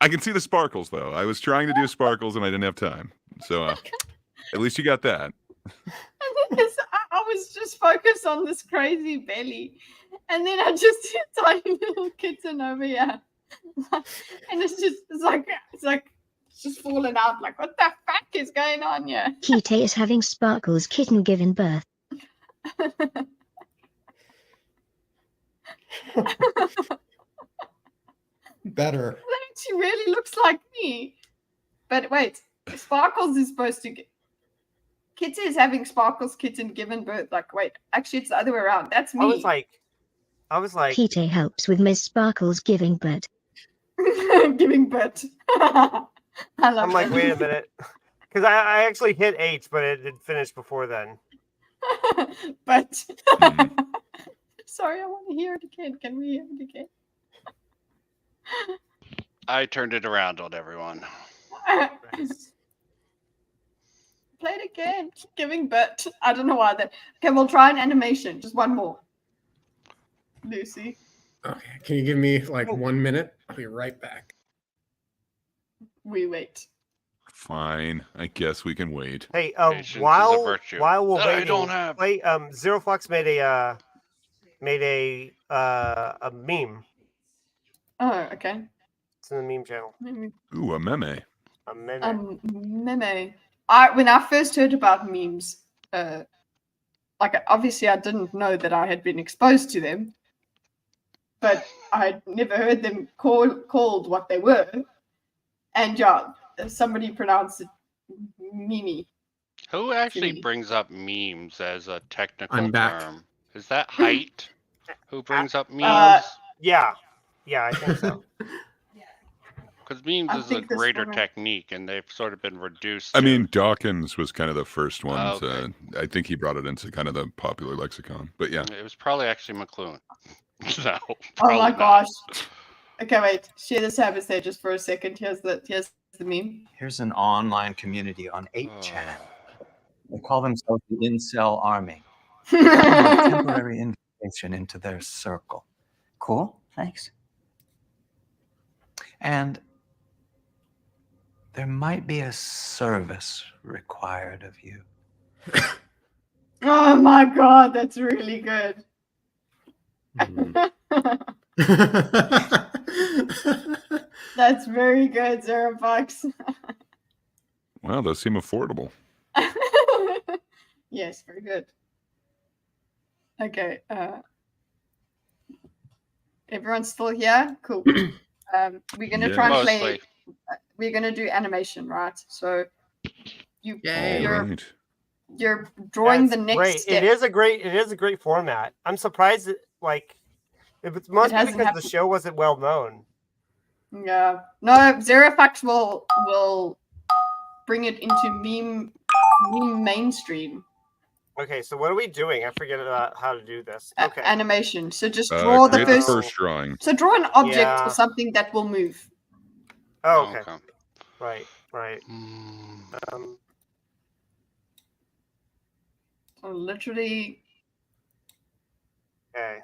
I can see the sparkles, though. I was trying to do sparkles and I didn't have time. So at least you got that. And then I was just focused on this crazy belly, and then I just see a tiny little kitten over here, and it's just falling out. Like, what the fuck is going on here? Kite is having Sparkles kitten given birth. Better. She really looks like me. But wait, Sparkles is supposed to Kitty is having Sparkle's kitten given birth. Like, wait, actually, it's the other way around. That's me. I was like, Kitty helps with Miss Sparkle's giving birth. giving birth. I love I'm like, that. wait a minute, because I actually hit H, but it did finish before then. But sorry, I want to hear it again. Can we hear it again? I turned it around on everyone. Play it again. Giving birth. I don't know why that. Okay, we'll try an animation. Just one more. Lucy. Okay, can you give me like 1 minute? I'll be right back. We wait. Fine, I guess we can wait. Hey, Patience is a while virtue. we're I waiting, don't have- wait, Zero Fox made a meme. Oh, okay. It's in the meme channel. Ooh, a meme. A meme. Meme. When I first heard about memes, like obviously I didn't know that I had been exposed to them, but I'd never heard them called what they were. And yeah, somebody pronounced it meme. Who actually brings up memes as a technical I'm back. term? Is that Height? Who brings up memes? Yeah, I think so. Because memes is a greater technique, and they've sort of been reduced. I mean, Dawkins was kind of the first one Okay. to. I think he brought it into kind of the popular lexicon. But yeah, It was probably actually McLuhan. No, Oh probably my not. gosh. Okay, wait. Share this habit there just for a second. Here's the meme. Here's an online community on 8chan. They call themselves the Incel Army. They want a temporary invitation into their circle. Cool, thanks. And there might be a service required of you. Oh my god, that's really good. That's very good, $0. wow, those seem affordable. Yes, very good. Okay, everyone's still here? Cool. We're gonna try and play. Mostly. We're gonna do animation, right? So you're drawing That's the next great. step. It is a great format. I'm surprised that it must be hasn't because happened. the show wasn't well known. Yeah. No, Zerofax will bring it into meme mainstream. Okay, so what are we doing? I forget how to do this. Okay. Animation. So just draw the create first drawing. So draw an object Yeah. or something that will move. Oh, okay. Right. So literally. Okay.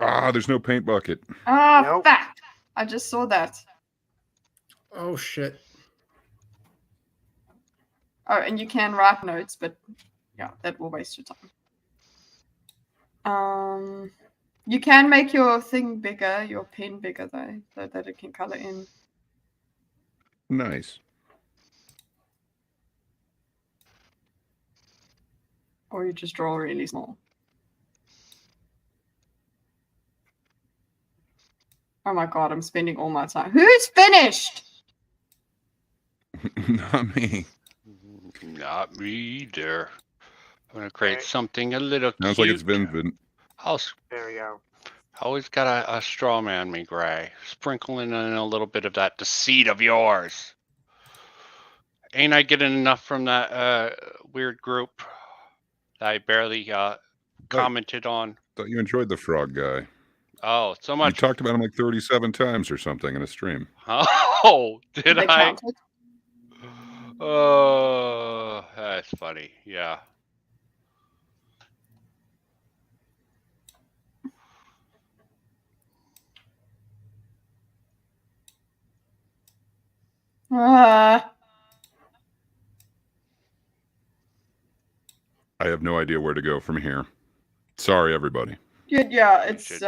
Ah, there's no paint bucket. Ah, fuck! I just saw that. Oh shit. Oh, and you can write notes, but yeah, that will waste your time. You can make your thing bigger, your pen bigger though, so that it can color in. Nice. Or you just draw really small. Oh my god, I'm spending all my time. Who's finished? Not me. Not me either. I'm gonna create something a little Sounds cute. like it's been. There we go. Always got a straw man me, Gray. Sprinkling in a little bit of that deceit of yours. Ain't I getting enough from that weird group that I barely commented on? Thought you enjoyed the frog guy. Oh, so much. You talked about him like 37 times or something in a stream. Oh, did They I? counted? Oh, that's funny. Yeah. I have no idea where to go from here. Sorry, everybody. Good, yeah, it's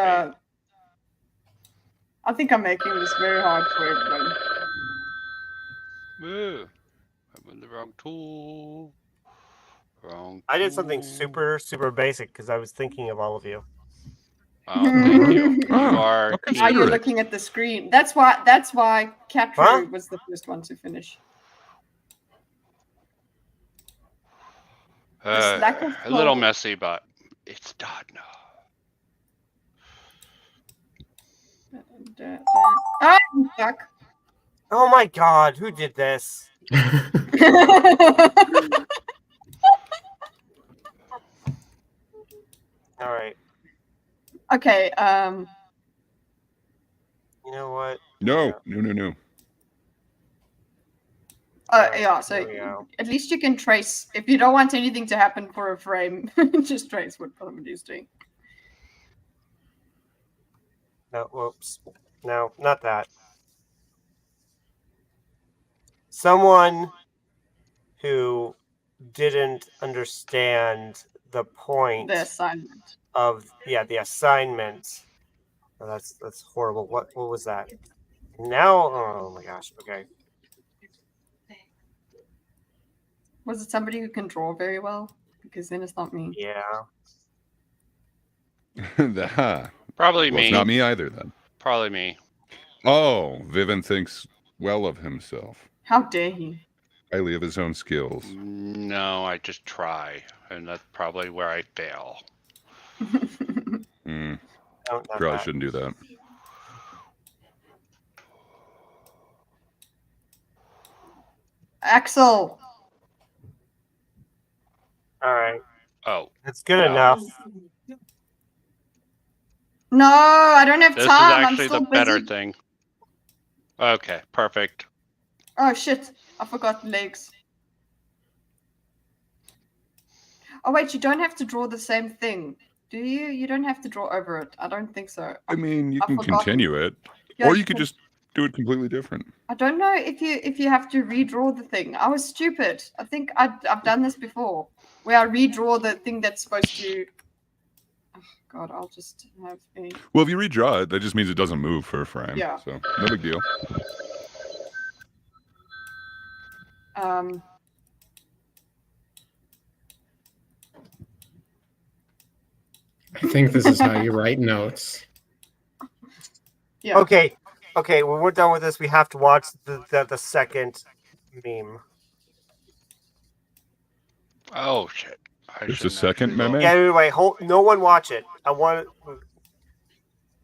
I think I'm making this very hard for everyone. Moo. I'm in the wrong tool. Wrong. I did something super basic because I was thinking of all of you. Oh, thank You are. Now you're looking at the screen. That's why Catru was the first one to finish. lack of A little flow. messy, but it's done. Oh, fuck. Oh my god, who did this? All right. Okay. You know what? No. Yeah. So at least you can trace. If you don't want anything to happen for a frame, just trace what somebody's doing. No, whoops. No, not that. Someone who didn't understand the point The assignment of the assignment. Oh, that's horrible. What was that? Now, oh my gosh. Okay. Was it somebody who can draw very well? Because then it's not me. Yeah. Probably Well, me. it's not me either then. Probably me. Oh, Vivin thinks well of himself. How dare he? Highly of his own skills. No, I just try, and that's probably where I fail. Probably shouldn't do that. Axel. All right. Oh. That's good enough. No, I don't have This time. is I'm actually so the better busy. thing. Okay, perfect. Oh shit! I forgot legs. Oh wait, you don't have to draw the same thing, do you? You don't have to draw over it. I don't think so. I mean, you I've can forgotten. continue it, Yeah, or you you could can. just do it completely different. I don't know if you have to redraw the thing. I was stupid. I think I've done this before, where I redraw the thing that's supposed to. Oh God, I'll just have a. Well, if you redraw it, that just means it doesn't move for a frame. Yeah. So no big deal. I think this is how you write notes. Yeah. Okay. Okay. When we're done with this, we have to watch the second meme. Oh shit! There's a second meme. Yeah. Anyway, no one watch it. I want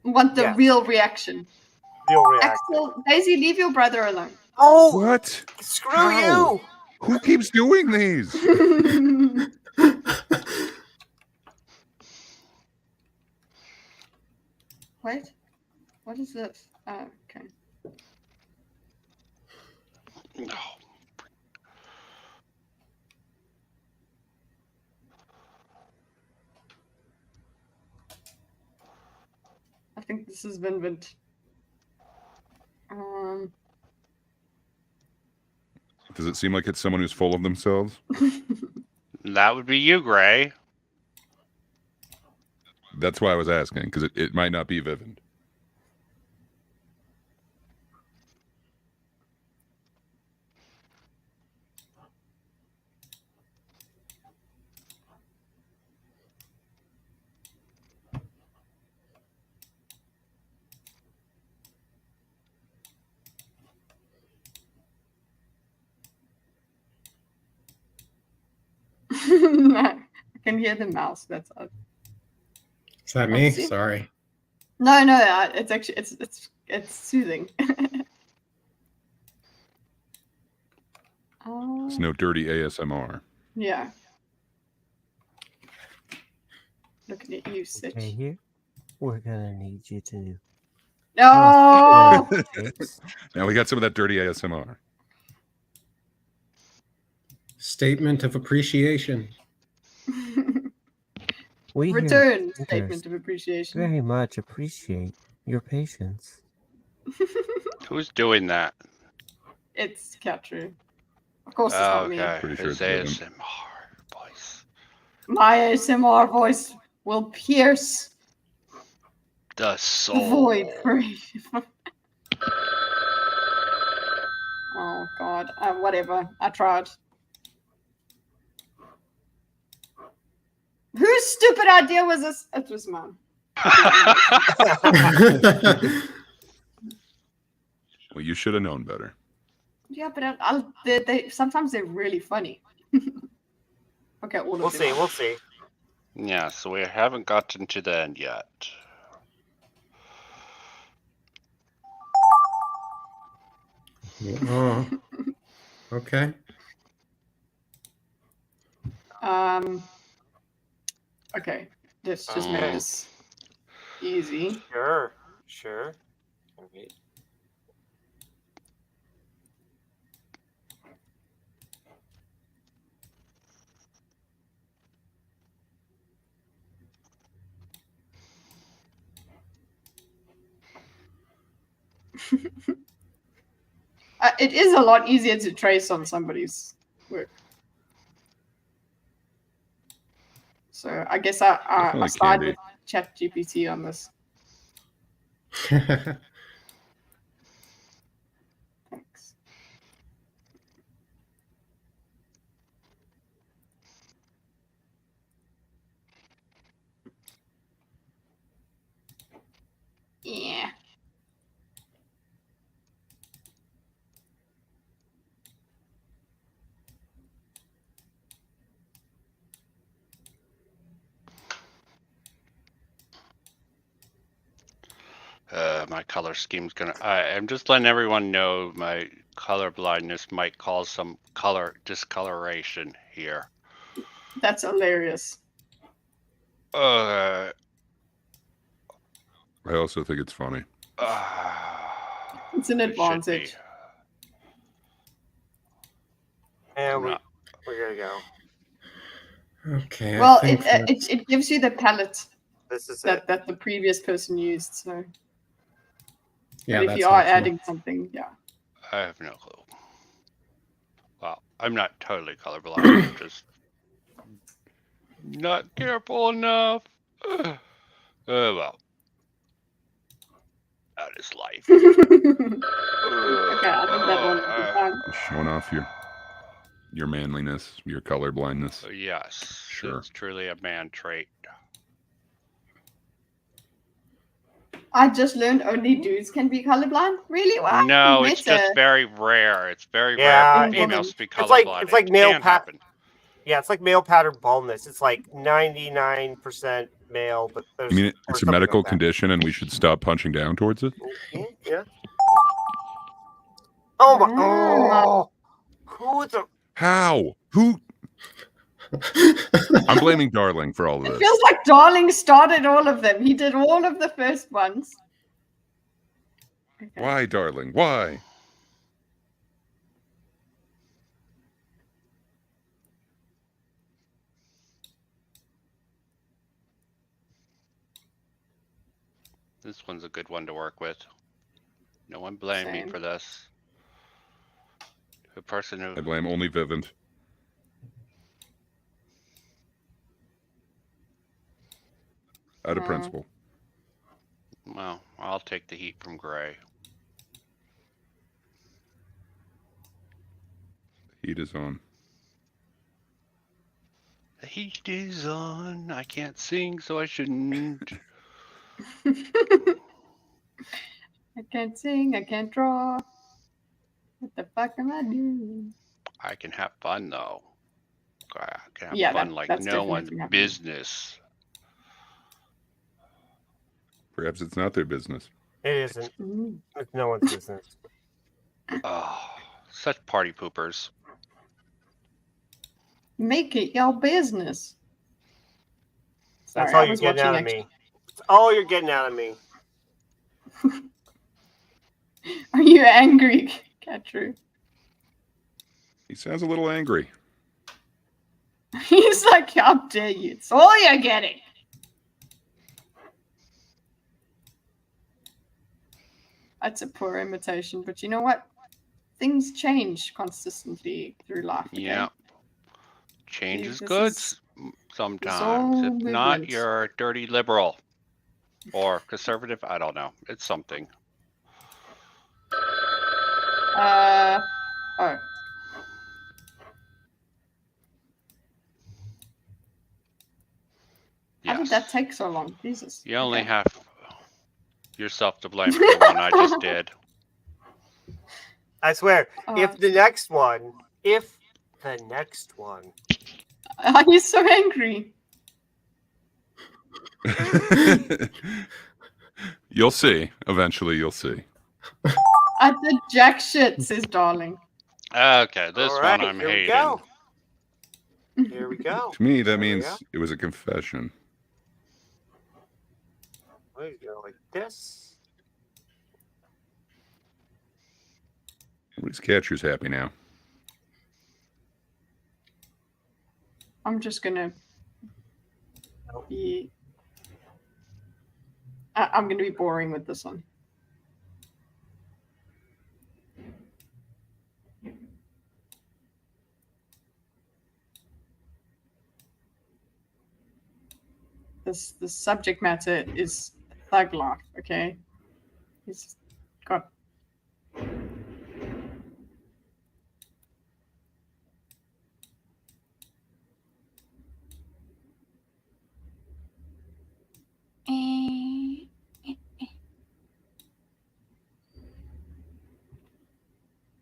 the real reaction. real reaction. Axel, Daisy, leave your brother alone. Oh, what? Screw you! Who keeps doing these? Wait, what is this? Oh, okay. No. I think this is Vinvent. Does it seem like it's someone who's full of themselves? That would be you, Gray. That's why I was asking, because it might not be Vivint. I can hear the mouse. That's odd. Is that me? Sorry. No, it's actually it's soothing. It's no dirty ASMR. Yeah. Looking at you, Sitch. Okay, here we're gonna need you to. No. Now we got some of that dirty ASMR. Statement of appreciation. We Return statement of appreciation. very much appreciate your patience. Who's doing that? It's Catru. Of course, it's not me. Okay. Pretty sure It's it's ASMR voice. My ASMR voice will pierce The the soul. void forever. Oh God. Whatever. I tried. Whose stupid idea was this? It was mine. Well, you should have known better. Yeah, but they sometimes they're really funny. Okay, all of We'll them see. are. We'll see. Yeah, so we haven't gotten to the end yet. Oh, okay. Okay, let's just make this easy. Sure. Sure. Okay. It is a lot easier to trace on somebody's work. So I guess I Definitely start can with ChatGPT on this. Thanks. Yeah. My color scheme's gonna. I'm just letting everyone know my color blindness might cause some color discoloration here. That's hilarious. I also think it's funny. It's an advantage. And we're gonna go. Okay. Well, I think it gives you the palette This is that the previous person used. So Yeah, but if that's you are helpful. adding something, yeah. I have no clue. Well, I'm not totally colorblind. I'm just not careful enough. Well, that is life. Okay, I think that one will be fine. Showing off your manliness, your colorblindness. Yes, Sure. it's truly a man trait. I just learned only dudes can be colorblind. Really? Why? No, it's just very rare. It's very Yeah, rare for females to be it's like colorblind. it's like It male can happen. Yeah, it's like male pattern baldness. It's like 99% male, but there's I mean, or it's a something medical like that. condition, and we should stop punching down towards it. Yeah. Oh my! Oh, who's a? How? Who? I'm blaming Darling for all of It this. feels like Darling started all of them. He did all of the first ones. Why, Darling? Why? This one's a good one to work with. No one blame me Same. for this. The person who I blame only Vivint. Out of principle. Well, I'll take the heat from Gray. The heat is on. The heat is on. I can't sing, so I shouldn't. I can't sing. I can't draw. What the fuck am I doing? I can have fun though. I can have Yeah, fun like that's no one's definitely happening. business. Perhaps it's not their business. It isn't. It's no one's business. Oh, such party poopers. Make it your business. That's Sorry, all I you're was getting watching out of me. That's all you're getting out of me. Are you angry, Catru? He sounds a little angry. He's like, how dare you? It's all you're getting. That's a poor imitation, but you know what? Things change consistently through life. Okay? Yeah. Change See, is this good is- sometimes. all If not, movement. you're a dirty liberal. Or conservative. I don't know. It's something. Oh. How did that take so long? Jesus. You only Okay. have yourself to blame for the one I just did. I swear, if the next one. He's so angry. You'll see. Eventually, you'll see. I did jack shit, says Darling. Okay, this All one right, I'm here we hating. go. Here we go. To me, that There we means go. it was a confession. We go like this. Everybody's catcher's happy now. I'm just gonna be. I'm gonna be boring with this one. The subject matter is thug life. Okay, he's got.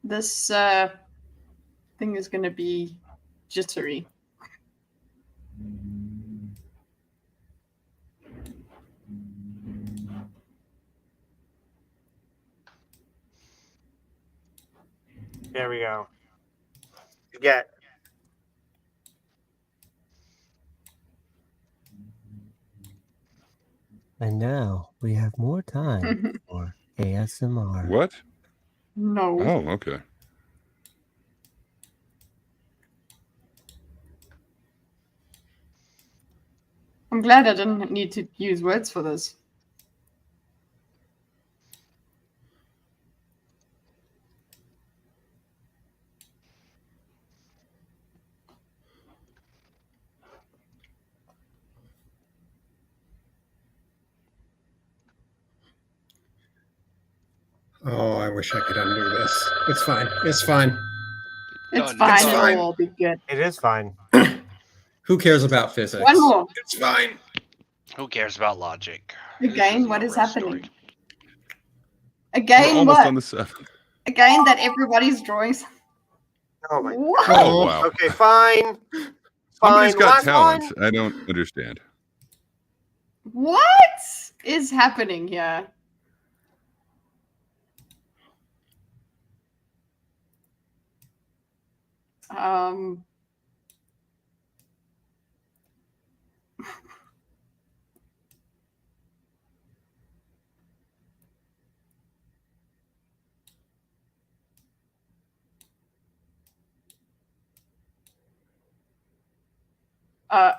This thing is going to be jittery. There we go. Yeah. And now we have more time for ASMR. What? No. Oh, okay. I'm glad I didn't need to use words for this. Oh, I wish I could undo this. It's fine. It's fine. It's Done. fine. It's It'll fine. all be good. It is fine. Who cares about physics? One more. It's fine. Who cares about logic? Again, what is real happening? story. We're Again, almost what? on the 7th. Again, that everybody's drawing. Oh my. What? Oh, wow. Okay, fine. Somebody's Fine. got Last talent. one. I don't understand. What is happening here?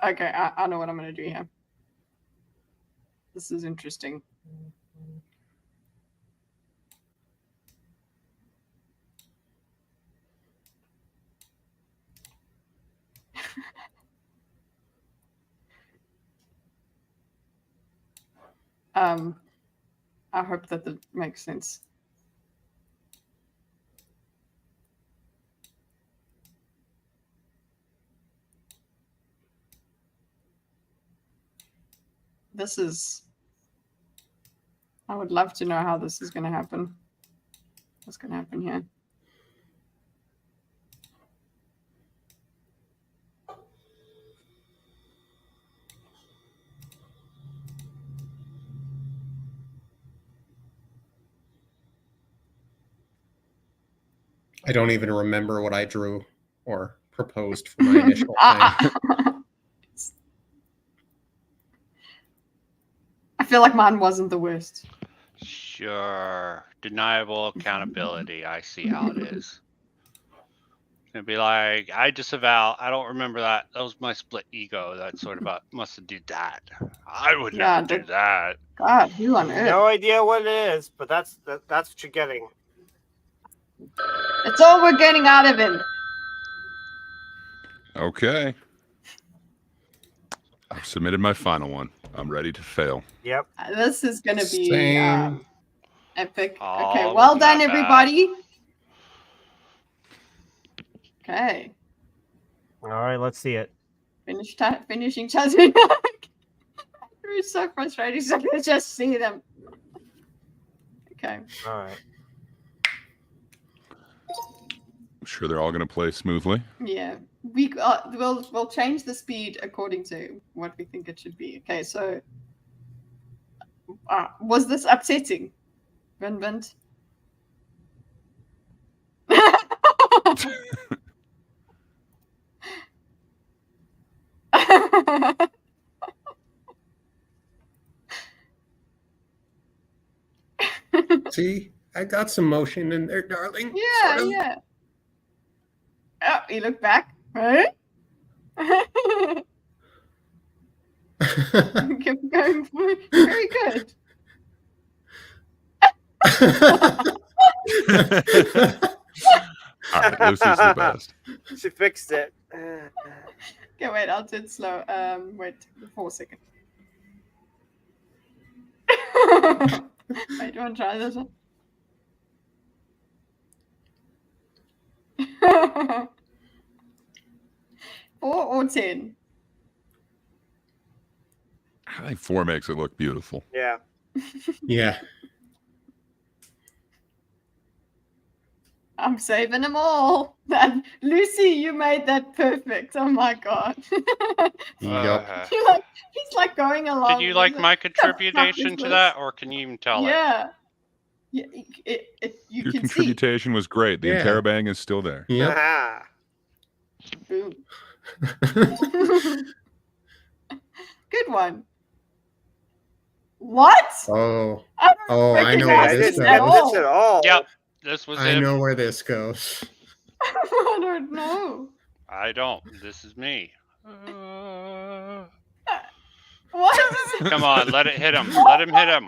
Okay, I know what I'm going to do here. This is interesting. I hope that makes sense. This is. I would love to know how this is going to happen. What's going to happen here? I don't even remember what I drew or proposed for my initial thing. I feel like mine wasn't the worst. Sure. Deniable accountability. I see how it is. It'd be like, I disavow. I don't remember that. That was my split ego. That sort of must have did that. I would never do that. God, who on earth? No idea what it is, but that's what you're getting. It's all we're getting out of him. Okay. I've submitted my final one. I'm ready to fail. Yep. This is going to be Same. epic. Oh, Okay, well not done, bad. everybody. Okay. All right, let's see it. Finishing chatting. It's so frustrating. So I can just see them. Okay. All right. I'm sure they're all going to play smoothly. Yeah. We'll change the speed according to what we think it should be. Okay, so was this upsetting? Vinvint? See, I got some motion in there, darling. Yeah, Sort of. yeah. Oh, you look back, right? Kept going for it. Very good. All right, Lucy's the best. She fixed it. Okay, wait, I'll do it slow. Wait, 4 seconds. Wait, do you want to try this one? 4 or 10? I think 4 makes it look beautiful. Yeah. Yeah. I'm saving them all. Lucy, you made that perfect. Oh my god. Yep. He's like going along. Did you with like it. my What the fuck contribution is to this? that, or can you even tell it? Yeah. You Your can see. contribution was great. The Yeah. interrobang is still there. Yep. Boom. Good one. What? Oh. I don't Oh, I know where recognize this this at goes. all. At all. Yep, this was I it. know where this goes. I don't know. I don't. This is me. What? Come on, let it hit him. Let him hit him.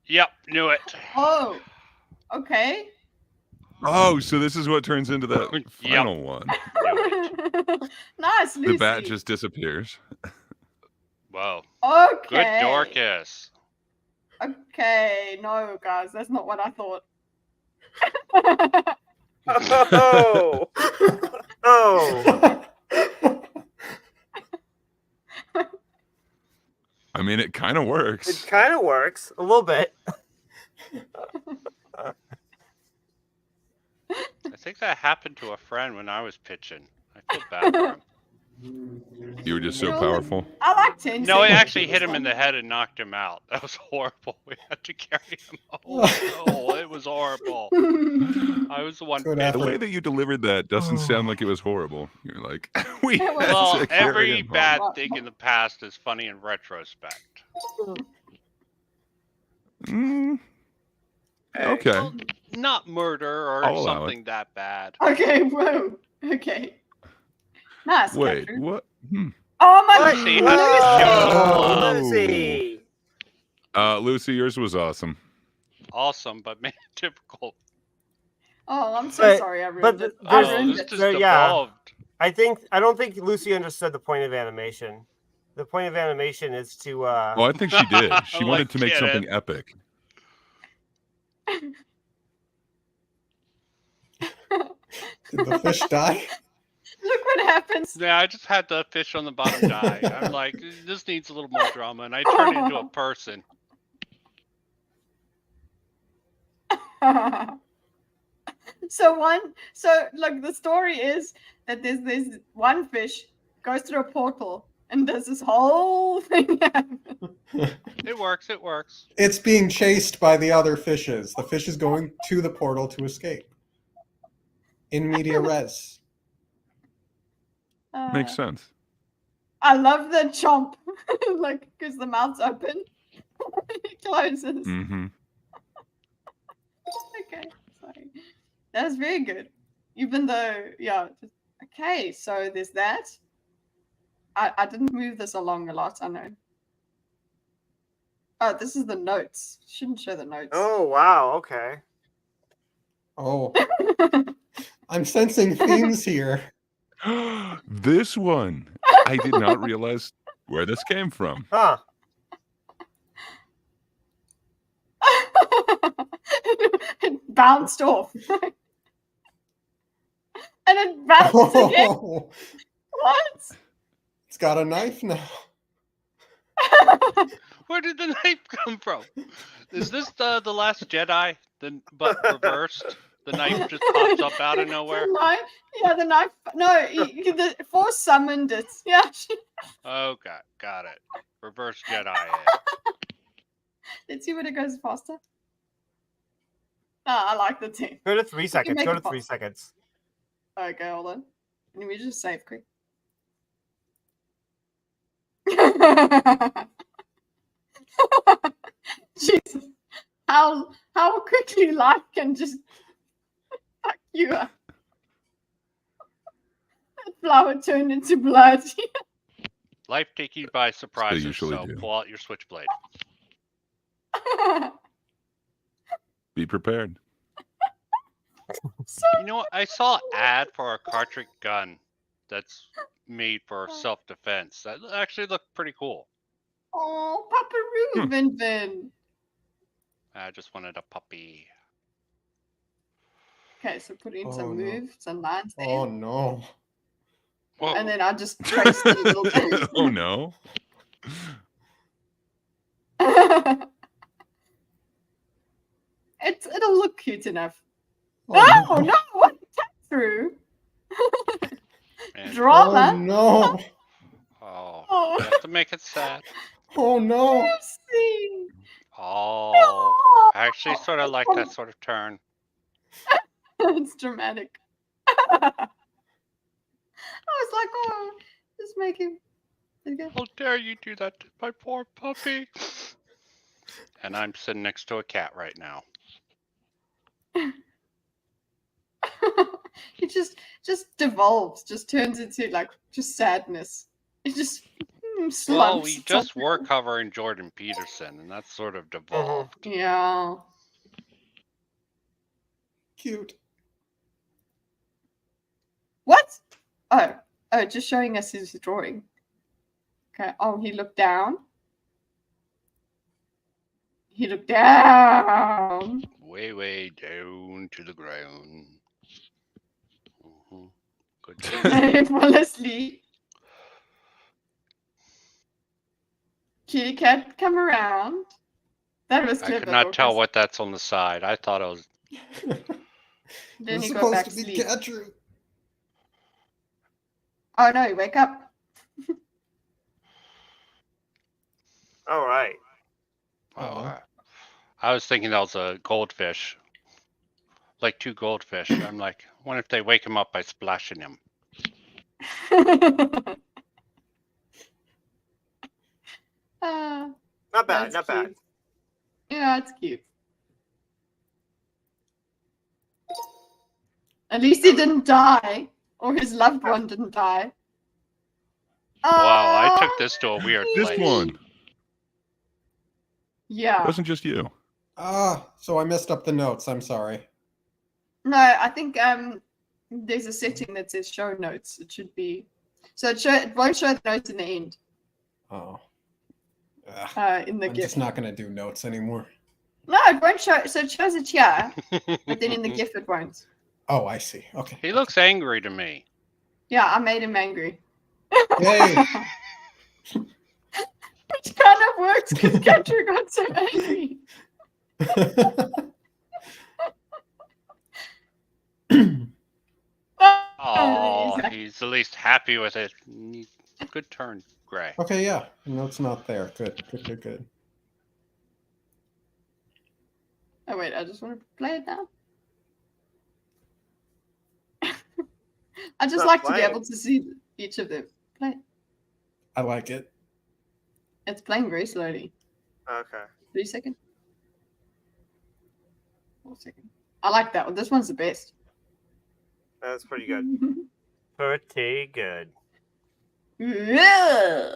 Yep, knew it. Oh. Okay. Oh, so this is what turns into the final one. Nice, Lucy. The bat just disappears. Whoa. Okay. Good Dorcas. Okay, no, guys, that's not what I thought. Oh. Oh. I mean, it kind of works. It kind of works a little bit. I think that happened to a friend when I was pitching. I feel bad for him. You were just so powerful. I like 10 No, it seconds actually for hit this him in one. the head and knocked him out. That was horrible. We had to carry him home. Oh, it was horrible. I was the one. Good The effort. way that you delivered that doesn't sound like it was horrible. You're like, we had Well, to carry every him home. bad thing in the past is funny in retrospect. Okay. Well, not murder or I'll allow something that bad. Okay, whoa. Okay. Nice. Wait, Catherine. what? Oh my Lucy god. has to Lucy. Lucy, yours was awesome. Awesome, but man, difficult. Oh, I'm so But- sorry I ruined but it. there's- I ruined this it. just So, yeah. evolved. I don't think Lucy understood the point of animation. The point of animation is to Oh, I think she did. She wanted Like, to make get something it. epic. Did the fish die? Look what happens. Yeah, I just had the fish on the bottom die. I'm like, this needs a little more drama, and I turned it into a person. So look, the story is that there's this one fish goes through a portal and does this whole thing happen. It works. It works. It's being chased by the other fishes. The fish is going to the portal to escape. In media res. Makes sense. I love the chomp, like because the mouth's open, it closes. Mm-hmm. Okay, sorry. That was very good. Even though, yeah. Okay, so there's that. I didn't move this along a lot, I know. Oh, this is the notes. Shouldn't show the notes. Oh wow, okay. Oh. I'm sensing themes here. This one. I did not realize where this came from. Huh. It bounced off. And it bounced again. Oh, What? It's got a knife now. Where did the knife come from? Is this the Last Jedi? But reversed? The knife just pops up out of nowhere? The knife? Yeah, the knife. No, the Force summoned it. Yeah. Okay, got it. Reverse Jedi it. Let's see when it goes faster. I like the thing. Go to 3 seconds. make Go it to 3 seconds. Okay, hold on. Let me just save quick. Jesus. How quickly life can just fuck you up. That flower turned into blood. Life take you by surprise, usually so do. pull out your switchblade. Be prepared. You know what? I saw an ad for a cartridge gun that's made for self-defense. That actually looked pretty cool. Oh, Papa Vin Vin. I just wanted a puppy. Okay, so put in Oh, some no. moves, some lines there. Oh no. Whoa. And then I just trace the little Oh no. It'll look cute enough. Oh, Oh no! What tap through? And- Drama. Oh no. Oh, you have to make it sad. Oh no. Lucy. Oh, I actually sort of like that sort of turn. It's dramatic. I was like, oh, just make him. How dare you do that to my poor puppy? And I'm sitting next to a cat right now. It just devolves, just turns into like just sadness. It just slumps. Well, we just were covering Jordan Peterson, and that's sort of devolved. Yeah. Cute. What? Oh, just showing us his drawing. Okay. Oh, he looked down. He looked down. Way, way down to the ground. Good job. He fell asleep. Kitty cat, come around. That was I clever. could not tell Dorcas. what that's on the side. I thought it was. Then It's he got supposed back to to be sleep. Catherine. Oh no, wake up. All right. Oh, I was thinking that was a goldfish. Like 2 goldfish. I'm like, I wonder if they wake him up by splashing him. Not bad. That's Not bad. cute. Yeah, it's cute. At least he didn't die, or his loved one didn't die. Wow, I took this to a weird This place. one. Yeah. Wasn't just you. So I messed up the notes. I'm sorry. No, I think there's a setting that says show notes. It should be so it won't show the notes in the end. Oh. In the I'm GIF. just not gonna do notes anymore. No, it won't show. So it shows it here, but then in the GIF it won't. Oh, I see. Okay. He looks angry to me. Yeah, I made him angry. Yay. Which kind of works because Kendra got so angry. Oh, he's at least happy with it. Good turn, Gray. Okay, yeah. Note's not there. Good, good, good, good. Oh wait, I just want to play it now. I just Not like to be playing. able to see each of them play. I like it. It's playing very slowly. Okay. 3 seconds. 4 seconds. I like that one. This one's the best. That's pretty good. Pretty good. Yeah.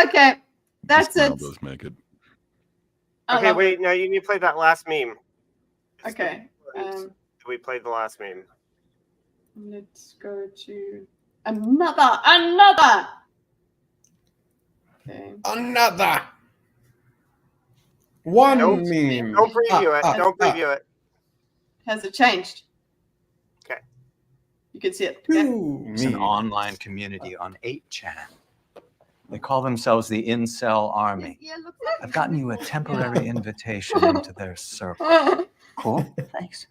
Okay, that's Smile it. does make it. I Okay, love wait. Now you need to play that last meme. Okay. We played the last meme. Let's go to another. Okay. Another. One Don't- meme. Don't preview it. Don't preview it. Has it changed? Okay. You can see it. Okay? It's an online community on 8chan. They call themselves the Incel Army. I've gotten you a temporary invitation into their circle. Cool. Thanks.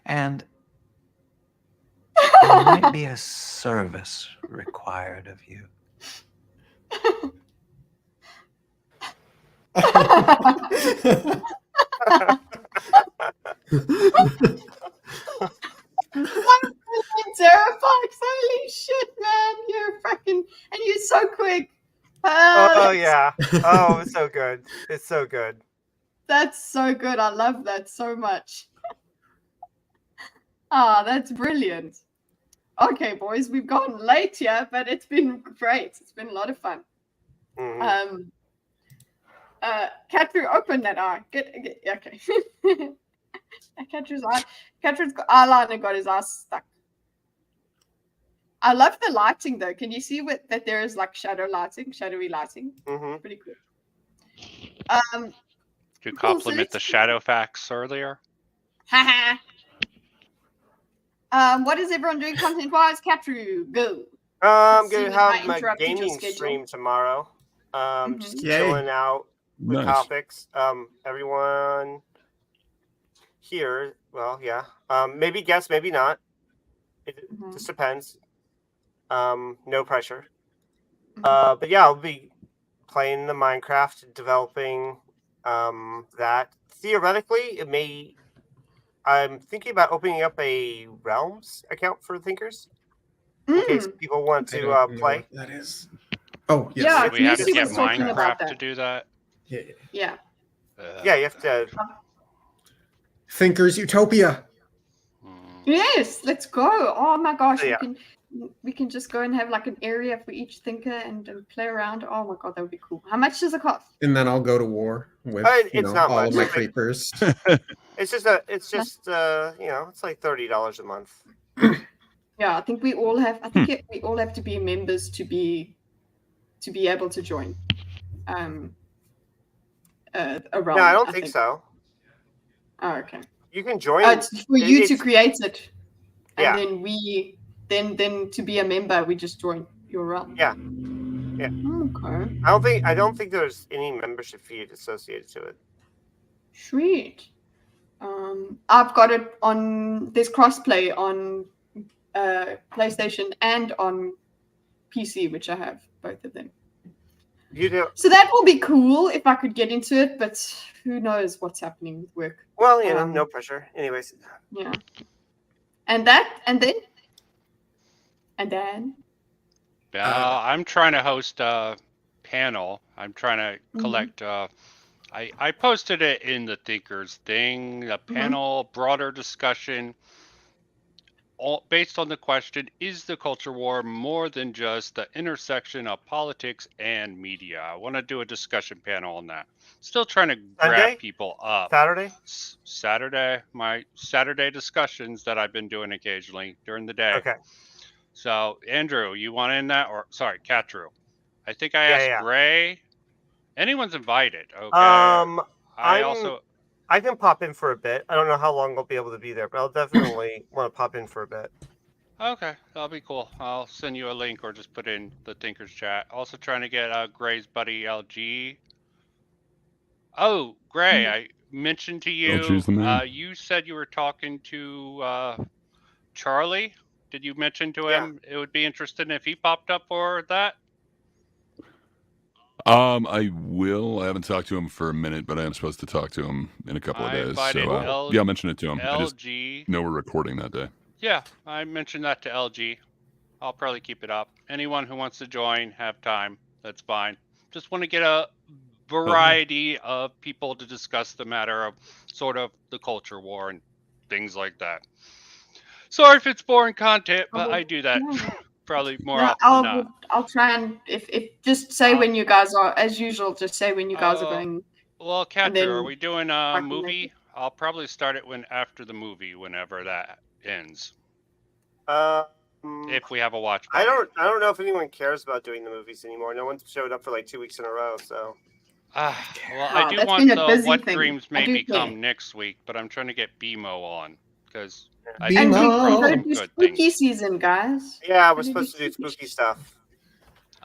And there might be a service required of you. I'm terrified. Holy shit, man. You're freaking, and you're so quick. Oh yeah. Oh, it's so good. It's so good. That's so good. I love that so much. Ah, that's brilliant. Okay, boys, we've gone late here, but it's been great. It's been a lot of fun. Katru, open that eye. Get okay. Katru's eyeliner got his eyes stuck. I love the lighting though. Can you see that there is like shadowy lighting? Pretty cool. To compliment the shadow facts earlier. Haha. What is everyone doing content-wise? Katru, go. I'm See gonna if I have my interrupted your gaming schedule. stream tomorrow. Just Yay. chilling out with Nice. topics. Everyone here, well, yeah. Maybe guess, maybe not. It just depends. No pressure. But yeah, I'll be playing the Minecraft, developing that. Theoretically, it may. I'm thinking about opening up a Realms account for Thinkers in case people want I to don't know play. what that is. Oh, yes. Yeah, We have to Lucy get was talking about Minecraft to that. do that. Yeah. Yeah. Yeah, you have to. Thinkers Utopia. Yes, let's go. Oh my gosh, Yeah. we can just go and have like an area for each thinker and play around. Oh my god, that would be cool. How much does it cost? And then I'll go to war with It's not all much. of my creepers. It's just it's like $30 a month. Yeah, I think we all have. I think we all have to be members to be able to join. Around. No, I don't think so. Oh, okay. You can join. It's for you to create it, and Yeah. then we then to be a member, we just join your realm. Yeah. Yeah. Okay. I don't think there's any membership fee associated to it. Sweet. I've got it on. There's crossplay on PlayStation and on PC, which I have both of them. You do. So that will be cool if I could get into it, but who knows what's happening with work. Well, no pressure. Anyways. Yeah. And then. I'm trying to host a panel. I'm trying to collect. I posted it in the Thinkers thing. A panel, broader discussion, all based on the question: is the culture war more than just the intersection of politics and media? I want to do a discussion panel on that. Still trying to Sunday? grab people up. Saturday? Saturday, my Saturday discussions that I've been doing occasionally during the day. Okay. So, Andrew, you want in that? Or, sorry, Katru. I think I Yeah, asked yeah. Gray. Anyone's invited. Okay. I can pop in for a bit. I don't know how long I'll be able to be there, but I'll definitely want to pop in for a bit. Okay, that'll be cool. I'll send you a link or just put in the Thinkers chat. Also trying to get Gray's buddy LG. Oh, Gray, I mentioned to you. LG's the man. You said you were talking to Charlie. Did you mention to him it would be interesting if he popped up for that? I will. I haven't talked to him for a minute, but I am supposed to talk to him in a couple of days. invited So yeah, I'll mention it to him. I just LG. know we're recording that day. Yeah, I mentioned that to LG. I'll probably keep it up. Anyone who wants to join, have time, that's fine. Just want to get a variety of people to discuss the matter of sort of the culture war and things like that. Sorry if it's boring content, but I do that probably more often than not. I'll try and if just say when you guys are, as usual, just say when you guys are going. Well, and Katru, then are we doing I a can make movie? I'll probably start it after the movie, whenever that ends. If we have a watch party. I don't know if anyone cares about doing the movies anymore. No one's showed up for like 2 weeks in a row, so. Well, I do that's want been a the busy What thing. Dreams I May do Become care. next week, but I'm trying to get BMO on because And we some gotta do good spooky things. season, guys. Yeah, we're Gotta supposed to do spooky stuff.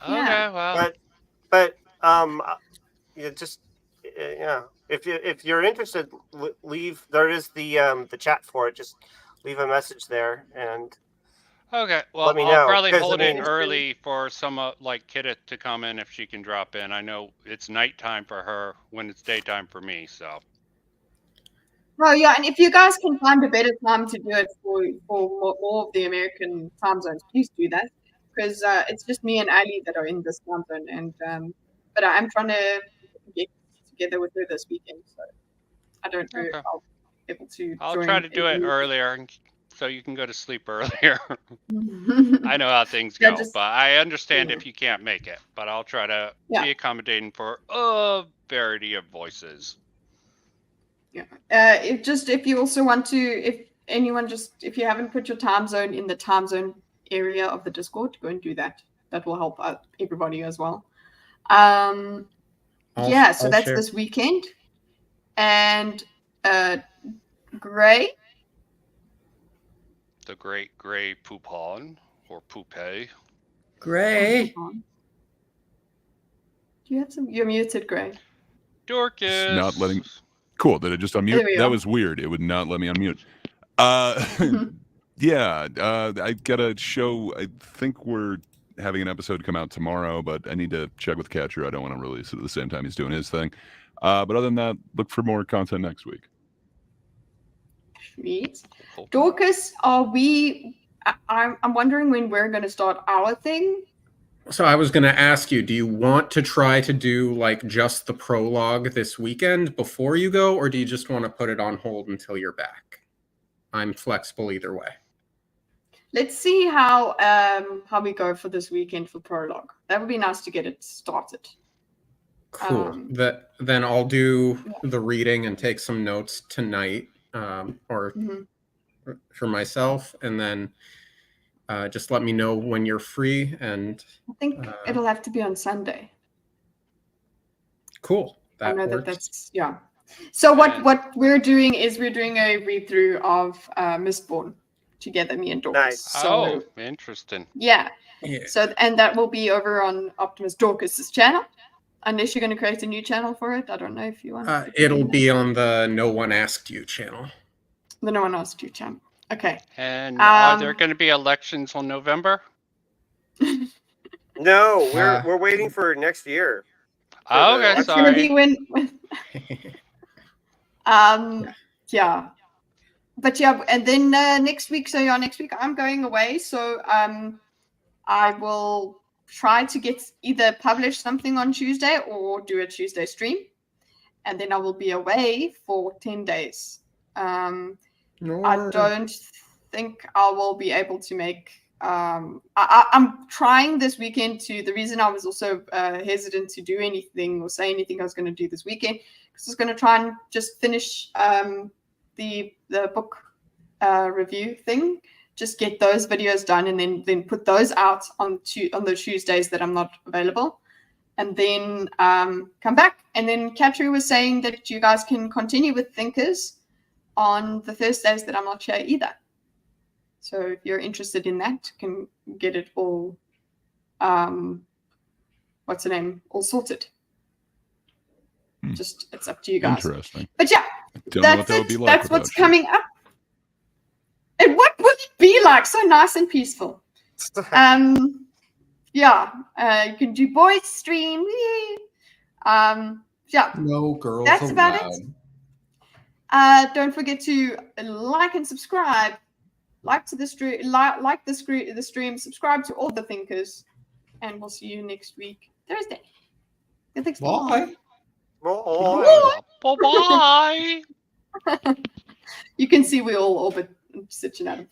Okay, Yeah. well, But you just yeah. If you're interested, leave. There is the chat for it. Just leave a message there and okay. Well, let me I'll know. probably 'Cause, I hold mean, it it's been- early for some like Kidit to come in if she can drop in. I know it's nighttime for her when it's daytime for me. So Well, yeah, and if you guys can find a better time to do it for more of the American time zones, please do that. Because it's just me and Ali that are in this time zone, and but I'm trying to get together with her this weekend, so I don't know if Okay. I'll be able to I'll join. try to do it in- earlier so you can go to sleep earlier. I know how things Yeah, go, just- but I understand yeah. if you can't make it. But I'll try to Yeah. be accommodating for a variety of voices. Yeah. If you also want to, if you haven't put your time zone in the time zone area of the Discord, go and do that. That will help out everybody as well. So I'll that's share. this weekend. And Gray, The great Gray Poupon or Poupe. Gray. do you have some? You're muted, Gray. Dorcas. It's not letting. Cool. Did it just There we unmute? That go. was weird. It would not let me unmute. Yeah. I got a show. I think we're having an episode come out tomorrow, but I need to check with Catcher. I don't want to release it at the same time he's doing his thing. But other than that, look for more content next week. Sweet. Dorcas, are we? I'm wondering when we're going to start our thing. So I was going to ask you, do you want to try to do like just the prologue this weekend before you go, or do you just want to put it on hold until you're back? I'm flexible either way. Let's see how we go for this weekend for prologue. That would be nice to get it started. Cool. Then I'll do the reading and take some notes tonight, or for myself, and then just let me know when you're free. And I think it'll have to be on Sunday. Cool. I know works. that's yeah. So what we're doing is we're doing a read through of Mistborn together, me and Dorcas. Nice. So Interesting. yeah. Yeah. So and that will be over on Optimus Dorcas's channel. Unless you're going to create a new channel for it. I don't know if you want. It'll be on the No One Asked You channel. The No One Asked You channel. Okay. And are there going to be elections on November? No, we're waiting for next year. Oh, okay, It's going to be when yeah. But yeah, and then next week, next week I'm going away, so I will try to get either publish something on Tuesday or do a Tuesday stream, and then I will be away for 10 days. I don't think I will be able to make I'm trying this weekend to. The reason I was also hesitant to do anything or say anything I was going to do this weekend, because I was going to try and just finish the book review thing, just get those videos done, and then put those out on the Tuesdays that I'm not available, and then come back. And then Katri was saying that you guys can continue with Thinkers on the Thursdays that I'm not here either. So if you're interested in that, can get it all, what's the name, all sorted. Just it's up to you guys. Interesting. But yeah, Don't know what that would be like that's what's without you. coming up. And what would it be like? So nice and peaceful. Yeah, you can do voice stream. Yeah. No girls That's about allowed. it. Don't forget to like and subscribe. Like to the stream, like the stream, subscribe to all the Thinkers, and we'll see you next week, Thursday. Yeah, thanks. Bye. Bye. You can see we all orbit Stitching at him.